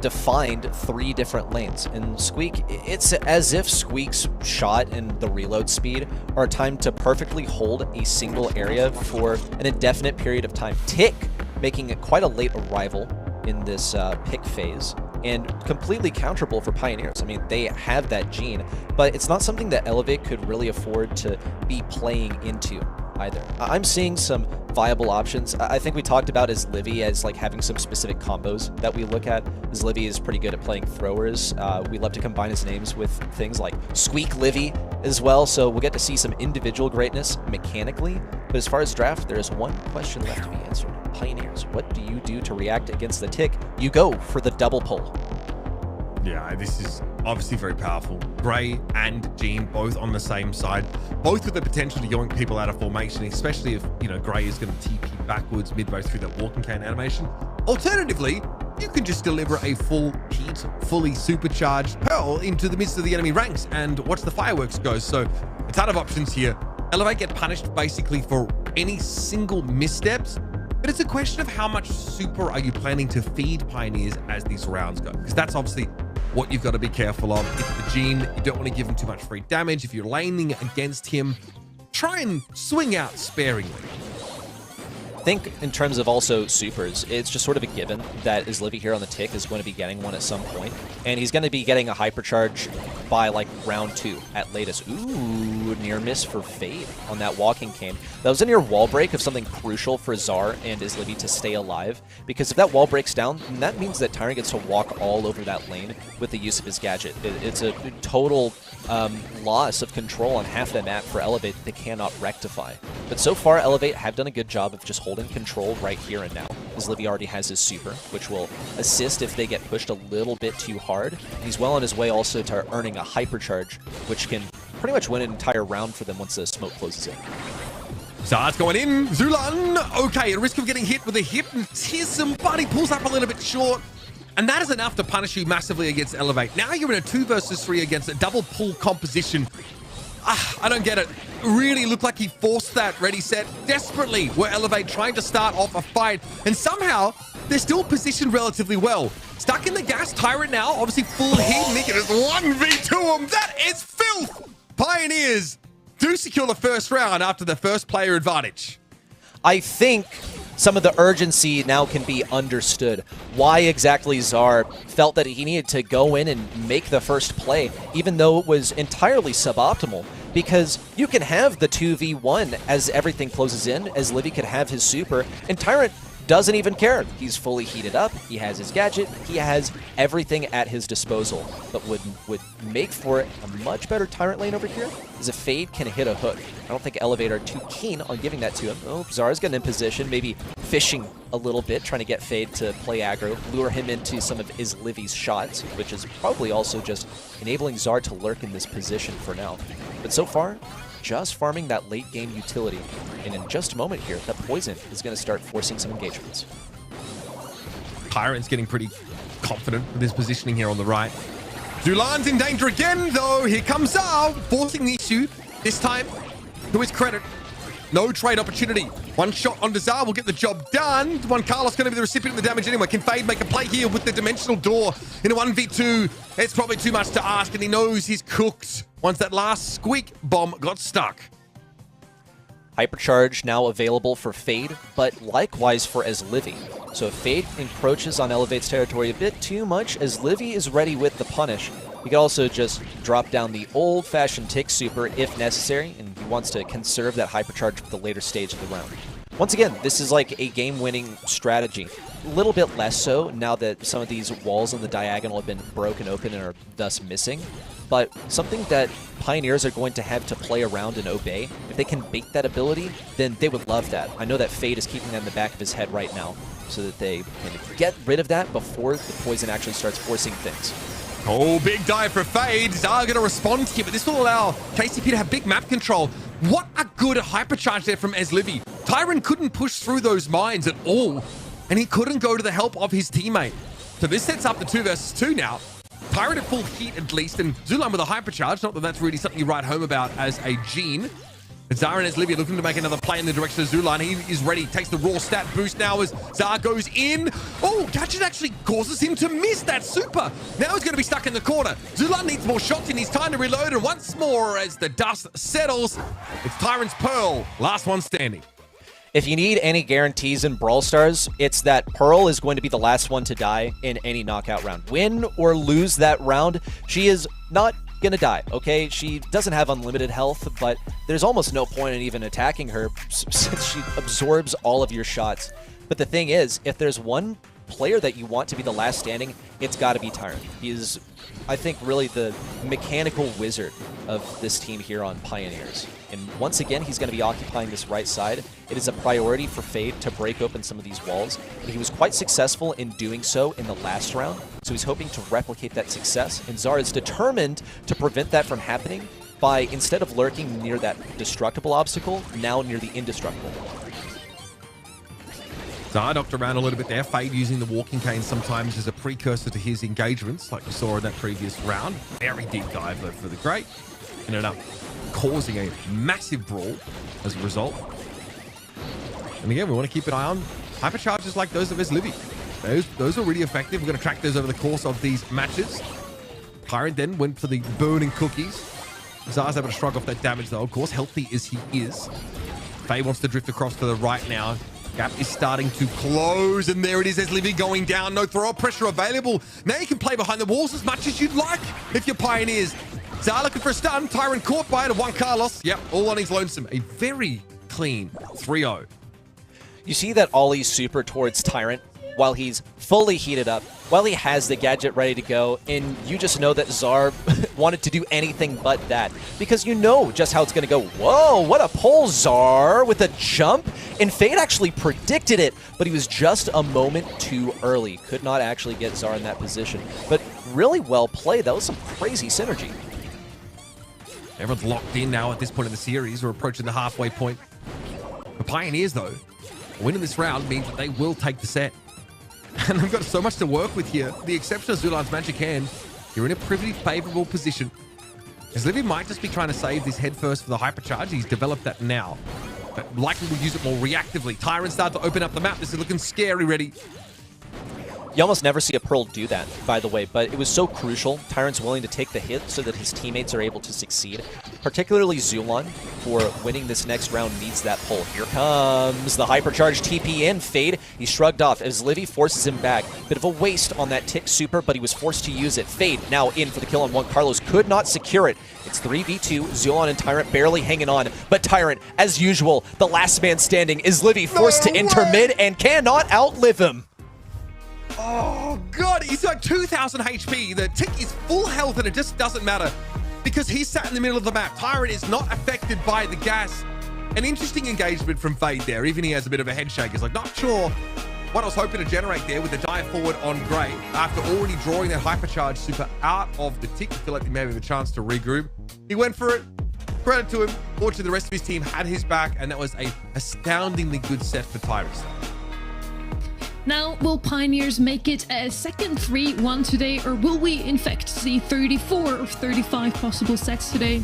defined 3 different lanes. And Squeak, it's as if Squeak's shot and the reload speed are timed to perfectly hold a single area for an indefinite period of time. Tick making it quite a late arrival in this pick phase, and completely counterable for Pioneers. I mean, they have that gene, but it's not something that Elevate could really afford to be playing into either. I'm seeing some viable options. I think we talked about Livy as like having some specific combos that we look at. Livy is pretty good at playing throwers. We love to combine his names with things like Squeak Livy as well, so we'll get to see some individual greatness mechanically. But as far as draft, there is one question left to be answered. Pioneers, what do you do to react against the Tick? You go for the double pull. Yeah, this is obviously very powerful. Gray and Jean both on the same side, both with the potential to yoink people out of formation, especially if, you know, Gray is going to TP backwards midway through that walking cane animation. Alternatively, you can just deliver a full heat, fully supercharged Pearl into the midst of the enemy ranks and watch the fireworks go. So a ton of options here. Elevate get punished basically for any single missteps, but it's a question of how much super are you planning to feed Pioneers as these rounds go, because that's obviously what you've got to be careful of. If the Gene, you don't want to give him too much free damage. If you're laning against him, try and swing out sparingly. I think in terms of also supers, it's just sort of a given that Livy here on the tick is going to be getting one at some point, and he's going to be getting a hypercharge by like round 2 at latest. Ooh, near miss for Fade on that walking cane. That was a near wall break of something crucial for Zar and Livy to stay alive, because if that wall breaks down, then that means that Tyrant gets to walk all over that lane with the use of his gadget. It's a total loss of control on half the map for Elevate that they cannot rectify. But so far, Elevate have done a good job of just holding control right here and now, as Livy already has his super, which will assist if they get pushed a little bit too hard. And he's well on his way also to earning a hypercharge, which can pretty much win an entire round for them once the smoke closes in. Zar's going in. Zulan, okay, at risk of getting hit with a hypnotism, but he pulls up a little bit short. And that is enough to punish you massively against Elevate. Now you're in a 2 versus 3 against a double pull composition. I don't get it. Really looked like he forced that ready set desperately, where Elevate trying to start off a fight, and somehow they're still positioned relatively well. Stuck in the gas, Tyrant now, obviously full heat, and he can just 1v2 him. That is filth! Pioneers do secure the first round after the first player advantage. I think some of the urgency now can be understood. Why exactly Zar felt that he needed to go in and make the first play, even though it was entirely suboptimal. Because you can have the 2v1 as everything closes in, as Livy could have his super, and Tyrant doesn't even care. He's fully heated up, he has his gadget, he has everything at his disposal. But would make for it a much better Tyrant lane over here is if Fade can hit a hook. I don't think Elevate are too keen on giving that to him. Oh, Zara's getting in position, maybe fishing a little bit, trying to get Fade to play aggro, lure him into some of Livy's shots, which is probably also just enabling Zar to lurk in this position for now. But so far, just farming that late game utility. And in just a moment here, that poison is going to start forcing some engagements. Tyrant's getting pretty confident with his positioning here on the right. Zulan's in danger again, though. Here comes Zar, forcing the issue. This time, to his credit, no trade opportunity. One shot on Zar will get the job done. Juan Carlos going to be the recipient of the damage anyway. Can Fade make a play here with the dimensional door in a 1v2? It's probably too much to ask, and he knows he's cooked once that last squeak bomb got stuck. Hypercharge now available for Fade, but likewise for Livy. So if Fade encroaches on Elevate's territory a bit too much, Livy is ready with the punish. He could also just drop down the old-fashioned tick super if necessary, and he wants to conserve that hypercharge for the later stage of the round. Once again, this is like a game-winning strategy. A little bit less so now that some of these walls on the diagonal have been broken open and are thus missing. But something that Pioneers are going to have to play around and obey. If they can bait that ability, then they would love that. I know that Fade is keeping that in the back of his head right now, so that they can get rid of that before the poison actually starts forcing things. Oh, big dive for Fade. Zara going to respond here, but this will allow KCP to have big map control. What a good hypercharge there from Livy. Tyrant couldn't push through those mines at all, and he couldn't go to the help of his teammate. So this sets up the 2 versus 2 now. Tyrant at full heat at least, and Zulan with a hypercharge. Not that that's really something you write home about as a Gene. Zara and Livy looking to make another play in the direction of Zulan. He is ready. Takes the raw stat boost now as Zara goes in. Oh, Gadget actually causes him to miss that super. Now he's going to be stuck in the corner. Zulan needs more shots in his time to reload. And once more, as the dust settles, it's Tyrant's Pearl. Last one standing. If you need any guarantees in Brawl Stars, it's that Pearl is going to be the last one to die in any knockout round. Win or lose that round, she is not gonna die, okay? She doesn't have unlimited health, but there's almost no point in even attacking her since she absorbs all of your shots. But the thing is, if there's one player that you want to be the last standing, it's got to be Tyrant. He is, I think, really the mechanical wizard of this team here on Pioneers. And once again, he's going to be occupying this right side. It is a priority for Fade to break open some of these walls. And he was quite successful in doing so in the last round. So he's hoping to replicate that success. And Zara is determined to prevent that from happening by, instead of lurking near that destructible obstacle, now near the indestructible. Zara knocked around a little bit there. Fade using the walking cane sometimes as a precursor to his engagements, like we saw in that previous round. Very deep dive, though, for the Great. Ended up causing a massive brawl as a result. And again, we want to keep an eye on hypercharges like those of Livy. Those are really effective. We're going to track those over the course of these matches. Tyrant then went for the burning cookies. Zar's able to shrug off that damage though, of course, healthy as he is. Faye wants to drift across to the right now. Gap is starting to close, and there it is. There's Livy going down. No throw pressure available. Now you can play behind the walls as much as you'd like if you're Pioneers. Zar looking for a stun. Tyrant caught by it at 1 Carlos. Yep, all on his lonesome. A very clean 3-0. You see that Ollie super towards Tyrant while he's fully heated up, while he has the gadget ready to go, and you just know that Zar wanted to do anything but that, because you know just how it's going to go. Whoa, what a pull, Zar, with a jump, and Fade actually predicted it, but he was just a moment too early. Could not actually get Zar in that position, but really well played. That was some crazy synergy. Everyone's locked in now at this point in the series. We're approaching the halfway point. The Pioneers, though, winning this round means that they will take the set. And they've got so much to work with here. The exception of Zulan's magic hand, you're in a pretty favorable position. As Livy might just be trying to save this head first for the hypercharge. He's developed that now, but likely will use it more reactively. Tyrant starts to open up the map. This is looking scary ready. You almost never see a Pearl do that, by the way, but it was so crucial. Tyrant's willing to take the hit so that his teammates are able to succeed. Particularly Zulan, for winning this next round, needs that pull. Here comes the hypercharge TP in. Fade, he shrugged off as Livy forces him back. Bit of a waste on that tick super, but he was forced to use it. Fade now in for the kill on 1. Carlos could not secure it. It's 3v2. Zulan and Tyrant barely hanging on, but Tyrant, as usual, the last man standing, is Livy forced to enter mid and cannot outlive him. Oh, God, he's got 2,000 HP. The tick is full health, and it just doesn't matter because he's sat in the middle of the map. Tyrant is not affected by the gas. An interesting engagement from Fade there. Even he has a bit of a head shake. He's like, not sure what I was hoping to generate there with the dive forward on Grey after already drawing that hypercharge super out of the tick. I feel like he may have a chance to regroup. He went for it. Credit to him. Fortunately, the rest of his team had his back, and that was a astoundingly good set for Tyrant. Now, will Pioneers make it a second 3-1 today, or will we in fact see 34 or 35 possible sets today?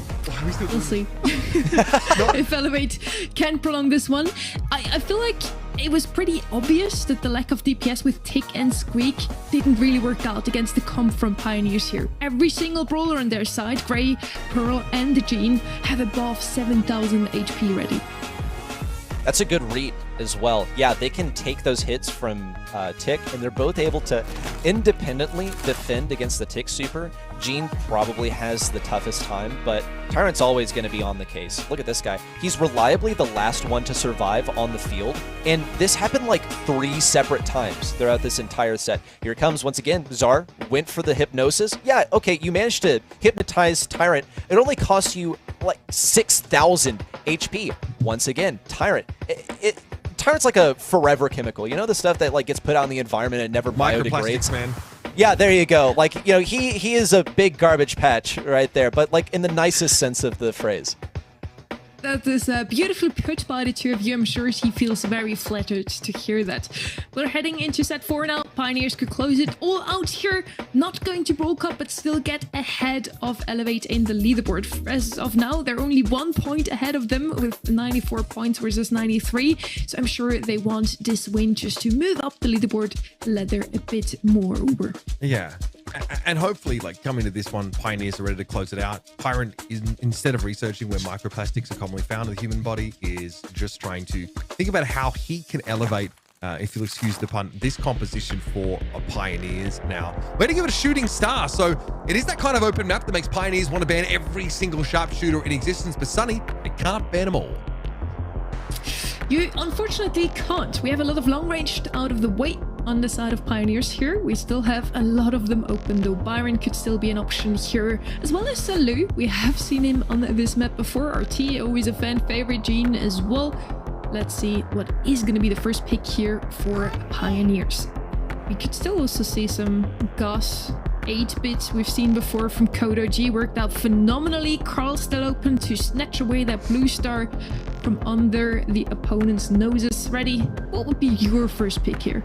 We'll see. If Elevate can prolong this one. I feel like it was pretty obvious that the lack of DPS with Tick and Squeak didn't really work out against the comp from Pioneers here. Every single brawler on their side, Grey, Pearl and Jean, have above 7,000 HP ready. That's a good read as well. Yeah, they can take those hits from Tick, and they're both able to independently defend against the Tick super. Jean probably has the toughest time, but Tyrant's always going to be on the case. Look at this guy. He's reliably the last one to survive on the field, and this happened like 3 separate times throughout this entire set. Here it comes once again. Zar went for the hypnosis. Yeah, okay, you managed to hypnotize Tyrant. It only cost you like 6,000 HP. Once again, Tyrant. Tyrant's like a forever chemical. You know, the stuff that like gets put out in the environment and never biodegrades? Man. Yeah, there you go. Like, you know, he is a big garbage patch right there, but like in the nicest sense of the phrase. That is beautifully put by the two of you. I'm sure he feels very flattered to hear that. We're heading into set 4 now. Pioneers could close it all out here. Not going to Brawl Cup, but still get ahead of Elevate in the leaderboard. As of now, they're only 1 point ahead of them with 94 points versus 93. So I'm sure they want this win just to move up the leaderboard ladder a bit more. Uber. Yeah. And hopefully, like, coming to this one, Pioneers are ready to close it out. Tyrant, is, instead of researching where microplastics are commonly found in the human body, is just trying to think about how he can elevate, if you'll excuse the pun, this composition for Pioneers now. We're going to give it a shooting star. So it is that kind of open map that makes Pioneers want to ban every single sharpshooter in existence. But Sunny, they can't ban them all. You unfortunately can't. We have a lot of long range out of the way on the side of Pioneers here. We still have a lot of them open, though Byron could still be an option here, as well as Salu. We have seen him on this map before. OUTT, always a fan favorite, Jean as well. Let's see what is going to be the first pick here for Pioneers. We could still also see some Gus 8-bit we've seen before from CodeOG. Worked out phenomenally. Carl still open to snatch away that blue star from under the opponent's noses. Ready? What would be your first pick here?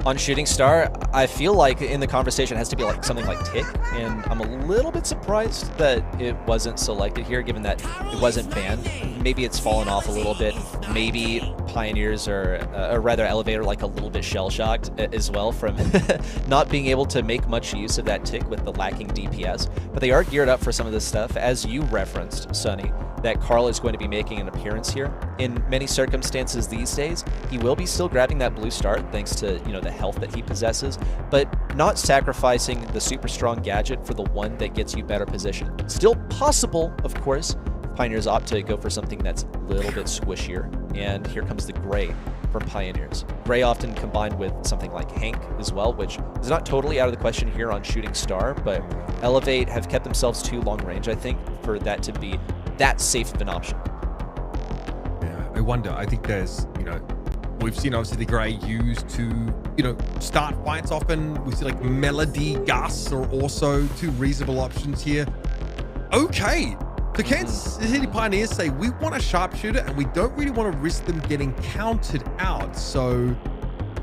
On Shooting Star, I feel like in the conversation it has to be like something like Tick, and I'm a little bit surprised that it wasn't selected here, given that it wasn't banned. Maybe it's fallen off a little bit. Maybe Pioneers are, or rather Elevator, like a little bit shell-shocked as well from not being able to make much use of that Tick with the lacking DPS. But they are geared up for some of this stuff, as you referenced, Sonny, that Carl is going to be making an appearance here. In many circumstances these days, he will be still grabbing that blue star thanks to, you know, the health that he possesses, but not sacrificing the super strong gadget for the one that gets you better position. Still possible, of course. Pioneers opt to go for something that's a little bit squishier, and here comes the gray from Pioneers. Gray often combined with something like Hank as well, which is not totally out of the question here on Shooting Star, but Elevate have kept themselves too long range, I think, for that to be that safe of an option. Yeah, I wonder. I think there's, you know, we've seen obviously the Gray used to, you know, start fights often. We see like Melody, Gus are also two reasonable options here. Okay. So Kansas City Pioneers say, we want a sharpshooter and we don't really want to risk them getting counted out. So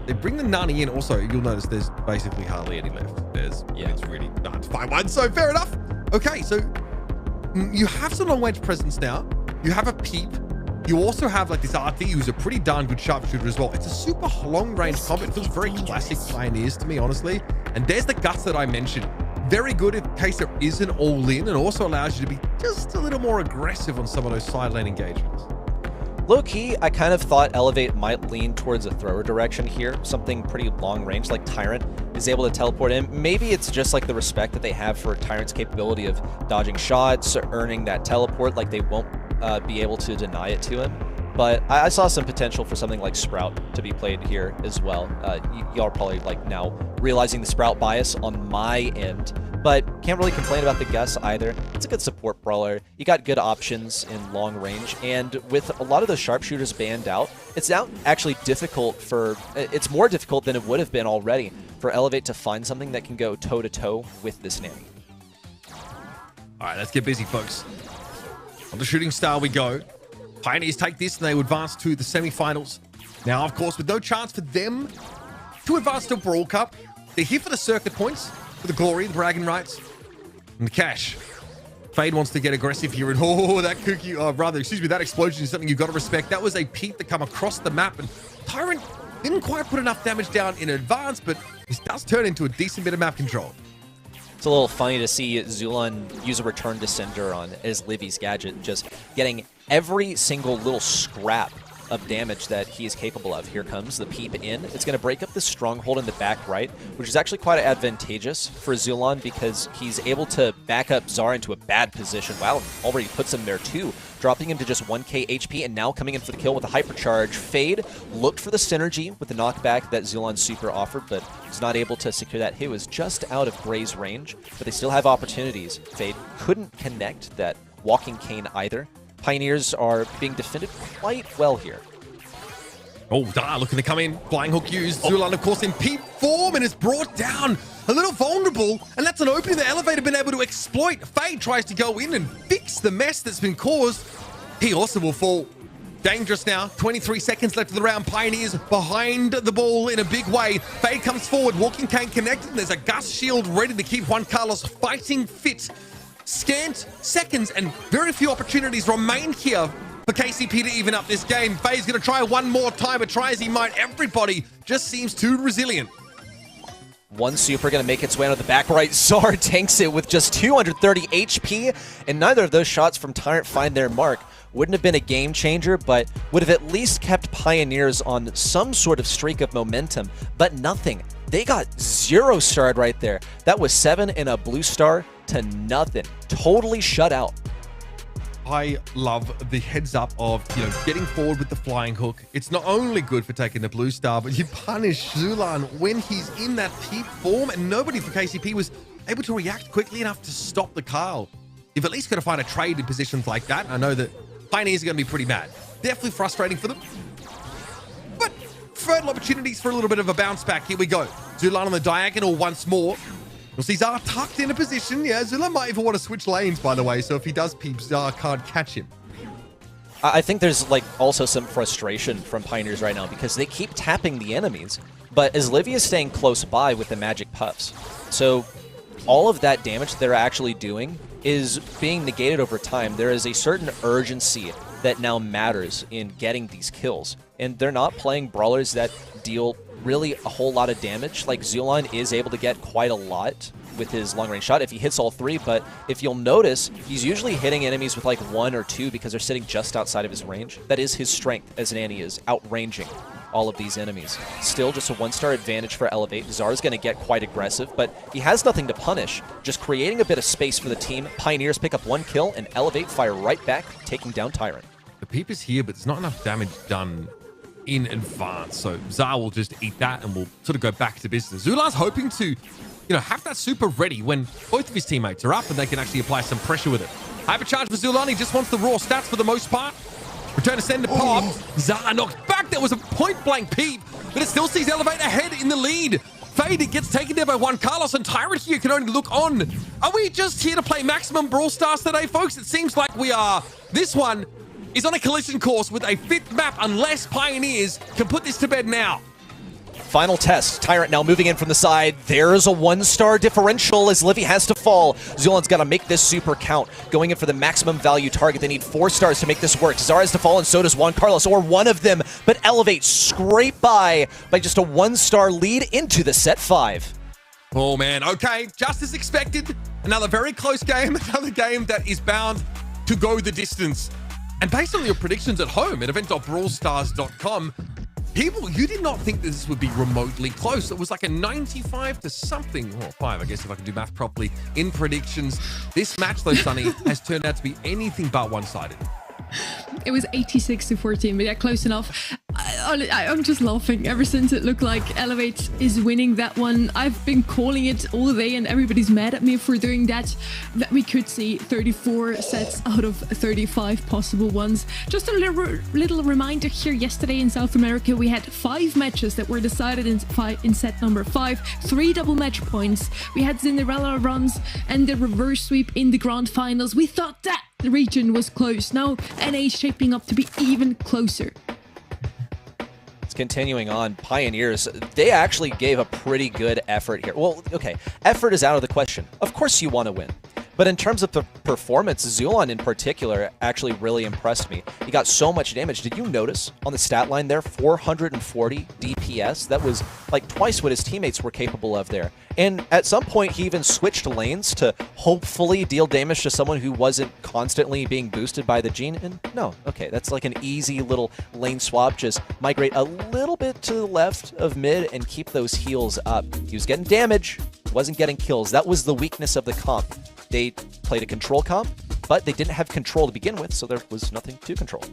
they bring the Nani in. Also, you'll notice there's basically hardly any left. There's, it's really hard to find one. So fair enough. Okay, so you have some long range presence now. You have a Peep. You also have like this RT who's a pretty darn good sharpshooter as well. It's a super long range combat. It feels very classic Pioneers to me, honestly. And there's the Guts that I mentioned. Very good in case there is an all-in, and also allows you to be just a little more aggressive on some of those side lane engagements. Low-key, I kind of thought Elevate might lean towards a thrower direction here. Something pretty long range, like Tyrant is able to teleport in. Maybe it's just like the respect that they have for Tyrant's capability of dodging shots, earning that teleport, like they won't be able to deny it to him. But I saw some potential for something like Sprout to be played here as well. Y'all are probably like now realizing the Sprout bias on my end, but can't really complain about the Gus either. It's a good support brawler. You got good options in long range, and with a lot of the sharpshooters banned out, it's now actually difficult for, it's more difficult than it would have been already for Elevate to find something that can go toe-to-toe with this Nanny. All right, let's get busy, folks. On the Shooting Star we go. Pioneers take this and they will advance to the semifinals. Now, of course, with no chance for them to advance to Brawl Cup, they're here for the circuit points, for the glory, the bragging rights, and the cash. Fade wants to get aggressive here, and that cookie, that explosion is something you've got to respect. That was a Peep that come across the map, and Tyrant didn't quite put enough damage down in advance, but this does turn into a decent bit of map control. It's a little funny to see Zulan use a return to Cinder on as Livy's gadget, just getting every single little scrap of damage that he is capable of. Here comes the Peep in. It's going to break up the stronghold in the back right, which is actually quite advantageous for Zulan because he's able to back up Zara into a bad position. Wow, already puts him there too, dropping him to just 1k HP and now coming in for the kill with a hypercharge. Fade looked for the synergy with the knockback that Zulan super offered, but was not able to secure that hit. It was just out of Gray's range, but they still have opportunities. Fade couldn't connect that Walking Cane either. Pioneers are being defended quite well here. Oh, looking to come in. Flying hook used. Zulan, of course, in Peep form and is brought down. A little vulnerable, and that's an opening the Elevator been able to exploit. Fade tries to go in and fix the mess that's been caused. He also will fall. Dangerous now. 23 seconds left of the round. Pioneers behind the ball in a big way. Fade comes forward. Walking Cane connected, and there's a Gus shield ready to keep Juan Carlos fighting fit. Scant seconds and very few opportunities remain here for KCP to even up this game. Fade's going to try one more time, but try as he might, everybody just seems too resilient. One super going to make its way onto the back right. Zar tanks it with just 230 HP, and neither of those shots from Tyrant find their mark. Wouldn't have been a game changer, but would have at least kept Pioneers on some sort of streak of momentum, but nothing. They got 0 starred right there. That was 7 and a blue star to nothing. Totally shut out. I love the heads up of, getting forward with the flying hook. It's not only good for taking the blue star, but you punish Zulan when he's in that Peep form, and nobody for KCP was able to react quickly enough to stop the Carl. You've at least got to find a trade in positions like that. I know that Pioneers are going to be pretty mad. Definitely frustrating for them. But fertile opportunities for a little bit of a bounce back. Here we go. Zulan on the diagonal once more. We'll see Zar tucked in a position. Yeah, Zulan might even want to switch lanes, by the way. So if he does Peep, Zar can't catch him. I think there's also some frustration from Pioneers right now because they keep tapping the enemies. But as Livy is staying close by with the magic puffs, so all of that damage they're actually doing is being negated over time. There is a certain urgency that now matters in getting these kills. And they're not playing brawlers that deal really a whole lot of damage. Like Zulon is able to get quite a lot with his long-range shot if he hits all 3, but if you'll notice, he's usually hitting enemies with like 1 or 2 because they're sitting just outside of his range. That is his strength as an Annie, is outranging all of these enemies. Still just a 1-star advantage for Elevate. Zar's going to get quite aggressive, but he has nothing to punish. Just creating a bit of space for the team. Pioneers pick up 1 kill, and Elevate fire right back, taking down Tyrant. The peep is here, but there's not enough damage done in advance, so Zar will just eat that and will sort of go back to business. Zula's hoping to, have that super ready when both of his teammates are up and they can actually apply some pressure with it. Hypercharge for Zulan, he just wants the raw stats for the most part. Return to send to pop. Zar knocked back. That was a point-blank peep, but it still sees Elevate ahead in the lead. Fade, it gets taken there by one. Carlos and Tyrant here can only look on. Are we just here to play maximum Brawl Stars today, folks? It seems like we are. This one is on a collision course with a 5th map unless Pioneers can put this to bed now. Final test. Tyrant now moving in from the side. There's a 1-star differential as Livy has to fall. Zulon's got to make this super count. Going in for the maximum value target. They need 4 stars to make this work. Zara has to fall, and so does Juan Carlos, or one of them. But Elevate scrape by just a 1-star lead into the set 5. Oh, man. Okay, just as expected. Another very close game. Another game that is bound to go the distance. And based on your predictions at home at event.brawlstars.com, people, you did not think this would be remotely close. It was like a 95 to something, or 5, I guess, if I can do math properly, in predictions. This match, though, Sonny, has turned out to be anything but one-sided. It was 86 to 14, but yeah, close enough. I'm just laughing ever since it looked like Elevate is winning that one. I've been calling it all day and everybody's mad at me for doing that we could see 34 sets out of 35 possible ones. Just a little reminder here, yesterday in South America we had 5 matches that were decided in set number 5, 3 double match points. We had Cinderella runs and the reverse sweep in the grand finals. We thought that the region was close. Now NA is shaping up to be even closer. It's continuing on. Pioneers, they actually gave a pretty good effort here. Well, okay, effort is out of the question. Of course you want to win. But in terms of the performance, Zulon in particular actually really impressed me. He got so much damage. Did you notice on the stat line there, 440 DPS? That was like twice what his teammates were capable of there. And at some point, he even switched lanes to hopefully deal damage to someone who wasn't constantly being boosted by the Gene. And no, okay, that's like an easy little lane swap. Just migrate a little bit to the left of mid and keep those heals up. He was getting damage, wasn't getting kills. That was the weakness of the comp. They played a control comp, but they didn't have control to begin with, so there was nothing to control.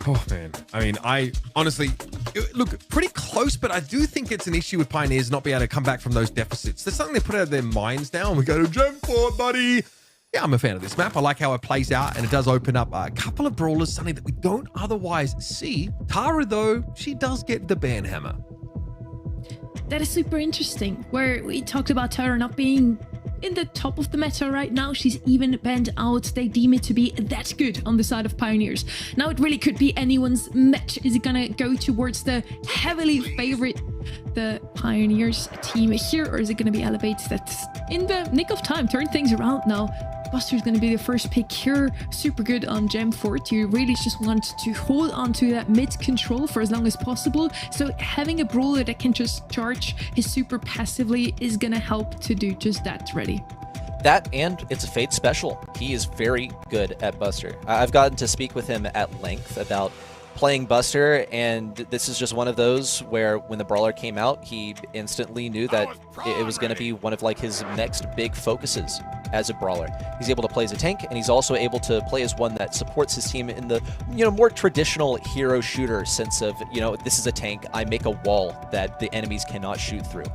Oh, man. I mean, I honestly, look, pretty close, but I do think it's an issue with Pioneers not being able to come back from those deficits. There's something they put out of their minds now, and we go to Gem 4, buddy. Yeah, I'm a fan of this map. I like how it plays out, and it does open up a couple of brawlers, something that we don't otherwise see. Tara, though, she does get the banhammer. That is super interesting, where we talked about Tara not being in the top of the meta right now. She's even banned out. They deem it to be that good on the side of Pioneers. Now it really could be anyone's match. Is it gonna go towards the heavily favorite, the Pioneers team here, or is it gonna be Elevate that's in the nick of time, turn things around now? Buster's going to be the first pick here. Super good on Gem 4. You really just want to hold on to that mid control for as long as possible. So having a brawler that can just charge his super passively is going to help to do just that, ready. That, and it's a Fate special. He is very good at Buster. I've gotten to speak with him at length about playing Buster, and this is just one of those where when the brawler came out, he instantly knew that it was going to be one of like his next big focuses as a brawler. He's able to play as a tank, and he's also able to play as one that supports his team in the more traditional hero shooter sense of this is a tank, I make a wall that the enemies cannot shoot through.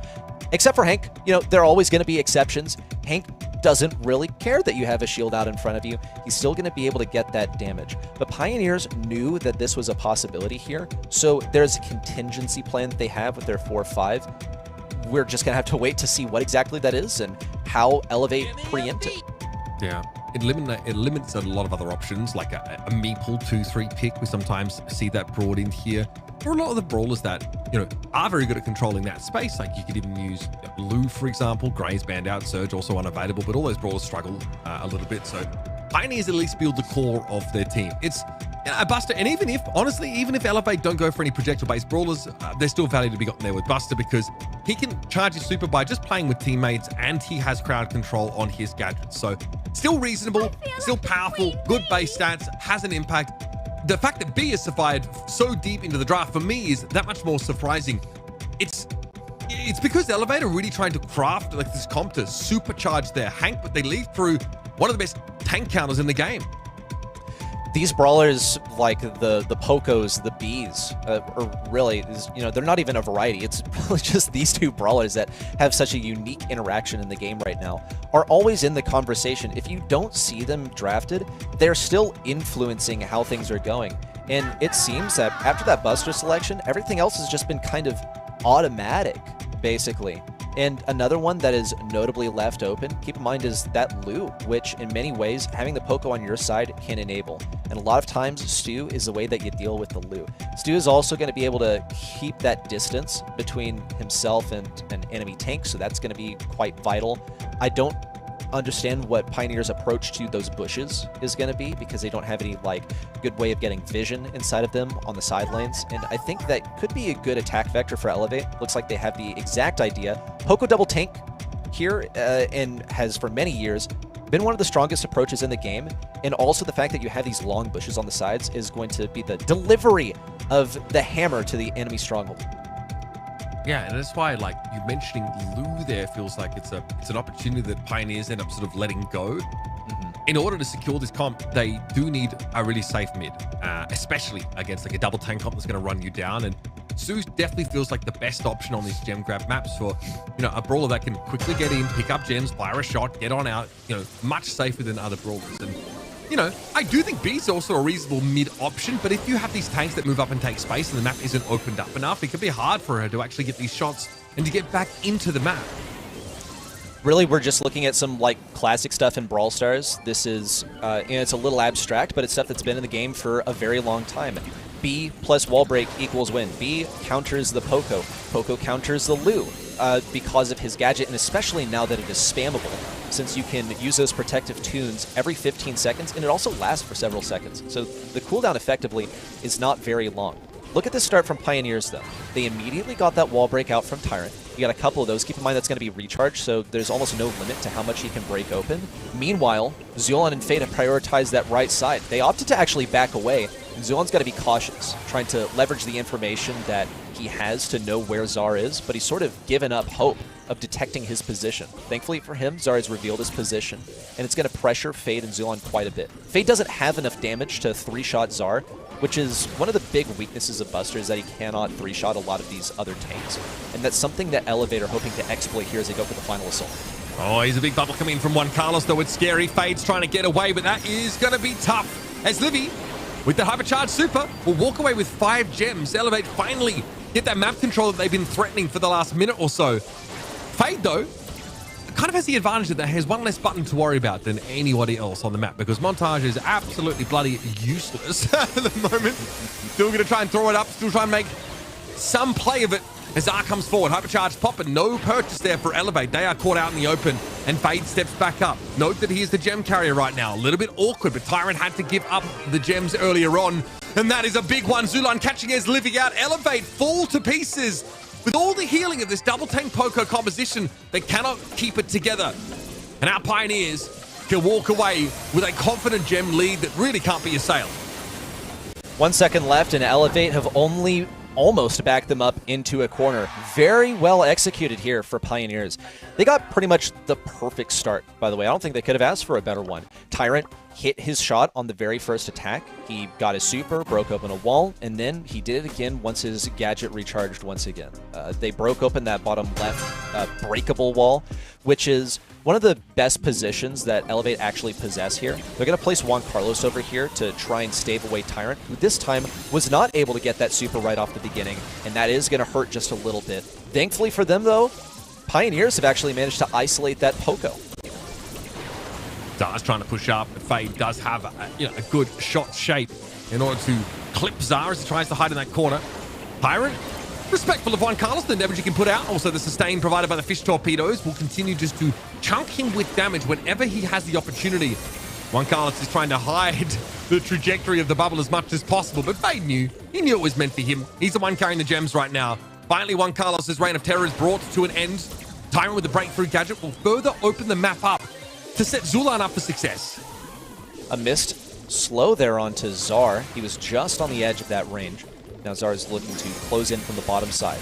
Except for Hank, there are always going to be exceptions. Hank doesn't really care that you have a shield out in front of you. He's still going to be able to get that damage. But Pioneers knew that this was a possibility here, so there's a contingency plan that they have with their 4-5. We're just going to have to wait to see what exactly that is and how Elevate preempt it. Yeah, it limits a lot of other options, like a Meeple 2-3 pick. We sometimes see that brought in here. for a lot of the brawlers that, you know, are very good at controlling that space. Like you could even use Lou, for example. Gray's banned out, Surge also unavailable, but all those brawlers struggle a little bit. So Pioneers at least build the core of their team. It's a Buster, and even if, honestly, even if Elevate don't go for any projectile-based brawlers, there's still value to be gotten there with Buster because he can charge his super by just playing with teammates, and he has crowd control on his gadgets. So still reasonable, still powerful, good base stats, has an impact. The fact that B has survived so deep into the draft for me is that much more surprising. It's because Elevate are really trying to craft like this comp to supercharge their Hank, but they leave through one of the best tank counters in the game. These brawlers, like the Pocos, the Bees, are really, you know, they're not even a variety. It's really just these two brawlers that have such a unique interaction in the game right now, are always in the conversation. If you don't see them drafted, they're still influencing how things are going. And it seems that after that Buster selection, everything else has just been kind of automatic, basically. And another one that is notably left open, keep in mind, is that Lou, which in many ways, having the Poco on your side can enable. And a lot of times, Stu is the way that you deal with the Lou. Stu is also going to be able to keep that distance between himself and an enemy tank, so that's going to be quite vital. I don't understand what Pioneer's approach to those bushes is going to be, because they don't have any like good way of getting vision inside of them on the side lanes, and I think that could be a good attack vector for Elevate. Looks like they have the exact idea. Poco double tank here and has for many years been one of the strongest approaches in the game, and also the fact that you have these long bushes on the sides is going to be the delivery of the hammer to the enemy stronghold. Yeah, and that's why, like, you mentioning Lou there feels like it's an opportunity that Pioneers end up sort of letting go. In order to secure this comp, they do need a really safe mid, especially against like a double tank comp that's going to run you down. And Zeus definitely feels like the best option on these gem grab maps for, you know, a brawler that can quickly get in, pick up gems, fire a shot, get on out, you know, much safer than other brawlers. And, you know, I do think B is also a reasonable mid option, but if you have these tanks that move up and take space and the map isn't opened up enough, it could be hard for her to actually get these shots and to get back into the map. Really, we're just looking at some like classic stuff in Brawl Stars. This is, it's a little abstract, but it's stuff that's been in the game for a very long time. B plus wall break equals win. B counters the Poco. Poco counters the Lou because of his gadget, and especially now that it is spammable, since you can use those protective tunes every 15 seconds, and it also lasts for several seconds. So the cooldown effectively is not very long. Look at this start from Pioneers, though. They immediately got that wall break out from Tyrant. You got a couple of those. Keep in mind that's going to be recharged, so there's almost no limit to how much he can break open. Meanwhile, Zulon and Fade have prioritized that right side. They opted to actually back away, and Zulon's got to be cautious, trying to leverage the information that he has to know where Zar is, but he's sort of given up hope of detecting his position. Thankfully for him, Zar has revealed his position, and it's going to pressure Fade and Zulon quite a bit. Fade doesn't have enough damage to three-shot Zar, which is one of the big weaknesses of Buster, is that he cannot three-shot a lot of these other tanks. And that's something that Elevate are hoping to exploit here as they go for the final assault. Oh, here's a big bubble coming in from Juan Carlos, though it's scary. Fade's trying to get away, but that is going to be tough. As Livy, with the hypercharged super, will walk away with 5 gems. Elevate finally get that map control that they've been threatening for the last minute or so. Fade, though, kind of has the advantage that has one less button to worry about than anybody else on the map, because Montage is absolutely bloody useless at the moment. Still going to try and throw it up, still try and make some play of it as Zar comes forward. Hypercharged pop, and no purchase there for Elevate. They are caught out in the open, and Fade steps back up. Note that he is the gem carrier right now. A little bit awkward, but Tyrant had to give up the gems earlier on, and that is a big one. Zulon catching as Livy out. Elevate fall to pieces. With all the healing of this double tank Poco composition, they cannot keep it together. And our Pioneers can walk away with a confident gem lead that really can't be assailed. 1 second left, and Elevate have only almost backed them up into a corner. Very well executed here for Pioneers. They got pretty much the perfect start, by the way. I don't think they could have asked for a better one. Tyrant hit his shot on the very first attack. He got his super, broke open a wall, and then he did it again once his gadget recharged once again. They broke open that bottom left breakable wall, which is one of the best positions that Elevate actually possess here. They're going to place Juan Carlos over here to try and stave away Tyrant, who this time was not able to get that super right off the beginning, and that is going to hurt just a little bit. Thankfully for them, though, Pioneers have actually managed to isolate that Poco. Zar's trying to push up, but Fade does have a good shot shape in order to clip Zar as he tries to hide in that corner. Tyrant, respectful of Juan Carlos, the damage he can put out. Also, the sustain provided by the fish torpedoes will continue just to chunk him with damage whenever he has the opportunity. Juan Carlos is trying to hide the trajectory of the bubble as much as possible, but Fade knew. He knew it was meant for him. He's the one carrying the gems right now. Finally, Juan Carlos's reign of terror is brought to an end. Tyrant with the breakthrough gadget will further open the map up to set Zulan up for success. A missed slow there onto Czar. He was just on the edge of that range. Now Czar is looking to close in from the bottom side.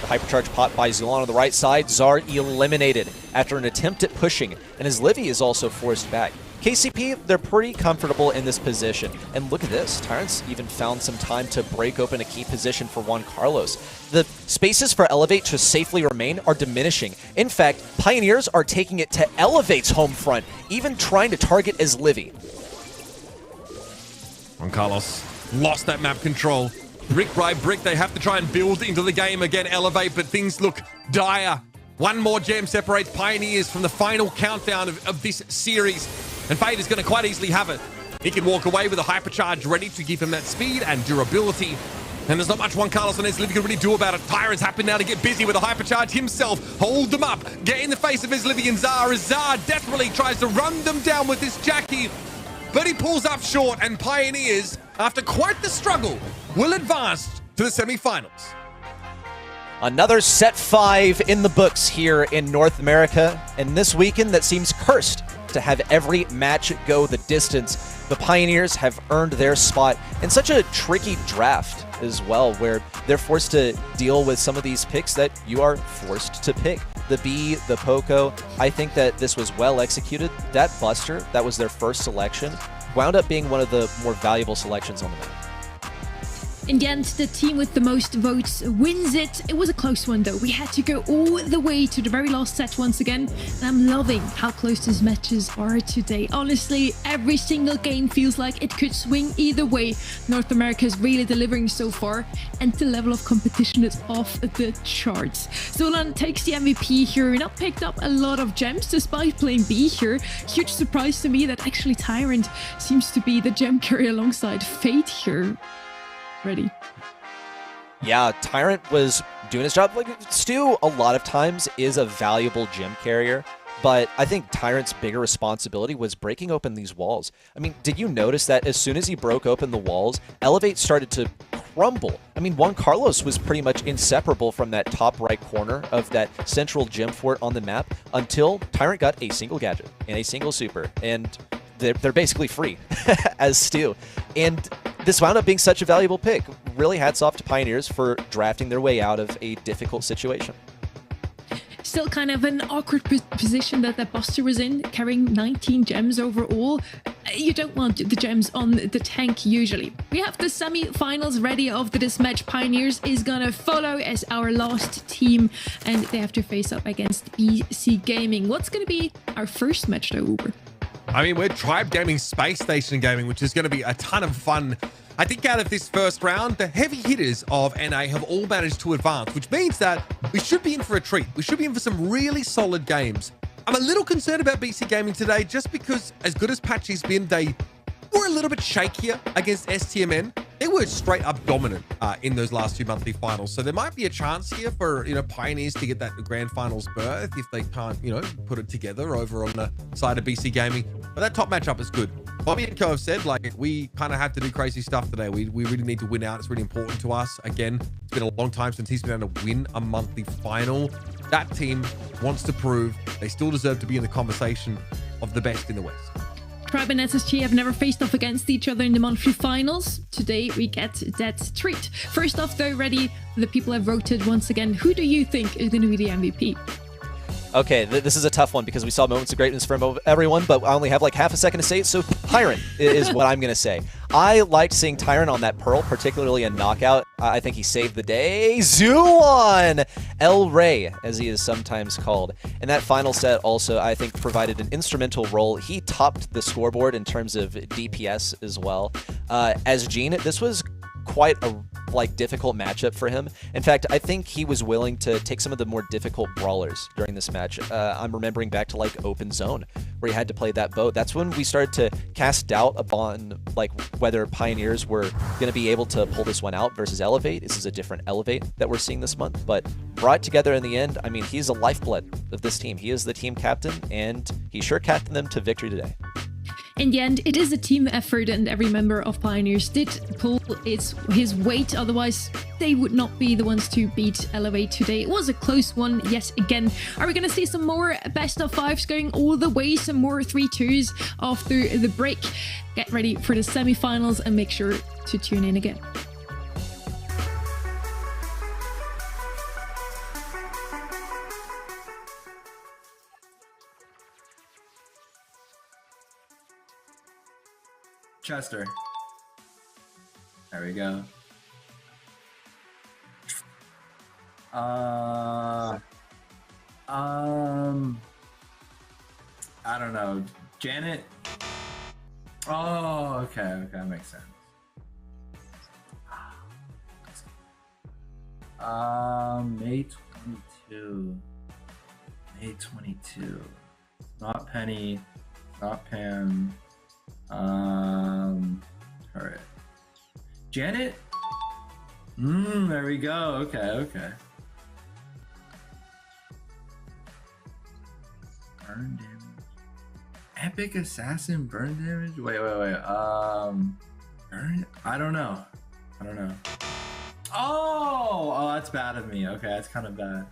The hypercharge pot by Zulan on the right side. Czar eliminated after an attempt at pushing, and his Livy is also forced back. KCP, they're pretty comfortable in this position. And look at this. Tyrant's even found some time to break open a key position for Juan Carlos. The spaces for Elevate to safely remain are diminishing. In fact, Pioneers are taking it to Elevate's home front, even trying to target as Livy. Juan Carlos lost that map control. Brick by brick, they have to try and build into the game again, Elevate, but things look dire. One more gem separates Pioneers from the final countdown of this series. And Fade is going to quite easily have it. He can walk away with a hypercharge ready to give him that speed and durability. And there's not much Juan Carlos and his Livy can really do about it. Tyrant's happy now to get busy with a hypercharge himself. Hold them up. Get in the face of his Livy and Czar as Czar desperately tries to run them down with this Jackie. But he pulls up short, and Pioneers, after quite the struggle, will advance to the semifinals. Another set 5 in the books here in North America. And this weekend that seems cursed to have every match go the distance. The Pioneers have earned their spot in such a tricky draft as well, where they're forced to deal with some of these picks that you are forced to pick. The B, the Poco, I think that this was well executed. That Buster, that was their first selection, wound up being one of the more valuable selections on the map. In the end, the team with the most votes wins it. It was a close one though. We had to go all the way to the very last set once again. And I'm loving how close these matches are today. Honestly, every single game feels like it could swing either way. North America is really delivering so far. And the level of competition is off the charts. Zulan takes the MVP here. Not picked up a lot of gems despite playing B here. Huge surprise to me that actually Tyrant seems to be the gem carrier alongside Fate here. Ready. Yeah, Tyrant was doing his job. Like, Stu, a lot of times, is a valuable gem carrier, but I think Tyrant's bigger responsibility was breaking open these walls. I mean, did you notice that as soon as he broke open the walls, Elevate started to crumble? I mean, Juan Carlos was pretty much inseparable from that top right corner of that central gem fort on the map until Tyrant got a single gadget and a single super, and they're basically free as Stu. And this wound up being such a valuable pick. Really hats off to Pioneers for drafting their way out of a difficult situation. Still kind of an awkward position that Buster was in, carrying 19 gems overall. You don't want the gems on the tank usually. We have the semi-finals ready after this match. Pioneers is gonna follow as our last team, and they have to face up against BC Gaming. What's gonna be our first match though, Uber? I mean, we're Tribe Gaming, Space Station Gaming, which is going to be a ton of fun. I think out of this first round, the heavy hitters of NA have all managed to advance, which means that we should be in for a treat. We should be in for some really solid games. I'm a little concerned about BC Gaming today, just because as good as Patchy's been, they were a little bit shakier against STMN. They were straight up dominant in those last two monthly finals. So there might be a chance here for, Pioneers to get that grand finals berth if they can't, put it together over on the side of BC Gaming. But that top matchup is good. Bobby and Co have said, we kind of have to do crazy stuff today. We really need to win out. It's really important to us. Again, it's been a long time since he's been able to win a monthly final. That team wants to prove they still deserve to be in the conversation of the best in the West. Tribe and SSG have never faced off against each other in the monthly finals. Today we get that treat. First off though, ready, the people have voted once again. Who do you think is going to be the MVP? Okay, this is a tough one because we saw moments of greatness from everyone, but I only have like half a second to say it, so Tyrant is what I'm going to say. I liked seeing Tyrant on that Pearl, particularly in Knockout. I think he saved the day. Zulan! El Rey, as he is sometimes called. And that final set also, I think, provided an instrumental role. He topped the scoreboard in terms of DPS as well. As Gene, this was quite a like difficult matchup for him. In fact, I think he was willing to take some of the more difficult brawlers during this match. I'm remembering back to like Open Zone, where he had to play that boat. That's when we started to cast doubt upon like whether Pioneers were going to be able to pull this one out versus Elevate. This is a different Elevate that we're seeing this month, but brought together in the end. I mean, he's a lifeblood of this team. He is the team captain, and he sure captained them to victory today. In the end, it is a team effort, and every member of Pioneers did pull his weight. Otherwise, they would not be the ones to beat Elevate today. It was a close one yet again. Are we going to see some more best of fives going all the way? Some more 3-2s after the break? Get ready for the semi-finals and make sure to tune in again. Chester. There we go. I don't know. Janet. Oh, okay, that makes sense. May 22. May 22. Not Penny. Not Pam. Alright. Janet? There we go. Okay. Burn damage. Epic assassin burn damage? Wait. Burn? I don't know. Oh, that's bad of me. Okay, that's kind of bad.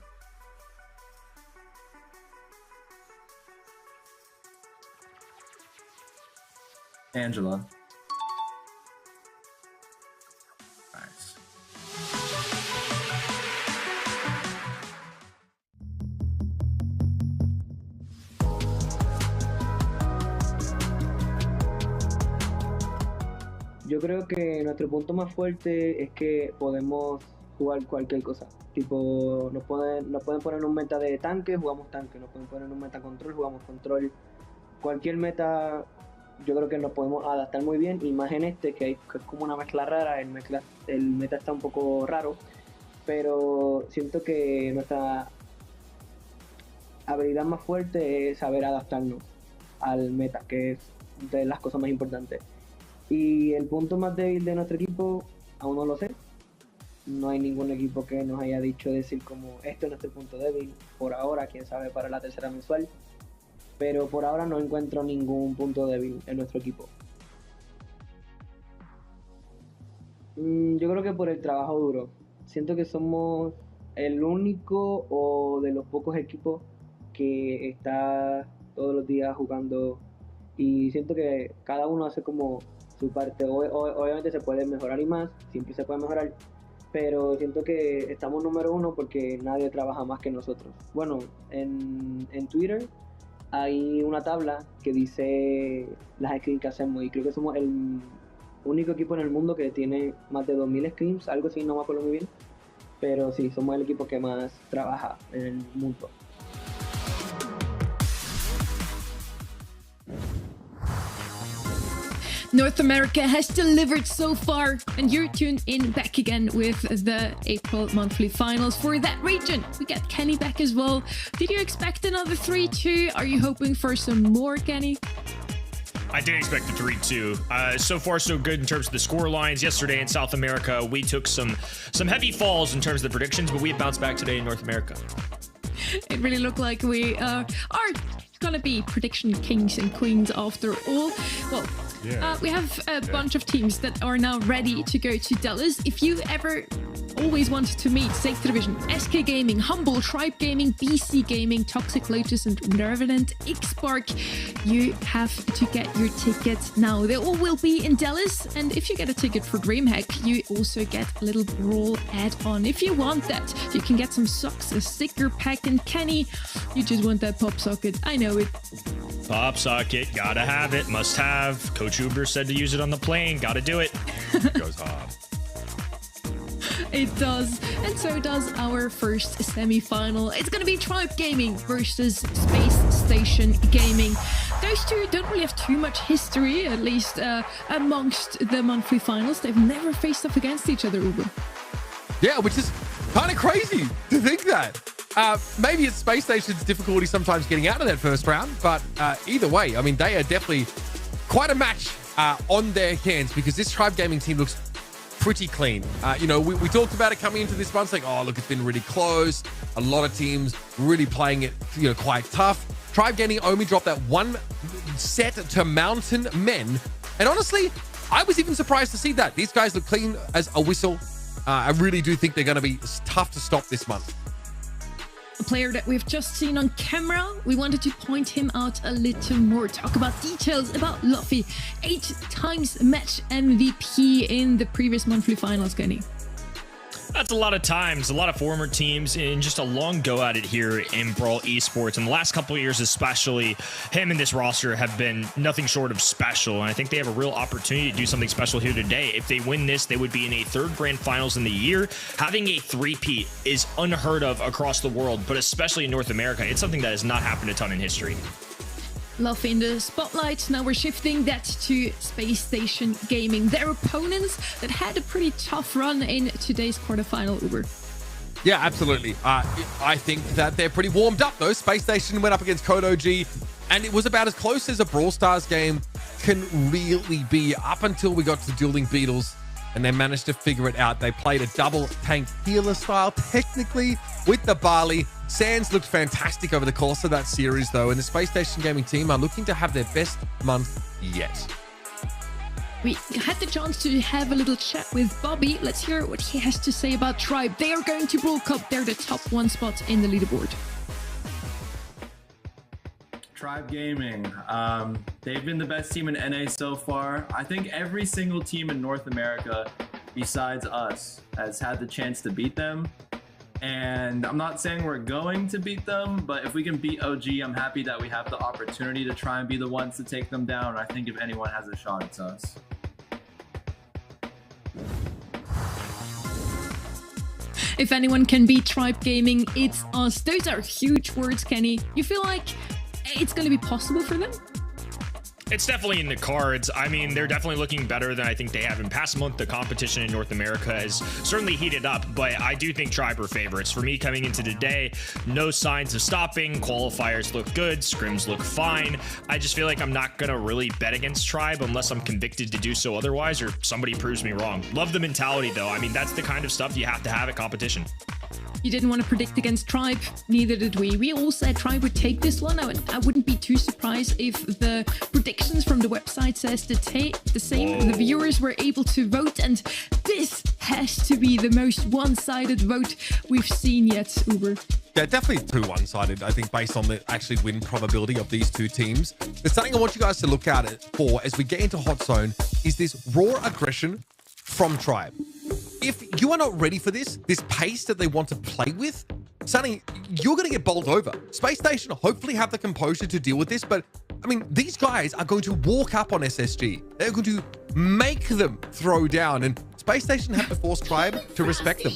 Angela. Nice. Yo creo que nuestro punto más fuerte es que podemos jugar cualquier cosa. Tipo, nos pueden poner un meta de tanque, jugamos tanque. Nos pueden poner un meta control, jugamos control. Cualquier meta, yo creo que nos podemos adaptar muy bien. Y más en este, que es como una mezcla rara. El meta está un poco raro. Pero siento que nuestra habilidad más fuerte es saber adaptarnos al meta, que es de las cosas más importantes. Y el punto más débil de nuestro equipo, aún no lo sé. No hay ningún equipo que nos haya decir como esto es nuestro punto débil. Por ahora, quién sabe para la tercera mensual. Pero por ahora no encuentro ningún punto débil en nuestro equipo. Yo creo que por el trabajo duro. Siento que somos el único o de los pocos equipos que está todos los días jugando. Y siento que cada uno hace como su parte. Obviamente se puede mejorar y más, siempre se puede mejorar, pero siento que estamos número uno porque nadie trabaja más que nosotros. Bueno, en Twitter hay una tabla que dice las scrims que hacemos y creo que somos el único equipo en el mundo que tiene más de 2000 scrims, algo así, no me acuerdo muy bien, pero sí, somos el equipo que más trabaja en el mundo. North America has delivered so far, and you're tuned in back again with the April monthly finals for that region. We got Kenny back as well. Did you expect another 3-2? Are you hoping for some more, Kenny? I did expect a 3-2. So far, so good in terms of the score lines. Yesterday in South America, we took some heavy falls in terms of the predictions, but we have bounced back today in North America. It really looked like we are gonna be prediction kings and queens after all. Well, we have a bunch of teams that are now ready to go to Dallas. If you ever always wanted to meet Safety Division, SK Gaming, Humble, Tribe Gaming, BC Gaming, Toxic Lotus, and Revenant X-Spark, you have to get your tickets now. They all will be in Dallas, and if you get a ticket for DreamHack, you also get a little Brawl add-on. If you want that, you can get some socks, a sticker pack, and Kenny, you just want that pop socket. I know it. Pop socket, gotta have it, must have. Coach Uber said to use it on the plane, gotta do it. Goes hard. It does, and so does our first semi-final. It's gonna be Tribe Gaming versus Space Station Gaming. those two don't really have too much history, at least amongst the monthly finals. They've never faced off against each other, Uber. Yeah, which is kind of crazy to think that. Maybe it's Space Station's difficulty sometimes getting out of that first round, but either way, I mean, they are definitely quite a match on their hands, because this Tribe Gaming team looks pretty clean. You know, we talked about it coming into this month, like, oh, look, it's been really close. A lot of teams really playing it, you know, quite tough. Tribe Gaming only dropped that one set to Mountain Men. And honestly, I was even surprised to see that. These guys look clean as a whistle. I really do think they're going to be tough to stop this month. A player that we've just seen on camera, we wanted to point him out a little more, talk about details about Luffy. 8 times match MVP in the previous monthly finals, Kenny. That's a lot of times, a lot of former teams, and just a long go at it here in Brawl Esports. And the last couple of years, especially, him and this roster have been nothing short of special. And I think they have a real opportunity to do something special here today. If they win this, they would be in a 3rd grand finals in the year. Having a 3-peat is unheard of across the world, but especially in North America. It's something that has not happened a ton in history. Luffy in the spotlight. Now we're shifting that to Space Station Gaming. Their opponents that had a pretty tough run in today's quarterfinal, Uber. Yeah, absolutely. I think that they're pretty warmed up, though. Space Station went up against Code OG, and it was about as close as a Brawl Stars game can really be, up until we got to Dueling Beetles, and they managed to figure it out. They played a double tank healer style, technically, with the Barley. Sans looked fantastic over the course of that series, though, and the Space Station Gaming team are looking to have their best month yet. We had the chance to have a little chat with Bobby. Let's hear what he has to say about Tribe. They are going to Brawl Cup. They're the top 1 spot in the leaderboard. Tribe Gaming, they've been the best team in NA so far. I think every single team in North America besides us has had the chance to beat them. And I'm not saying we're going to beat them, but if we can beat OG, I'm happy that we have the opportunity to try and be the ones to take them down. I think if anyone has a shot, it's us. If anyone can beat Tribe Gaming, it's us. Those are huge words, Kenny. You feel like it's going to be possible for them? It's definitely in the cards. I mean, they're definitely looking better than I think they have in past month. The competition in North America has certainly heated up, but I do think Tribe are favorites. For me, coming into today, no signs of stopping. Qualifiers look good. Scrims look fine. I just feel like I'm not going to really bet against Tribe unless I'm convicted to do so otherwise, or somebody proves me wrong. Love the mentality, though. I mean, that's the kind of stuff you have to have at competition. You didn't want to predict against Tribe, neither did we. We all said Tribe would take this one. I wouldn't be too surprised if the predictions from the website says the same. The viewers were able to vote, and this has to be the most one-sided vote we've seen yet, Uber. Yeah, definitely too one-sided, I think, based on the actually win probability of these two teams. There's something I want you guys to look at it for as we get into Hot Zone, is this raw aggression from Tribe. If you are not ready for this pace that they want to play with, Sonny, you're going to get bowled over. Space Station hopefully have the composure to deal with this, but I mean, these guys are going to walk up on SSG. They're going to make them throw down, and Space Station have to force Tribe to respect them.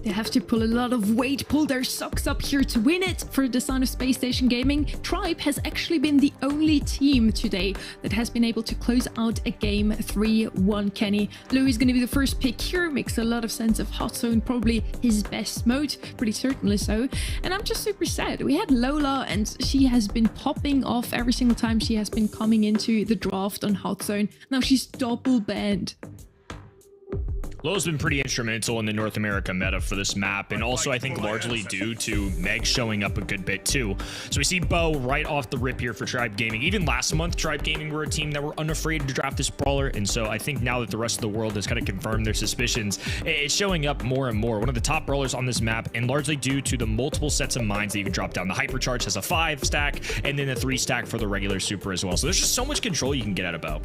They have to pull a lot of weight, pull their socks up here to win it. For the son of Space Station Gaming, Tribe has actually been the only team today that has been able to close out a game 3-1, Kenny. Louis is going to be the first pick here. Makes a lot of sense of Hot Zone, probably his best mode, pretty certainly so. And I'm just super sad. We had Lola, and she has been popping off every single time she has been coming into the draft on Hot Zone. Now she's double banned. Lola's been pretty instrumental in the North America meta for this map, and also I think largely due to Meg showing up a good bit too. So we see Bo right off the rip here for Tribe Gaming. Even last month, Tribe Gaming were a team that were unafraid to draft this brawler, and so I think now that the rest of the world has kind of confirmed their suspicions, it's showing up more and more. One of the top brawlers on this map, and largely due to the multiple sets of mines that you can drop down. The Hypercharge has a 5 stack, and then a 3 stack for the regular super as well. So there's just so much control you can get out of Bo.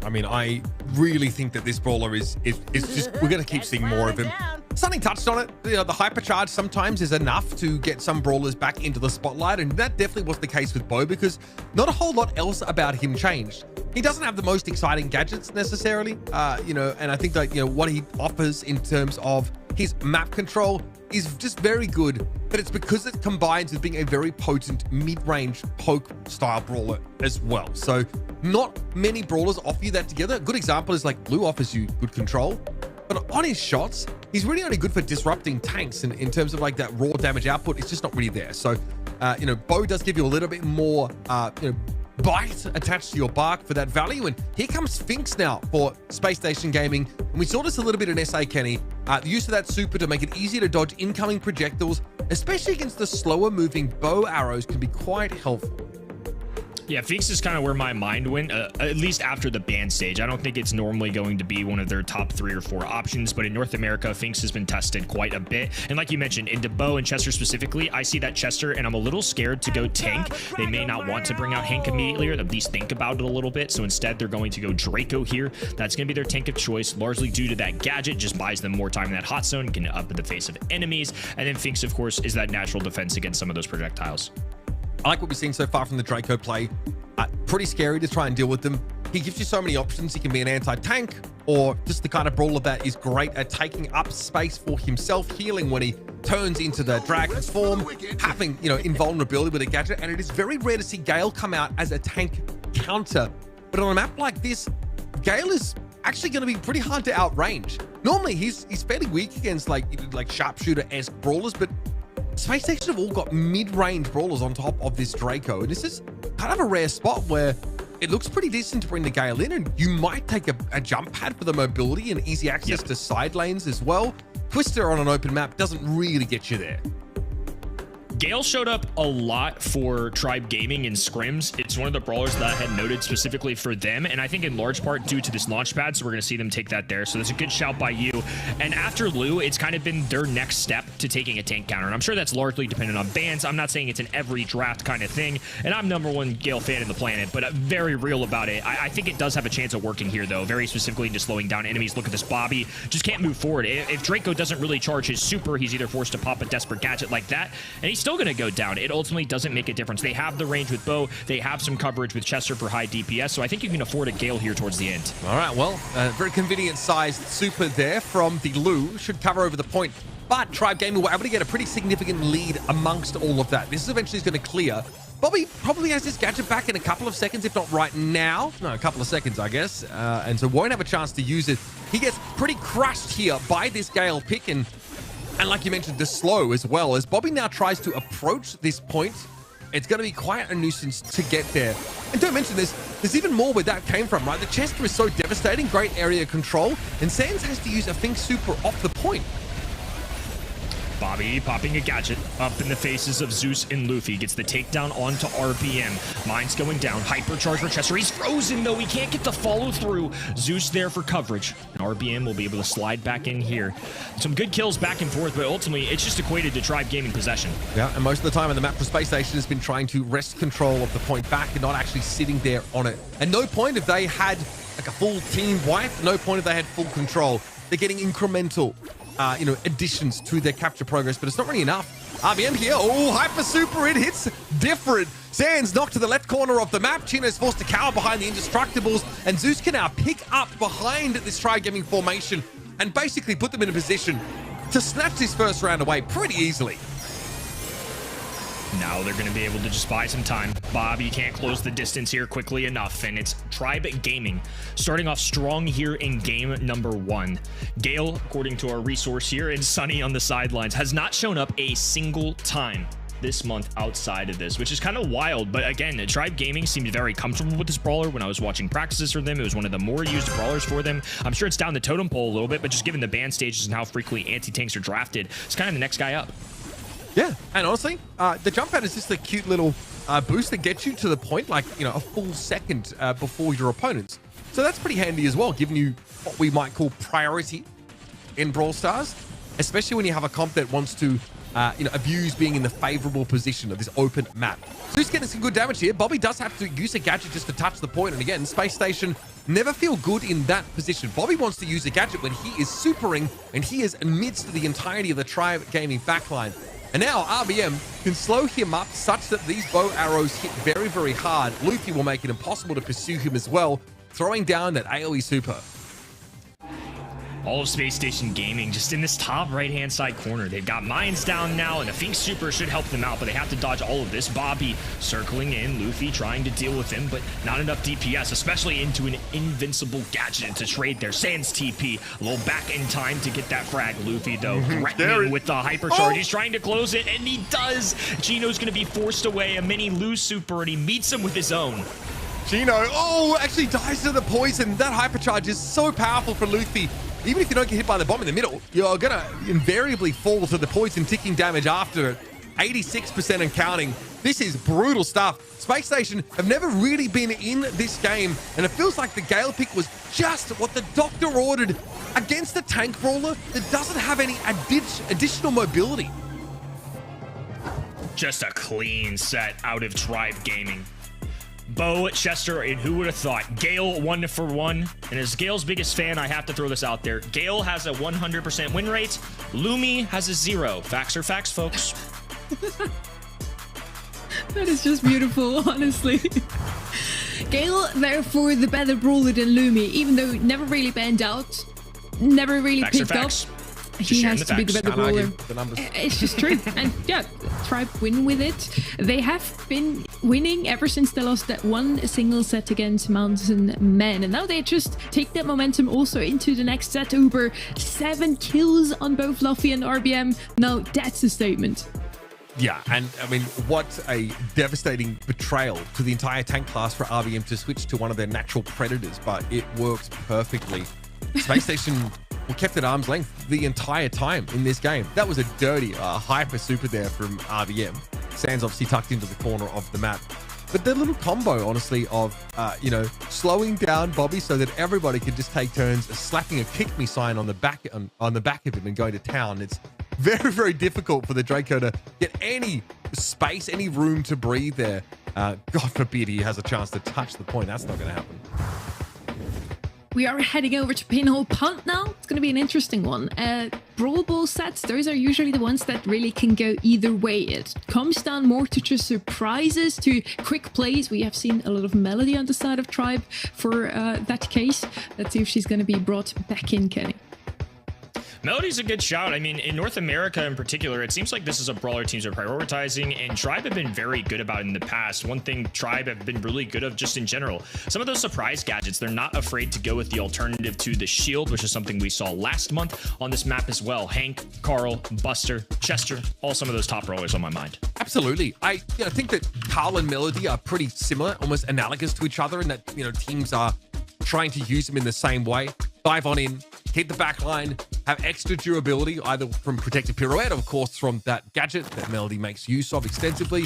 I mean, I really think that this brawler is just, we're going to keep seeing more of him. Something touched on it. You know, the hypercharge sometimes is enough to get some brawlers back into the spotlight, and that definitely was the case with Bo, because not a whole lot else about him changed. He doesn't have the most exciting gadgets necessarily, you know, and I think that, you know, what he offers in terms of his map control is just very good, but it's because it combines with being a very potent mid-range poke style brawler as well. So not many brawlers offer you that together. A good example is like Blue offers you good control, but on his shots, he's really only good for disrupting tanks, and in terms of like that raw damage output, it's just not really there. So, Bo does give you a little bit more, bite attached to your bark for that value. And here comes Sphinx now for Space Station Gaming. And we saw this a little bit in SA, Kenny. The use of that super to make it easier to dodge incoming projectiles, especially against the slower moving bow arrows, can be quite helpful. Yeah, Finks is kind of where my mind went, at least after the ban stage. I don't think it's normally going to be one of their top 3 or 4 options, but in North America, Finks has been tested quite a bit. And like you mentioned, into Bo and Chester specifically, I see that Chester, and I'm a little scared to go tank. They may not want to bring out Hank immediately, or at least think about it a little bit. So instead, they're going to go Draco here. That's going to be their tank of choice, largely due to that gadget. Just buys them more time in that hot zone, can up in the face of enemies. And then Finks, of course, is that natural defense against some of those projectiles. I like what we've seen so far from the Draco play. Pretty scary to try and deal with them. He gives you so many options. He can be an anti-tank, or just the kind of brawler that is great at taking up space for himself, healing when he turns into the dragon form, having, invulnerability with a gadget. And it is very rare to see Gale come out as a tank counter. But on a map like this, Gale is actually going to be pretty hard to outrange. Normally, he's fairly weak against like sharpshooter-esque brawlers, but Space Station have all got mid-range brawlers on top of this Draco, and this is kind of a rare spot where it looks pretty decent to bring the Gale in, and you might take a jump pad for the mobility and easy access to side lanes as well. Twister on an open map doesn't really get you there. Gale showed up a lot for Tribe Gaming in scrims. It's one of the brawlers that I had noted specifically for them, and I think in large part due to this launch pad, so we're going to see them take that there. So that's a good shout by you. And after Lou, it's kind of been their next step to taking a tank counter, and I'm sure that's largely dependent on bans. I'm not saying it's an every draft kind of thing, and I'm #1 Gale fan in the planet, but very real about it. I think it does have a chance of working here, though, very specifically into slowing down enemies. Look at this Bobby, just can't move forward. If Draco doesn't really charge his super, he's either forced to pop a desperate gadget like that, and he's still going to go down. It ultimately doesn't make a difference. They have the range with Bo. They have some coverage with Chester for high DPS, so I think you can afford a Gale here towards the end. All right, well, very convenient sized super there from the Lou. Should cover over the point, but Tribe Gaming were able to get a pretty significant lead amongst all of that. This is eventually going to clear. Bobby probably has his gadget back in a couple of seconds, if not right now. No, a couple of seconds, I guess. And so won't have a chance to use it. He gets pretty crushed here by this Gale pick, and like you mentioned, the slow as well. As Bobby now tries to approach this point, it's going to be quite a nuisance to get there. And don't mention this, there's even more where that came from, right? The Chester is so devastating, great area control, and Sans has to use a Fink super off the point. Bobby popping a gadget up in the faces of Zeus and Luffy. Gets the takedown onto RBM. Mine's going down. Hypercharge for Chester. He's frozen, though. He can't get the follow through. Zeus there for coverage. And RBM will be able to slide back in here. Some good kills back and forth, but ultimately, it's just equated to Tribe Gaming possession. Yeah, and most of the time on the map for Space Station has been trying to wrest control of the point back and not actually sitting there on it. And no point if they had like a full team wipe. No point if they had full control. They're getting incremental additions to their capture progress, but it's not really enough. RBM here, hyper super, it hits different. Sans knocked to the left corner of the map. Chino's forced to cower behind the Indestructibles, and Zeus can now pick up behind this Tribe Gaming formation and basically put them in a position to snatch this first round away pretty easily. Now they're going to be able to just buy some time. Bobby can't close the distance here quickly enough, and it's Tribe Gaming starting off strong here in game #1. Gale, according to our resource here, and Sunny on the sidelines, has not shown up a single time this month outside of this, which is kind of wild. But again, Tribe Gaming seemed very comfortable with this brawler. When I was watching practices for them, it was one of the more used brawlers for them. I'm sure it's down the totem pole a little bit, but just given the ban stages and how frequently anti-tanks are drafted, it's kind of the next guy up. Yeah, and honestly, the jump pad is just a cute little boost that gets you to the point, like, a full second before your opponents. So that's pretty handy as well, giving you what we might call priority in Brawl Stars, especially when you have a comp that wants to, abuse being in the favorable position of this open map. So he's getting some good damage here. Bobby does have to use a gadget just to touch the point, and again, Space Station never feel good in that position. Bobby wants to use a gadget when he is supering, and he is amidst the entirety of the Tribe Gaming backline. And now RBM can slow him up such that these bow arrows hit very, very hard. Luffy will make it impossible to pursue him as well, throwing down that AoE super. All of Space Station Gaming just in this top right-hand side corner. They've got mines down now, and the Fink Super should help them out, but they have to dodge all of this. Bobby circling in, Luffy trying to deal with him, but not enough DPS, especially into an invincible gadget to trade their Sans TP. A little back in time to get that frag. Luffy, though, threatening with the hypercharge. He's trying to close it, and he does. Gino's going to be forced away. A mini Lu Super, and he meets him with his own. Gino, actually dies to the poison. That hypercharge is so powerful for Luffy. Even if you don't get hit by the bomb in the middle, you're going to invariably fall to the poison ticking damage after it. 86% and counting. This is brutal stuff. Space Station have never really been in this game, and it feels like the Gale pick was just what the doctor ordered against the tank brawler that doesn't have any additional mobility. Just a clean set out of Tribe Gaming. Bo, Chester, and who would have thought? Gale 1-for-1. And as Gale's biggest fan, I have to throw this out there. Gale has a 100% win rate. Lumi has a 0. Facts are facts, folks. That is just beautiful, honestly. Gale, therefore, the better brawler than Lumi, even though never really banned out, never really facts picked up. He has to be the better brawler. It's just true. And yeah, Tribe win with it. They have been winning ever since they lost that one single set against Mountain Men. And now they just take that momentum also into the next set. Uber 7 kills on both Luffy and RBM. Now that's a statement. Yeah, and I mean, what a devastating betrayal to the entire tank class for RBM to switch to one of their natural predators, but it works perfectly. Space Station were kept at arm's length the entire time in this game. That was a dirty hyper super there from RBM. Sans obviously tucked into the corner of the map. But the little combo, honestly, of, slowing down Bobby so that everybody could just take turns slapping a kick me sign on the back of him and going to town. It's very, very difficult for the Draco to get any space, any room to breathe there. God forbid he has a chance to touch the point. That's not going to happen. We are heading over to Pinhole Punt now. It's going to be an interesting one. Brawl Ball sets, those are usually the ones that really can go either way. It comes down more to just surprises, to quick plays. We have seen a lot of Melody on the side of Tribe for that case. Let's see if she's going to be brought back in, Kenny. Melody's a good shout. I mean, in North America in particular, it seems like this is a brawler teams are prioritizing, and Tribe have been very good about it in the past. One thing Tribe have been really good of just in general, some of those surprise gadgets, they're not afraid to go with the alternative to the shield, which is something we saw last month on this map as well. Hank, Carl, Buster, Chester, all some of those top brawlers on my mind. Absolutely. I think that Carl and Melody are pretty similar, almost analogous to each other, in that, teams are trying to use them in the same way. Dive on in, hit the back line, have extra durability, either from Protective Pirouette, of course, from that gadget that Melody makes use of extensively.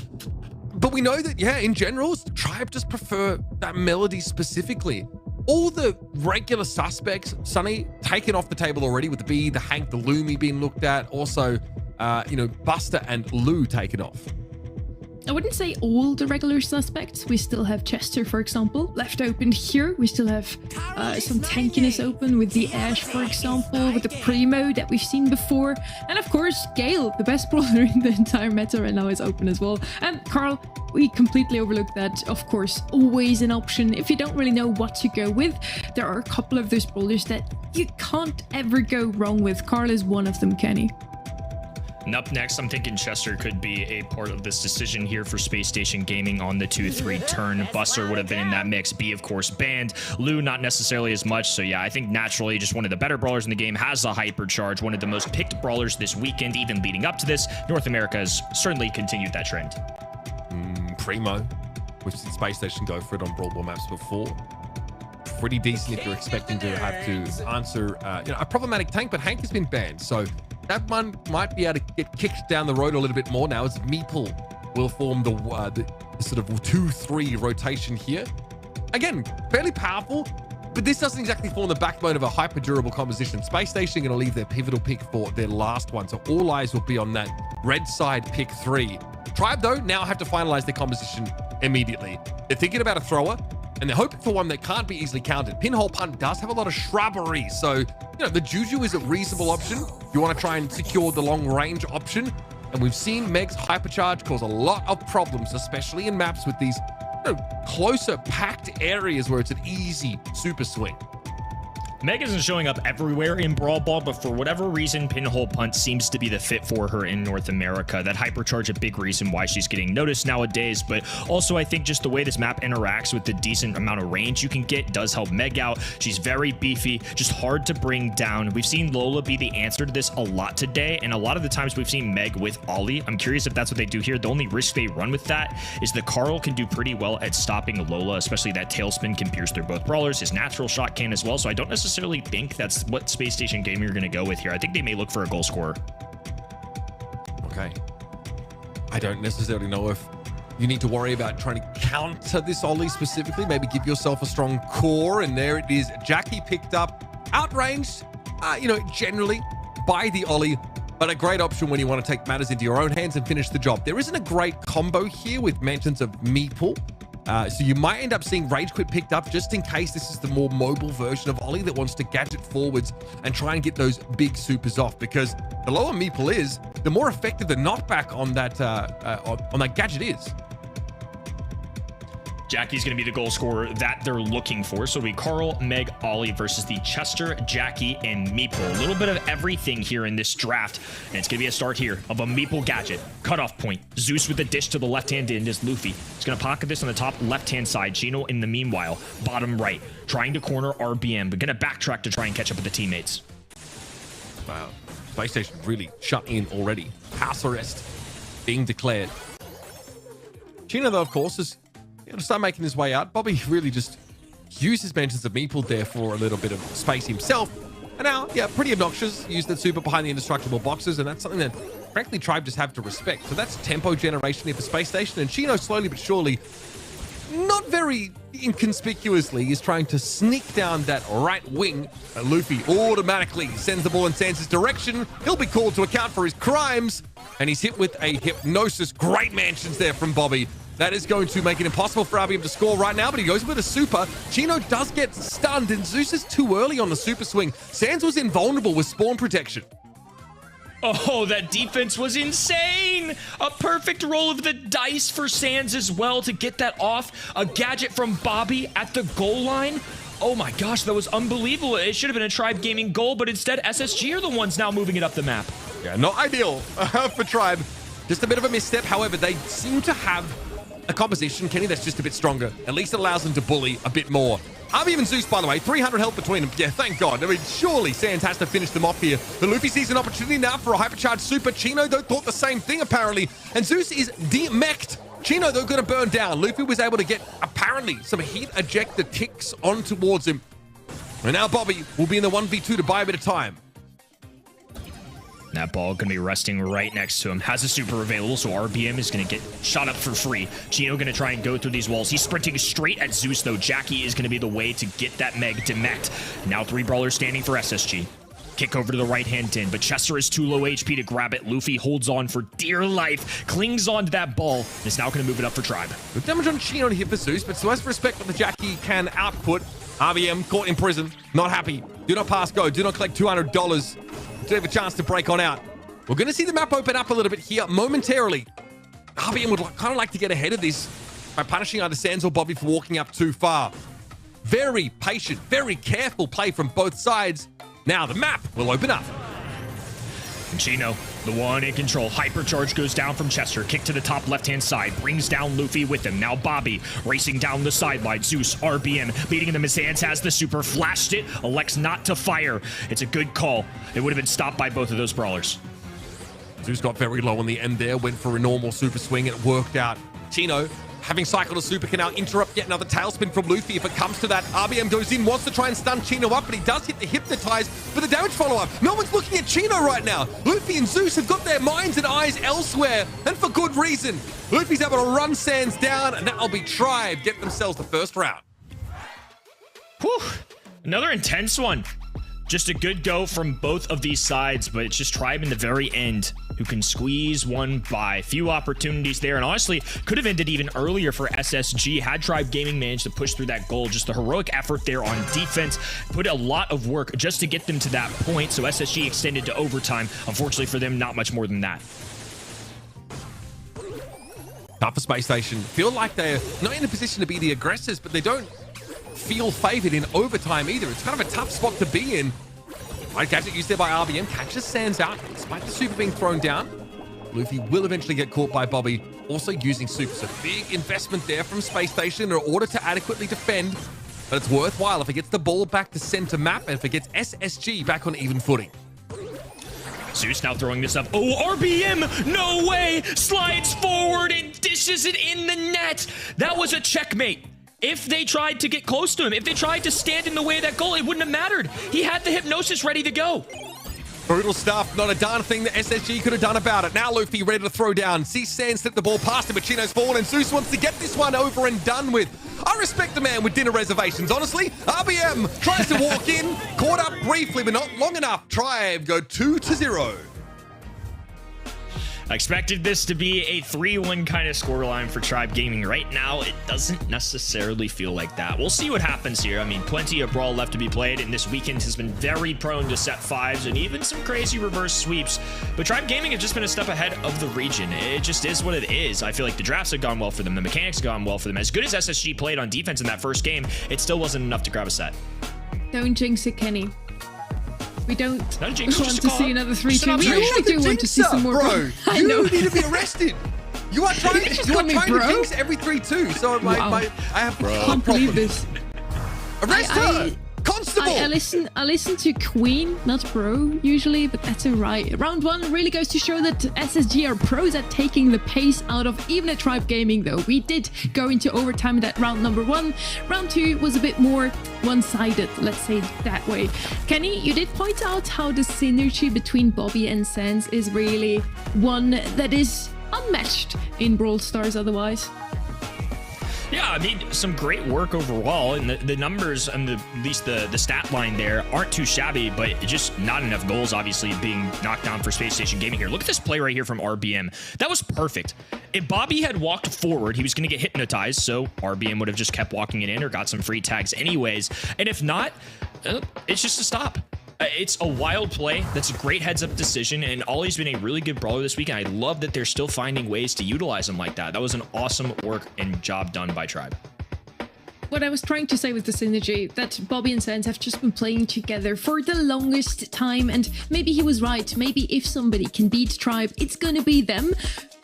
But we know that, in general, Tribe just prefer that Melody specifically. All the regular suspects, Sunny, taken off the table already with the B, the Hank, the Lumi being looked at. Also, Buster and Lou taken off. I wouldn't say all the regular suspects. We still have Chester, for example, left open here. We still have some tankiness open with the Ash, for example, with the Primo that we've seen before. And of course, Gale, the best brawler in the entire meta right now, is open as well. And Carl, we completely overlooked that. Of course, always an option. If you don't really know what to go with, there are a couple of those brawlers that you can't ever go wrong with. Carl is one of them, Kenny. And up next, I'm thinking Chester could be a part of this decision here for Space Station Gaming on the 2-3 turn. Buster would have been in that mix. B, of course, banned. Lou, not necessarily as much. So yeah, I think naturally just one of the better brawlers in the game, has a hypercharge. One of the most picked brawlers this weekend, even leading up to this. North America has certainly continued that trend. Primo. We've seen Space Station go for it on Brawl Ball maps before. Pretty decent if you're expecting to have to answer a problematic tank, but Hank has been banned. So that one might be able to get kicked down the road a little bit more now, as Meeple will form the sort of 2-3 rotation here. Again, fairly powerful, but this doesn't exactly form the backbone of a hyper-durable composition. Space Station going to leave their pivotal pick for their last one, so all eyes will be on that red side pick 3. Tribe, though, now have to finalize their composition immediately. They're thinking about a thrower, and they're hoping for one that can't be easily countered. Pinhole Punt does have a lot of shrubbery, so the Juju is a reasonable option. You want to try and secure the long range option, and we've seen Meg's hypercharge cause a lot of problems, especially in maps with these closer packed areas where it's an easy super swing. Meg isn't showing up everywhere in Brawl Ball, but for whatever reason, Pinhole Punt seems to be the fit for her in North America. That hypercharge a big reason why she's getting noticed nowadays, but also I think just the way this map interacts with the decent amount of range you can get does help Meg out. She's very beefy, just hard to bring down. We've seen Lola be the answer to this a lot today, and a lot of the times we've seen Meg with Ollie. I'm curious if that's what they do here. The only risk they run with that is the Carl can do pretty well at stopping Lola, especially that tailspin can pierce through both brawlers. His natural shot can as well, so I don't necessarily think that's what Space Station Gaming are going to go with here. I think they may look for a goal scorer. Okay. I don't necessarily know if you need to worry about trying to counter this Ollie specifically. Maybe give yourself a strong core, and there it is. Jackie picked up, outranged, generally by the Ollie, but a great option when you want to take matters into your own hands and finish the job. There isn't a great combo here with mentions of Meeple. So you might end up seeing Rage Quit picked up just in case this is the more mobile version of Ollie that wants to gadget forwards and try and get those big supers off, because the lower Meeple is, the more effective the knockback on that gadget is. Jackie's going to be the goal scorer that they're looking for. So it'll be Carl, Meg, Ollie versus the Chester, Jackie, and Meeple. A little bit of everything here in this draft. And it's going to be a start here of a Meeple gadget. Cutoff point. Zeus with the dish to the left-hand end is Luffy. He's going to pocket this on the top left-hand side. Chino in the meanwhile. Bottom right. Trying to corner RBM, but going to backtrack to try and catch up with the teammates. Wow. Space Station really shut in already. House arrest being declared. Chino, though, of course, is to start making his way out. Bobby really just uses mentions of Meeple there for a little bit of space himself. And now, yeah, pretty obnoxious. Use that super behind the indestructible boxes, and that's something that, frankly, Tribe just have to respect. So that's tempo generation here for Space Station, and Chino slowly but surely, not very inconspicuously, is trying to sneak down that right wing. And Luffy automatically sends the ball in Sans' direction. He'll be called to account for his crimes, and he's hit with a hypnosis. Great mansions there from Bobby. That is going to make it impossible for RBM to score right now, but he goes with a super. Chino does get stunned, and Zeus is too early on the super swing. Sans was invulnerable with spawn protection. Oh, that defense was insane! A perfect roll of the dice for Sans as well to get that off. A gadget from Bobby at the goal line. Oh my gosh, that was unbelievable. It should have been a Tribe Gaming goal, but instead SSG are the ones now moving it up the map. Yeah, not ideal for Tribe. Just a bit of a misstep. However, they seem to have a composition, Kenny, that's just a bit stronger. At least it allows them to bully a bit more. Arby and Zeus, by the way, 300 health between them. Yeah, thank God. I mean, surely Sans has to finish them off here. But Luffy sees an opportunity now for a hypercharged super. Chino, though, thought the same thing, apparently. And Zeus is demeched. Chino, though, going to burn down. Luffy was able to get, apparently, some heat ejector ticks on towards him. And now Bobby will be in the 1v2 to buy a bit of time. That ball going to be resting right next to him. Has a super available, so RBM is going to get shot up for free. Chino going to try and go through these walls. He's sprinting straight at Zeus, though. Jackie is going to be the way to get that Meg demect. Now 3 brawlers standing for SSG. Kick over to the right-hand end, but Chester is too low HP to grab it. Luffy holds on for dear life, clings on to that ball, and is now going to move it up for Tribe. Good damage on Chino here for Zeus, but so as respect what the Jackie can output. RBM caught in prison, not happy. Do not pass go, do not collect $200. Do have a chance to break on out. We're going to see the map open up a little bit here momentarily. RBM would kind of like to get ahead of this by punishing either Sans or Bobby for walking up too far. Very patient, very careful play from both sides. Now the map will open up. And Chino, the one in control. Hypercharge goes down from Chester. Kick to the top left-hand side. Brings down Luffy with him. Now Bobby racing down the sideline. Zeus, RBM, beating them as Sans has the super. Flashed it. Elects not to fire. It's a good call. It would have been stopped by both of those brawlers. Zeus got very low on the end there. Went for a normal super swing. And it worked out. Chino, having cycled a super, can now interrupt yet another tailspin from Luffy if it comes to that. RBM goes in, wants to try and stun Chino up, but he does hit the hypnotize for the damage follow-up. No one's looking at Chino right now. Luffy and Zeus have got their minds and eyes elsewhere, and for good reason. Luffy's able to run Sans down, and that'll be Tribe. Get themselves the first round. Whew. Another intense one. Just a good go from both of these sides, but it's just Tribe in the very end who can squeeze one by. Few opportunities there, and honestly, could have ended even earlier for SSG had Tribe Gaming managed to push through that goal. Just the heroic effort there on defense. Put a lot of work just to get them to that point, so SSG extended to overtime. Unfortunately for them, not much more than that. Tough for Space Station. Feel like they're not in a position to be the aggressors, but they don't feel favored in overtime either. It's kind of a tough spot to be in. Right, gadget used there by RBM catches Sands out despite the super being thrown down. Luffy will eventually get caught by Bobby, also using super. So big investment there from Space Station in order to adequately defend. But it's worthwhile if it gets the ball back to center map and if it gets SSG back on even footing. Zeus now throwing this up. Oh, RBM, no way! Slides forward and dishes it in the net. That was a checkmate. If they tried to get close to him, if they tried to stand in the way of that goal, it wouldn't have mattered. He had the hypnosis ready to go. Brutal stuff. Not a darn thing that SSG could have done about it. Now Luffy ready to throw down. Sees Sands slip the ball past him, but Chino's fallen, and Zeus wants to get this one over and done with. I respect the man with dinner reservations, honestly. RBM tries to walk in, caught up briefly, but not long enough. Tribe go 2-0. I expected this to be a 3-1 kind of scoreline for Tribe Gaming. Right now, it doesn't necessarily feel like that. We'll see what happens here. I mean, plenty of Brawl left to be played, and this weekend has been very prone to set 5s and even some crazy reverse sweeps. But Tribe Gaming have just been a step ahead of the region. It just is what it is. I feel like the drafts have gone well for them. The mechanics have gone well for them. As good as SSG played on defense in that first game, it still wasn't enough to grab a set. Don't jinx it, Kenny. We don't want jinx, to see another 3-2. We actually do want to see some more. Bro, I know. You need to be arrested. You are trying, to jinx every 3-2. So I have I can't believe this. Arrest her! Constable! I listen to Queen, not Bro, usually, but that's alright. Round 1 really goes to show that SSG are pros at taking the pace out of even a Tribe Gaming, though. We did go into overtime in that round number 1. Round 2 was a bit more one-sided, let's say it that way. Kenny, you did point out how the synergy between Bobby and Sands is really one that is unmatched in Brawl Stars otherwise. Yeah, I mean, some great work overall, and the numbers and at least the stat line there aren't too shabby, but just not enough goals, obviously, being knocked down for Space Station Gaming here. Look at this play right here from RBM. That was perfect. If Bobby had walked forward, he was going to get hypnotized, so RBM would have just kept walking it in or got some free tags anyways. And if not, it's just a stop. It's a wild play. That's a great heads-up decision, and Ollie's been a really good brawler this week, and I love that they're still finding ways to utilize him like that. That was an awesome work and job done by Tribe. What I was trying to say with the synergy, that Bobby and Sands have just been playing together for the longest time, and maybe he was right. Maybe if somebody can beat Tribe, it's gonna be them.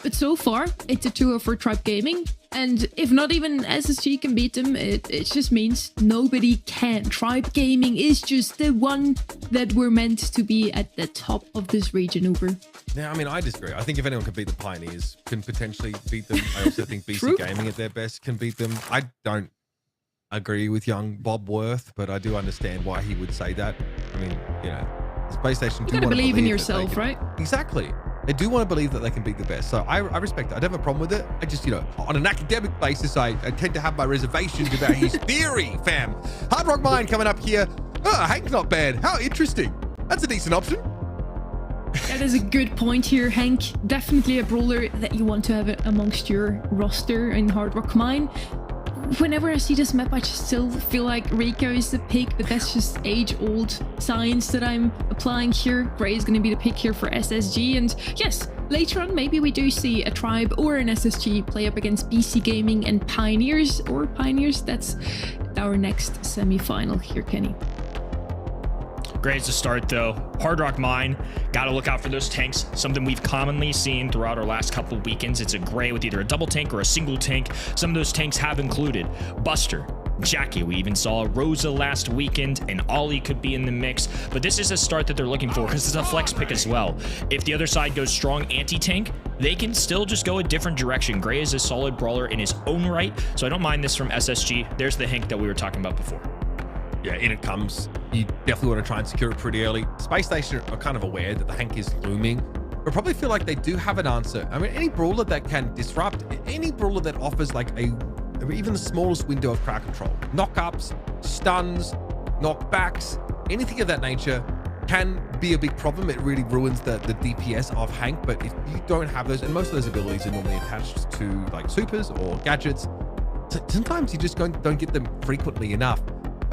But so far, it's a 2-0 for Tribe Gaming. And if not even SSG can beat them, it just means nobody can. Tribe Gaming is just the one that we're meant to be at the top of this region, Uber. Yeah, I mean, I disagree. I think if anyone can beat the Pioneers, can potentially beat them. I also think BC Gaming at their best can beat them. I don't agree with young Bob Worth, but I do understand why he would say that. I mean, you know, Space Station. You gotta believe in yourself, right? Exactly. They do want to believe that they can beat the best. So I respect it. I don't have a problem with it. I just, you know, on an academic basis, I tend to have my reservations about his theory, fam. Hard Rock Mine coming up here. Oh, Hank's not bad. How interesting. That's a decent option. That is a good point here, Hank. Definitely a brawler that you want to have amongst your roster in Hard Rock Mine. Whenever I see this map, I just still feel like Rico is the pick, but that's just age-old science that I'm applying here. Gray is going to be the pick here for SSG, and yes, later on maybe we do see a Tribe or an SSG play up against BC Gaming and Pioneers, or Pioneers. That's our next semi-final here, Kenny. Great to start, though. Hard Rock Mine, gotta look out for those tanks. Something we've commonly seen throughout our last couple of weekends. It's a Gray with either a double tank or a single tank. Some of those tanks have included Buster, Jackie. We even saw Rosa last weekend, and Ollie could be in the mix. But this is a start that they're looking for because it's a flex pick as well. If the other side goes strong anti-tank, they can still just go a different direction. Gray is a solid brawler in his own right, so I don't mind this from SSG. There's the Hank that we were talking about before. Yeah, in it comes. You definitely want to try and secure it pretty early. Space Station are kind of aware that the Hank is looming, but probably feel like they do have an answer. I mean, any brawler that can disrupt, any brawler that offers like even the smallest window of crowd control, knock-ups, stuns, knockbacks, anything of that nature can be a big problem. It really ruins the DPS of Hank, but if you don't have those, and most of those abilities are normally attached to like supers or gadgets, sometimes you just don't get them frequently enough.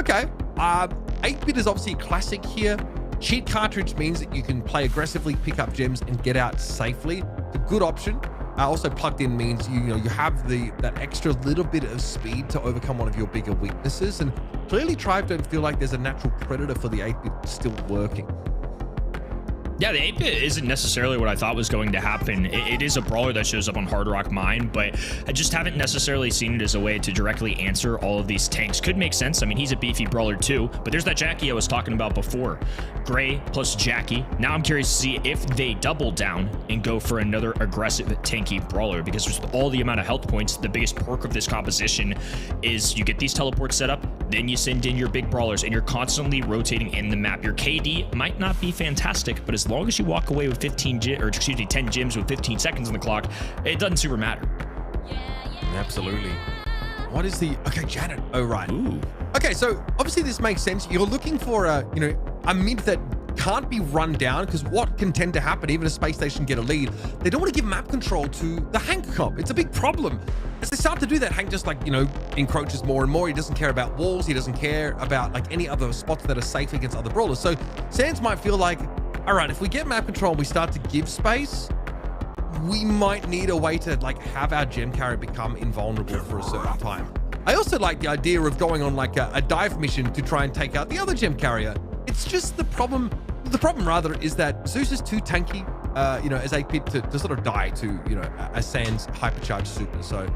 Okay, 8-bit is obviously a classic here. Cheat cartridge means that you can play aggressively, pick up gems, and get out safely. It's a good option. Also plugged in means you have that extra little bit of speed to overcome one of your bigger weaknesses, and clearly Tribe don't feel like there's a natural predator for the 8-bit still working. Yeah, the 8-bit isn't necessarily what I thought was going to happen. It is a brawler that shows up on Hard Rock Mine, but I just haven't necessarily seen it as a way to directly answer all of these tanks. Could make sense. I mean, he's a beefy brawler too, but there's that Jackie I was talking about before. Gray plus Jackie. Now I'm curious to see if they double down and go for another aggressive tanky brawler, because with all the amount of health points, the biggest perk of this composition is you get these teleports set up, then you send in your big brawlers, and you're constantly rotating in the map. Your KD might not be fantastic, but as long as you walk away with 10 gems with 15 seconds on the clock, it doesn't super matter. Absolutely. What is the... Okay, Janet. Oh, right. Ooh. Okay, so obviously this makes sense. You're looking for a mid that can't be run down, because what can tend to happen, even if Space Station get a lead, they don't want to give map control to the Hank comp. It's a big problem. As they start to do that, Hank just encroaches more and more. He doesn't care about walls. He doesn't care about any other spots that are safe against other brawlers. So Sans might feel like, all right, if we get map control and we start to give space, we might need a way to have our gem carrier become invulnerable for a certain time. I also like the idea of going on a dive mission to try and take out the other gem carrier. It's just the problem rather is that Zeus is too tanky, as 8-bit to sort of die to, a Sans hypercharged super. So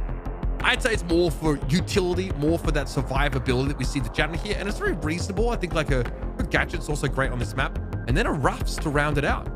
I'd say it's more for utility, more for that survivability that we see the Janet here, and it's very reasonable. I think a gadget's also great on this map, and then a Ruffs to round it out.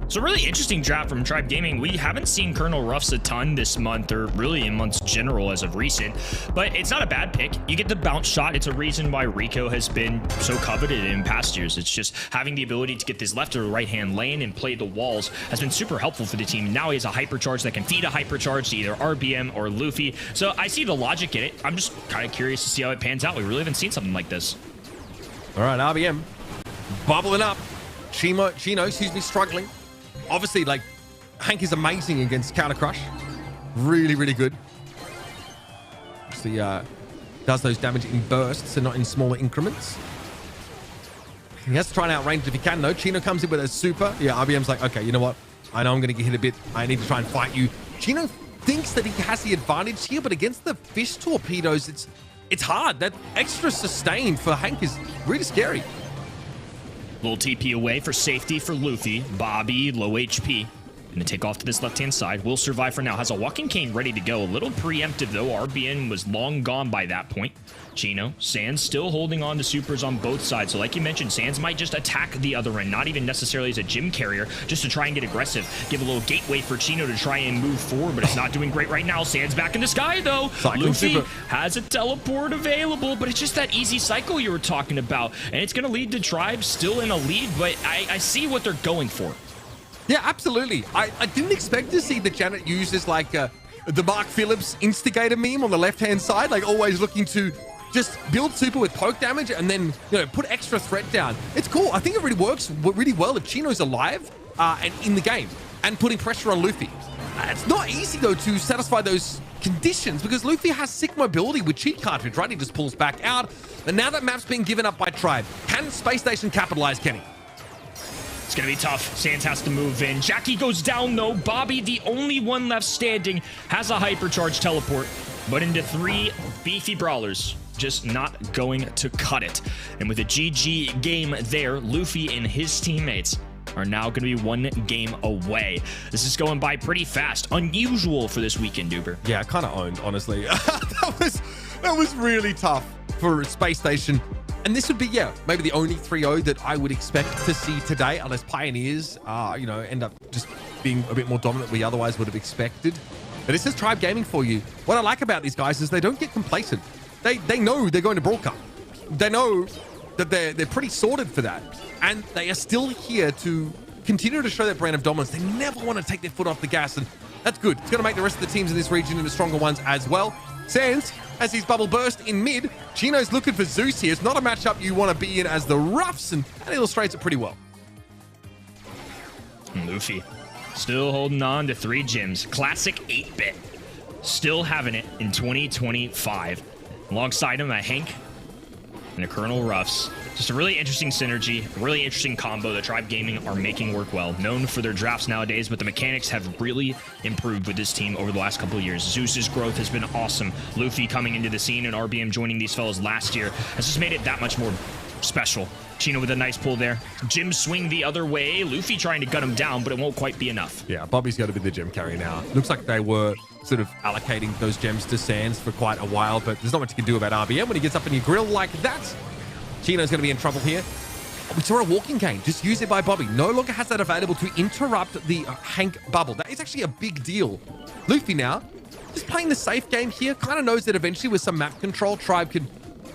It's a really interesting draft from Tribe Gaming. We haven't seen Colonel Ruffs a ton this month, or really in months general as of recent, but it's not a bad pick. You get the bounce shot. It's a reason why Rico has been so coveted in past years. It's just having the ability to get this left or right hand lane and play the walls has been super helpful for the team. Now he has a hypercharge that can feed a hypercharge to either RBM or Luffy. So I see the logic in it. I'm just kind of curious to see how it pans out. We really haven't seen something like this. All right, RBM bubbling up. Chino, struggling. Obviously, Hank is amazing against Counter Crush. Really, really good. Obviously, does those damage in bursts and not in smaller increments. He has to try and outrange if he can, though. Chino comes in with a super. Yeah, RBM's like, okay, you know what? I know I'm going to get hit a bit. I need to try and fight you. Chino thinks that he has the advantage here, but against the fish torpedoes, it's hard. That extra sustain for Hank is really scary. Little TP away for safety for Luffy. Bobby, low HP. Gonna take off to this left-hand side. Will survive for now. Has a walking cane ready to go. A little preemptive, though. RBN was long gone by that point. Chino, Sans still holding on to supers on both sides. So like you mentioned, Sans might just attack the other end. Not even necessarily as a gym carrier, just to try and get aggressive. Give a little gateway for Chino to try and move forward, but it's not doing great right now. Sans back in the sky, though. Luffy has a teleport available, but it's just that easy cycle you were talking about. And it's going to lead to Tribe still in a lead, but I see what they're going for. Yeah, absolutely. I didn't expect to see that Janet uses the Mark Phillips instigator meme on the left-hand side, always looking to just build super with poke damage and then, put extra threat down. It's cool. I think it really works really well if Chino's alive and in the game and putting pressure on Luffy. It's not easy, though, to satisfy those conditions because Luffy has sick mobility with cheat cartridge, right? He just pulls back out. And now that map's been given up by Tribe, can Space Station capitalize, Kenny? It's going to be tough. Sans has to move in. Jackie goes down, though. Bobby, the only one left standing, has a hypercharge teleport, but into 3 beefy brawlers. Just not going to cut it. And with a GG game there, Luffy and his teammates are now going to be 1 game away. This is going by pretty fast. Unusual for this weekend, Duber. Yeah, kind of owned, honestly. that was really tough for Space Station. And this would be, maybe the only 3-0 that I would expect to see today, unless Pioneers, end up just being a bit more dominant than we otherwise would have expected. But this is Tribe Gaming for you. What I like about these guys is they don't get complacent. They know they're going to Brawl Cup. They know that they're pretty sorted for that. And they are still here to continue to show that brand of dominance. They never want to take their foot off the gas, and that's good. It's going to make the rest of the teams in this region into stronger ones as well. Sans has his bubble burst in mid. Chino's looking for Zeus here. It's not a matchup you want to be in as the Ruffs, and that illustrates it pretty well. Luffy still holding on to 3 gems. Classic 8-bit. Still having it in 2025. Alongside him, a Hank and a Colonel Ruffs. Just a really interesting synergy, a really interesting combo that Tribe Gaming are making work well. Known for their drafts nowadays, but the mechanics have really improved with this team over the last couple of years. Zeus's growth has been awesome. Luffy coming into the scene and RBM joining these fellows last year has just made it that much more special. Chino with a nice pull there. Jim swing the other way. Luffy trying to gun him down, but it won't quite be enough. Yeah, Bobby's got to be the gem carry now. Looks like they were sort of allocating those gems to Sands for quite a while, but there's not much you can do about RBM when he gets up in your grill like that. Chino's going to be in trouble here. We saw a walking cane just used it by Bobby. No longer has that available to interrupt the Hank bubble. That is actually a big deal. Luffy now, just playing the safe game here, kind of knows that eventually with some map control, Tribe could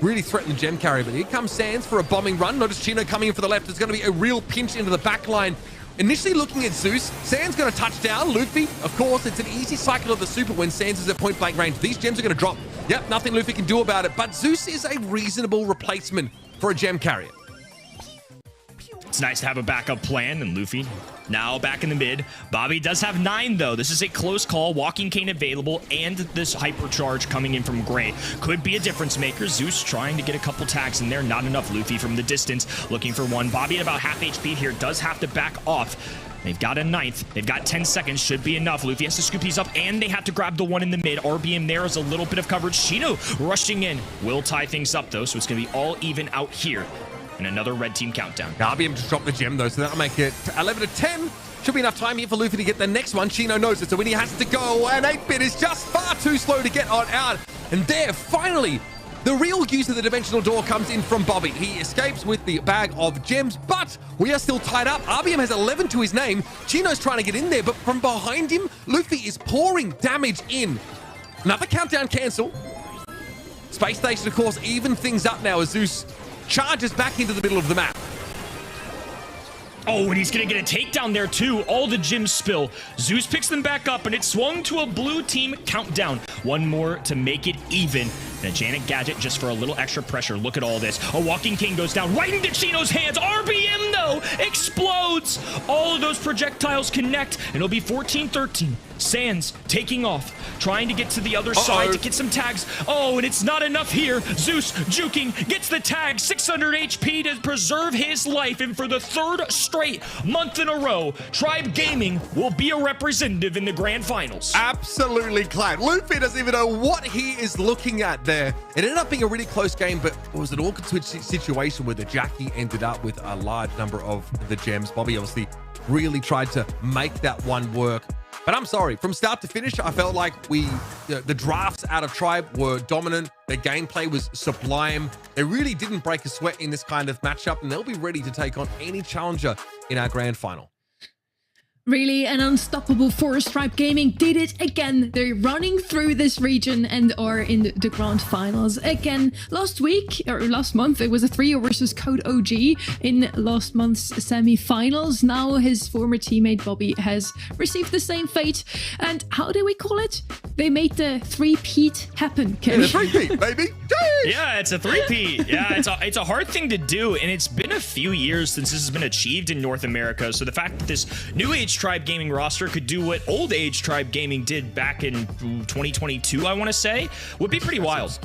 really threaten the gem carry, but here comes Sands for a bombing run. Notice Chino coming in for the left. There's going to be a real pinch into the back line. Initially looking at Zeus, Sands going to touch down. Luffy, of course, it's an easy cycle of the super when Sands is at point blank range. These gems are going to drop. Yep, nothing Luffy can do about it, but Zeus is a reasonable replacement for a gem carrier. It's nice to have a backup plan, and Luffy now back in the mid. Bobby does have 9, though. This is a close call. Walking cane available, and this hypercharge coming in from Gray could be a difference maker. Zeus trying to get a couple tags in there. Not enough. Luffy from the distance looking for one. Bobby at about half HP here does have to back off. They've got a 9th. They've got 10 seconds. Should be enough. Luffy has to scoop these up, and they have to grab the one in the mid. RBM there is a little bit of coverage. Chino rushing in. Will tie things up, though, so it's going to be all even out here. And another red team countdown. RBM just dropped the gem, though, so that'll make it 11 to 10. Should be enough time here for Luffy to get the next one. Chino knows it, so when he has to go, and 8-bit is just far too slow to get on out. And there, finally, the real use of the dimensional door comes in from Bobby. He escapes with the bag of gems, but we are still tied up. RBM has 11 to his name. Chino's trying to get in there, but from behind him, Luffy is pouring damage in. Another countdown cancel. Space Station, of course, even things up now as Zeus charges back into the middle of the map. Oh, and he's going to get a takedown there, too. All the gems spill. Zeus picks them back up, and it swung to a blue team countdown. One more to make it even. And a Janet Gadget just for a little extra pressure. Look at all this. A Walking King goes down right into Chino's hands. RBM, though, explodes. All of those projectiles connect, and it'll be 14-13. Sands taking off, trying to get to the other side to get some tags. Oh, and it's not enough here. Zeus juking, gets the tag, 600 HP to preserve his life. And for the 3rd straight month in a row, Tribe Gaming will be a representative in the grand finals. Absolutely clad. Luffy doesn't even know what he is looking at there. It ended up being a really close game, but it was an awkward situation where the Jackie ended up with a large number of the gems. Bobby obviously really tried to make that one work. But I'm sorry, from start to finish, I felt like the drafts out of Tribe were dominant. Their gameplay was sublime. They really didn't break a sweat in this kind of matchup, and they'll be ready to take on any challenger in our grand final. Really an unstoppable force. Tribe Gaming did it again. They're running through this region and are in the grand finals again. Last month, it was a 3-0 versus Code OG in last month's semi-finals. Now his former teammate Bobby has received the same fate. And how do we call it? They made the 3-peat happen, Kenny. Yeah, the 3-peat, baby. Yeah, it's a 3-peat. Yeah, it's a hard thing to do, and it's been a few years since this has been achieved in North America. So the fact that this new age Tribe Gaming roster could do what old age Tribe Gaming did back in 2022, I want to say, would be pretty wild.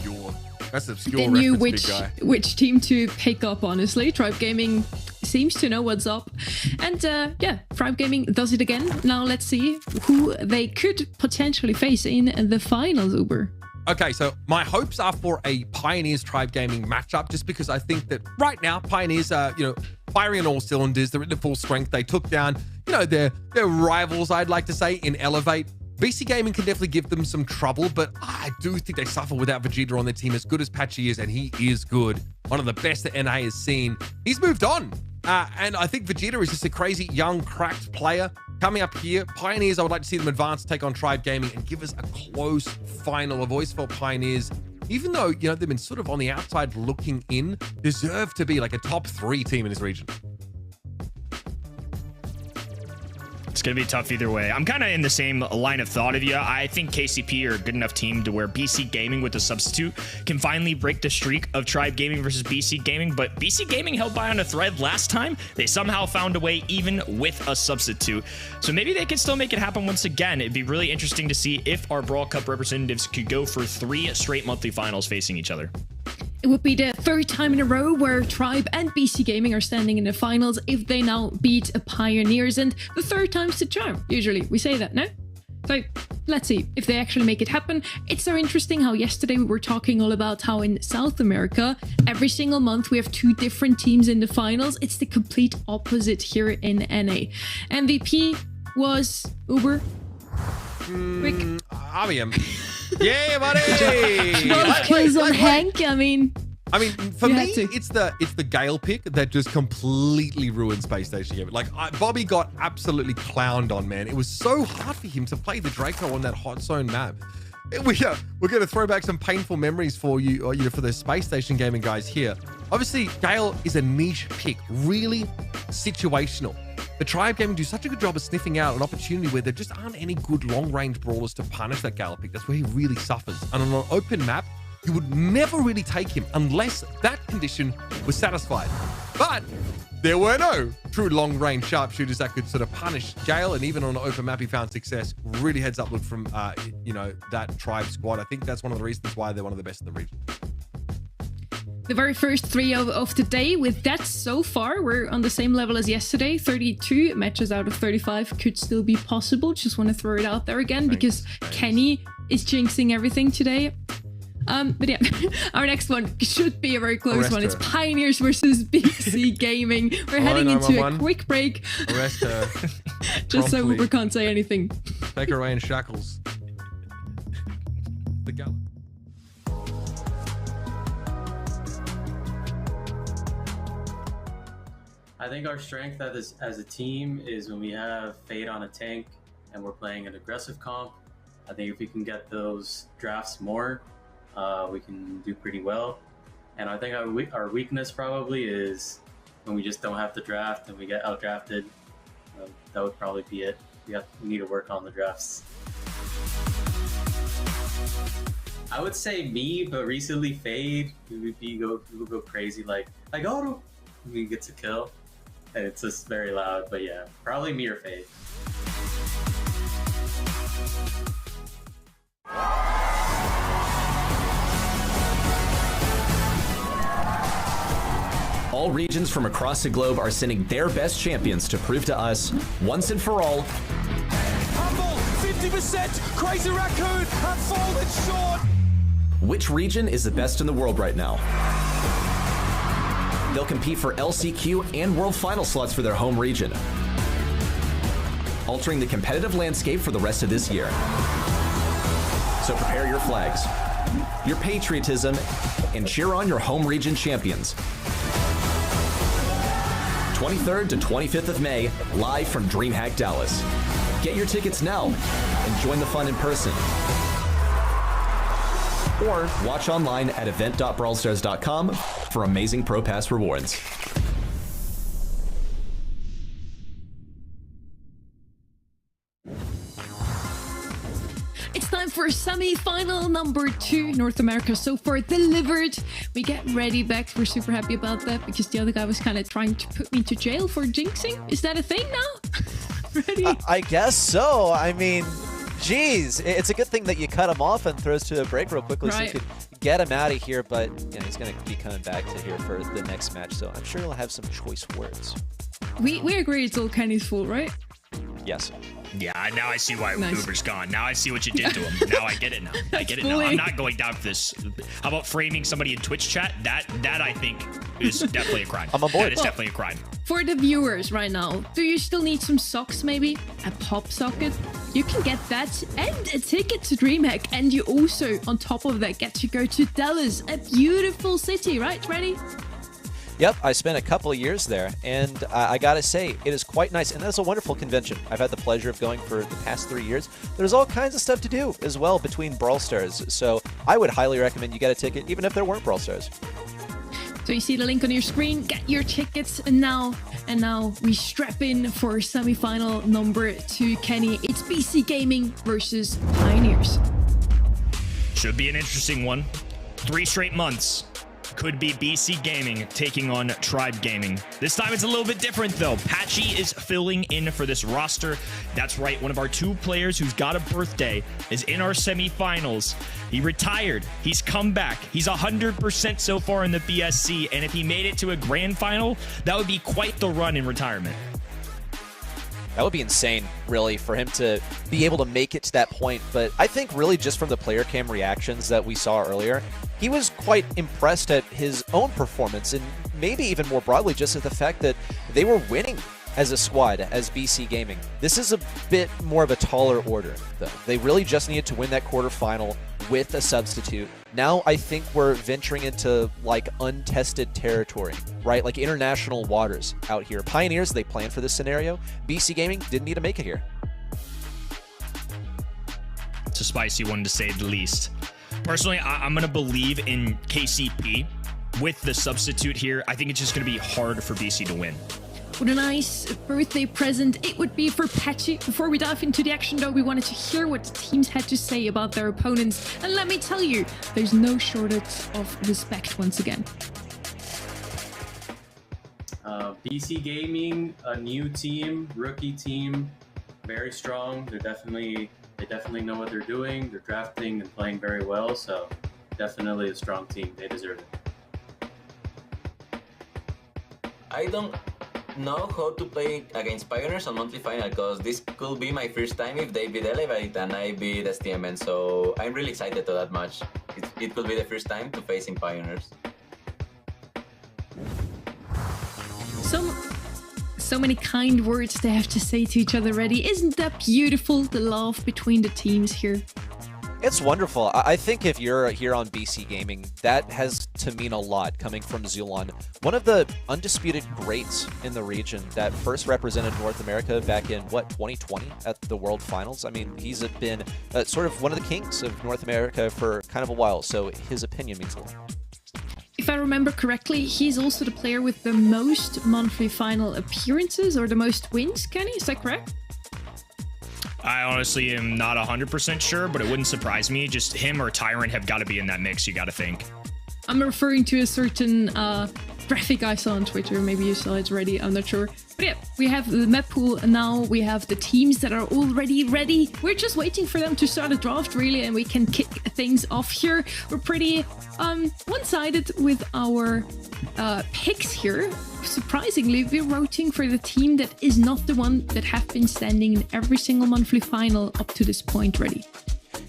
That's obscure. They knew which team to pick up, honestly. Tribe Gaming seems to know what's up. And yeah, Tribe Gaming does it again. Now let's see who they could potentially face in the finals, Uber. Okay, so my hopes are for a Pioneers Tribe Gaming matchup, just because I think that right now Pioneers are, firing on all cylinders. They're at full strength. They took down, their rivals, I'd like to say, in Elevate. BC Gaming can definitely give them some trouble, but I do think they suffer without Vegeta on their team. As good as Patchy is, and he is good, one of the best that NA has seen, he's moved on. And I think Vegeta is just a crazy, young, cracked player. Coming up here, Pioneers, I would like to see them advance, take on Tribe Gaming, and give us a close final. I've always felt Pioneers, even though, they've been sort of on the outside looking in, deserve to be like a top 3 team in this region. It's going to be tough either way. I'm kind of in the same line of thought of you. I think KCP are a good enough team to where BC Gaming with the substitute can finally break the streak of Tribe Gaming versus BC Gaming, but BC Gaming held by on a thread last time. They somehow found a way even with a substitute. So maybe they can still make it happen once again. It'd be really interesting to see if our Brawl Cup representatives could go for 3 straight monthly finals facing each other. It would be the third time in a row where Tribe and BC Gaming are standing in the finals if they now beat Pioneers, and the third time's the charm. Usually we say that, no? So let's see if they actually make it happen. It's so interesting how yesterday we were talking all about how in South America, every single month we have 2 different teams in the finals. It's the complete opposite here in NA. MVP was Uber. Quick. RBM. Yeah, buddy. 12 kills on Hank. I mean, for me, it's the Gale pick that just completely ruined Space Station Gaming. Like, Bobby got absolutely clowned on, man. It was so hard for him to play the Draco on that hot zone map. We're going to throw back some painful memories for you, for the Space Station Gaming guys here. Obviously, Gale is a niche pick, really situational. The Tribe Gaming do such a good job of sniffing out an opportunity where there just aren't any good long-range brawlers to punish that Gale pick. That's where he really suffers. And on an open map, you would never really take him unless that condition was satisfied. But there were no true long-range sharpshooters that could sort of punish Gale, and even on an open map, he found success. Really heads up look from, that Tribe squad. I think that's one of the reasons why they're one of the best in the region. The very first 3 of the day. With that, so far, we're on the same level as yesterday. 32 matches out of 35 could still be possible. Just want to throw it out there again because Kenny is jinxing everything today. But yeah, our next one should be a very close one. It's Pioneers versus BC Gaming. We're heading into a quick break. Arrest her. Just so Uber can't say anything. Take her away in shackles. The Gale. I think our strength as a team is when we have Fade on a tank and we're playing an aggressive comp. I think if we can get those drafts more, we can do pretty well. And I think our weakness probably is when we just don't have the draft and we get outdrafted. That would probably be it. We need to work on the drafts. I would say me, but recently Fade, we would go crazy like auto. We get to kill. And it's just very loud, but yeah, probably me or Fade. All regions from across the globe are sending their best champions to prove to us, once and for all, Humble, 50%, Crazy Raccoon, have fallen short. which region is the best in the world right now. They'll compete for LCQ and World Final slots for their home region, altering the competitive landscape for the rest of this year. So prepare your flags, your patriotism, and cheer on your home region champions. 23rd to 25th of May, live from DreamHack Dallas. Get your tickets now and join the fun in person. Or watch online at event.brawlstars.com for amazing Pro Pass rewards. It's time for semi-final number 2. North America so far delivered. We get ready back. We're super happy about that because the other guy was kind of trying to put me to jail for jinxing. Is that a thing now? Ready? I guess so. I mean, geez, it's a good thing that you cut him off and throws to a break real quickly so you could get him out of here. But he's going to be coming back to here for the next match, so I'm sure he'll have some choice words. We agree it's all Kenny's fault, right? Yes. Yeah, now I see why Uber's gone. Now I see what you did to him. Now I get it now. I get it now. I'm not going down for this. How about framing somebody in Twitch chat? That I think is definitely a crime. I'm on board. That is definitely a crime. For the viewers right now, do you still need some socks maybe? A pop socket? You can get that and a ticket to DreamHack, and you also, on top of that, get to go to Dallas, a beautiful city, right, Ready? Yep, I spent a couple of years there, and I gotta say, it is quite nice, and that's a wonderful convention. I've had the pleasure of going for the past 3 years. There's all kinds of stuff to do as well between Brawl Stars, so I would highly recommend you get a ticket, even if there weren't Brawl Stars. So you see the link on your screen, get your tickets now. And now we strap in for semi-final number 2, Kenny. It's BC Gaming versus Pioneers. Should be an interesting one. 3 straight months could be BC Gaming taking on Tribe Gaming. This time it's a little bit different though. Patchy is filling in for this roster. That's right, one of our 2 players who's got a birthday is in our semifinals. He retired, he's come back, he's 100% so far in the BSC, and if he made it to a grand final, that would be quite the run in retirement. That would be insane, really, for him to be able to make it to that point. But I think really just from the player cam reactions that we saw earlier, he was quite impressed at his own performance, and maybe even more broadly just at the fact that they were winning as a squad, as BC Gaming. This is a bit more of a taller order, though. They really just needed to win that quarterfinal with a substitute. Now I think we're venturing into like untested territory, right? Like international waters out here. Pioneers, they planned for this scenario. BC Gaming didn't need to make it here. It's a spicy one to say the least. Personally, I'm going to believe in KCP with the substitute here. I think it's just going to be hard for BC to win. What a nice birthday present it would be for Patchy. Before we dive into the action though, we wanted to hear what the teams had to say about their opponents. And let me tell you, there's no shortage of respect once again. BC Gaming, a new team, rookie team, very strong. They definitely know what they're doing. They're drafting and playing very well, so definitely a strong team. They deserve it. I don't know how to play against Pioneers on monthly final because this could be my first time if they beat Elevate and I beat STMN, so I'm really excited to that match. It could be the first time to facing Pioneers. So many kind words they have to say to each other already. Isn't that beautiful, the love between the teams here? It's wonderful. I think if you're here on BC Gaming, that has to mean a lot coming from Zulon, one of the undisputed greats in the region that first represented North America back in, what, 2020 at the World Finals? I mean, he's been sort of one of the kings of North America for kind of a while, so his opinion means a lot. If I remember correctly, he's also the player with the most monthly final appearances or the most wins, Kenny, is that correct? I honestly am not 100% sure, but it wouldn't surprise me. Just him or Tyrant have got to be in that mix, you got to think. I'm referring to a certain graphic I saw on Twitter. Maybe you saw it already, I'm not sure. But yeah, we have the map pool now. We have the teams that are already ready. We're just waiting for them to start a draft, really, and we can kick things off here. We're pretty one-sided with our picks here. Surprisingly, we're voting for the team that is not the one that have been standing in every single monthly final up to this point ready.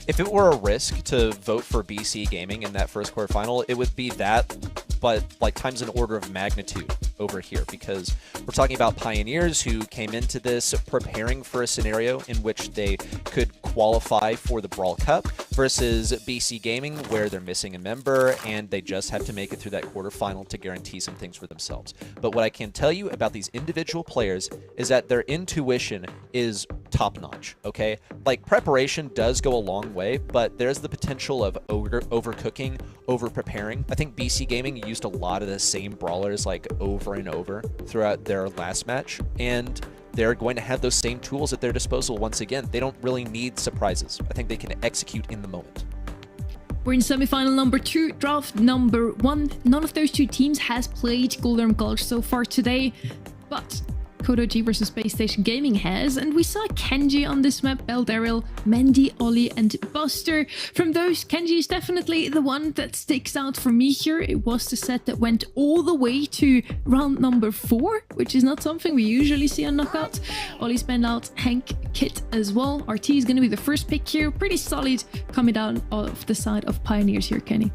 If it were a risk to vote for BC Gaming in that first quarterfinal, it would be that, but like times an order of magnitude over here, because we're talking about Pioneers who came into this preparing for a scenario in which they could qualify for the Brawl Cup versus BC Gaming where they're missing a member and they just have to make it through that quarterfinal to guarantee some things for themselves. But what I can tell you about these individual players is that their intuition is top-notch, okay? Like, preparation does go a long way, but there's the potential of overcooking, over-preparing. I think BC Gaming used a lot of the same brawlers, like, over and over throughout their last match, and they're going to have those same tools at their disposal once again. They don't really need surprises. I think they can execute in the moment. We're in semifinal number 2, draft number 1. None of those two teams has played Golden Gulch so far today, but CodeOG versus Space Station Gaming has, and we saw Kenji on this map, Bell Daryl, Mandy, Ollie, and Buster. From those, Kenji is definitely the one that sticks out for me here. It was the set that went all the way to round number 4, which is not something we usually see on Knockout. Ollie's been out, Hank, Kit as well. RT is going to be the first pick here. Pretty solid coming down off the side of Pioneers here, Kenny.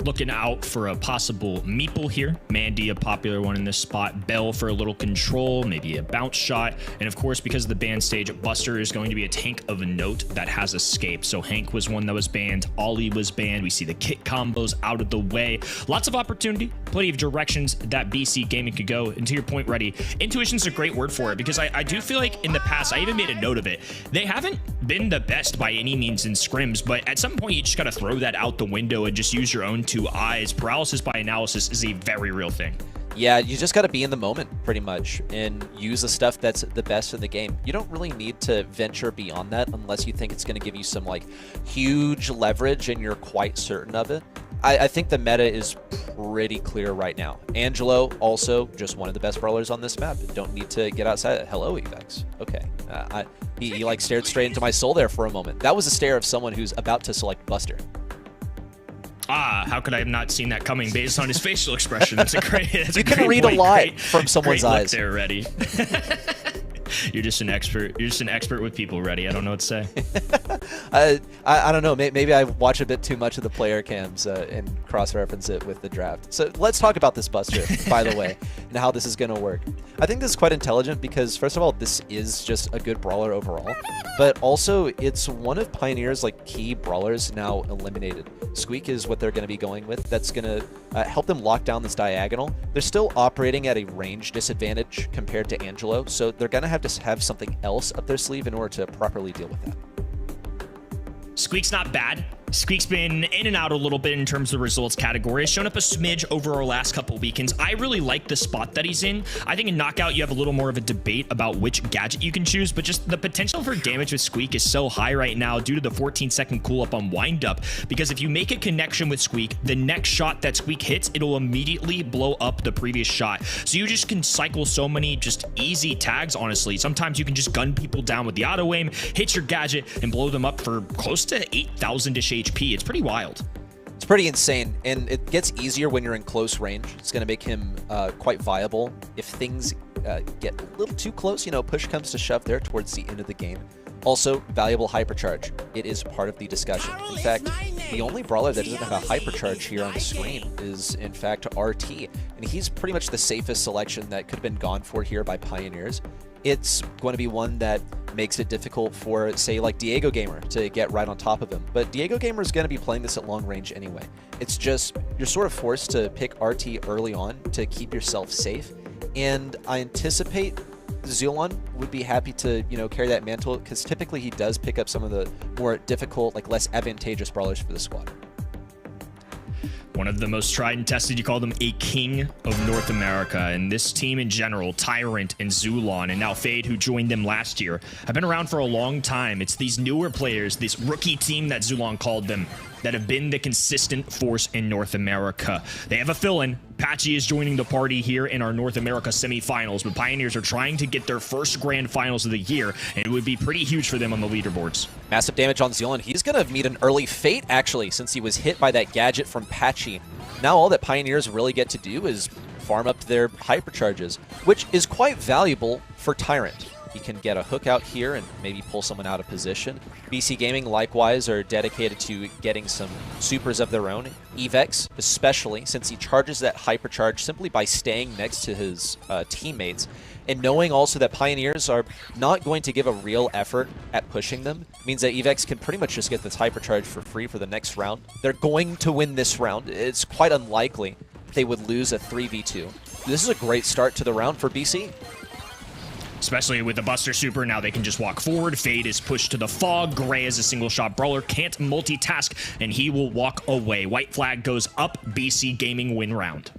Looking out for a possible meeple here. Mandy, a popular one in this spot. Bell for a little control, maybe a bounce shot. And of course, because of the ban stage, Buster is going to be a tank of a note that has escaped. So Hank was one that was banned. Ollie was banned. We see the kit combos out of the way. Lots of opportunity, plenty of directions that BC Gaming could go. And to your point, Reddy, intuition's a great word for it, because I do feel like in the past, I even made a note of it. They haven't been the best by any means in scrims, but at some point, you just got to throw that out the window and just use your own two eyes. Paralysis by analysis is a very real thing. Yeah, you just got to be in the moment pretty much and use the stuff that's the best in the game. You don't really need to venture beyond that unless you think it's going to give you some like huge leverage and you're quite certain of it. I think the meta is pretty clear right now. Angelo, also just one of the best brawlers on this map. Don't need to get outside. Hello, Evex. Okay. He like stared straight into my soul there for a moment. That was a stare of someone who's about to select Buster. Ah, how could I have not seen that coming based on his facial expression? That's a great. That's You can read a lot from someone's eyes. There, Ready. You're just an expert. You're just an expert with people, Ready. I don't know what to say. I don't know. Maybe I watch a bit too much of the player cams and cross-reference it with the draft. So let's talk about this Buster, by the way, and how this is going to work. I think this is quite intelligent because, first of all, this is just a good brawler overall, but also it's one of Pioneer's like key brawlers now eliminated. Squeak is what they're going to be going with. That's going to help them lock down this diagonal. They're still operating at a range disadvantage compared to Angelo, so they're going to have something else up their sleeve in order to properly deal with that. Squeak's not bad. Squeak's been in and out a little bit in terms of the results category. Has shown up a smidge over our last couple weekends. I really like the spot that he's in. I think in Knockout, you have a little more of a debate about which gadget you can choose, but just the potential for damage with Squeak is so high right now due to the 14-second cool up on wind up, because if you make a connection with Squeak, the next shot that Squeak hits, it'll immediately blow up the previous shot. So you just can cycle so many just easy tags, honestly. Sometimes you can just gun people down with the auto aim, hit your gadget, and blow them up for close to 8,000-ish HP. It's pretty wild. It's pretty insane, and it gets easier when you're in close range. It's going to make him quite viable if things get a little too close. You know, push comes to shove there towards the end of the game. Also, valuable hypercharge. It is part of the discussion. In fact, the only brawler that doesn't have a hypercharge here on the screen is, in fact, RT, and he's pretty much the safest selection that could have been gone for here by Pioneers. It's going to be one that makes it difficult for, say, like Diego Gamer to get right on top of him. But Diego Gamer is going to be playing this at long range anyway. It's just, you're sort of forced to pick RT early on to keep yourself safe. And I anticipate Zulon would be happy to, you know, carry that mantle, because typically he does pick up some of the more difficult, like less advantageous brawlers for the squad. One of the most tried and tested, you call them a king of North America. And this team in general, Tyrant and Zulon, and now Fade, who joined them last year, have been around for a long time. It's these newer players, this rookie team that Zulon called them, that have been the consistent force in North America. They have a fill-in. Patchy is joining the party here in our North America semifinals, but Pioneers are trying to get their first grand finals of the year, and it would be pretty huge for them on the leaderboards. Massive damage on Zulon. He's going to meet an early fate, actually, since he was hit by that gadget from Patchy. Now all that Pioneers really get to do is farm up their hypercharges, which is quite valuable for Tyrant. He can get a hook out here and maybe pull someone out of position. BC Gaming, likewise, are dedicated to getting some supers of their own. Evex, especially, since he charges that hypercharge simply by staying next to his teammates, and knowing also that Pioneers are not going to give a real effort at pushing them, means that Evex can pretty much just get this hypercharge for free for the next round. They're going to win this round. It's quite unlikely they would lose a 3v2. This is a great start to the round for BC. Especially with the Buster Super, now they can just walk forward. Fade is pushed to the fog. Gray is a single shot brawler, can't multitask, and he will walk away. White flag goes up. BC Gaming win round.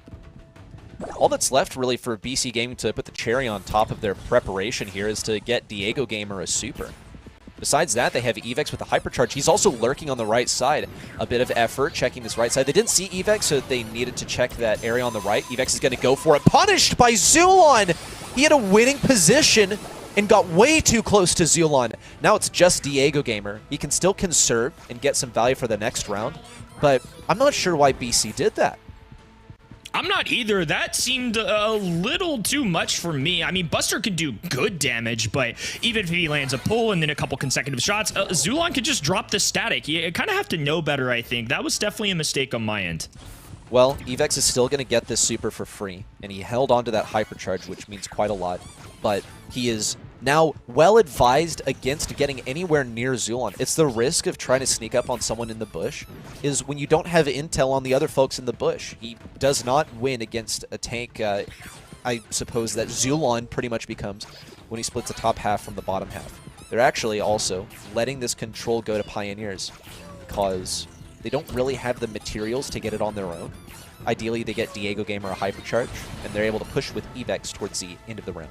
All that's left really for BC Gaming to put the cherry on top of their preparation here is to get Diego Gamer a super. Besides that, they have Evex with a hypercharge. He's also lurking on the right side. A bit of effort checking this right side. They didn't see Evex, so they needed to check that area on the right. Evex is going to go for it. Punished by Zulon! He had a winning position and got way too close to Zulon. Now it's just Diego Gamer. He can still conserve and get some value for the next round, but I'm not sure why BC did that. I'm not either. That seemed a little too much for me. I mean, Buster can do good damage, but even if he lands a pull and then a couple consecutive shots, Zulon could just drop the static. You kind of have to know better, I think. That was definitely a mistake on my end. Well, Evex is still going to get this super for free, and he held on to that hypercharge, which means quite a lot. But he is now well advised against getting anywhere near Zulon. It's the risk of trying to sneak up on someone in the bush, is when you don't have intel on the other folks in the bush. He does not win against a tank, I suppose, that Zulon pretty much becomes when he splits the top half from the bottom half. They're actually also letting this control go to Pioneers because they don't really have the materials to get it on their own. Ideally, they get Diego Gamer a hypercharge, and they're able to push with Evex towards the end of the round.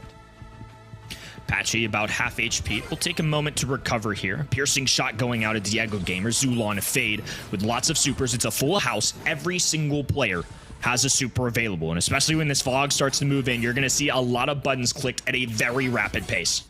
Patchy about half HP. Will take a moment to recover here. Piercing shot going out of Diego Gamer. Zulon fade with lots of supers. It's a full house. Every single player has a super available. And especially when this fog starts to move in, you're going to see a lot of buttons clicked at a very rapid pace.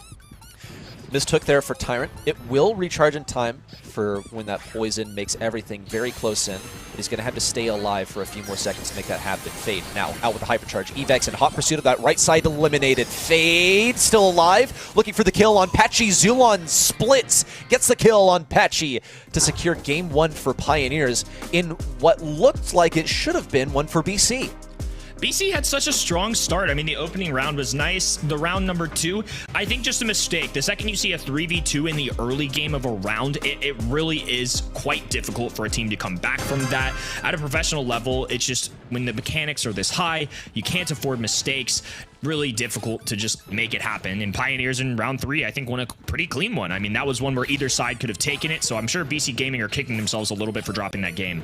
Mistook there for Tyrant. It will recharge in time for when that poison makes everything very close in. But he's going to have to stay alive for a few more seconds to make that happen. Fade now out with the hypercharge. Evex in hot pursuit of that right side eliminated. Fade still alive. Looking for the kill on Patchy. Zulon splits. Gets the kill on Patchy to secure game 1 for Pioneers in what looked like it should have been one for BC. BC had such a strong start. I mean, the opening round was nice. The round number 2, I think just a mistake. The second you see a 3v2 in the early game of a round, it really is quite difficult for a team to come back from that. At a professional level, it's just when the mechanics are this high, you can't afford mistakes. Really difficult to just make it happen. And Pioneers in round 3, I think, won a pretty clean one. I mean, that was one where either side could have taken it, so I'm sure BC Gaming are kicking themselves a little bit for dropping that game.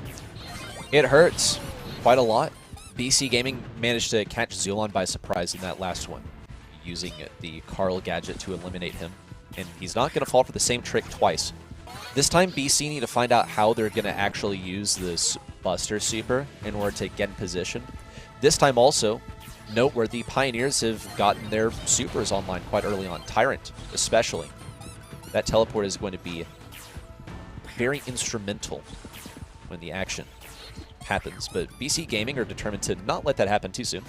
It hurts quite a lot. BC Gaming managed to catch Zulon by surprise in that last one, using the Carl gadget to eliminate him. And he's not going to fall for the same trick twice. This time, BC need to find out how they're going to actually use this Buster Super in order to get in position. This time also, noteworthy, Pioneers have gotten their supers online quite early on. Tyrant, especially. That teleport is going to be very instrumental when the action happens, but BC Gaming are determined to not let that happen too soon.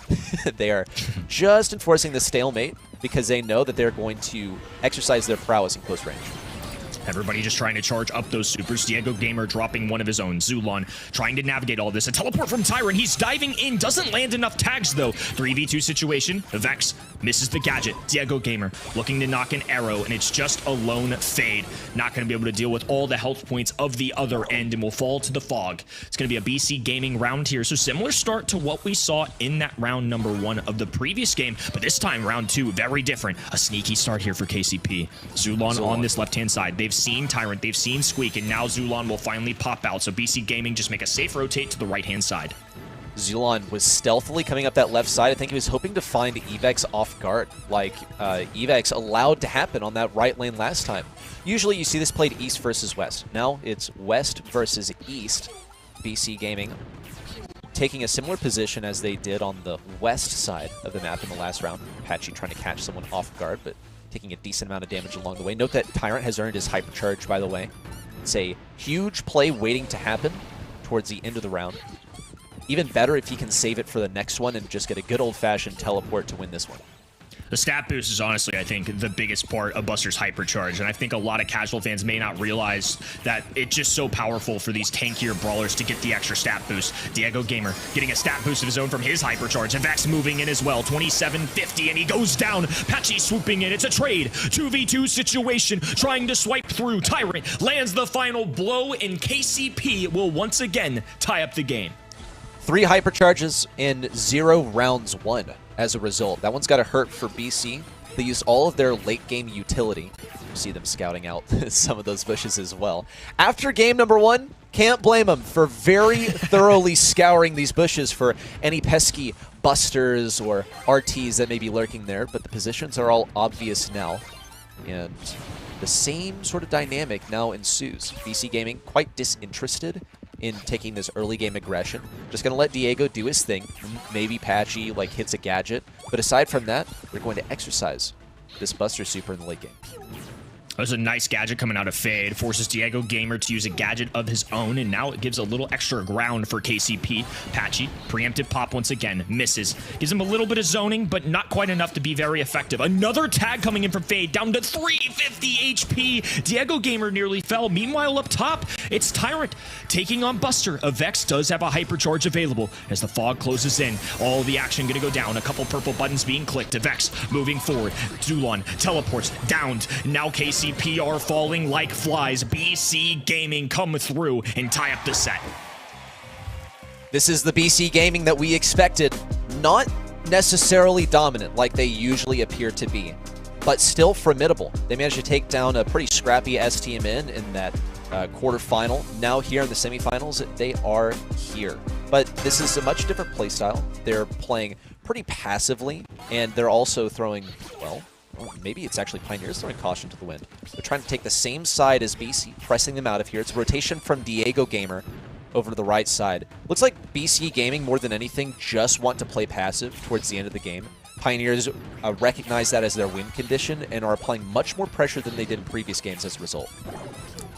They are just enforcing the stalemate because they know that they're going to exercise their prowess in close range. Everybody just trying to charge up those supers. Diego Gamer dropping one of his own. Zulon trying to navigate all this. A teleport from Tyrant. He's diving in. Doesn't land enough tags, though. 3v2 situation. Vex misses the gadget. Diego Gamer looking to knock an arrow, and it's just a lone fade. Not going to be able to deal with all the health points of the other end, and will fall to the fog. It's going to be a BC Gaming round here. So similar start to what we saw in that round number 1 of the previous game, but this time round 2, very different. A sneaky start here for KCP. Zulon on this left-hand side. They've seen Tyrant, they've seen Squeak, and now Zulon will finally pop out. So BC Gaming just make a safe rotate to the right-hand side. Zulon was stealthily coming up that left side. I think he was hoping to find Evex off guard, like Evex allowed to happen on that right lane last time. Usually you see this played East versus West. Now it's West versus East. BC Gaming taking a similar position as they did on the west side of the map in the last round. Patchy trying to catch someone off guard, but taking a decent amount of damage along the way. Note that Tyrant has earned his hypercharge, by the way. It's a huge play waiting to happen towards the end of the round. Even better if he can save it for the next one and just get a good old-fashioned teleport to win this one. The stat boost is honestly, I think, the biggest part of Buster's hypercharge, and I think a lot of casual fans may not realize that it's just so powerful for these tankier brawlers to get the extra stat boost. Diego Gamer getting a stat boost of his own from his hypercharge, and Vex moving in as well, 2750, and he goes down. Patchy swooping in. It's a trade. 2v2 situation, trying to swipe through. Tyrant lands the final blow, and KCP will once again tie up the game. 3 hypercharges in 0 rounds won as a result. That one's got to hurt for BC. They used all of their late game utility. You see them scouting out some of those bushes as well. After game number 1, can't blame them for very thoroughly scouring these bushes for any pesky busters or RTs that may be lurking there, but the positions are all obvious now. And the same sort of dynamic now ensues. BC Gaming quite disinterested in taking this early game aggression. Just going to let Diego do his thing. Maybe Patchy like hits a gadget. But aside from that, they're going to exercise this Buster Super in the late game. There's a nice gadget coming out of Fade. Forces Diego Gamer to use a gadget of his own, and now it gives a little extra ground for KCP. Patchy, preemptive pop once again, misses. Gives him a little bit of zoning, but not quite enough to be very effective. Another tag coming in from Fade, down to 350 HP. Diego Gamer nearly fell. Meanwhile, up top, it's Tyrant taking on Buster. Vex does have a hypercharge available as the fog closes in. All the action gonna go down. A couple purple buttons being clicked. Vex moving forward. Zulon teleports, downed. Now KCP are falling like flies. BC Gaming come through and tie up the set. This is the BC Gaming that we expected. Not necessarily dominant like they usually appear to be, but still formidable. They managed to take down a pretty scrappy STMN in that quarterfinal. Now here in the semifinals, they are here. But this is a much different playstyle. They're playing pretty passively, and they're also throwing, well, Or maybe it's actually Pioneers throwing caution to the wind. They're trying to take the same side as BC, pressing them out of here. It's a rotation from Diego Gamer over to the right side. Looks like BC Gaming, more than anything, just want to play passive towards the end of the game. Pioneers recognize that as their win condition and are applying much more pressure than they did in previous games as a result.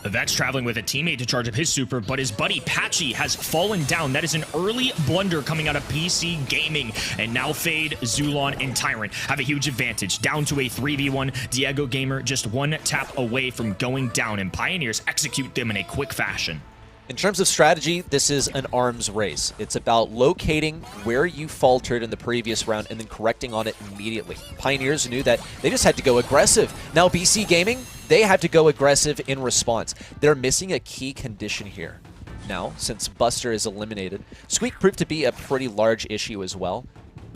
Vex traveling with a teammate to charge up his super, but his buddy Patchy has fallen down. That is an early blunder coming out of BC Gaming. And now Fade, Zulon, and Tyrant have a huge advantage. Down to a 3v1. Diego Gamer just one tap away from going down, and Pioneers execute them in a quick fashion. In terms of strategy, this is an arms race. It's about locating where you faltered in the previous round and then correcting on it immediately. Pioneers knew that they just had to go aggressive. Now BC Gaming, they have to go aggressive in response. They're missing a key condition here. Now, since Buster is eliminated, Squeak proved to be a pretty large issue as well.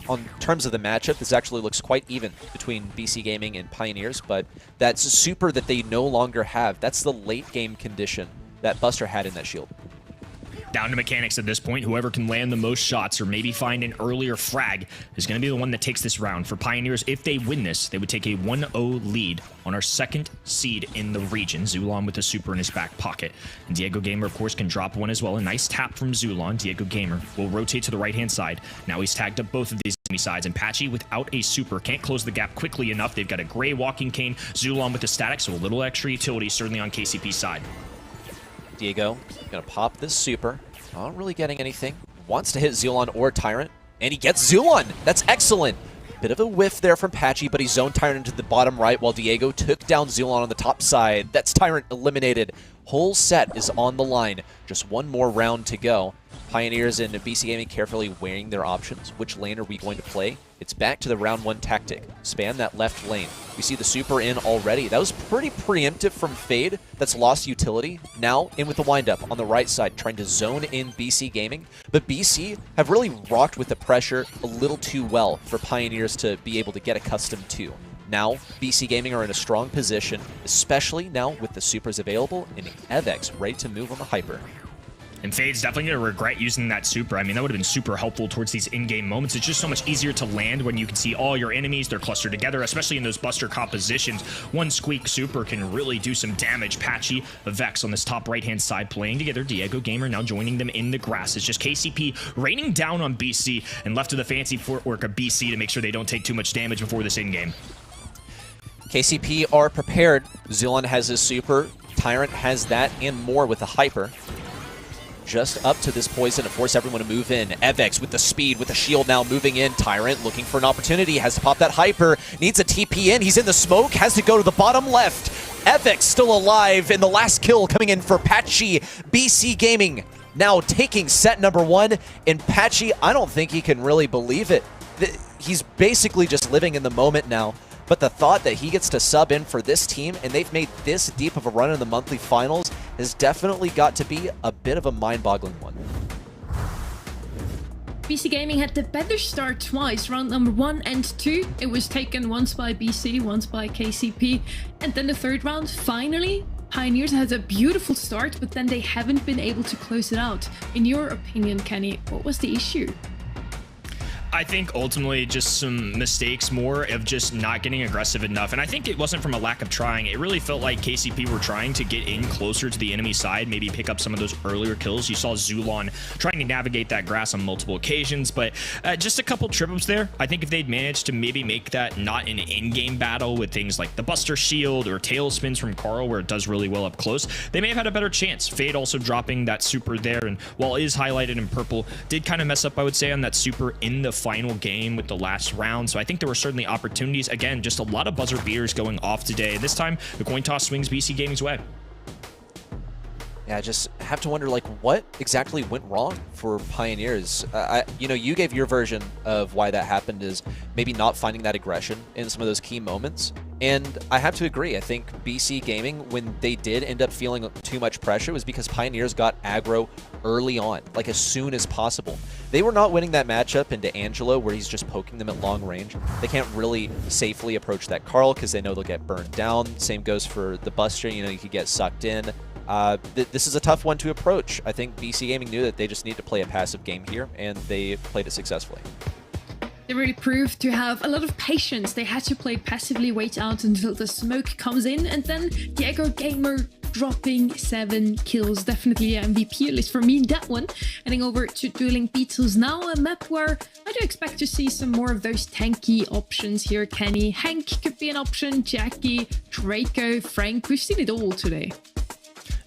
On terms of the matchup, this actually looks quite even between BC Gaming and Pioneers, but that's a super that they no longer have. That's the late game condition that Buster had in that shield. Down to mechanics at this point. Whoever can land the most shots or maybe find an earlier frag is going to be the one that takes this round. For Pioneers, if they win this, they would take a 1-0 lead on our second seed in the region. Zulon with a super in his back pocket. And Diego Gamer, of course, can drop one as well. A nice tap from Zulon. Diego Gamer will rotate to the right-hand side. Now he's tagged up both of these enemy sides, and Patchy, without a super, can't close the gap quickly enough. They've got a gray walking cane. Zulon with the static, so a little extra utility certainly on KCP's side. Diego gonna pop this super. Not really getting anything. Wants to hit Zulon or Tyrant, and he gets Zulon. That's excellent. Bit of a whiff there from Patchy, but he zoned Tyrant into the bottom right while Diego took down Zulon on the top side. That's Tyrant eliminated. Whole set is on the line. Just one more round to go. Pioneers and BC Gaming carefully weighing their options. Which lane are we going to play? It's back to the round one tactic. Spam that left lane. We see the super in already. That was pretty preemptive from Fade. That's lost utility. Now in with the windup on the right side, trying to zone in BC Gaming. But BC have really rocked with the pressure a little too well for Pioneers to be able to get accustomed to. Now, BC Gaming are in a strong position, especially now with the supers available and Evex ready to move on the Hyper. And Fade's definitely going to regret using that super. I mean, that would have been super helpful towards these in-game moments. It's just so much easier to land when you can see all your enemies. They're clustered together, especially in those Buster compositions. One Squeak super can really do some damage. Patchy, Vex on this top right-hand side playing together. Diego Gamer now joining them in the grass. It's just KCP raining down on BC and left to the fancy footwork of BC to make sure they don't take too much damage before this in-game. KCP are prepared. Zulon has his super. Tyrant has that and more with the Hyper. Just up to this poison to force everyone to move in. Evex with the speed, with the shield now moving in. Tyrant looking for an opportunity, has to pop that Hyper, needs a TP in. He's in the smoke, has to go to the bottom left. Evex still alive, and the last kill coming in for Patchy. BC Gaming now taking set number one, and Patchy, I don't think he can really believe it. He's basically just living in the moment now. But the thought that he gets to sub in for this team and they've made this deep of a run in the monthly finals has definitely got to be a bit of a mind-boggling one. BC Gaming had the better start twice, round number 1 and 2. It was taken once by BC, once by KCP. And then the third round, finally, Pioneers had a beautiful start, but then they haven't been able to close it out. In your opinion, Kenny, what was the issue? I think ultimately just some mistakes more of just not getting aggressive enough. And I think it wasn't from a lack of trying. It really felt like KCP were trying to get in closer to the enemy side, maybe pick up some of those earlier kills. You saw Zulon trying to navigate that grass on multiple occasions, but just a couple trip-ups there. I think if they'd managed to maybe make that not an in-game battle with things like the Buster Shield or tailspins from Carl, where it does really well up close, they may have had a better chance. Fade also dropping that super there, and while it is highlighted in purple, did kind of mess up, I would say, on that super in the final game with the last round. So I think there were certainly opportunities. Again, just a lot of buzzer beaters going off today. This time, the coin toss swings BC Gaming's way. Yeah, I just have to wonder, like, what exactly went wrong for Pioneers? You know, you gave your version of why that happened is maybe not finding that aggression in some of those key moments. And I have to agree. I think BC Gaming, when they did end up feeling too much pressure, was because Pioneers got aggro early on, like as soon as possible. They were not winning that matchup into Angelo, where he's just poking them at long range. They can't really safely approach that Carl because they know they'll get burned down. Same goes for the Buster. You know, you could get sucked in. This is a tough one to approach. I think BC Gaming knew that they just need to play a passive game here, and they played it successfully. They really proved to have a lot of patience. They had to play passively, wait out until the smoke comes in, and then Diego Gamer dropping 7 kills. Definitely an MVP, at least for me, that one. Heading over to Dueling Beetles now, a map where I do expect to see some more of those tanky options here. Kenny, Hank could be an option, Jackie, Draco, Frank. We've seen it all today.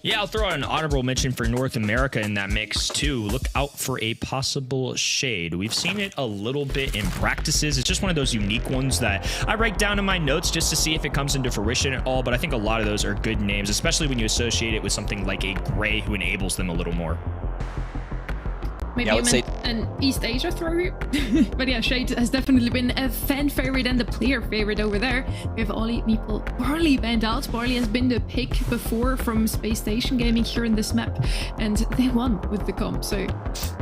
Yeah, I'll throw an honorable mention for North America in that mix too. Look out for a possible shade. We've seen it a little bit in practices. It's just one of those unique ones that I write down in my notes just to see if it comes into fruition at all. But I think a lot of those are good names, especially when you associate it with something like a Gray who enables them a little more. Maybe an East Asia thrower. But yeah, Shade has definitely been a fan favorite and the player favorite over there. We have Ollie, Meeple, Barley banned out. Barley has been the pick before from Space Station Gaming here in this map, and they won with the comp. So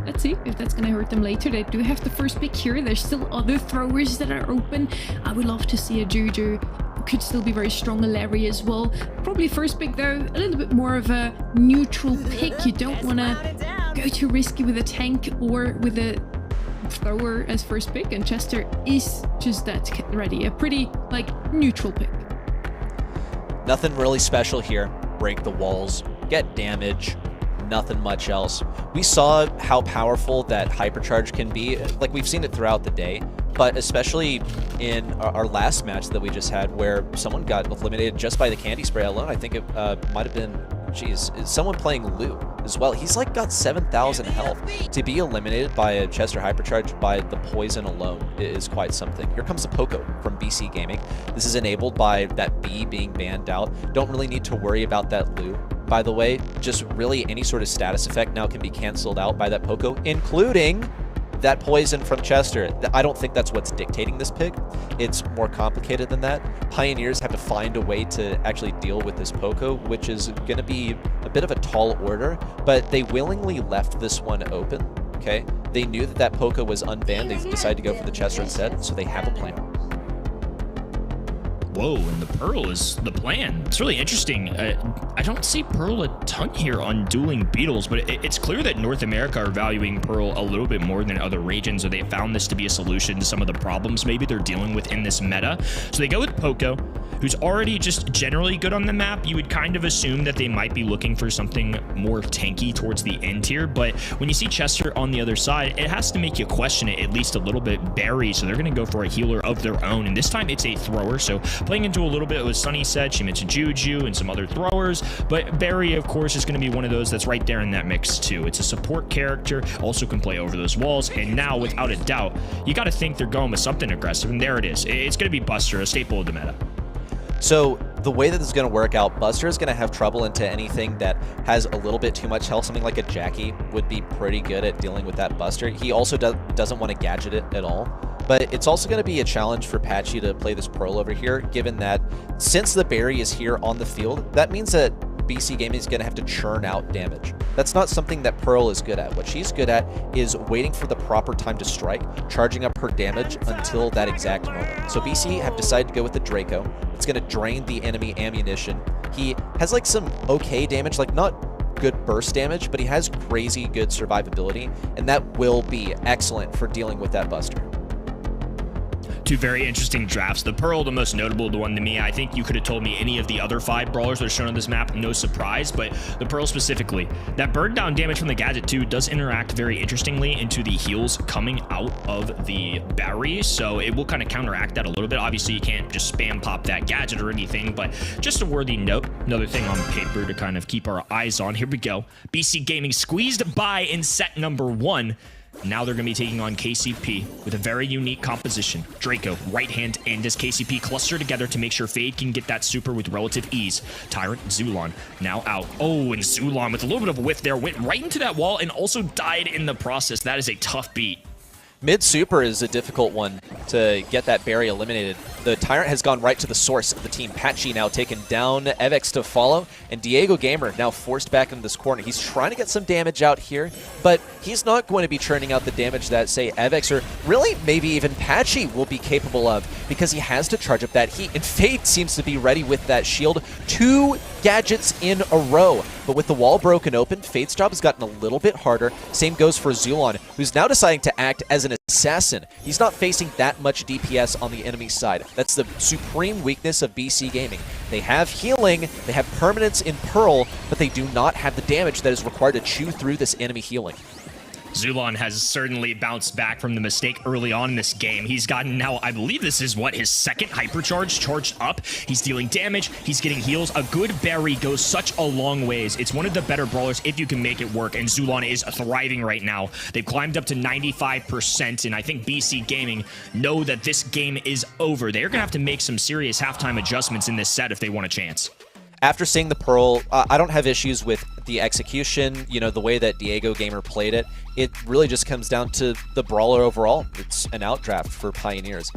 let's see if that's gonna hurt them later. They do have the first pick here. There's still other throwers that are open. I would love to see a Juju. Could still be very strong, a Larry as well. Probably first pick though, a little bit more of a neutral pick. You don't want to go too risky with a tank or with a thrower as first pick, and Chester is just that ready. A pretty like neutral pick. Nothing really special here. Break the walls, get damage, nothing much else. We saw how powerful that hypercharge can be. Like, we've seen it throughout the day, but especially in our last match that we just had where someone got eliminated just by the candy spray alone. I think it might have been, geez, someone playing Lou as well. He's like got 7,000 health. To be eliminated by a Chester hypercharge by the poison alone is quite something. Here comes a Poco from BC Gaming. This is enabled by that B being banned out. Don't really need to worry about that Lou. By the way, just really any sort of status effect now can be canceled out by that Poco, including that poison from Chester. I don't think that's what's dictating this pick. It's more complicated than that. Pioneers have to find a way to actually deal with this Poco, which is going to be a bit of a tall order, but they willingly left this one open, okay? They knew that that Poco was unbanned. They decided to go for the Chester instead, so they have a plan. Whoa, and the Pearl is the plan. It's really interesting. I don't see Pearl a ton here on Dueling Beetles, but it's clear that North America are valuing Pearl a little bit more than other regions, or they found this to be a solution to some of the problems maybe they're dealing with in this meta. So they go with Poco, who's already just generally good on the map. You would kind of assume that they might be looking for something more tanky towards the end here, but when you see Chester on the other side, it has to make you question it at least a little bit. Barry, so they're going to go for a healer of their own, and this time it's a thrower, so playing into a little bit what Sunny said. She mentioned Juju and some other throwers, but Barry, of course, is going to be one of those that's right there in that mix too. It's a support character, also can play over those walls, and now, without a doubt, you got to think they're going with something aggressive, and there it is. It's going to be Buster, a staple of the meta. So the way that this is going to work out, Buster is going to have trouble into anything that has a little bit too much health. Something like a Jackie would be pretty good at dealing with that Buster. He also doesn't want to gadget it at all. But it's also going to be a challenge for Patchy to play this Pearl over here, given that since the Barry is here on the field, that means that BC Gaming is going to have to churn out damage. That's not something that Pearl is good at. What she's good at is waiting for the proper time to strike, charging up her damage until that exact moment. So BC have decided to go with the Draco. It's going to drain the enemy ammunition. He has like some okay damage, like not good burst damage, but he has crazy good survivability, and that will be excellent for dealing with that Buster. Two very interesting drafts. The Pearl, the most notable one to me. I think you could have told me any of the other 5 brawlers that are shown on this map, no surprise, but the Pearl specifically. That burn down damage from the gadget too does interact very interestingly into the heals coming out of the Barry, so it will kind of counteract that a little bit. Obviously, you can't just spam pop that gadget or anything, but just a worthy note. Another thing on paper to kind of keep our eyes on. Here we go. BC Gaming squeezed by in set number 1. Now they're going to be taking on KCP with a very unique composition. Draco, right hand, and as KCP cluster together to make sure Fade can get that super with relative ease. Tyrant, Zulon, now out. Oh, and Zulon with a little bit of a whiff there, went right into that wall and also died in the process. That is a tough beat. Mid super is a difficult one to get that Barry eliminated. The Tyrant has gone right to the source of the team. Patchy now taken down, Evex to follow, and Diego Gamer now forced back into this corner. He's trying to get some damage out here, but he's not going to be churning out the damage that, say, Evex or really maybe even Patchy will be capable of, because he has to charge up that heat, and Fade seems to be ready with that shield. 2 gadgets in a row. But with the wall broken open, Fade's job has gotten a little bit harder. Same goes for Zulon, who's now deciding to act as an assassin. He's not facing that much DPS on the enemy side. That's the supreme weakness of BC Gaming. They have healing, they have permanence in Pearl, but they do not have the damage that is required to chew through this enemy healing. Zulon has certainly bounced back from the mistake early on in this game. He's gotten now, I believe this is what, his second hypercharge charged up. He's dealing damage, he's getting heals. A good berry goes such a long ways. It's one of the better brawlers if you can make it work, and Zulon is thriving right now. They've climbed up to 95%, and I think BC Gaming know that this game is over. They're gonna have to make some serious halftime adjustments in this set if they want a chance. After seeing the Pearl, I don't have issues with the execution, you know, the way that Diego Gamer played it. It really just comes down to the brawler overall. It's an outdraft for Pioneers.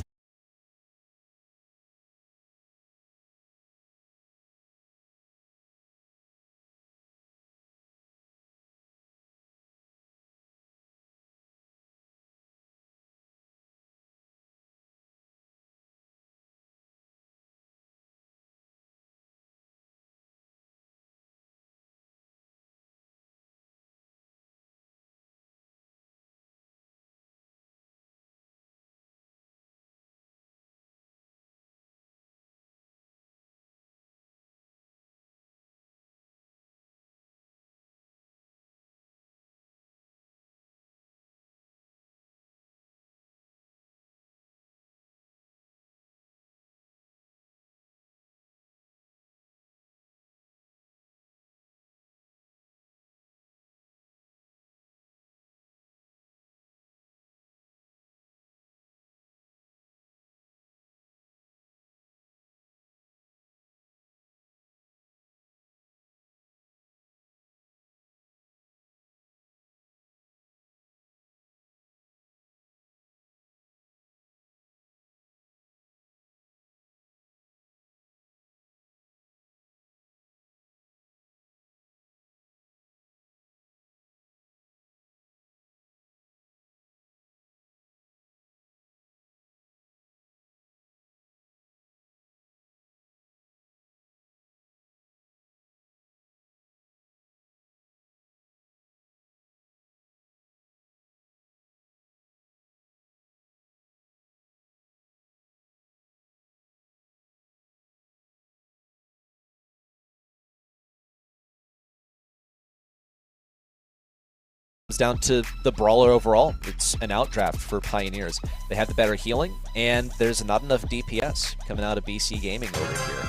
Down to the brawler overall. It's an outdraft for Pioneers. They have the better healing, and there's not enough DPS coming out of BC Gaming over here.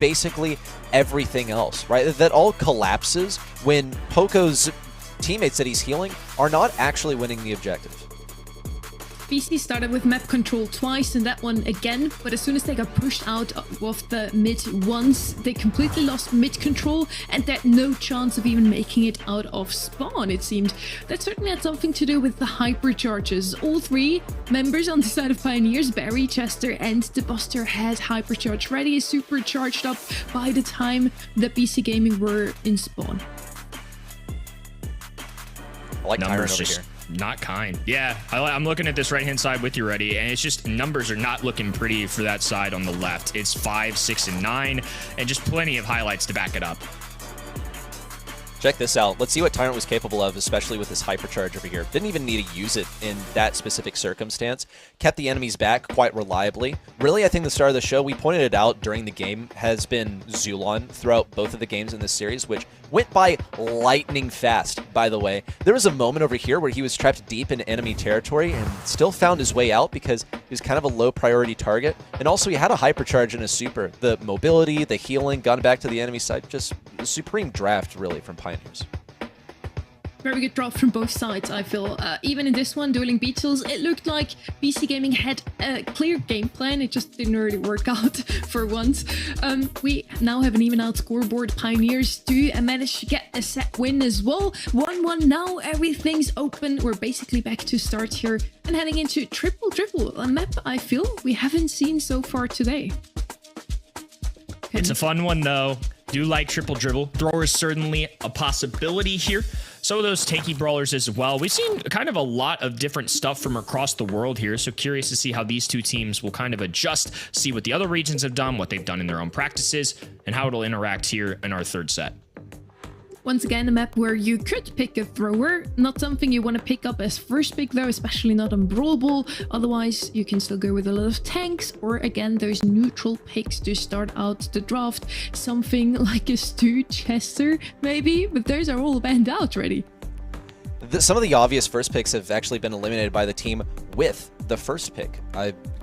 Basically everything else, right? That all collapses when Poco's teammates that he's healing are not actually winning the objective. BC started with map control twice and that one again, but as soon as they got pushed out of the mid once, they completely lost mid control and they had no chance of even making it out of spawn, it seemed. That certainly had something to do with the hypercharges. All three members on the side of Pioneers, Barry, Chester and the Buster, had hypercharge ready, supercharged up by the time that BC Gaming were in spawn. I like numbers over just here. Not kind. Yeah, I'm looking at this right-hand side with you, Ready, and it's just numbers are not looking pretty for that side on the left. It's 5, 6, and 9, and just plenty of highlights to back it up. Check this out. Let's see what Tyrant was capable of, especially with this hypercharge over here. Didn't even need to use it in that specific circumstance. Kept the enemies back quite reliably. Really, I think the star of the show, we pointed it out during the game, has been Zulon throughout both of the games in this series, which went by lightning fast, by the way. There was a moment over here where he was trapped deep in enemy territory and still found his way out because he was kind of a low priority target. And also he had a hypercharge and a super. The mobility, the healing, gone back to the enemy side, just a supreme draft really from Pioneers. Very good draft from both sides, I feel. Even in this one, Dueling Beetles, it looked like BC Gaming had a clear game plan. It just didn't really work out for once. We now have an even out scoreboard. Pioneers do manage to get a set win as well. 1-1 now, everything's open. We're basically back to start here and heading into triple, a map I feel we haven't seen so far today. It's a fun one though. Do like triple dribble. Thrower is certainly a possibility here. some of those tanky brawlers as well. We've seen kind of a lot of different stuff from across the world here, so curious to see how these two teams will kind of adjust, see what the other regions have done, what they've done in their own practices, and how it'll interact here in our third set. Once again, a map where you could pick a thrower. Not something you want to pick up as first pick though, especially not on Brawl Ball. Otherwise, you can still go with a lot of tanks, or again, those neutral picks to start out the draft. Something like a Stu Chester, maybe, but those are all banned out already. Some of the obvious first picks have actually been eliminated by the team with the first pick.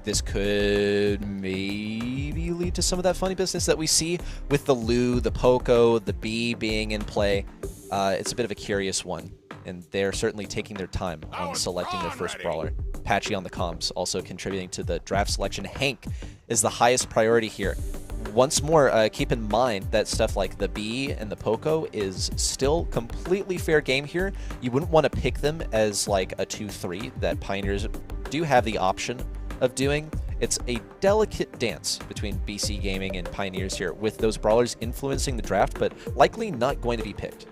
This could maybe lead to some of that funny business that we see with the Lu, the Poco, the B being in play. It's a bit of a curious one, and they're certainly taking their time on selecting their first brawler. Patchy on the comms also contributing to the draft selection. Hank is the highest priority here. Once more, keep in mind that stuff like the B and the Poco is still completely fair game here. You wouldn't want to pick them as like a 2-3 that Pioneers do have the option of doing. It's a delicate dance between BC Gaming and Pioneers here, with those brawlers influencing the draft, but likely not going to be picked.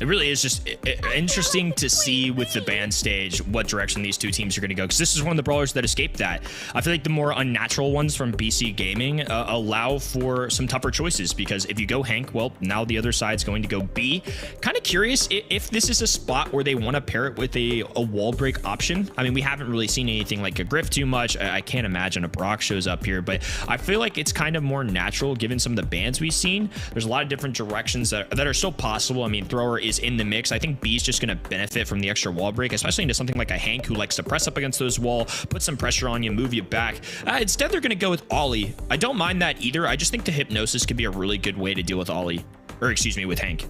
It really is just interesting to see with the ban stage what direction these two teams are going to go, because this is one of the brawlers that escaped that. I feel like the more unnatural ones from BC Gaming allow for some tougher choices, because if you go Hank, well, now the other side's going to go B. Kind of curious if this is a spot where they want to pair it with a wall break option. I mean, we haven't really seen anything like a Griff too much. I can't imagine a Brock shows up here, but I feel like it's kind of more natural given some of the bans we've seen. There's a lot of different directions that are still possible. I mean, Thrower is in the mix. I think B is just going to benefit from the extra wall break, especially into something like a Hank who likes to press up against those wall, put some pressure on you, move you back. Instead, they're going to go with Ollie. I don't mind that either. I just think the Hypnosis could be a really good way to deal with Ollie, or excuse me, with Hank.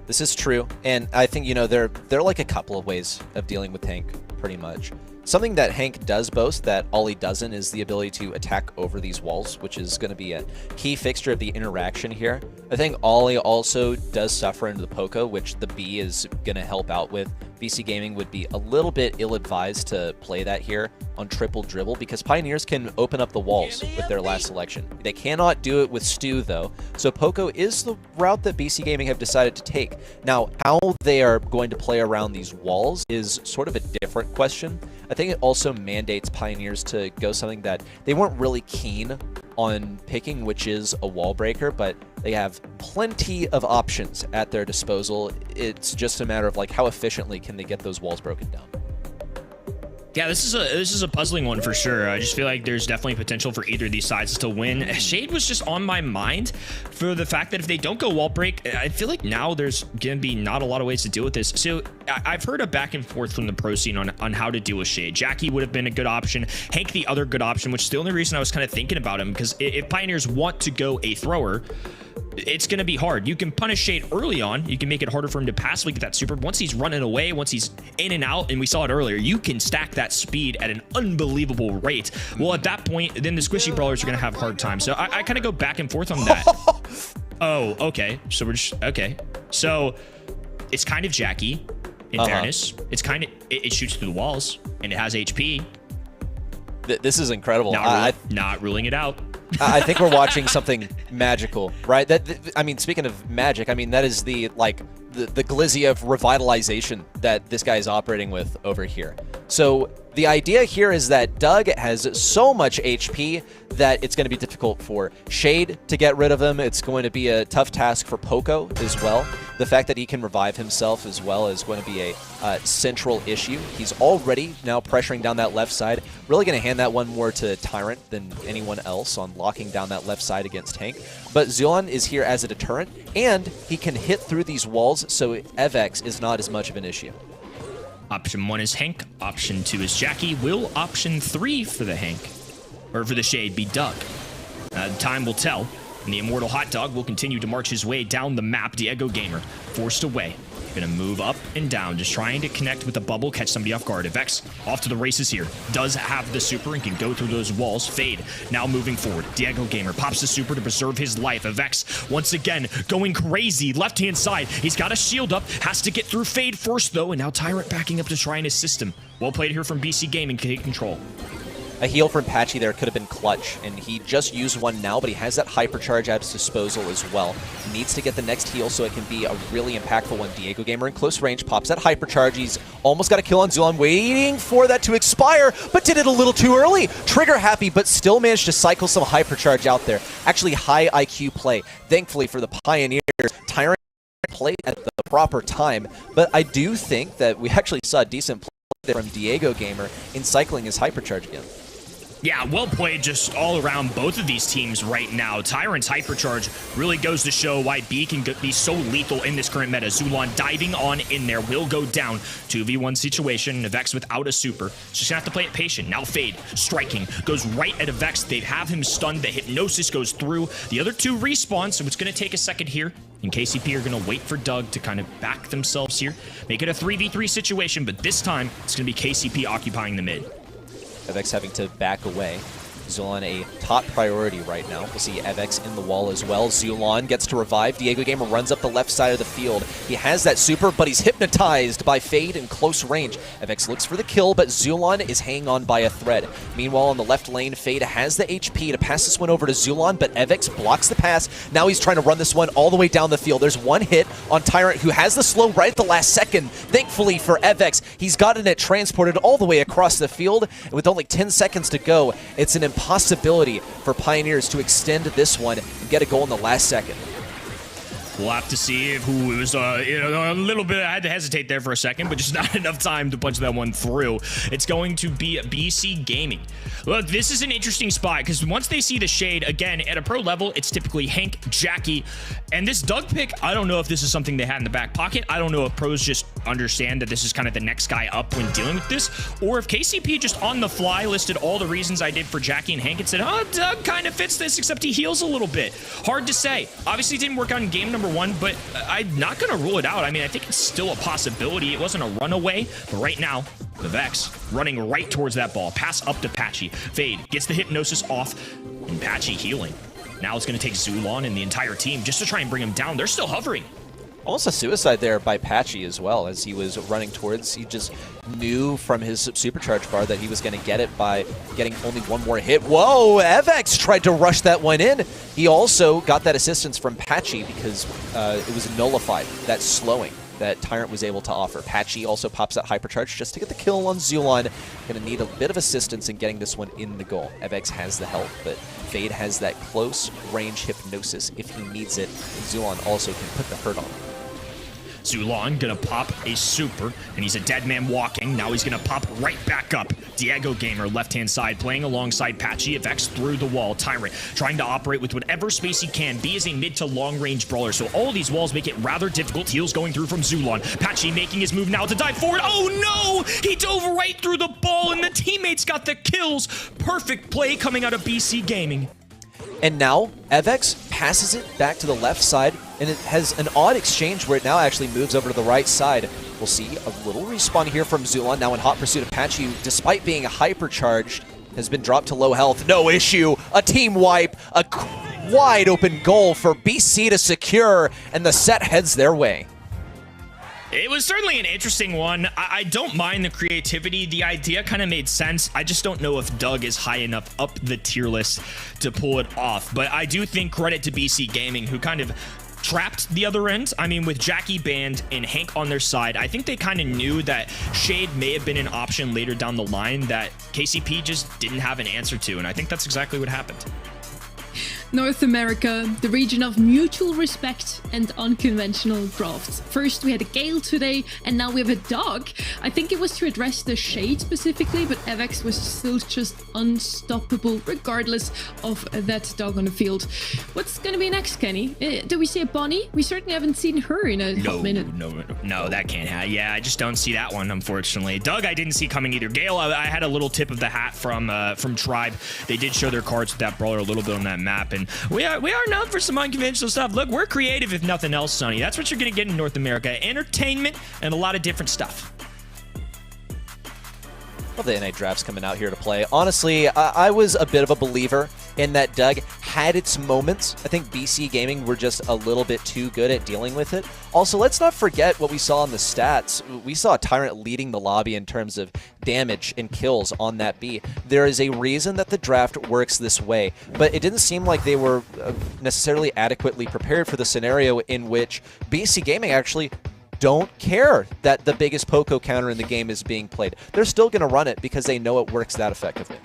This is true, and I think, you know, there are like a couple of ways of dealing with Hank, pretty much. Something that Hank does boast that Ollie doesn't is the ability to attack over these walls, which is going to be a key fixture of the interaction here. I think Ollie also does suffer into the Poco, which the B is going to help out with. BC Gaming would be a little bit ill-advised to play that here on triple dribble, because Pioneers can open up the walls with their last selection. They cannot do it with Stu, though, so Poco is the route that BC Gaming have decided to take. Now, how they are going to play around these walls is sort of a different question. I think it also mandates Pioneers to go something that they weren't really keen on picking, which is a wall breaker, but they have plenty of options at their disposal. It's just a matter of like how efficiently can they get those walls broken down. Yeah, this is a puzzling one for sure. I just feel like there's definitely potential for either of these sides to win. Shade was just on my mind for the fact that if they don't go wall break, I feel like now there's going to be not a lot of ways to deal with this. So I've heard a back and forth from the pro scene on how to deal with Shade. Jackie would have been a good option. Hank, the other good option, which is the only reason I was kind of thinking about him, because if Pioneers want to go a thrower, it's going to be hard. You can punish Shade early on. You can make it harder for him to pass. We get that super. Once he's running away, once he's in and out, and we saw it earlier, you can stack that speed at an unbelievable rate. Well, at that point, then the squishy brawlers are going to have a hard time. So I kind of go back and forth on that. Oh, okay. So we're just, okay. So it's kind of Jackie, in fairness. It's kind of, it shoots through the walls, and it has HP. This is incredible. Not ruling it out. I think we're watching something magical, right? I mean, speaking of magic, I mean, that is the glizzy of revitalization that this guy is operating with over here. So the idea here is that Doug has so much HP that it's going to be difficult for Shade to get rid of him. It's going to be a tough task for Poco as well. The fact that he can revive himself as well is going to be a central issue. He's already now pressuring down that left side. Really going to hand that one more to Tyrant than anyone else on locking down that left side against Hank. But Zulon is here as a deterrent, and he can hit through these walls, so Evex is not as much of an issue. Option 1 is Hank. Option 2 is Jackie. Will option 3 for the Hank, or for the Shade, be Doug? Time will tell. And the Immortal Hot Dog will continue to march his way down the map. Diego Gamer forced away. Gonna move up and down, just trying to connect with the bubble, catch somebody off guard. Vex off to the races here. Does have the super and can go through those walls. Fade now moving forward. Diego Gamer pops the super to preserve his life. Vex once again going crazy. Left-hand side. He's got a shield up. Has to get through Fade first, though. And now Tyrant backing up to try and assist him. Well played here from BC Gaming. Take control. A heal from Patchy there could have been clutch, and he just used one now, but he has that hypercharge at his disposal as well. He needs to get the next heal so it can be a really impactful one. Diego Gamer in close range, pops that hypercharge. He's almost got a kill on Zulon, waiting for that to expire, but did it a little too early. Trigger happy, but still managed to cycle some hypercharge out there. Actually, high IQ play. Thankfully for the Pioneers, Tyrant played at the proper time, but I do think that we actually saw a decent play there from Diego Gamer in cycling his hypercharge again. Yeah, well played just all around both of these teams right now. Tyrant's hypercharge really goes to show why B can be so lethal in this current meta. Zulon diving on in there will go down. 2v1 situation, Vex without a super. Just gonna have to play it patient. Now Fade, striking, goes right at Vex. They have him stunned. The hypnosis goes through. The other two respawn, so it's gonna take a second here. And KCP are gonna wait for Doug to kind of back themselves here. Make it a 3v3 situation, but this time it's gonna be KCP occupying the mid. Evex having to back away. Zulon a top priority right now. We'll see Evex in the wall as well. Zulon gets to revive. Diego Gamer runs up the left side of the field. He has that super, but he's hypnotized by Fade in close range. Evex looks for the kill, but Zulon is hanging on by a thread. Meanwhile, on the left lane, Fade has the HP to pass this one over to Zulon, but Evex blocks the pass. Now he's trying to run this one all the way down the field. There's one hit on Tyrant, who has the slow right at the last second. Thankfully for Evex, he's gotten it transported all the way across the field, and with only 10 seconds to go, it's an impossibility for Pioneers to extend this one and get a goal in the last second. We'll have to see who was, a little bit, I had to hesitate there for a second, but just not enough time to punch that one through. It's going to be BC Gaming. Look, this is an interesting spot, because once they see the shade, again, at a pro level, it's typically Hank, Jackie, and this Doug pick, I don't know if this is something they had in the back pocket. I don't know if pros just understand that this is kind of the next guy up when dealing with this, or if KCP just on the fly listed all the reasons I did for Jackie and Hank and said, oh, Doug kind of fits this, except he heals a little bit. Hard to say. Obviously, it didn't work out in game number one, but I'm not going to rule it out. I mean, I think it's still a possibility. It wasn't a runaway, but right now, the Vex running right towards that ball. Pass up to Patchy. Fade gets the hypnosis off, and Patchy healing. Now it's going to take Zulon and the entire team just to try and bring him down. They're still hovering. Almost a suicide there by Patchy as well, as he was running towards. He just knew from his supercharge bar that he was going to get it by getting only one more hit. Whoa, Evex tried to rush that one in. He also got that assistance from Patchy because it was nullified, that slowing that Tyrant was able to offer. Patchy also pops that hypercharge just to get the kill on Zulon. Going to need a bit of assistance in getting this one in the goal. Evex has the help, but Fade has that close range hypnosis if he needs it. And Zulon also can put the hurt on him. Zulon gonna pop a super, and he's a dead man walking. Now he's gonna pop right back up. Diego Gamer, left-hand side, playing alongside Patchy. Vex through the wall. Tyrant trying to operate with whatever space he can. B is a mid to long-range brawler, so all these walls make it rather difficult. Heals going through from Zulon. Patchy making his move now to dive forward. Oh no! He dove right through the ball, and the teammates got the kills. Perfect play coming out of BC Gaming. And now, Evex passes it back to the left side, and it has an odd exchange where it now actually moves over to the right side. We'll see a little respawn here from Zulon, now in hot pursuit of Patchy, who, despite being hypercharged, has been dropped to low health. No issue, a team wipe, a wide open goal for BC to secure, and the set heads their way. It was certainly an interesting one. I don't mind the creativity. The idea kind of made sense. I just don't know if Doug is high enough up the tier list to pull it off. But I do think credit to BC Gaming, who kind of trapped the other end. I mean, with Jackie banned and Hank on their side, I think they kind of knew that Shade may have been an option later down the line that KCP just didn't have an answer to. And I think that's exactly what happened. North America, the region of mutual respect and unconventional drafts. First we had a Gale today, and now we have a Dog. I think it was to address the Shade specifically, but Evex was still just unstoppable regardless of that Dog on the field. What's gonna be next, Kenny? Do we see a Bonnie? We certainly haven't seen her in a hot minute. No, that can't happen. Yeah, I just don't see that one, unfortunately. Doug, I didn't see coming either. Gale, I had a little tip of the hat from Tribe. They did show their cards with that brawler a little bit on that map, and we are known for some unconventional stuff. Look, we're creative if nothing else, Sonny. That's what you're gonna get in North America. Entertainment and a lot of different stuff. Love the NA drafts coming out here to play. Honestly, I was a bit of a believer in that Doug had had its moments. I think BC Gaming were just a little bit too good at dealing with it. Also, let's not forget what we saw in the stats. We saw Tyrant leading the lobby in terms of damage and kills on that B. There is a reason that the draft works this way, but it didn't seem like they were necessarily adequately prepared for the scenario in which BC Gaming actually don't care that the biggest Poco counter in the game is being played. They're still going to run it because they know it works that effectively.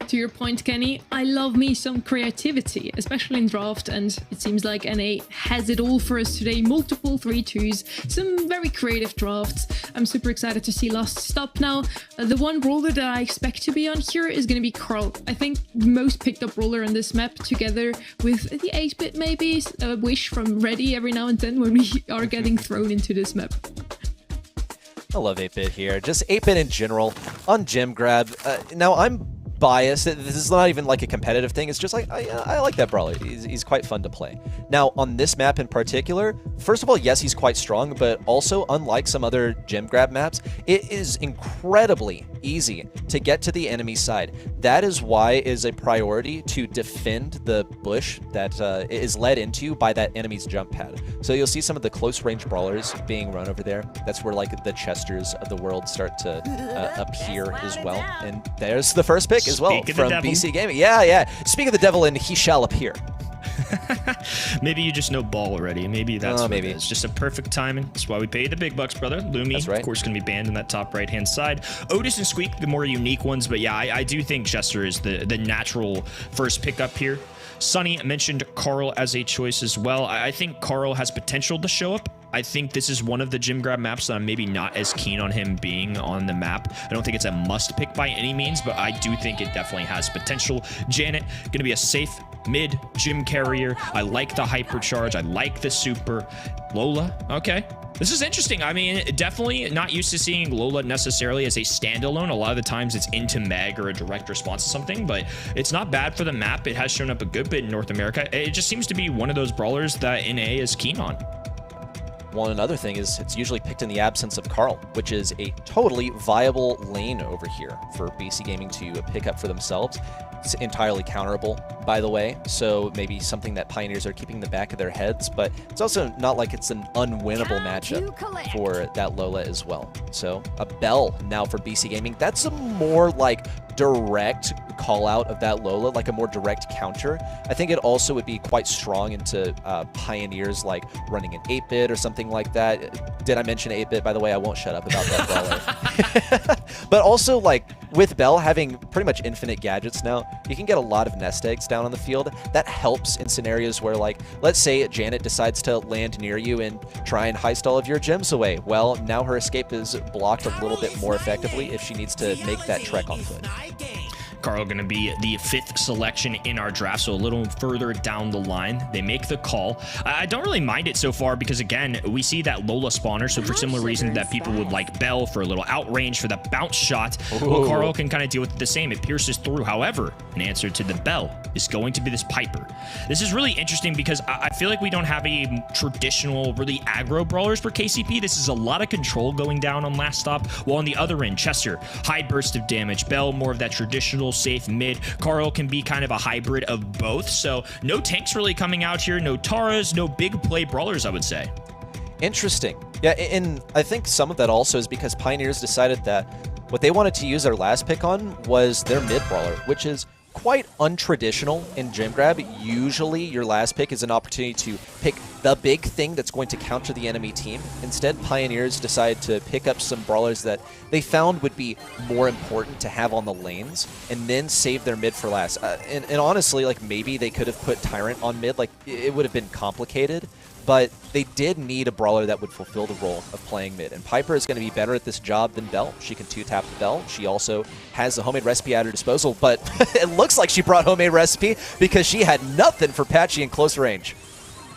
To your point, Kenny, I love me some creativity, especially in draft, and it seems like NA has it all for us today. Multiple 3-2s, some very creative drafts. I'm super excited to see Last Stop now. The one brawler that I expect to be on here is going to be Carl. I think most picked up brawler on this map, together with the 8-bit maybe, a wish from Reddy every now and then when we are getting thrown into this map. I love 8-bit here. Just 8-bit in general on Gem Grab. Now I'm biased. This is not even like a competitive thing. It's just like, I like that brawler. He's quite fun to play. Now, on this map in particular, first of all, yes, he's quite strong, but also, unlike some other Gem Grab maps, it is incredibly easy to get to the enemy side. That is why it is a priority to defend the bush that is led into by that enemy's jump pad. So you'll see some of the close range brawlers being run over there. That's where like the Chesters of the world start to appear as well. And there's the first pick as well from BC Gaming. Yeah. Speak of the devil, and he shall appear. Maybe you just know Ball already. Maybe that's what it is. Just a perfect timing. That's why we pay the big bucks, brother. Lumi, of course, going to be banned in that top right-hand side. Otis and Squeak, the more unique ones. But yeah, I do think Chester is the natural first pickup here. Sunny mentioned Carl as a choice as well. I think Carl has potential to show up. I think this is one of the Gem Grab maps that I'm maybe not as keen on him being on the map. I don't think it's a must pick by any means, but I do think it definitely has potential. Janet, going to be a safe mid gym carrier. I like the hypercharge. I like the super. Lola, okay. This is interesting. I mean, definitely not used to seeing Lola necessarily as a standalone. A lot of the times it's into Meg or a direct response to something, but it's not bad for the map. It has shown up a good bit in North America. It just seems to be one of those brawlers that NA is keen on. Well, another thing is it's usually picked in the absence of Carl, which is a totally viable lane over here for BC Gaming to pick up for themselves. It's entirely counterable, by the way, so maybe something that Pioneers are keeping in the back of their heads, but it's also not like it's an unwinnable matchup for that Lola as well. So a Bell now for BC Gaming. That's a more like direct call out of that Lola, like a more direct counter. I think it also would be quite strong into Pioneers like running an 8-bit or something like that. Did I mention 8-bit? By the way, I won't shut up about that brawler. But also like with Bell having pretty much infinite gadgets now, you can get a lot of nest eggs down on the field. That helps in scenarios where, like, let's say Janet decides to land near you and try and heist all of your gems away. Well, now her escape is blocked a little bit more effectively if she needs to make that trek on foot. Carl going to be the 5th selection in our draft, so a little further down the line. They make the call. I don't really mind it so far because, again, we see that Lola spawner, so for similar reasons that people would like Bell for a little outrange for the bounce shot, well, Carl can kind of deal with it the same. It pierces through. However, an answer to the Bell is going to be this Piper. This is really interesting because I feel like we don't have a traditional, really aggro brawlers for KCP. This is a lot of control going down on Last Stop, while on the other end, Chester, high burst of damage. Bell, more of that traditional safe mid. Carl can be kind of a hybrid of both. So no tanks really coming out here, no Taras, no big play brawlers, I would say. Interesting. Yeah, and I think some of that also is because Pioneers decided that what they wanted to use their last pick on was their mid brawler, which is quite untraditional in Gem Grab. Usually your last pick is an opportunity to pick the big thing that's going to counter the enemy team. Instead, Pioneers decide to pick up some brawlers that they found would be more important to have on the lanes and then save their mid for last. And honestly, like, maybe they could have put Tyrant on mid. Like, it would have been complicated, but they did need a brawler that would fulfill the role of playing mid. And Piper is going to be better at this job than Bell. She can 2-tap the Bell. She also has the homemade recipe at her disposal, but it looks like she brought homemade recipe because she had nothing for Patchy in close range.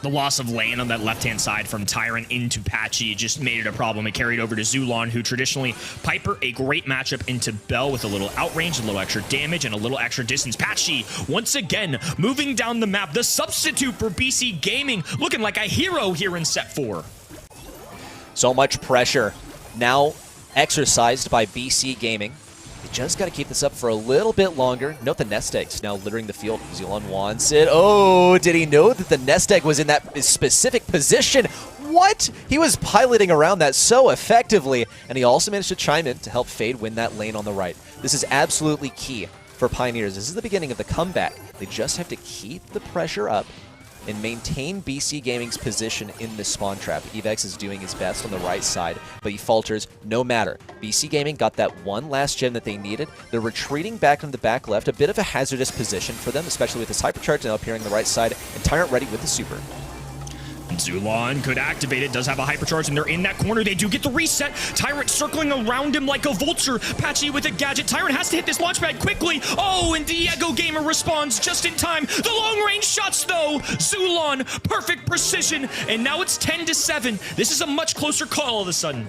The loss of lane on that left-hand side from Tyrant into Patchy just made it a problem. It carried over to Zulon, who traditionally Piper, a great matchup into Bell with a little outrange, a little extra damage, and a little extra distance. Patchy, once again, moving down the map. The substitute for BC Gaming, looking like a hero here in set 4. So much pressure now exercised by BC Gaming. They just got to keep this up for a little bit longer. Note the nest eggs now littering the field. Zulon wants it. Oh, did he know that the nest egg was in that specific position? What? He was piloting around that so effectively, and he also managed to chime in to help Fade win that lane on the right. This is absolutely key for Pioneers. This is the beginning of the comeback. They just have to keep the pressure up and maintain BC Gaming's position in this spawn trap. Evex is doing his best on the right side, but he falters no matter. BC Gaming got that one last gem that they needed. They're retreating back on the back left, a bit of a hazardous position for them, especially with this hypercharge now appearing on the right side, and Tyrant ready with the super. Zulon could activate it, does have a hypercharge, and they're in that corner. They do get the reset. Tyrant circling around him like a vulture. Patchy with a gadget. Tyrant has to hit this launch pad quickly. Oh, and Diego Gamer responds just in time. The long-range shots, though. Zulon, perfect precision, and now it's 10-7. This is a much closer call all of a sudden.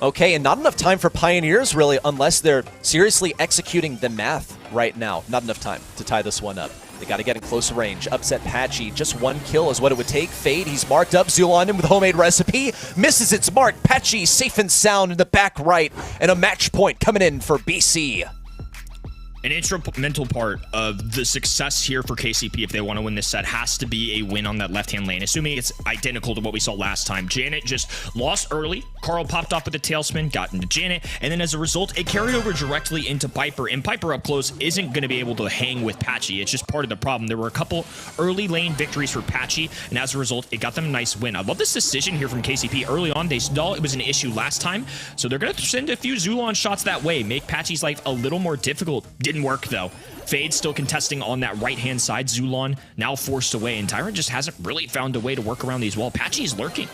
Okay, and not enough time for Pioneers, really, unless they're seriously executing the math right now. Not enough time to tie this one up. They got to get in close range. Upset Patchy. Just one kill is what it would take. Fade, he's marked up. Zulon in with homemade recipe. Misses its mark. Patchy safe and sound in the back right. And a match point coming in for BC. An instrumental part of the success here for KCP if they want to win this set has to be a win on that left-hand lane, assuming it's identical to what we saw last time. Janet just lost early. Carl popped off with a tailspin, got into Janet, and then as a result, it carried over directly into Piper, and Piper up close isn't going to be able to hang with Patchy. It's just part of the problem. There were a couple early lane victories for Patchy, and as a result, it got them a nice win. I love this decision here from KCP. Early on, they saw it was an issue last time, so they're going to send a few Zulon shots that way, make Patchy's life a little more difficult. Didn't work, though. Fade still contesting on that right-hand side. Zulon now forced away, and Tyrant just hasn't really found a way to work around these walls. Patchy's lurking.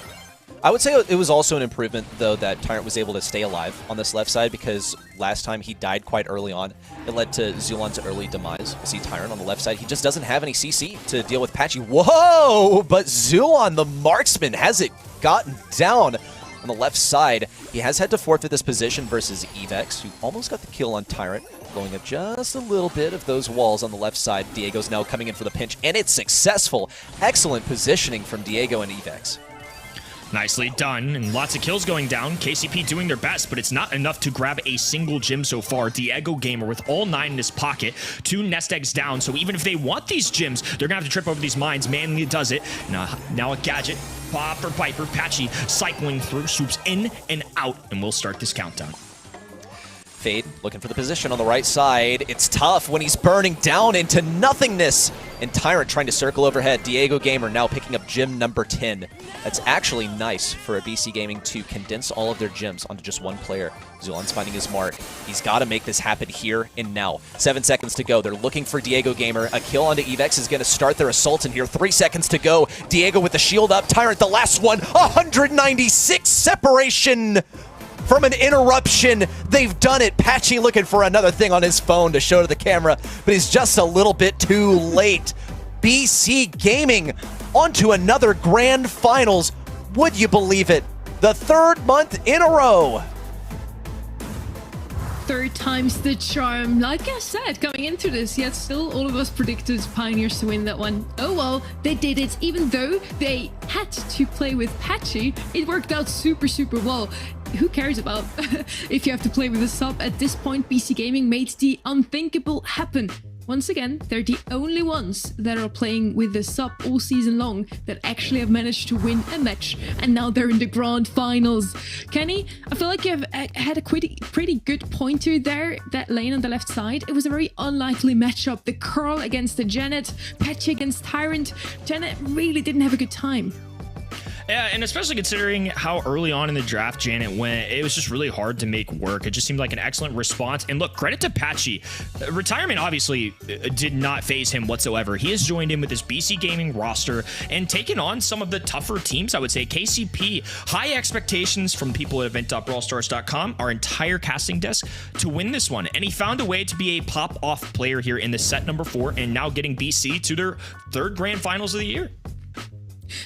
I would say it was also an improvement, though, that Tyrant was able to stay alive on this left side, because last time he died quite early on. It led to Zulon's early demise. You see Tyrant on the left side. He just doesn't have any CC to deal with Patchy. Whoa! But Zulon, the marksman, has it gotten down on the left side. He has had to forfeit this position versus Evex, who almost got the kill on Tyrant, blowing up just a little bit of those walls on the left side. Diego's now coming in for the pinch, and it's successful. Excellent positioning from Diego and Evex. Nicely done, and lots of kills going down. KCP doing their best, but it's not enough to grab a single gem so far. Diego Gamer with all 9 in his pocket, 2 nest eggs down, so even if they want these gems, they're gonna have to trip over these mines. Manly does it. Now a gadget. Pop for Piper. Patchy cycling through, swoops in and out, and we'll start this countdown. Fade looking for the position on the right side. It's tough when he's burning down into nothingness. And Tyrant trying to circle overhead. Diego Gamer now picking up gem number 10. That's actually nice for a BC Gaming to condense all of their gems onto just one player. Zulon's finding his mark. He's got to make this happen here and now. 7 seconds to go. They're looking for Diego Gamer. A kill onto Evex is going to start their assault in here. 3 seconds to go. Diego with the shield up. Tyrant the last one. 196 separation from an interruption. They've done it. Patchy looking for another thing on his phone to show to the camera, but he's just a little bit too late. BC Gaming onto another grand finals. Would you believe it? The 3rd month in a row. 3rd time's the charm. Like I said, coming into this, yet still all of us predicted Pioneers to win that one. Oh well, they did it. Even though they had to play with Patchy, it worked out super well. Who cares about if you have to play with a sub? At this point, BC Gaming made the unthinkable happen. Once again, they're the only ones that are playing with the sub all season long that actually have managed to win a match, and now they're in the grand finals. Kenny, I feel like you've had a pretty good pointer there, that lane on the left side. It was a very unlikely matchup. The Curl against the Janet, Patchy against Tyrant. Janet really didn't have a good time. Yeah, and especially considering how early on in the draft Janet went, it was just really hard to make work. It just seemed like an excellent response. And look, credit to Patchy. Retirement obviously did not faze him whatsoever. He has joined in with his BC Gaming roster and taken on some of the tougher teams, I would say. KCP, high expectations from people at event.brawlstars.com, our entire casting desk, to win this one. And he found a way to be a pop-off player here in the set number 4 and now getting BC to their 3rd grand finals of the year.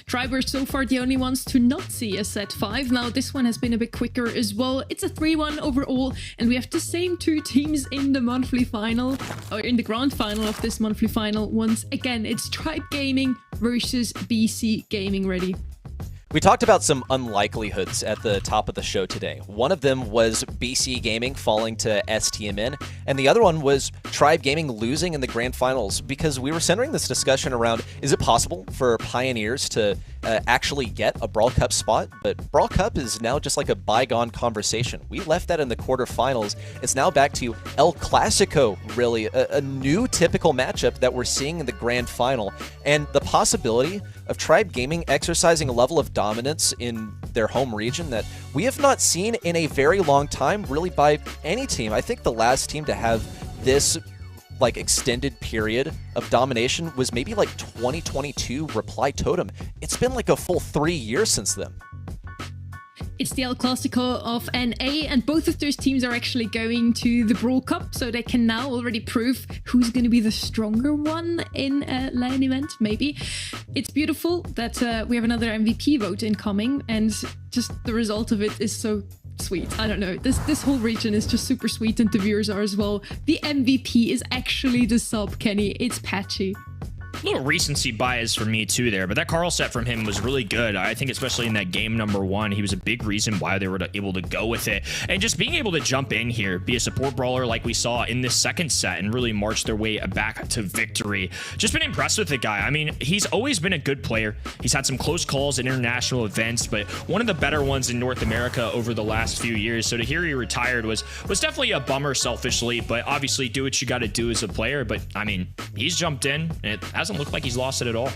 Tribe were so far the only ones to not see a set 5. Now this one has been a bit quicker as well. It's a 3-1 overall, and we have the same 2 teams in the monthly final, or in the grand final of this monthly final. Once again, it's Tribe Gaming versus BC Gaming. Ready? We talked about some unlikelihoods at the top of the show today. One of them was BC Gaming falling to STMN, and the other one was Tribe Gaming losing in the grand finals, because we were centering this discussion around, is it possible for Pioneers to actually get a Brawl Cup spot? But Brawl Cup is now just like a bygone conversation. We left that in the quarterfinals. It's now back to El Clasico, really, a new typical matchup that we're seeing in the grand final, and the possibility of Tribe Gaming exercising a level of dominance in their home region that we have not seen in a very long time, really, by any team. I think the last team to have this like extended period of domination was maybe like 2022 Reply Totem. It's been like a full 3 years since then. It's the El Clasico of NA, and both of those teams are actually going to the Brawl Cup, so they can now already prove who's going to be the stronger one in a LAN event, maybe. It's beautiful that we have another MVP vote incoming, and just the result of it is so sweet. I don't know, this whole region is just super sweet, and the viewers are as well. The MVP is actually the sub, Kenny. It's Patchy. A little recency bias for me too there, but that Carl set from him was really good. I think especially in that game number 1, he was a big reason why they were able to go with it. And just being able to jump in here, be a support brawler like we saw in this second set, and really march their way back to victory. Just been impressed with the guy. I mean, he's always been a good player. He's had some close calls in international events, but one of the better ones in North America over the last few years. So to hear he retired was definitely a bummer selfishly, but obviously do what you got to do as a player. But I mean, he's jumped in, and it hasn't look like he's lost it at all.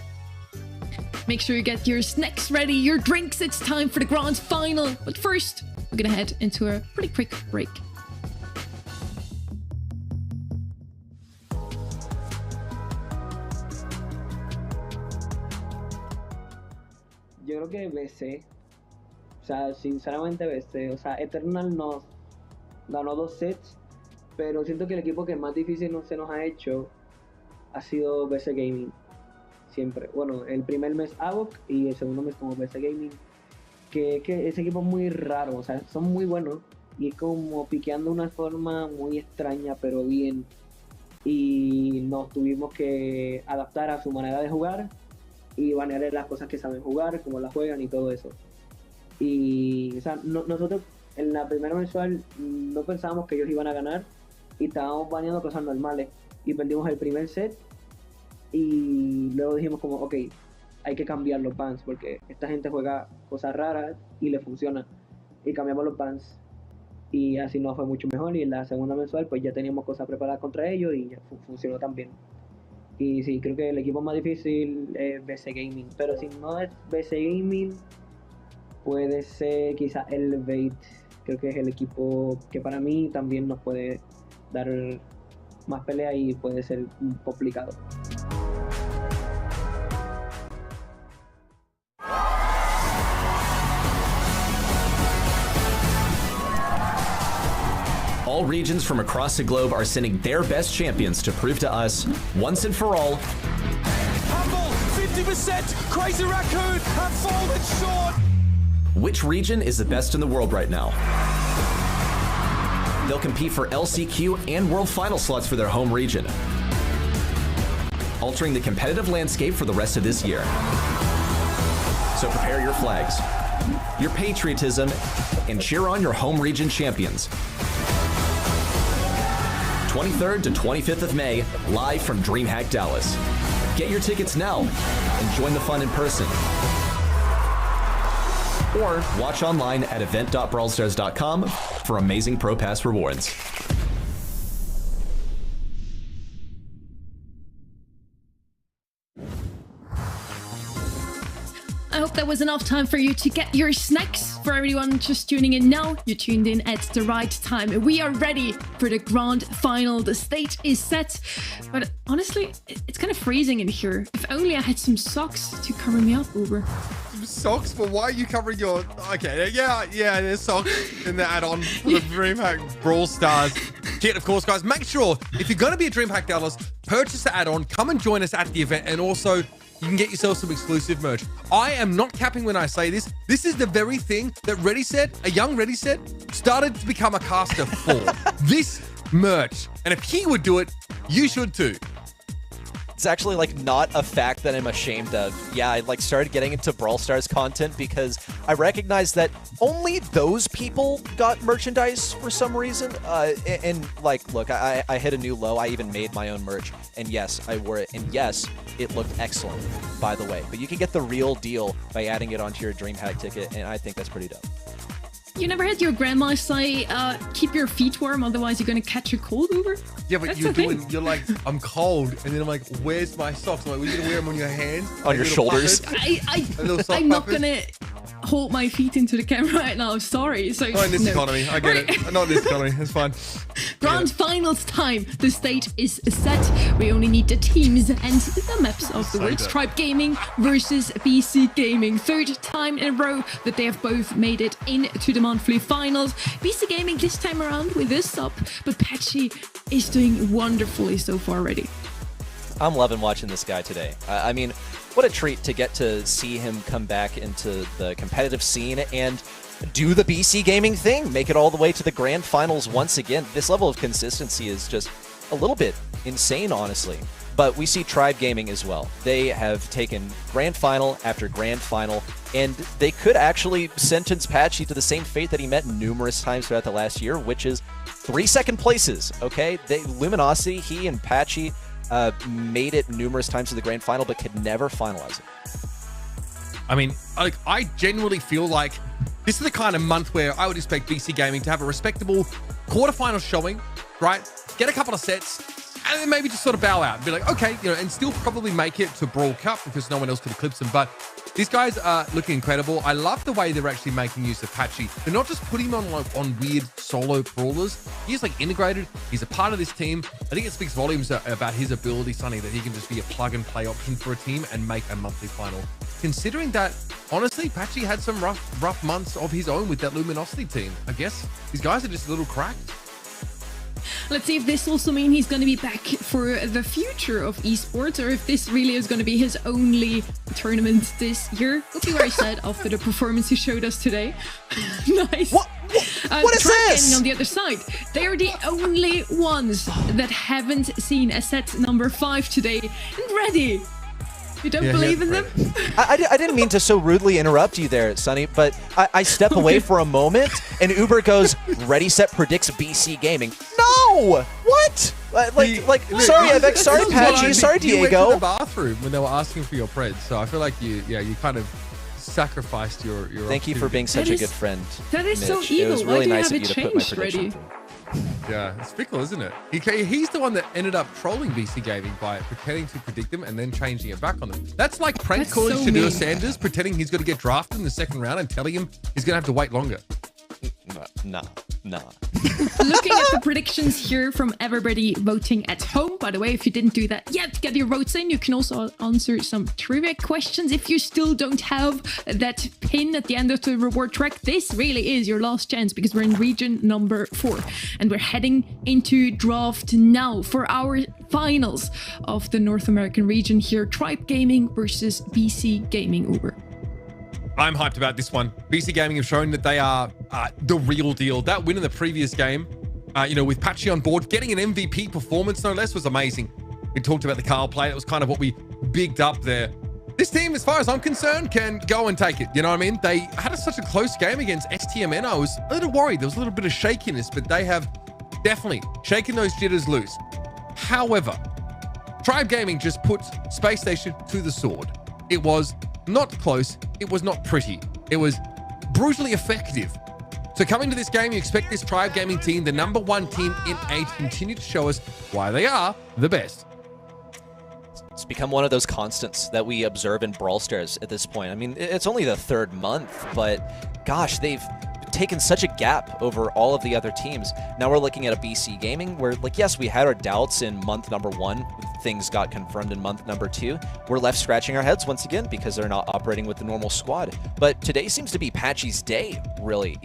Make sure you get your snacks ready, your drinks. It's time for the grand final. But first, we're gonna head into a pretty quick break. Yo creo que BC, o sea, sinceramente BC, o sea, Eternal nos ganó 2 sets, pero siento que el equipo que más difícil se nos ha hecho ha sido BC Gaming, siempre. Bueno, el primer mes AVOC y el segundo mes como BC Gaming, que ese equipo es muy raro, o sea, son muy buenos y es como piqueando de una forma muy extraña, pero bien, y nos tuvimos que adaptar a su manera de jugar y banear las cosas que saben jugar, cómo las juegan y todo eso. Y, o sea, nosotros en la primera mensual no pensábamos que ellos iban a ganar y estábamos baneando cosas normales. Y perdimos el primer set y luego dijimos como, ok, hay que cambiar los bans porque esta gente juega cosas raras y le funciona. Y cambiamos los bans y así nos fue mucho mejor, y en la segunda mensual pues ya teníamos cosas preparadas contra ellos y ya funcionó también. Y sí, creo que el equipo más difícil es BC Gaming, pero si no es BC Gaming puede ser quizás el Bait. Creo que es el equipo que para mí también nos puede dar más pelea y puede ser complicado. All regions from across the globe are sending their best champions to prove to us, once and for all, Humble, 50%, Crazy Raccoon have fallen short. Which region is the best in the world right now. They'll compete for LCQ and World Final slots for their home region, altering the competitive landscape for the rest of this year. So prepare your flags, your patriotism, and cheer on your home region champions. 23rd to 25th of May, live from DreamHack Dallas. Get your tickets now and join the fun in person. Or watch online at event.brawlstars.com for amazing Pro Pass rewards. I hope that was enough time for you to get your snacks. For everyone just tuning in now, you tuned in at the right time. We are ready for the grand final. The stage is set. But honestly, it's kind of freezing in here. If only I had some socks to cover me up, Uber. Socks? But why are you covering your... Okay, yeah, there's socks in the add-on for the DreamHack Brawl Stars kit, of course, guys. Make sure, if you're going to be at DreamHack Dallas, purchase the add-on, come and join us at the event, and also you can get yourself some exclusive merch. I am not capping when I say this. This is the very thing that Reddy said, a young Reddy said, started to become a caster for. This merch. And if he would do it, you should too. It's actually like not a fact that I'm ashamed of. Yeah, I like started getting into Brawl Stars content because I recognized that only those people got merchandise for some reason. And like, look, I hit a new low. I even made my own merch. And yes, I wore it. And yes, it looked excellent, by the way. But you can get the real deal by adding it onto your DreamHack ticket. And I think that's pretty dope. You never had your grandma say, keep your feet warm, otherwise you're going to catch a cold, Uber? Yeah, but you're like, I'm cold. And then I'm like, where's my socks? I'm like, we're going to wear them on your hands? On your shoulders? I'm not going to hold my feet into the camera right now. Sorry. So, not in this economy. I get it. Not in this economy. It's fine. Grand finals time. The stage is set. We only need the teams and the maps of the words. Tribe Gaming versus BC Gaming. Third time in a row that they have both made it into the monthly finals. BC Gaming this time around with a sub, but Patchy is doing wonderfully so far already. I'm loving watching this guy today. I mean, what a treat to get to see him come back into the competitive scene and do the BC Gaming thing, make it all the way to the grand finals once again. This level of consistency is just a little bit insane, honestly. But we see Tribe Gaming as well. They have taken grand final after grand final, and they could actually sentence Patchy to the same fate that he met numerous times throughout the last year, which is 3 second places, okay? Luminosity, he and Patchy made it numerous times to the grand final, but could never finalize it. I mean, like, I genuinely feel like this is the kind of month where I would expect BC Gaming to have a respectable quarterfinal showing, right? Get a couple of sets, and then maybe just sort of bow out and be like, okay, you know, and still probably make it to Brawl Cup because no one else could eclipse them. But these guys are looking incredible. I love the way they're actually making use of Patchy. They're not just putting him on like on weird solo brawlers. He's like integrated. He's a part of this team. I think it speaks volumes about his ability, Sonny, that he can just be a plug and play option for a team and make a monthly final. Considering that, honestly, Patchy had some rough months of his own with that Luminosity team. I guess these guys are just a little cracked. Let's see if this also means he's going to be back for the future of esports, or if this really is going to be his only tournament this year. We'll see where he said after the performance he showed us today. Nice. What is this? On the other side, they are the only ones that haven't seen a set number 5 today and ready. You don't believe in them? I didn't mean to so rudely interrupt you there, Sonny, but I step away for a moment, and Uber goes, ready, set, predicts BC Gaming. No! What? Sorry, Evex, sorry, Patchy, sorry, Diego. You went to the bathroom when they were asking for your pred, so I feel like you kind of sacrificed your Thank you for being such a good friend, That is Mitch. so evil. It was really nice of you to put my changed prediction ready? through. Yeah, it's fickle, isn't it? He's the one that ended up trolling BC Gaming by pretending to predict them and then changing it back on them. That's like prank calling so Shadeur mean. Sanders, pretending he's going to get drafted in the second round and telling him he's going to have to wait longer. Nah. Looking at the predictions here from everybody voting at home. By the way, if you didn't do that yet, get your votes in. You can also answer some trivia questions. If you still don't have that pin at the end of the reward track, this really is your last chance because we're in region number 4 and we're heading into draft now for our finals of the North American region here. Tribe Gaming versus BC Gaming. Uber. I'm hyped about this one. BC Gaming have shown that they are the real deal. That win in the previous game, with Patchy on board, getting an MVP performance, no less, was amazing. We talked about the Carl play. That was kind of what we bigged up there. This team, as far as I'm concerned, can go and take it. You know what I mean? They had such a close game against STMN. I was a little worried. There was a little bit of shakiness, but they have definitely shaken those jitters loose. However, Tribe Gaming just put Space Station to the sword. It was not close. It was not pretty. It was brutally effective. So coming to this game, you expect this Tribe Gaming team, the #1 team in A, to continue to show us why they are the best. It's become one of those constants that we observe in Brawl Stars at this point. I mean, it's only the 3rd month, but gosh, they've taken such a gap over all of the other teams. Now we're looking at a BC Gaming where, yes, we had our doubts in month number 1. Things got confirmed in month number 2. We're left scratching our heads once again because they're not operating with the normal squad. But today seems to be Patchy's day, really.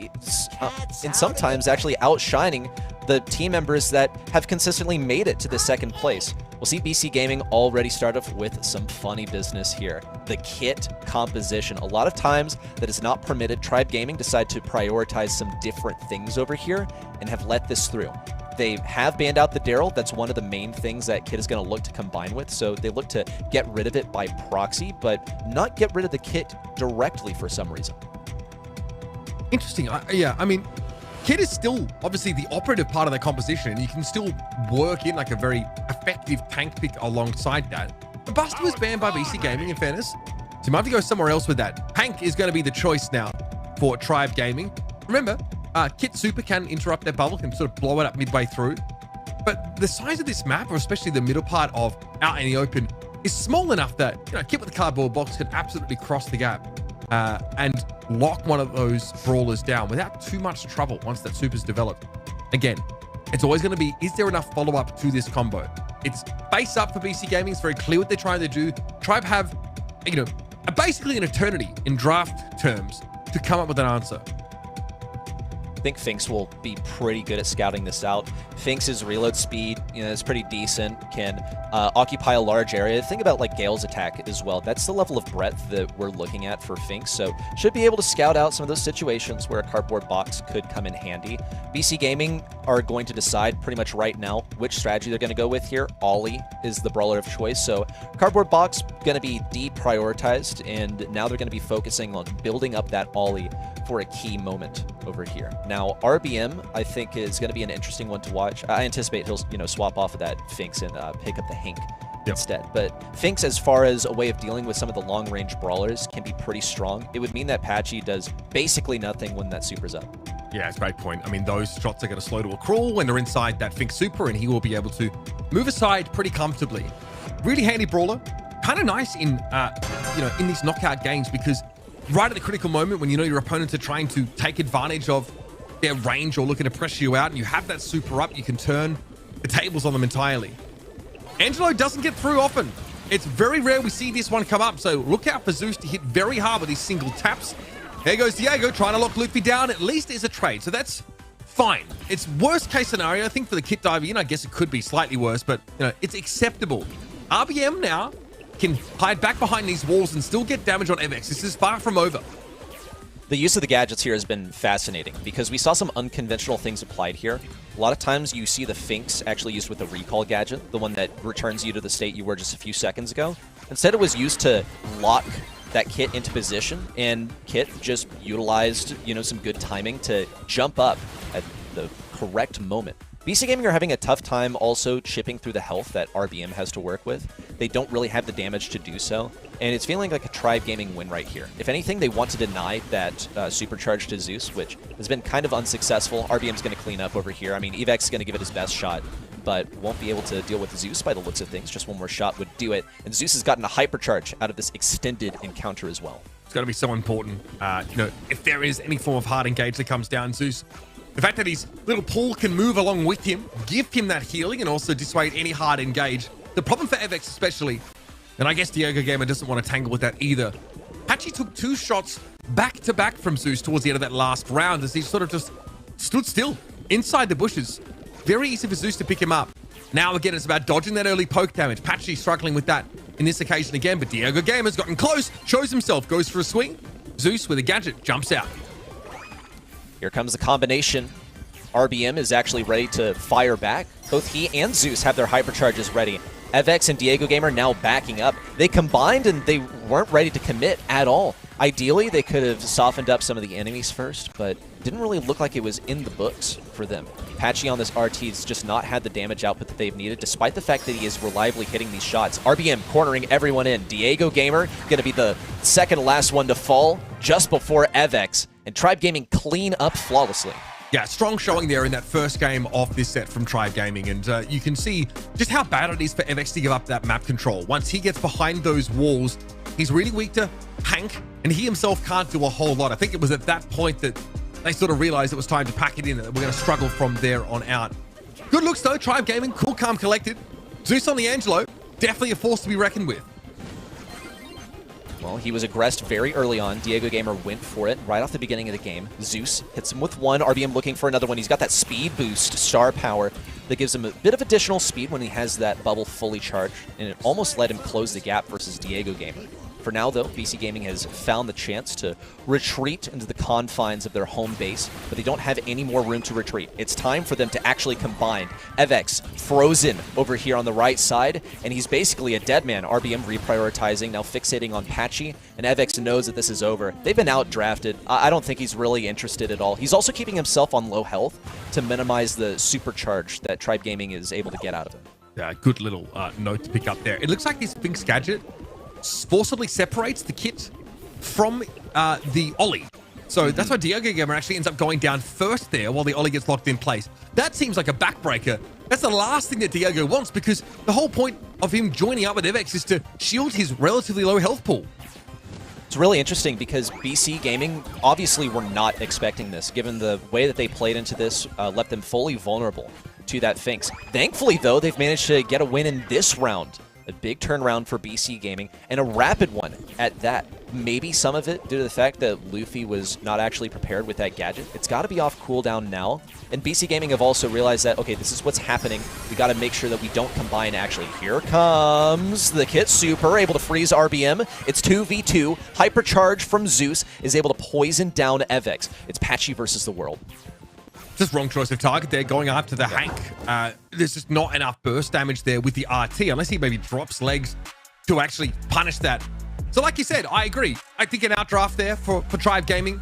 And sometimes actually outshining the team members that have consistently made it to the 2nd place. We'll see BC Gaming already start off with some funny business here. The kit composition. A lot of times that is not permitted. Tribe Gaming decide to prioritize some different things over here and have let this through. They have banned out the Daryl. That's one of the main things that Kit is going to look to combine with. So they look to get rid of it by proxy, but not get rid of the Kit directly for some reason. Interesting. Yeah, I mean, Kit is still obviously the operative part of their composition, and you can still work in like a very effective tank pick alongside that. The Buster was banned by BC Gaming, in fairness, so you might have to go somewhere else with that. Hank is going to be the choice now for Tribe Gaming. Remember, Kit Super can interrupt their bubble, can sort of blow it up midway through. But the size of this map, or especially the middle part of Out in the Open, is small enough that, you know, Kit with the cardboard box can absolutely cross the gap and lock one of those brawlers down without too much trouble once that super's developed. Again, it's always going to be, is there enough follow-up to this combo? It's face up for BC Gaming. It's very clear what they're trying to do. Tribe have, you know, basically an eternity in draft terms to come up with an answer. I think Finks will be pretty good at scouting this out. Finks' reload speed, you know, is pretty decent, can occupy a large area. Think about like Gale's attack as well. That's the level of breadth that we're looking at for Finks, so should be able to scout out some of those situations where a cardboard box could come in handy. BC Gaming are going to decide pretty much right now which strategy they're going to go with here. Ollie is the brawler of choice, so cardboard box going to be deprioritized, and now they're going to be focusing on building up that Ollie for a key moment over here. Now, RBM, I think, is going to be an interesting one to watch. I anticipate he'll, you know, swap off of that Finks and pick up the Hank instead. But Finks, as far as a way of dealing with some of the long-range brawlers, can be pretty strong. It would mean that Patchy does basically nothing when that super's up. Yeah, it's a great point. I mean, those shots are going to slow to a crawl when they're inside that Finks super, and he will be able to move aside pretty comfortably. Really handy brawler. Kind of nice in, you know, in these knockout games, because right at the critical moment when you know your opponents are trying to take advantage of their range or looking to pressure you out, and you have that super up, you can turn the tables on them entirely. Angelo doesn't get through often. It's very rare we see this one come up, so look out for Zeus to hit very hard with these single taps. There goes Diego trying to lock Luffy down. At least there's a trade, so that's fine. It's worst case scenario. I think for the Kit diver, you know, I guess it could be slightly worse, but you know, it's acceptable. RBM now can hide back behind these walls and still get damage on MX. This is far from over. The use of the gadgets here has been fascinating because we saw some unconventional things applied here. A lot of times you see the Finks actually used with the recall gadget, the one that returns you to the state you were just a few seconds ago. Instead, it was used to lock that Kit into position, and Kit just utilized, you know, some good timing to jump up at the correct moment. BC Gaming are having a tough time also chipping through the health that RBM has to work with. They don't really have the damage to do so, and it's feeling like a Tribe Gaming win right here. If anything, they want to deny that supercharge to Zeus, which has been kind of unsuccessful. RBM's going to clean up over here. I mean, Evex is going to give it his best shot, but won't be able to deal with Zeus by the looks of things. Just one more shot would do it, and Zeus has gotten a hypercharge out of this extended encounter as well. It's going to be so important. You know, if there is any form of hard engage that comes down, Zeus, the fact that his little pool can move along with him, give him that healing, and also dissuade any hard engage. The problem for Evex especially, and I guess Diego Gamer doesn't want to tangle with that either. Patchy took 2 shots back-to-back from Zeus towards the end of that last round as he sort of just stood still inside the bushes. Very easy for Zeus to pick him up. Now again, it's about dodging that early poke damage. Patchy struggling with that in this occasion again, but Diego Gamer's gotten close, shows himself, goes for a swing. Zeus with a gadget, jumps out. Here comes the combination. RBM is actually ready to fire back. Both he and Zeus have their hypercharges ready. Evex and Diego Gamer now backing up. They combined and they weren't ready to commit at all. Ideally, they could have softened up some of the enemies first, but didn't really look like it was in the books for them. Patchy on this RT has just not had the damage output that they've needed, despite the fact that he is reliably hitting these shots. RBM cornering everyone in. Diego Gamer going to be the second to last one to fall just before Evex, and Tribe Gaming clean up flawlessly. Yeah, strong showing there in that first game of this set from Tribe Gaming, and you can see just how bad it is for Evex to give up that map control. Once he gets behind those walls, he's really weak to Hank, and he himself can't do a whole lot. I think it was at that point that they sort of realized it was time to pack it in, and we're going to struggle from there on out. Good looks though, Tribe Gaming, cool, calm, collected. Zeus on the Angelo, definitely a force to be reckoned with. Well, he was aggressed very early on. Diego Gamer went for it right off the beginning of the game. Zeus hits him with one. RBM looking for another one. He's got that speed boost, star power, that gives him a bit of additional speed when he has that bubble fully charged, and it almost let him close the gap versus Diego Gamer. For now, though, BC Gaming has found the chance to retreat into the confines of their home base, but they don't have any more room to retreat. It's time for them to actually combine. Evex frozen over here on the right side, and he's basically a dead man. RBM reprioritizing, now fixating on Patchy, and Evex knows that this is over. They've been outdrafted. I don't think he's really interested at all. He's also keeping himself on low health to minimize the supercharge that Tribe Gaming is able to get out of him. Yeah, good little note to pick up there. It looks like this Sphinx gadget forcibly separates the kit from the Ollie. So that's why Diego Gamer actually ends up going down first there while the Ollie gets locked in place. That seems like a backbreaker. That's the last thing that Diego wants, because the whole point of him joining up with Evex is to shield his relatively low health pool. It's really interesting because BC Gaming obviously were not expecting this, given the way that they played into this, left them fully vulnerable to that Sphinx. Thankfully, though, they've managed to get a win in this round. A big turnaround for BC Gaming, and a rapid one at that. Maybe some of it due to the fact that Luffy was not actually prepared with that gadget. It's got to be off cooldown now. And BC Gaming have also realized that, okay, this is what's happening. We got to make sure that we don't combine. Actually, here comes the Kit Super, able to freeze RBM. It's 2v2. Hypercharge from Zeus is able to poison down Evex. It's Patchy versus the world. Just wrong choice of target there, going after the Hank. There's just not enough burst damage there with the RT, unless he maybe drops legs to actually punish that. So like you said, I agree. I think an outdraft there for Tribe Gaming.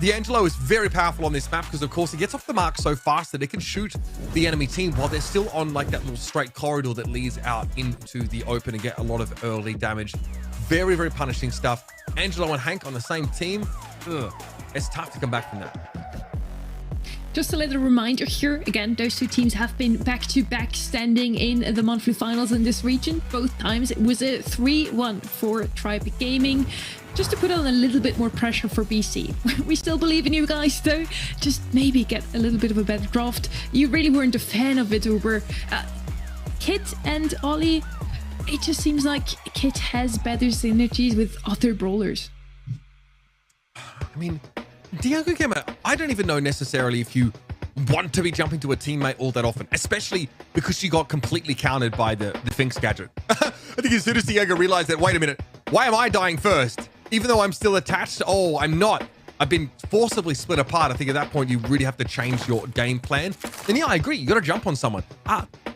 D'Angelo is very powerful on this map because, of course, he gets off the mark so fast that it can shoot the enemy team while they're still on like that little straight corridor that leads out into the open and get a lot of early damage. Very, very punishing stuff. Angelo and Hank on the same team. Ugh, it's tough to come back from that. Just a little reminder here, again, those two teams have been back-to-back standing in the monthly finals in this region. Both times it was a 3-1 for Tribe Gaming. Just to put on a little bit more pressure for BC. We still believe in you guys, though. Just maybe get a little bit of a better draft. You really weren't a fan of it over Kit and Ollie. It just seems like Kit has better synergies with other brawlers. I mean, Diego Gamer, I don't even know necessarily if you want to be jumping to a teammate all that often, especially because she got completely countered by the Sphinx gadget. I think as soon as Diego realized that, wait a minute, why am I dying first? Even though I'm still attached? Oh, I'm not. I've been forcibly split apart. I think at that point, you really have to change your game plan. And yeah, I agree. You got to jump on someone.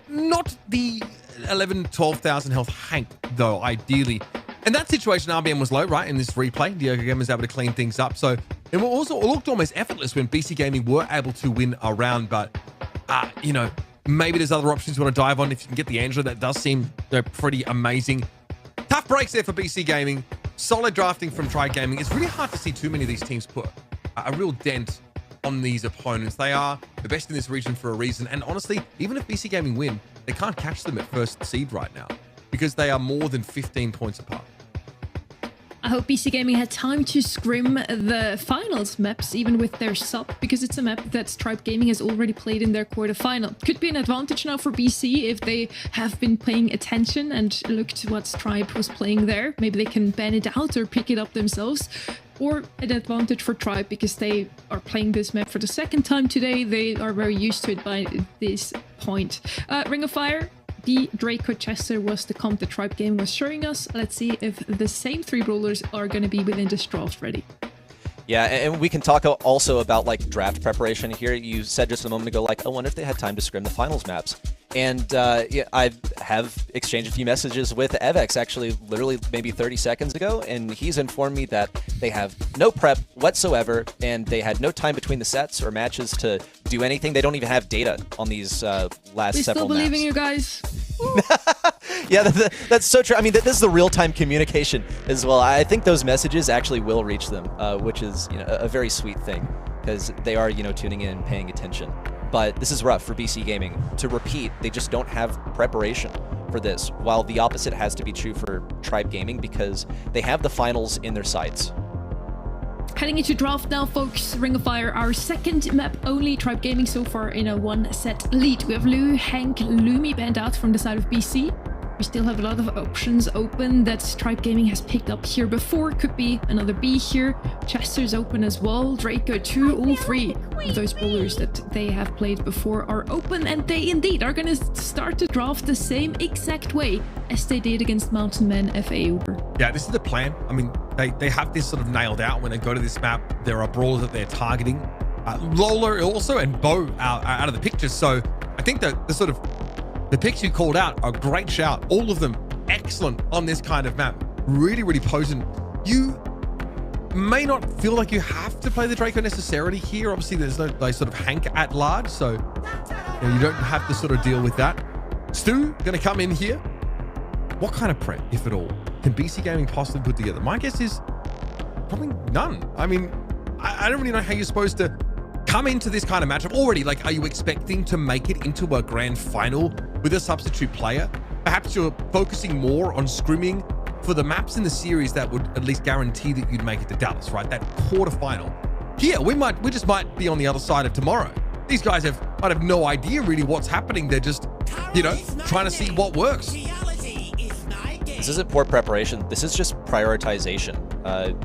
Not the 11, 12,000 health Hank, though, ideally. In that situation, RBM was low, right? In this replay, Diego Gamer was able to clean things up. So it also looked almost effortless when BC Gaming were able to win a round. But, you know, maybe there's other options you want to dive on. If you can get the Angela, that does seem pretty amazing. Tough breaks there for BC Gaming. Solid drafting from Tribe Gaming. It's really hard to see too many of these teams put a real dent on these opponents. They are the best in this region for a reason. And honestly, even if BC Gaming win, they can't catch them at first seed right now because they are more than 15 points apart. I hope BC Gaming had time to scrim the finals maps, even with their sub, because it's a map that Tribe Gaming has already played in their quarterfinal. Could be an advantage now for BC if they have been paying attention and looked what Tribe was playing there. Maybe they can ban it out or pick it up themselves. Or an advantage for Tribe because they are playing this map for the second time today. They are very used to it by this point. Ring of Fire. The Draco Chester was the comp that Tribe Gaming was showing us. Let's see if the same three brawlers are going to be within this draft ready. Yeah, and we can talk also about like draft preparation here. You said just a moment ago, like, I wonder if they had time to scrim the finals maps. And yeah, I have exchanged a few messages with Evex actually literally maybe 30 seconds ago, and he's informed me that they have no prep whatsoever, and they had no time between the sets or matches to do anything. They don't even have data on these last several maps. We still believe in you guys. Yeah, that's so true. I mean, this is the real-time communication as well. I think those messages actually will reach them, which is, you know, a very sweet thing because they are, you know, tuning in and paying attention. But this is rough for BC Gaming. To repeat, they just don't have preparation for this, while the opposite has to be true for Tribe Gaming because they have the finals in their sights. Heading into draft now, folks. Ring of Fire, our second map only. Tribe Gaming so far in a one-set lead. We have Lou, Hank, Lumi banned out from the side of BC. We still have a lot of options open that Stripe Gaming has picked up here before. Could be another B here. Chester's open as well. Draco too. All three of those bowlers that they have played before are open, and they indeed are going to start to draft the same exact way as they did against Mountain Men FA Uber. Yeah, this is the plan. I mean, they have this sort of nailed out. When they go to this map, there are brawlers that they're targeting. Lola also and Bo are out of the picture. So I think that the picks you called out are a great shout. All of them excellent on this kind of map. Really, really potent. You may not feel like you have to play the Draco necessarily here. Obviously, there's no like, sort of Hank at large, so you don't have to sort of deal with that. Stu going to come in here. What kind of prep, if at all, can BC Gaming possibly put together? My guess is probably none. I mean, I don't really know how you're supposed to come into this kind of matchup already. Like, are you expecting to make it into a grand final with a substitute player? Perhaps you're focusing more on scrimming for the maps in the series that would at least guarantee that you'd make it to Dallas, right? That quarterfinal. Here, we just might be on the other side of tomorrow. These guys might have no idea really what's happening. They're just, trying to see what works. This isn't poor preparation. This is just prioritization.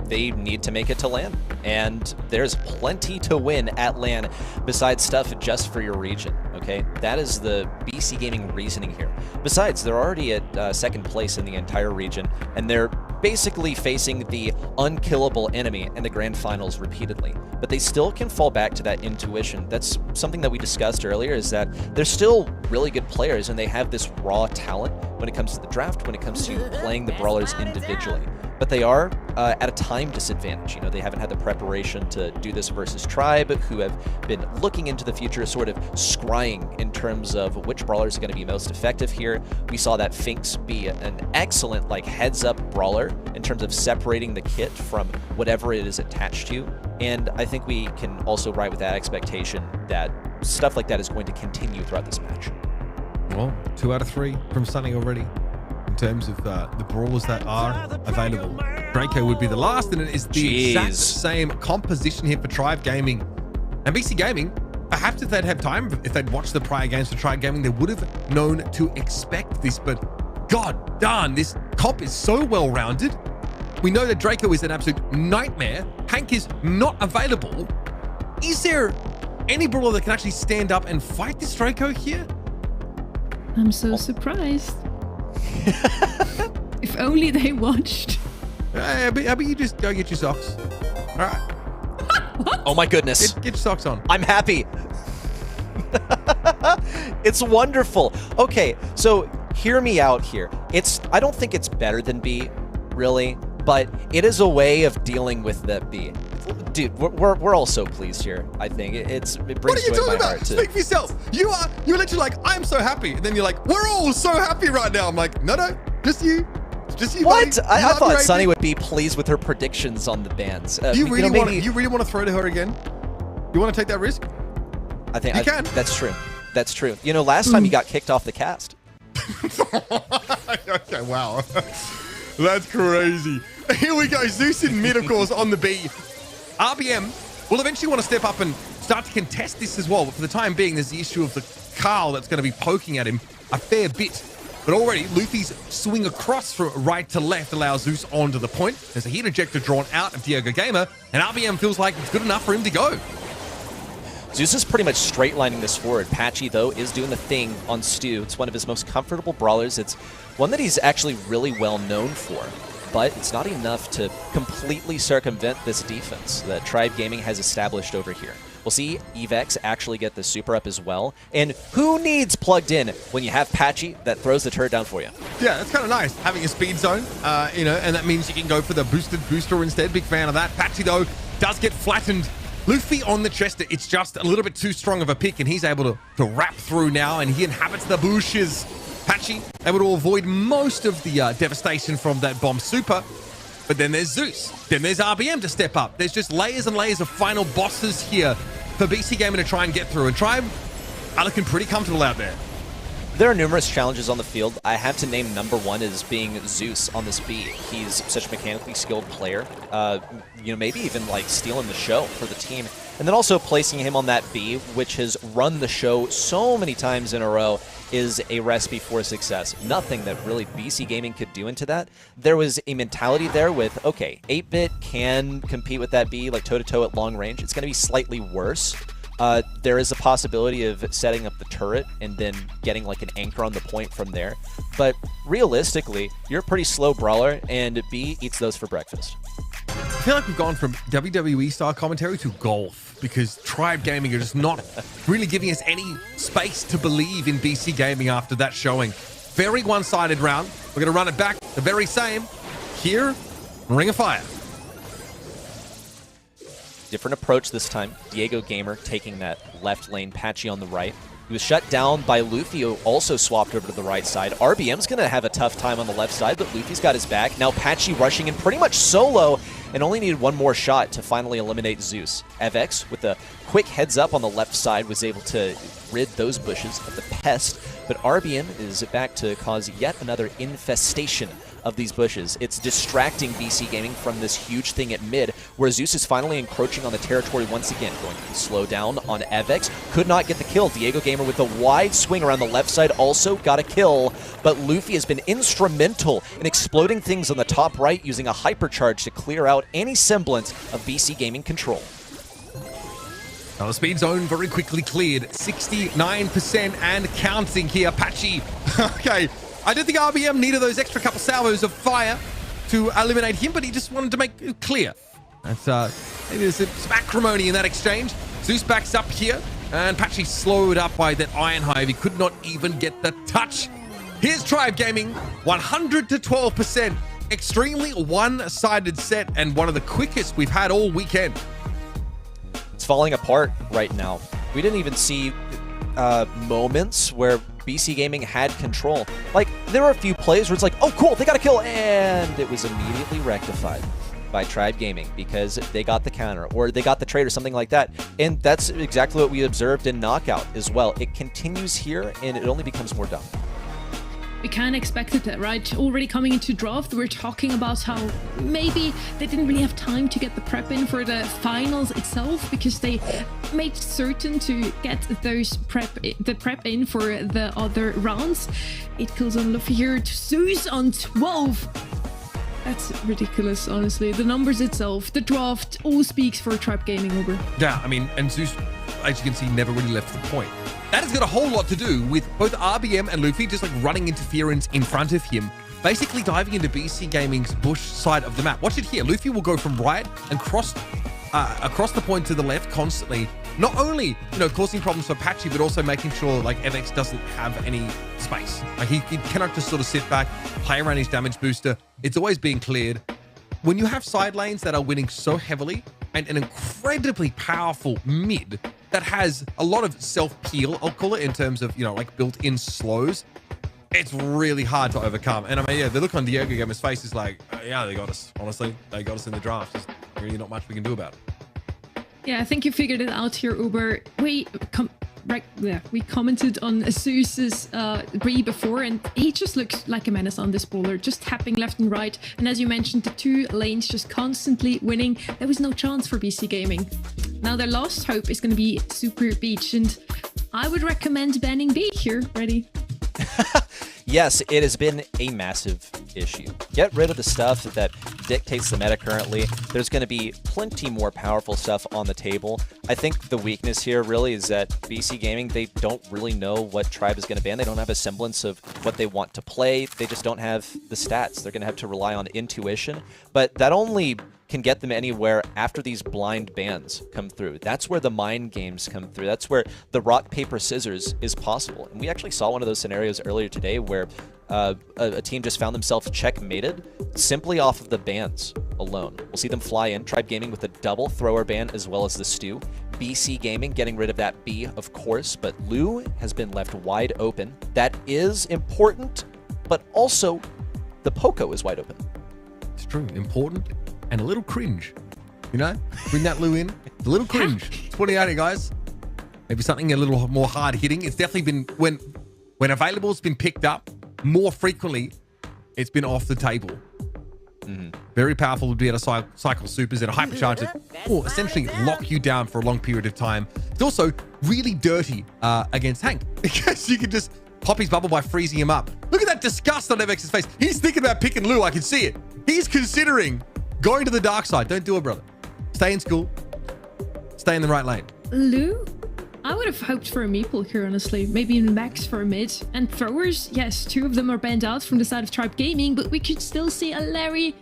They need to make it to LAN, and there's plenty to win at LAN besides stuff just for your region, okay? That is the BC Gaming reasoning here. Besides, they're already at second place in the entire region, and they're basically facing the unkillable enemy in the grand finals repeatedly. But they still can fall back to that intuition. That's something that we discussed earlier, is that they're still really good players, and they have this raw talent when it comes to the draft, when it comes to playing the brawlers individually. But they are at a time disadvantage. They haven't had the preparation to do this versus Tribe, who have been looking into the future, sort of scrying in terms of which brawlers are going to be most effective here. We saw that Finks be an excellent heads-up brawler in terms of separating the kit from whatever it is attached to. And I think we can also ride with that expectation that stuff like that is going to continue throughout this match. Well, 2 out of 3 from Sunny already. In terms of the brawlers that are available. Draco would be the last, and it is the exact same composition here for Tribe Gaming. And BC Gaming, perhaps if they'd have time, if they'd watched the prior games for Tribe Gaming, they would have known to expect this. But god darn, this comp is so well-rounded. We know that Draco is an absolute nightmare. Hank is not available. Is there any brawler that can actually stand up and fight this Draco here? I'm so surprised. If only they watched. How about you just go get your socks? All right. What? Oh my goodness. Get your socks on. I'm happy. It's wonderful. Okay, so hear me out here. I don't think it's better than B, really, but it is a way of dealing with that B. Dude, we're all so pleased here. I think it brings joy to my heart. Speak for yourself. You're literally like, I'm so happy, and then you're like, we're all so happy right now. I'm like, no, just you. What? Buddy. I thought Sunny would be pleased with her predictions on the bans. You really want to throw to her again? You want to take that risk? I think you can. That's true. That's true. Last time you got kicked off the cast. Okay, wow. That's crazy. Here we go. Zeus in mid, of course, on the B. RBM will eventually want to step up and start to contest this as well. But for the time being, there's the issue of the Carl that's going to be poking at him a fair bit. But already, Luffy's swing across from right to left allows Zeus onto the point. There's a heat ejector drawn out of Diego Gamer, and RBM feels like it's good enough for him to go. Zeus is pretty much straight lining this forward. Patchy, though, is doing the thing on Stu. It's one of his most comfortable brawlers. It's one that he's actually really well known for. But it's not enough to completely circumvent this defense that Tribe Gaming has established over here. We'll see Evex actually get the super up as well. And who needs plugged in when you have Patchy that throws the turret down for you? Yeah, that's kind of nice, having a speed zone, and that means you can go for the boosted booster instead. Big fan of that. Patchy, though, does get flattened. Luffy on the Chester, it's just a little bit too strong of a pick, and he's able to wrap through now, and he inhabits the bushes. Patchy able to avoid most of the devastation from that bomb super. But then there's Zeus. Then there's RBM to step up. There's just layers and layers of final bosses here for BC Gaming to try and get through. And Tribe are looking pretty comfortable out there. There are numerous challenges on the field. I have to name number one as being Zeus on this B. He's such a mechanically skilled player. Maybe even stealing the show for the team. And then also placing him on that B, which has run the show so many times in a row, is a recipe for success. Nothing that really BC Gaming could do into that. There was a mentality there with, okay, 8-Bit can compete with that B, like toe-to-toe at long range. It's going to be slightly worse. There is a possibility of setting up the turret and then getting like an anchor on the point from there. But realistically, you're a pretty slow brawler, and B eats those for breakfast. I feel like we've gone from WWE style commentary to golf, because Tribe Gaming are just not really giving us any space to believe in BC Gaming after that showing. Very one-sided round. We're going to run it back the very same here, Ring of Fire. Different approach this time. Diego Gamer taking that left lane, Patchy on the right. He was shut down by Luffy, who also swapped over to the right side. RBM's going to have a tough time on the left side, but Luffy's got his back. Now Patchy rushing in pretty much solo and only needed one more shot to finally eliminate Zeus. FX, with a quick heads up on the left side, was able to rid those bushes of the pest, but RBM is back to cause yet another infestation of these bushes. It's distracting BC Gaming from this huge thing at mid, where Zeus is finally encroaching on the territory once again, going to slow down on Avex. Could not get the kill. Diego Gamer with a wide swing around the left side also got a kill, but Luffy has been instrumental in exploding things on the top right, using a hypercharge to clear out any semblance of BC Gaming control. Now the speed zone very quickly cleared, 69% and counting here. Patchy, okay. I did think RBM needed those extra couple salvos of fire to eliminate him, but he just wanted to make it clear. That's maybe there's some acrimony in that exchange. Zeus backs up here, and Patchy slowed up by that Iron Hive. He could not even get the touch. Here's Tribe Gaming, 100 to 12%. Extremely one-sided set, and one of the quickest we've had all weekend. It's falling apart right now. We didn't even see moments where BC Gaming had control. Like, there were a few plays where it's like, oh cool, they got a kill, and it was immediately rectified by Tribe Gaming because they got the counter or they got the trade or something like that. And that's exactly what we observed in Knockout as well. It continues here, and it only becomes more dumb. We kind of expected that, right? Already coming into draft, we're talking about how maybe they didn't really have time to get the prep in for the finals itself, because they made certain to get those prep in for the other rounds. 8 kills on Luffy here, to Zeus on 12. That's ridiculous, honestly. The numbers itself, the draft, all speaks for Tribe Gaming over. Yeah, I mean, and Zeus, as you can see, never really left the point. That has got a whole lot to do with both RBM and Luffy just like running interference in front of him, basically diving into BC Gaming's bush side of the map. Watch it here. Luffy will go from right and cross across the point to the left constantly, not only, you know, causing problems for Patchy, but also making sure like FX doesn't have any space. Like he cannot just sort of sit back, play around his damage booster. It's always being cleared. When you have side lanes that are winning so heavily and an incredibly powerful mid that has a lot of self-peel, I'll call it, in terms of, you know, like built-in slows, it's really hard to overcome. And I mean, yeah, the look on Diego Gamer's face is like, yeah, they got us. Honestly, they got us in the draft. There's really not much we can do about it. Yeah, I think you figured it out here, Uber. We commented on Zeus's Bree before, and he just looks like a menace on this bowler, just tapping left and right. And as you mentioned, the 2 lanes just constantly winning. There was no chance for BC Gaming. Now their last hope is going to be Super Beach, and I would recommend banning B here. Ready? Yes, it has been a massive issue. Get rid of the stuff that dictates the meta currently. There's going to be plenty more powerful stuff on the table. I think the weakness here really is that BC Gaming, they don't really know what Tribe is going to ban. They don't have a semblance of what they want to play. They just don't have the stats. They're going to have to rely on intuition. But that only can get them anywhere after these blind bans come through. That's where the mind games come through. That's where the rock, paper, scissors is possible. And we actually saw one of those scenarios earlier today where a team just found themselves checkmated simply off of the bans alone. We'll see them fly in. Tribe Gaming with a double thrower ban as well as the stew. BC Gaming getting rid of that B, of course, but Lou has been left wide open. That is important, but also the Poco is wide open. It's true. Important and a little cringe. You know? Bring that Lou in. It's a little cringe. It's putting out here, guys. Maybe something a little more hard hitting. It's definitely been, when available, it's been picked up more frequently, it's been off the table. Very powerful to be able to cycle supers and a hypercharge that will essentially lock you down for a long period of time. It's also really dirty against Hank because you can just pop his bubble by freezing him up. Look at that disgust on FX's face. He's thinking about picking Lou. I can see it. He's considering going to the dark side. Don't do it, brother. Stay in school. Stay in the right lane. Lou? I would have hoped for a meeple here, honestly. Maybe in Max for a mid. And throwers, yes, 2 of them are banned out from the side of Tribe Gaming, but we could still see a Larry.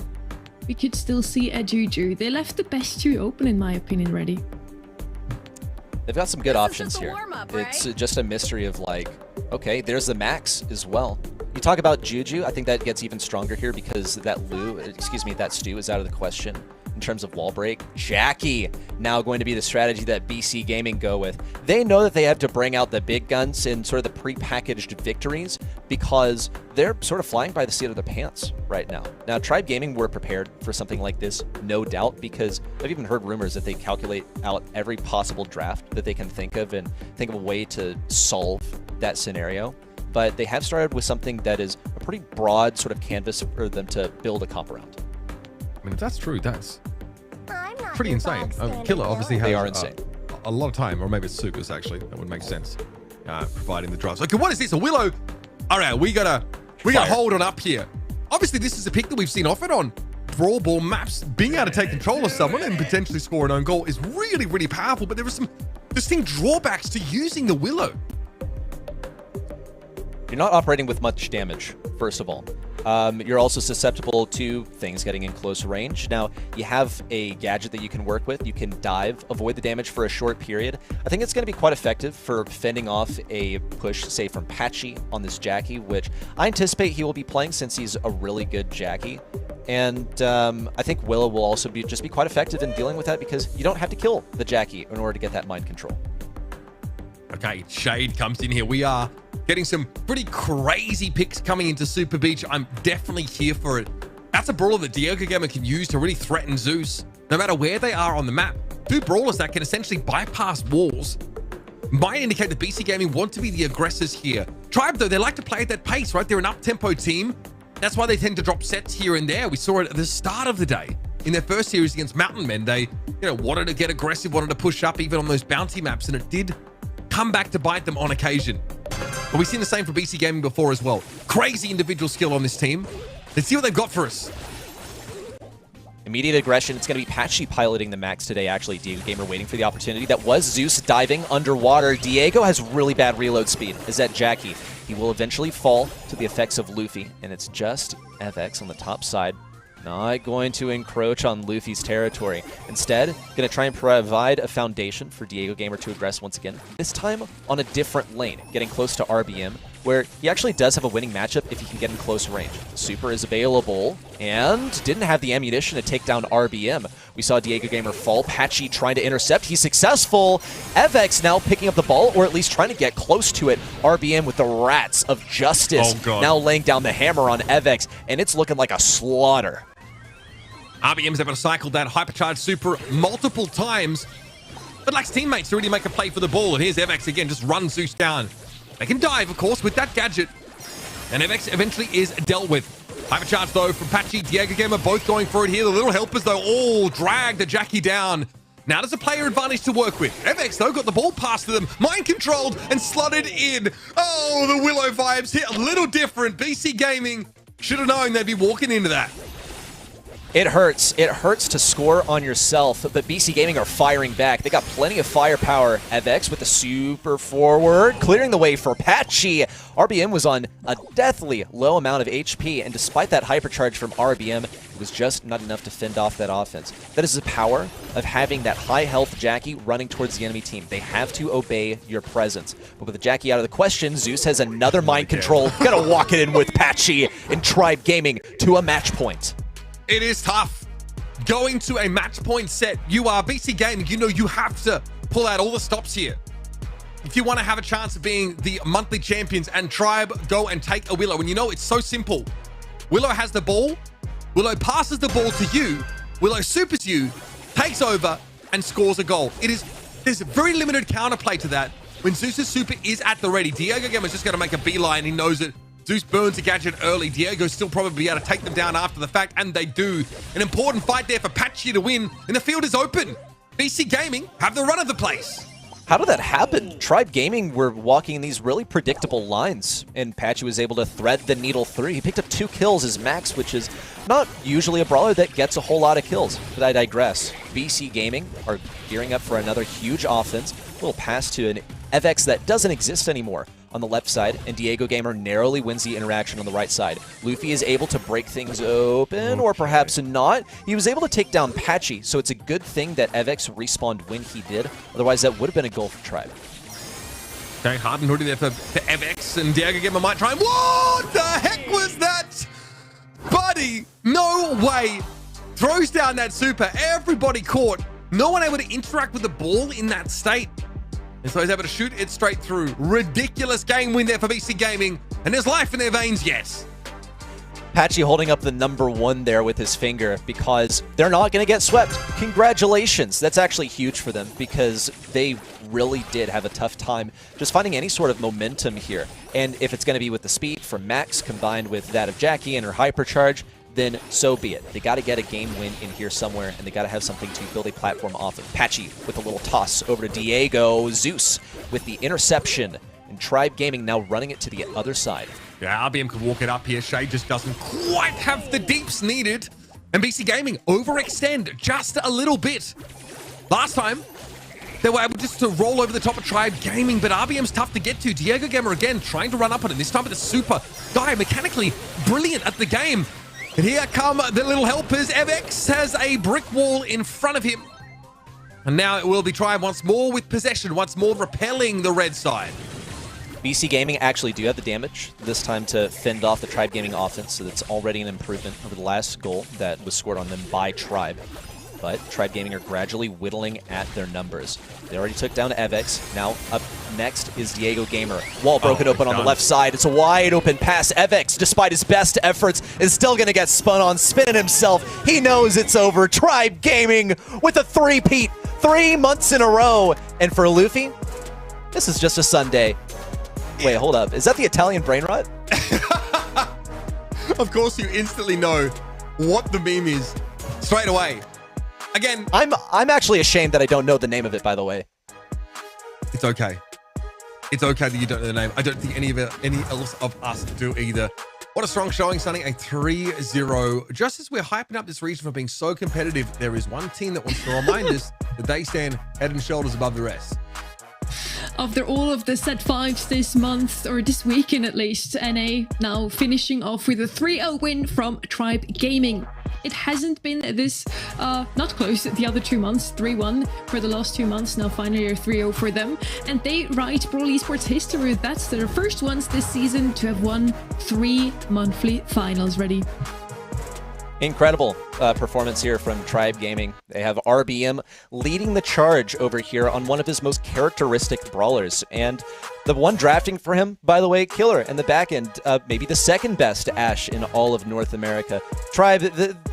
We could still see a Juju. They left the best 2 open, in my opinion, ready. They've got some good options here. It's just a mystery of like, okay, there's the Max as well. You talk about Juju, I think that gets even stronger here because that that Stu is out of the question. In terms of wall break, Jackie now going to be the strategy that BC Gaming go with. They know that they have to bring out the big guns in sort of the pre-packaged victories because they're sort of flying by the seat of their pants right now. Now, Tribe Gaming were prepared for something like this, no doubt, because I've even heard rumors that they calculate out every possible draft that they can think of and think of a way to solve that scenario. But they have started with something that is a pretty broad sort of canvas for them to build a comp around. I mean, if that's true, that's pretty insane. Killer obviously has a lot of time, or maybe it's Sugas actually. That would make sense, providing the drives. Okay, what is this? A Willow? All right, we gotta hold on up here. Obviously, this is a pick that we've seen offered on Brawl Ball maps. Being able to take control of someone and potentially score an own goal is really, really powerful. But there are some distinct drawbacks to using the Willow. You're not operating with much damage, first of all. You're also susceptible to things getting in close range. Now, you have a gadget that you can work with. You can dive, avoid the damage for a short period. I think it's going to be quite effective for fending off a push, say, from Patchy on this Jackie, which I anticipate he will be playing since he's a really good Jackie. And I think Willow will also just be quite effective in dealing with that because you don't have to kill the Jackie in order to get that mind control. Okay, Shade comes in here. We are getting some pretty crazy picks coming into Super Beach. I'm definitely here for it. That's a brawler that Diego Gamer can use to really threaten Zeus, no matter where they are on the map. 2 brawlers that can essentially bypass walls. Might indicate that BC Gaming want to be the aggressors here. Tribe, though, they like to play at that pace, right? They're an up-tempo team. That's why they tend to drop sets here and there. We saw it at the start of the day. In their first series against Mountain Men, they wanted to get aggressive, wanted to push up even on those bounty maps, and it did come back to bite them on occasion. But we've seen the same for BC Gaming before as well. Crazy individual skill on this team. Let's see what they've got for us. Immediate aggression. It's going to be Patchy piloting the Max today, actually. Diego Gamer waiting for the opportunity. That was Zeus diving underwater. Diego has really bad reload speed. Is that Jackie? He will eventually fall to the effects of Luffy, and it's just FX on the top side. Not going to encroach on Luffy's territory. Instead, going to try and provide a foundation for Diego Gamer to aggress once again. This time on a different lane, getting close to RBM, where he actually does have a winning matchup if he can get in close range. The super is available and didn't have the ammunition to take down RBM. We saw Diego Gamer fall. Patchy trying to intercept. He's successful. FX now picking up the ball, or at least trying to get close to it. RBM with the Rats of Justice now laying down the hammer on FX, and it's looking like a slaughter. RBM's able to cycle that hypercharged super multiple times, but lacks teammates to really make a play for the ball. And here's FX again, just runs Zeus down. They can dive, of course, with that gadget. And FX eventually is dealt with. Hypercharge, though, from Patchy, Diego Gamer, both going for it here. The little helpers, though, all drag the Jackie down. Now there's a player advantage to work with. FX, though, got the ball passed to them, mind-controlled and slotted in. Oh, the Willow vibes hit a little different. BC Gaming should have known they'd be walking into that. It hurts. It hurts to score on yourself, but BC Gaming are firing back. They got plenty of firepower. FX with the super forward, clearing the way for Patchy. RBM was on a deathly low amount of HP, and despite that hypercharge from RBM, it was just not enough to fend off that offense. That is the power of having that high health Jackie running towards the enemy team. They have to obey your presence. But with the Jackie out of the question, Zeus has another mind control. Gotta walk it in with Patchy and Tribe Gaming to a match point. It is tough. Going to a match point set, you are BC Gaming, you know you have to pull out all the stops here. If you want to have a chance of being the monthly champions, and Tribe go and take a Willow, and you know it's so simple. Willow has the ball, Willow passes the ball to you, Willow supers you, takes over, and scores a goal. There's a very limited counterplay to that when Zeus's super is at the ready. Diego Gamer is just going to make a beeline. He knows it. Zeus burns a gadget early. Diego still probably be able to take them down after the fact, and they do. An important fight there for Patchy to win, and the field is open. BC Gaming have the run of the place. How did that happen? Tribe Gaming were walking these really predictable lines, and Patchy was able to thread the needle through. He picked up 2 kills as max, which is not usually a brawler that gets a whole lot of kills. But I digress. BC Gaming are gearing up for another huge offense. A little pass to an FX that doesn't exist anymore on the left side, and Diego Gamer narrowly wins the interaction on the right side. Luffy is able to break things open, or perhaps not. He was able to take down Patchy, so it's a good thing that FX respawned when he did. Otherwise, that would have been a goal for Tribe. Okay, hard and hoodie there for FX, and Diego Gamer might try and... What the heck was that? Buddy, no way. Throws down that super. Everybody caught. No one able to interact with the ball in that state. And so he's able to shoot it straight through. Ridiculous game win there for BC Gaming. And there's life in their veins, yes. Patchy holding up the #1 there with his finger because they're not going to get swept. Congratulations. That's actually huge for them because they really did have a tough time just finding any sort of momentum here. And if it's going to be with the speed from Max combined with that of Jackie and her hypercharge, then so be it. They got to get a game win in here somewhere, and they got to have something to build a platform off of. Patchy with a little toss over to Diego. Zeus with the interception, and Tribe Gaming now running it to the other side. Yeah, RBM could walk it up here. Shay just doesn't quite have the deeps needed. And BC Gaming overextend just a little bit. Last time, they were able just to roll over the top of Tribe Gaming, but RBM's tough to get to. Diego Gamer again trying to run up on it. This time with a super. Guy mechanically brilliant at the game. And here come the little helpers. FX has a brick wall in front of him. And now it will be Tribe once more with possession, once more repelling the red side. BC Gaming actually do have the damage this time to fend off the Tribe Gaming offense, so that's already an improvement over the last goal that was scored on them by Tribe. But Tribe Gaming are gradually whittling at their numbers. They already took down FX. Now up next is Diego Gamer. Wall broken open on the left side. It's a wide open pass. FX, despite his best efforts, is still going to get spun on, spinning himself. He knows it's over. Tribe Gaming with a three-peat, 3 months in a row. And for Luffy, this is just a Sunday. Wait, hold up. Is that the Italian brain rot? Of course, you instantly know what the meme is straight away. Again, I'm actually ashamed that I don't know the name of it, by the way. It's okay. It's okay that you don't know the name. I don't think any else of us do either. What a strong showing, Sonny. A 3-0. Just as we're hyping up this region for being so competitive, there is one team that wants to remind us that they stand head and shoulders above the rest. After all of the set 5s this month, or this weekend at least, NA now finishing off with a 3-0 win from Tribe Gaming. It hasn't been this not close the other 2 months. 3-1 for the last 2 months. Now finally a 3-0 for them. And they write Brawl Esports history. That's their first ones this season to have won 3 monthly finals ready. Incredible performance here from Tribe Gaming. They have RBM leading the charge over here on one of his most characteristic brawlers. And the one drafting for him, by the way, killer in the back end, maybe the second best Ashe in all of North America. Tribe,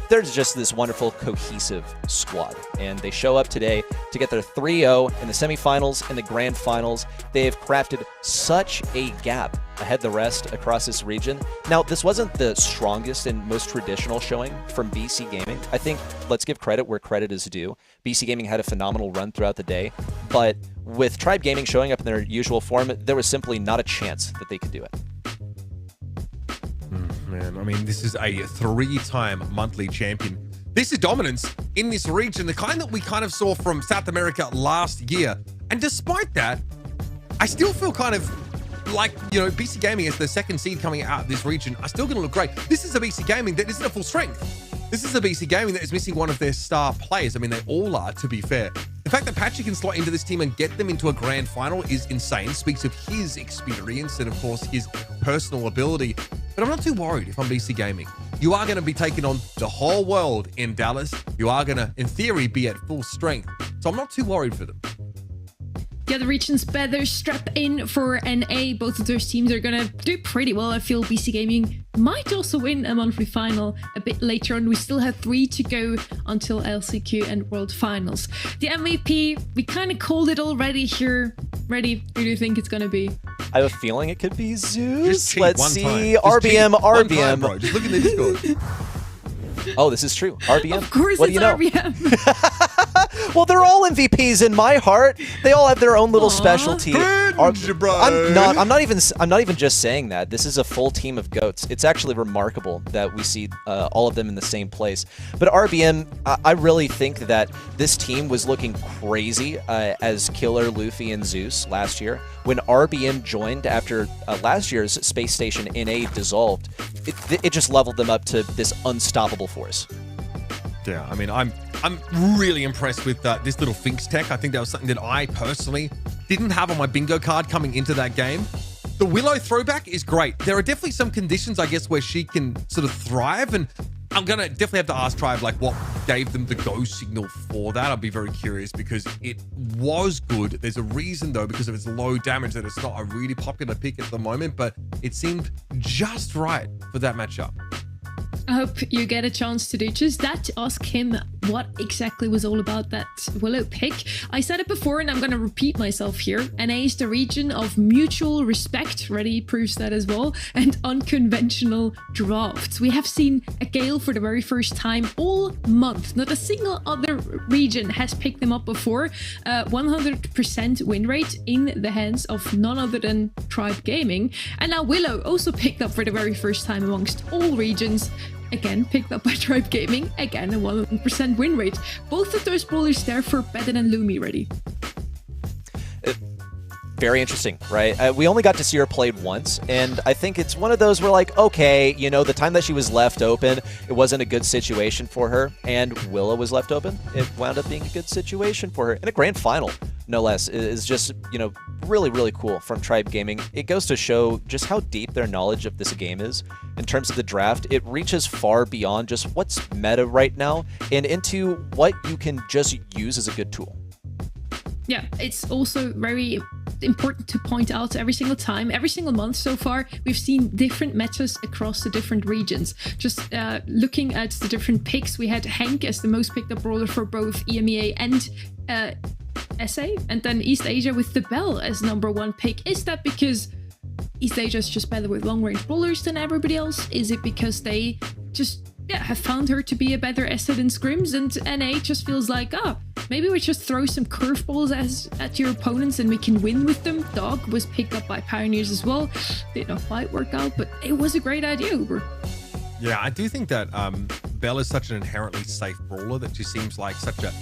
there's just this wonderful cohesive squad. And they show up today to get their 3-0 in the semifinals and the grand finals. They have crafted such a gap ahead the rest across this region. Now, this wasn't the strongest and most traditional showing from BC Gaming. I think let's give credit where credit is due. BC Gaming had a phenomenal run throughout the day, but with Tribe Gaming showing up in their usual form, there was simply not a chance that they could do it. Man, I mean, this is a 3-time monthly champion. This is dominance in this region, the kind that we kind of saw from South America last year. And despite that, I still feel kind of like, you know, BC Gaming is the second seed coming out of this region are still going to look great. This is a BC Gaming that isn't at full strength. This is a BC Gaming that is missing one of their star players. I mean, they all are, to be fair. The fact that Patchy can slot into this team and get them into a grand final is insane. Speaks of his experience and, of course, his personal ability. But I'm not too worried if I'm BC Gaming. You are going to be taking on the whole world in Dallas. You are going to, in theory, be at full strength. So I'm not too worried for them. The other regions better strap in for NA. Both of those teams are gonna do pretty well. I feel BC Gaming might also win a monthly final a bit later on. We still have 3 to go until LCQ and World Finals. The MVP, we kind of called it already here. Ready? Who do you think it's gonna be? I have a feeling it could be Just Zeus. cheat Let's one see. time. Just RBM, cheat one time, RBM. bro. Just look at the Discord. Oh, this is true. RBM. Of course what do it's you know? RBM. Well, they're all MVPs in my heart. They all have their own little specialty. Bro. I'm not even just saying that. This is a full team of goats. It's actually remarkable that we see all of them in the same place. But RBM, I really think that this team was looking crazy as Killer, Luffy, and Zeus last year. When RBM joined after last year's Space Station NA dissolved, it just leveled them up to this unstoppable force. Yeah, I mean, I'm really impressed with this little Finks tech. I think that was something that I personally didn't have on my bingo card coming into that game. The Willow throwback is great. There are definitely some conditions, I guess, where she can sort of thrive, and I'm gonna definitely have to ask Tribe like what gave them the go signal for that. I'll be very curious because it was good. There's a reason though, because of its low damage, that it's not a really popular pick at the moment, but it seemed just right for that matchup. I hope you get a chance to do just that, to ask him what exactly was all about that Willow pick. I said it before and I'm going to repeat myself here. NA is the region of mutual respect, Ready proves that as well, and unconventional drafts. We have seen a Gale for the very first time all month. Not a single other region has picked them up before. 100% win rate in the hands of none other than Tribe Gaming. And now Willow also picked up for the very first time amongst all regions. Again, picked up by Tribe Gaming. Again, a 100% win rate. Both of those brawlers therefore better than Lumi, Ready. Very interesting, right? We only got to see her played once, and I think it's one of those where, like, okay, you know, the time that she was left open, it wasn't a good situation for her, and Willow was left open. It wound up being a good situation for her. And a grand final, no less, is just, you know, really, really cool from Tribe Gaming. It goes to show just how deep their knowledge of this game is in terms of the draft. It reaches far beyond just what's meta right now and into what you can just use as a good tool. Yeah, it's also very important to point out every single time, every single month so far, we've seen different metas across the different regions. Just looking at the different picks, we had Hank as the most picked up brawler for both EMEA and SA, and then East Asia with the Bell as #1 pick. Is that because East Asia is just better with long-range brawlers than everybody else? Is it because they just have found her to be a better asset in scrims, and NA just feels like, maybe we just throw some curveballs at your opponents and we can win with them? Dog was picked up by Pioneers as well. Did not quite work out, but it was a great idea, Uber. Yeah, I do think that Bell is such an inherently safe brawler that she seems like such an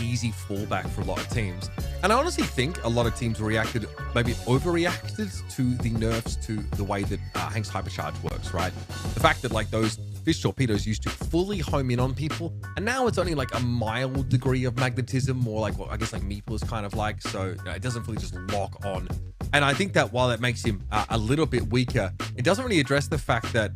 easy fallback for a lot of teams. And I honestly think a lot of teams reacted, maybe overreacted to the nerfs to the way that Hank's Hypercharge works, right? The fact that like those fish torpedoes used to fully home in on people, and now it's only like a mild degree of magnetism, more like what I guess like Meeple is kind of like, so you know, it doesn't really just lock on. And I think that while that makes him a little bit weaker, it doesn't really address the fact that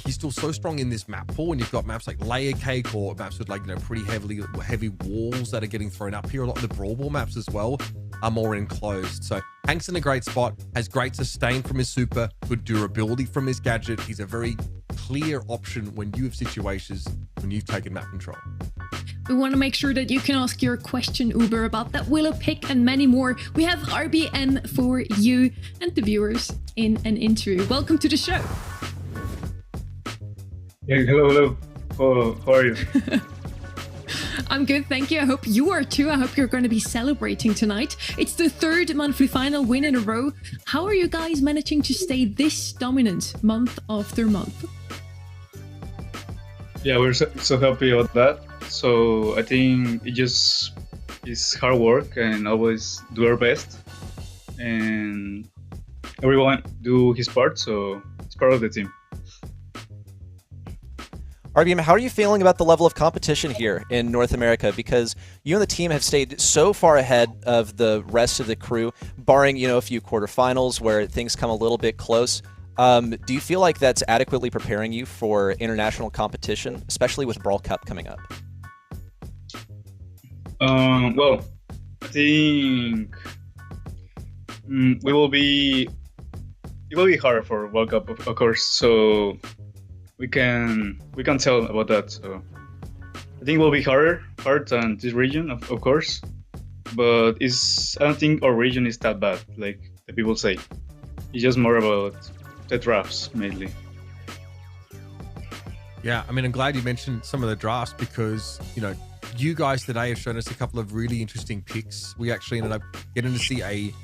he's still so strong in this map pool. When you've got maps like Layer Cake or maps with like, you know, pretty heavy walls that are getting thrown up here. A lot of the Brawl Ball maps as well are more enclosed. So Hank's in a great spot, has great sustain from his super, good durability from his gadget. He's a very clear option when you have situations when you've taken map control. We want to make sure that you can ask your question, Uber, about that Willow pick and many more. We have RBN for you and the viewers in an interview. Welcome to the show. Yeah, hello. How are you? I'm good, thank you. I hope you are too. I hope you're going to be celebrating tonight. It's the third monthly final win in a row. How are you guys managing to stay this dominant month after month? Yeah, we're so happy about that. So I think it just is hard work and always do our best. And everyone do his part, so it's part of the team. RBM, how are you feeling about the level of competition here in North America? Because you and the team have stayed so far ahead of the rest of the crew, barring, you know, a few quarterfinals where things come a little bit close. Do you feel like that's adequately preparing you for international competition, especially with Brawl Cup coming up? Well, I think it will be hard for World Cup, of course. So we can tell about that. So I think it will be harder than this region, of course. But I don't think our region is that bad, like the people say. It's just more about the drafts mainly. Yeah, I mean, I'm glad you mentioned some of the drafts because, you know, you guys today have shown us a couple of really interesting picks. We actually ended up getting to see a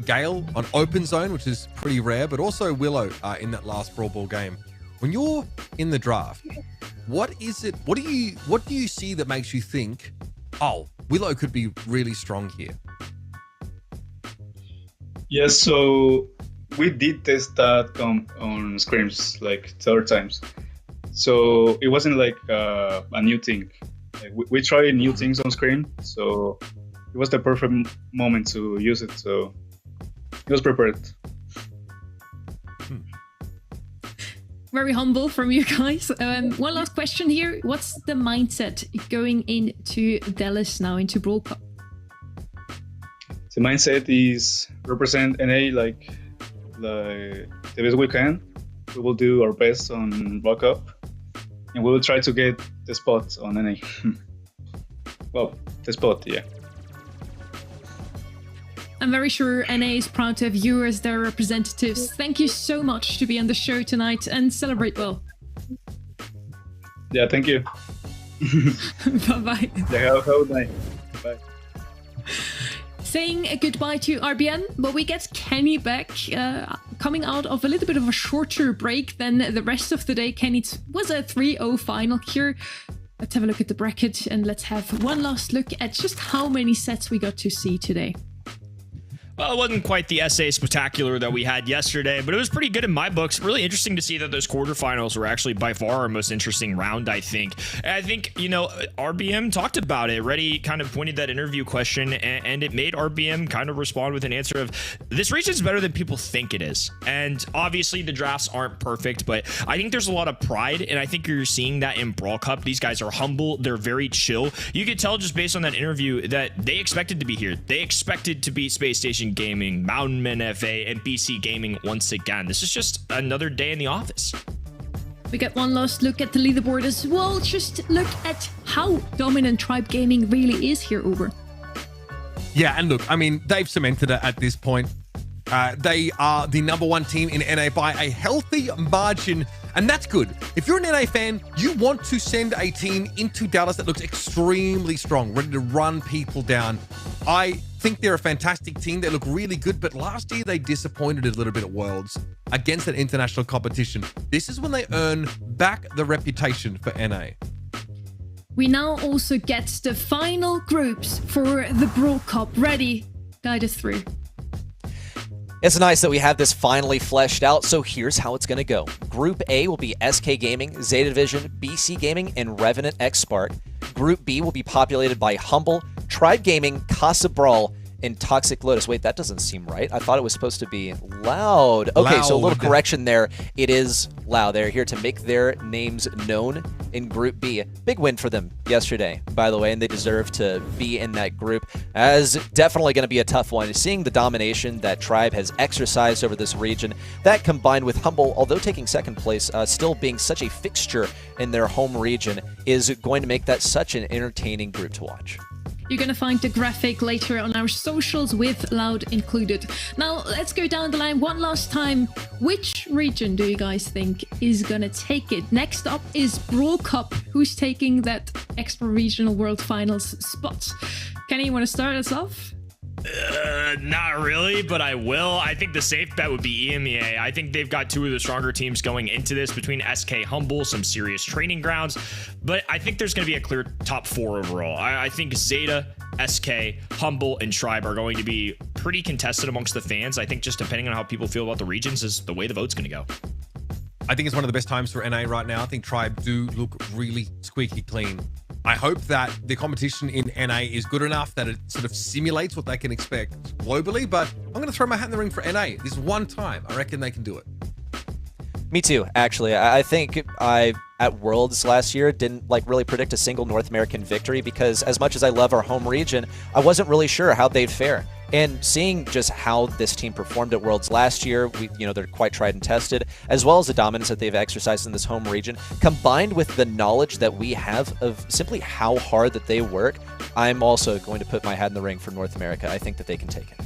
Gale on open zone, which is pretty rare, but also Willow in that last Brawl Ball game. When you're in the draft, what do you see that makes you think, oh, Willow could be really strong here? Yes, so we did test that comp on scrims like 3 times. So it wasn't like a new thing. Like, we tried new things on screen, so it was the perfect moment to use it. So it was prepared. Very humble from you guys. One last question here. What's the mindset going into Dallas now, into Brawl Cup? The mindset is represent NA like the best we can. We will do our best on Brawl Cup, and we will try to get the spot on NA. Well, the spot, yeah. I'm very sure NA is proud to have you as their representatives. Thank you so much to be on the show tonight and celebrate well. Yeah, thank you. Bye-bye. Yeah, have a night. Bye. Saying a goodbye to RBN, but we get Kenny back, coming out of a little bit of a shorter break than the rest of the day. Kenny was a 3-0 final here. Let's have a look at the bracket and let's have one last look at just how many sets we got to see today. Well, it wasn't quite the SA spectacular that we had yesterday, but it was pretty good in my books. Really interesting to see that those quarterfinals were actually by far our most interesting round, I think. And I think, you know, RBM talked about it. Reddy kind of pointed that interview question, and it made RBM kind of respond with an answer of, this region's better than people think it is. And obviously the drafts aren't perfect, but I think there's a lot of pride, and I think you're seeing that in Brawl Cup. These guys are humble. They're very chill. You could tell just based on that interview that they expected to be here. They expected to beat Space Station Gaming, Mountain Men FA, and BC Gaming once again. This is just another day in the office. We get one last look at the leaderboard as well. Just look at how dominant Tribe Gaming really is here, Uber. Yeah, and look, I mean, they've cemented it at this point. They are the #1 team in NA by a healthy margin, and that's good. If you're an NA fan, you want to send a team into Dallas that looks extremely strong, ready to run people down. I think they're a fantastic team. They look really good, but last year they disappointed a little bit at Worlds against that international competition. This is when they earn back the reputation for NA. We now also get the final groups for the Brawl Cup. Ready? Guide us through. It's nice that we have this finally fleshed out, so here's how it's going to go. Group A will be SK Gaming, Zeta Division, BC Gaming, and Revenant X Spark. Group B will be populated by Humble, Tribe Gaming, Casa Brawl, and Toxic Lotus. Wait, that doesn't seem right. I thought it was supposed to be Loud. Okay, so a little correction there. It is Loud. They're here to make their names known in Group B. Big win for them yesterday, by the way, and they deserve to be in that group. As definitely going to be a tough one. Seeing the domination that Tribe has exercised over this region, that combined with Humble, although taking second place, still being such a fixture in their home region, is going to make that such an entertaining group to watch. You're going to find the graphic later on our socials with Loud included. Now, let's go down the line one last time. Which region do you guys think is going to take it? Next up is Brawl Cup. Who's taking that extra regional world finals spot? Kenny, you want to start us off? Not really, but I will. I think the safe bet would be EMEA. I think they've got two of the stronger teams going into this between SK Humble, some serious training grounds, but I think there's going to be a clear top 4 overall. I think Zeta, SK, Humble, and Tribe are going to be pretty contested amongst the fans. I think just depending on how people feel about the regions is the way the vote's going to go. I think it's one of the best times for NA right now. I think Tribe do look really squeaky clean. I hope that the competition in NA is good enough that it sort of simulates what they can expect globally, but I'm going to throw my hat in the ring for NA. This one time, I reckon they can do it. Me too, actually. I think at Worlds last year didn't really predict a single North American victory because as much as I love our home region, I wasn't really sure how they'd fare. And seeing just how this team performed at Worlds last year, they're quite tried and tested, as well as the dominance that they've exercised in this home region, combined with the knowledge that we have of simply how hard that they work, I'm also going to put my hat in the ring for North America. I think that they can take it.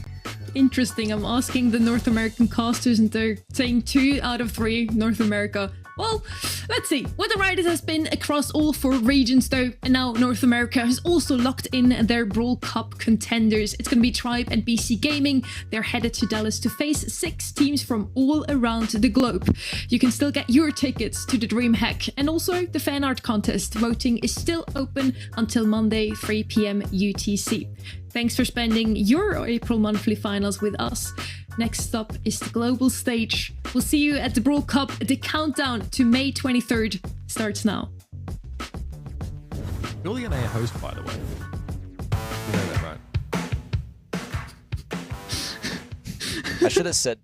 Interesting. I'm asking the North American casters and they're saying 2 out of 3 North America. Well, let's see what the riders has been across all 4 regions though, and now North America has also locked in their Brawl Cup contenders. It's going to be Tribe and BC Gaming. They're headed to Dallas to face 6 teams from all around the globe. You can still get your tickets to the DreamHack, and also the fan art contest. Voting is still open until Monday 3 p.m. UTC. Thanks for spending your April monthly finals with us. Next up is the global stage. We'll see you at the Brawl Cup. The countdown to May 23rd starts now. You're an air host, by the way. You know that, right? I should have said.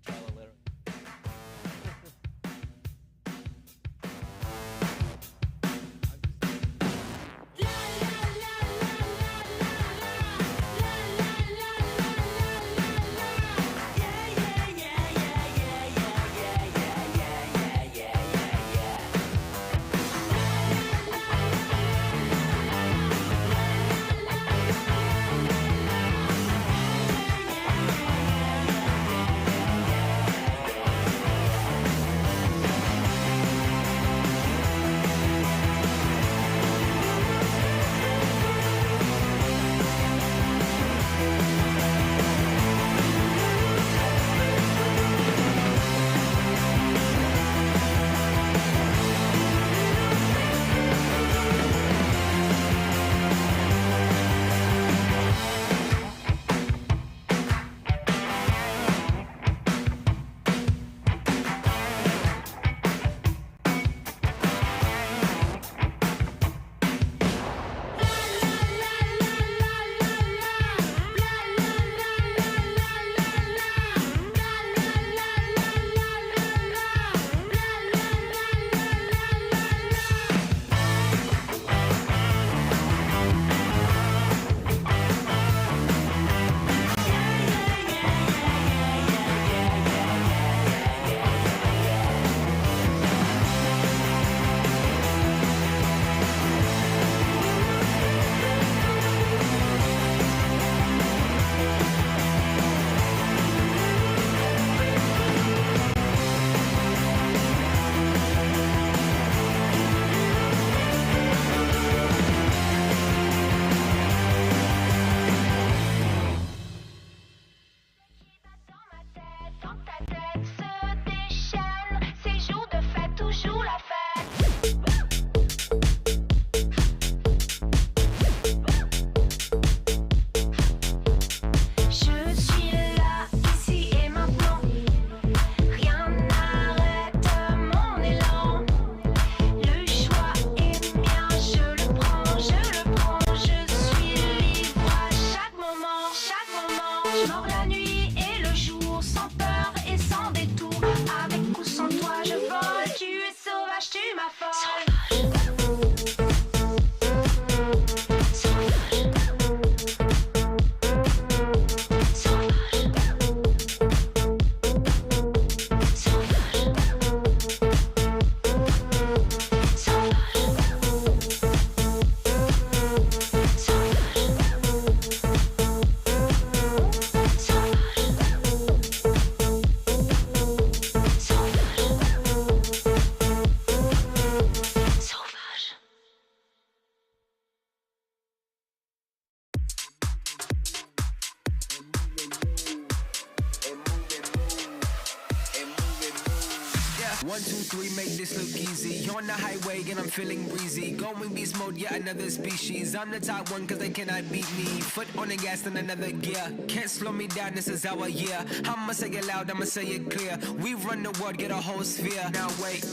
On the highway and I'm feeling breezy. Going beast mode, yeah, another species. I'm the top one cause they cannot beat me. Foot on the gas in another gear. Can't slow me down, this is our year. I'ma say it loud, I'ma say it clear. We run the world, get a whole sphere. Now wait.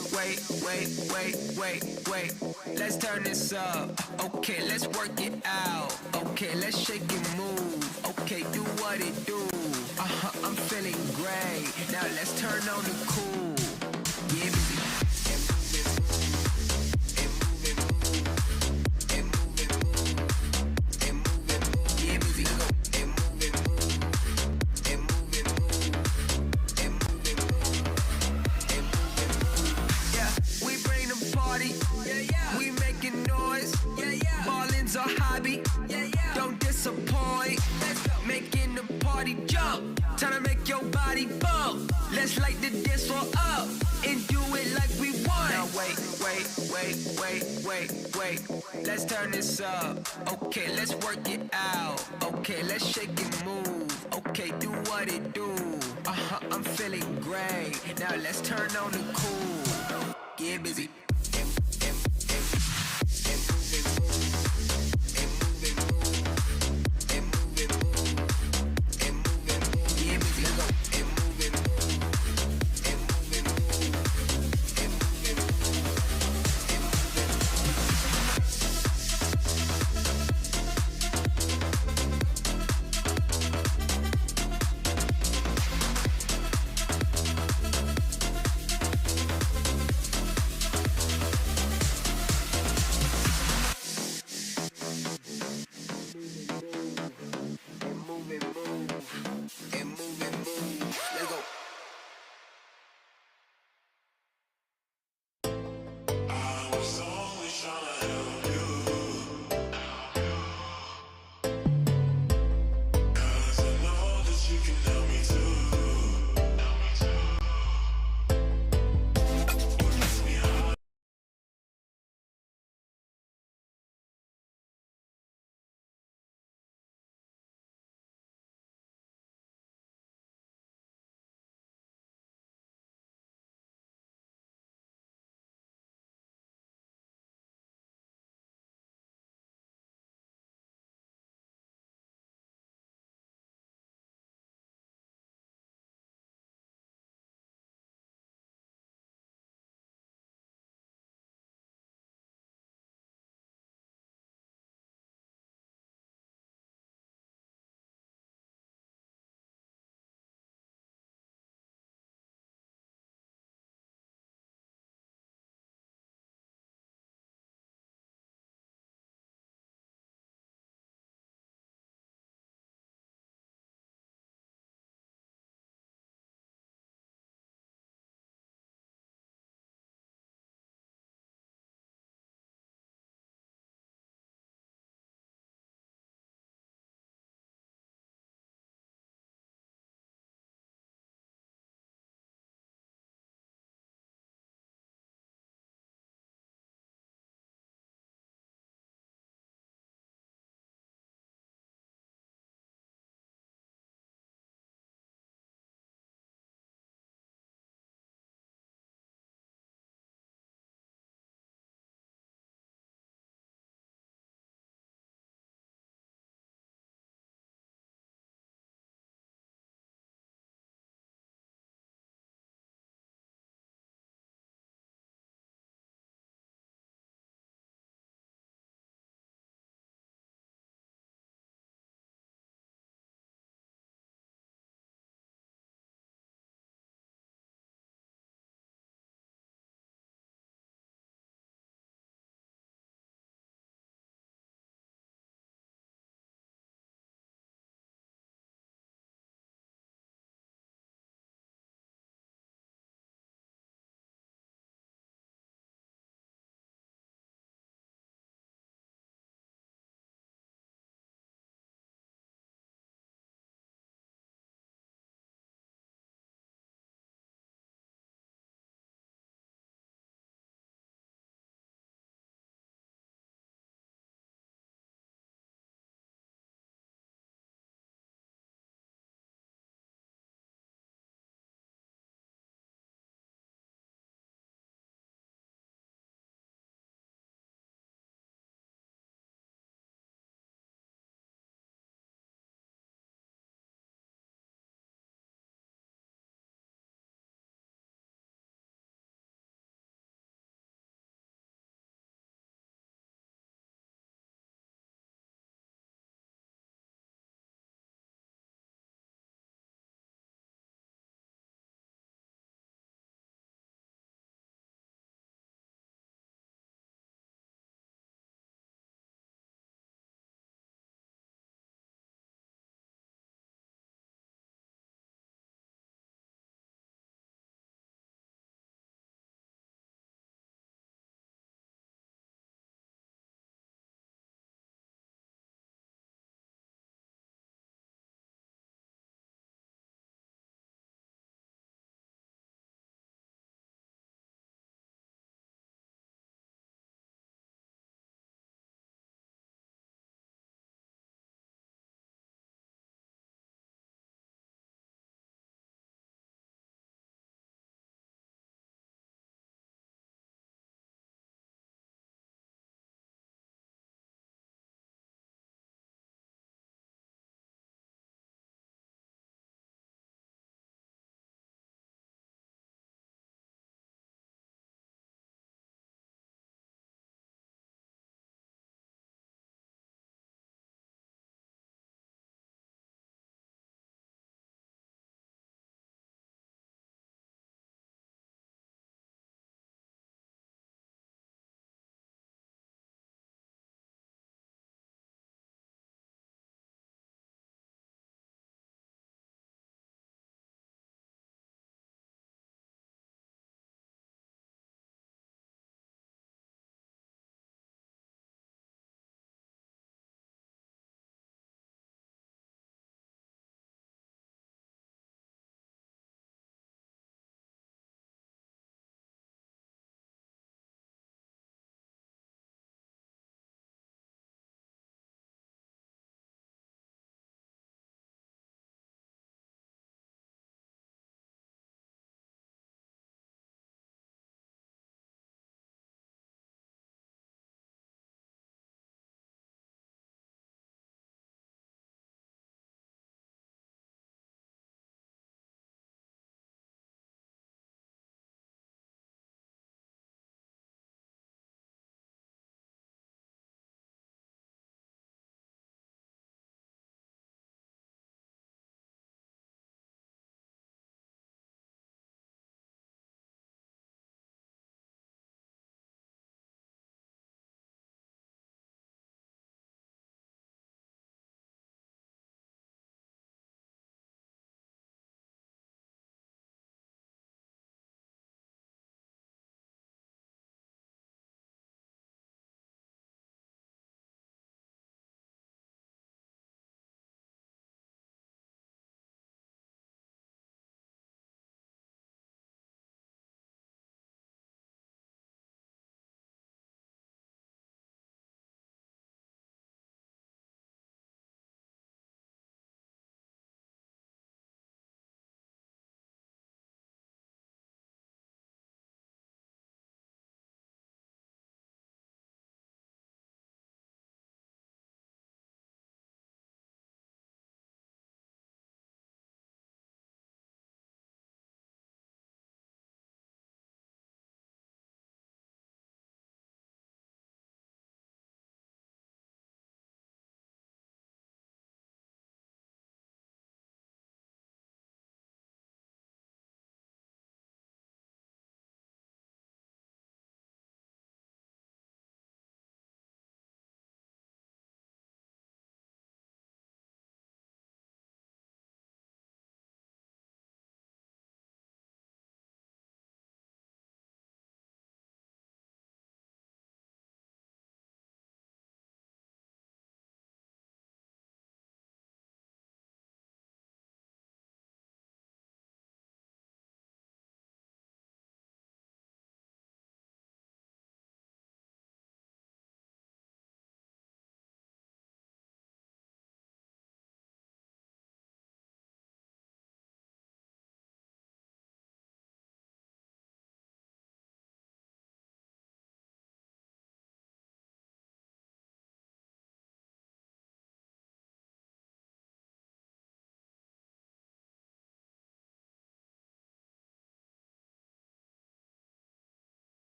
Let's turn this up. Okay, let's work it out. Okay, let's shake and move. Okay, do what it do. I'm feeling great. Now let's turn on the cool. Yeah, baby. Time the dance floor up and do it like we want. Now wait. Let's turn this up. Okay, let's work it out. Okay, let's shake and move. Okay, do what it do. I'm feeling great. Now let's turn on the cool. Get busy.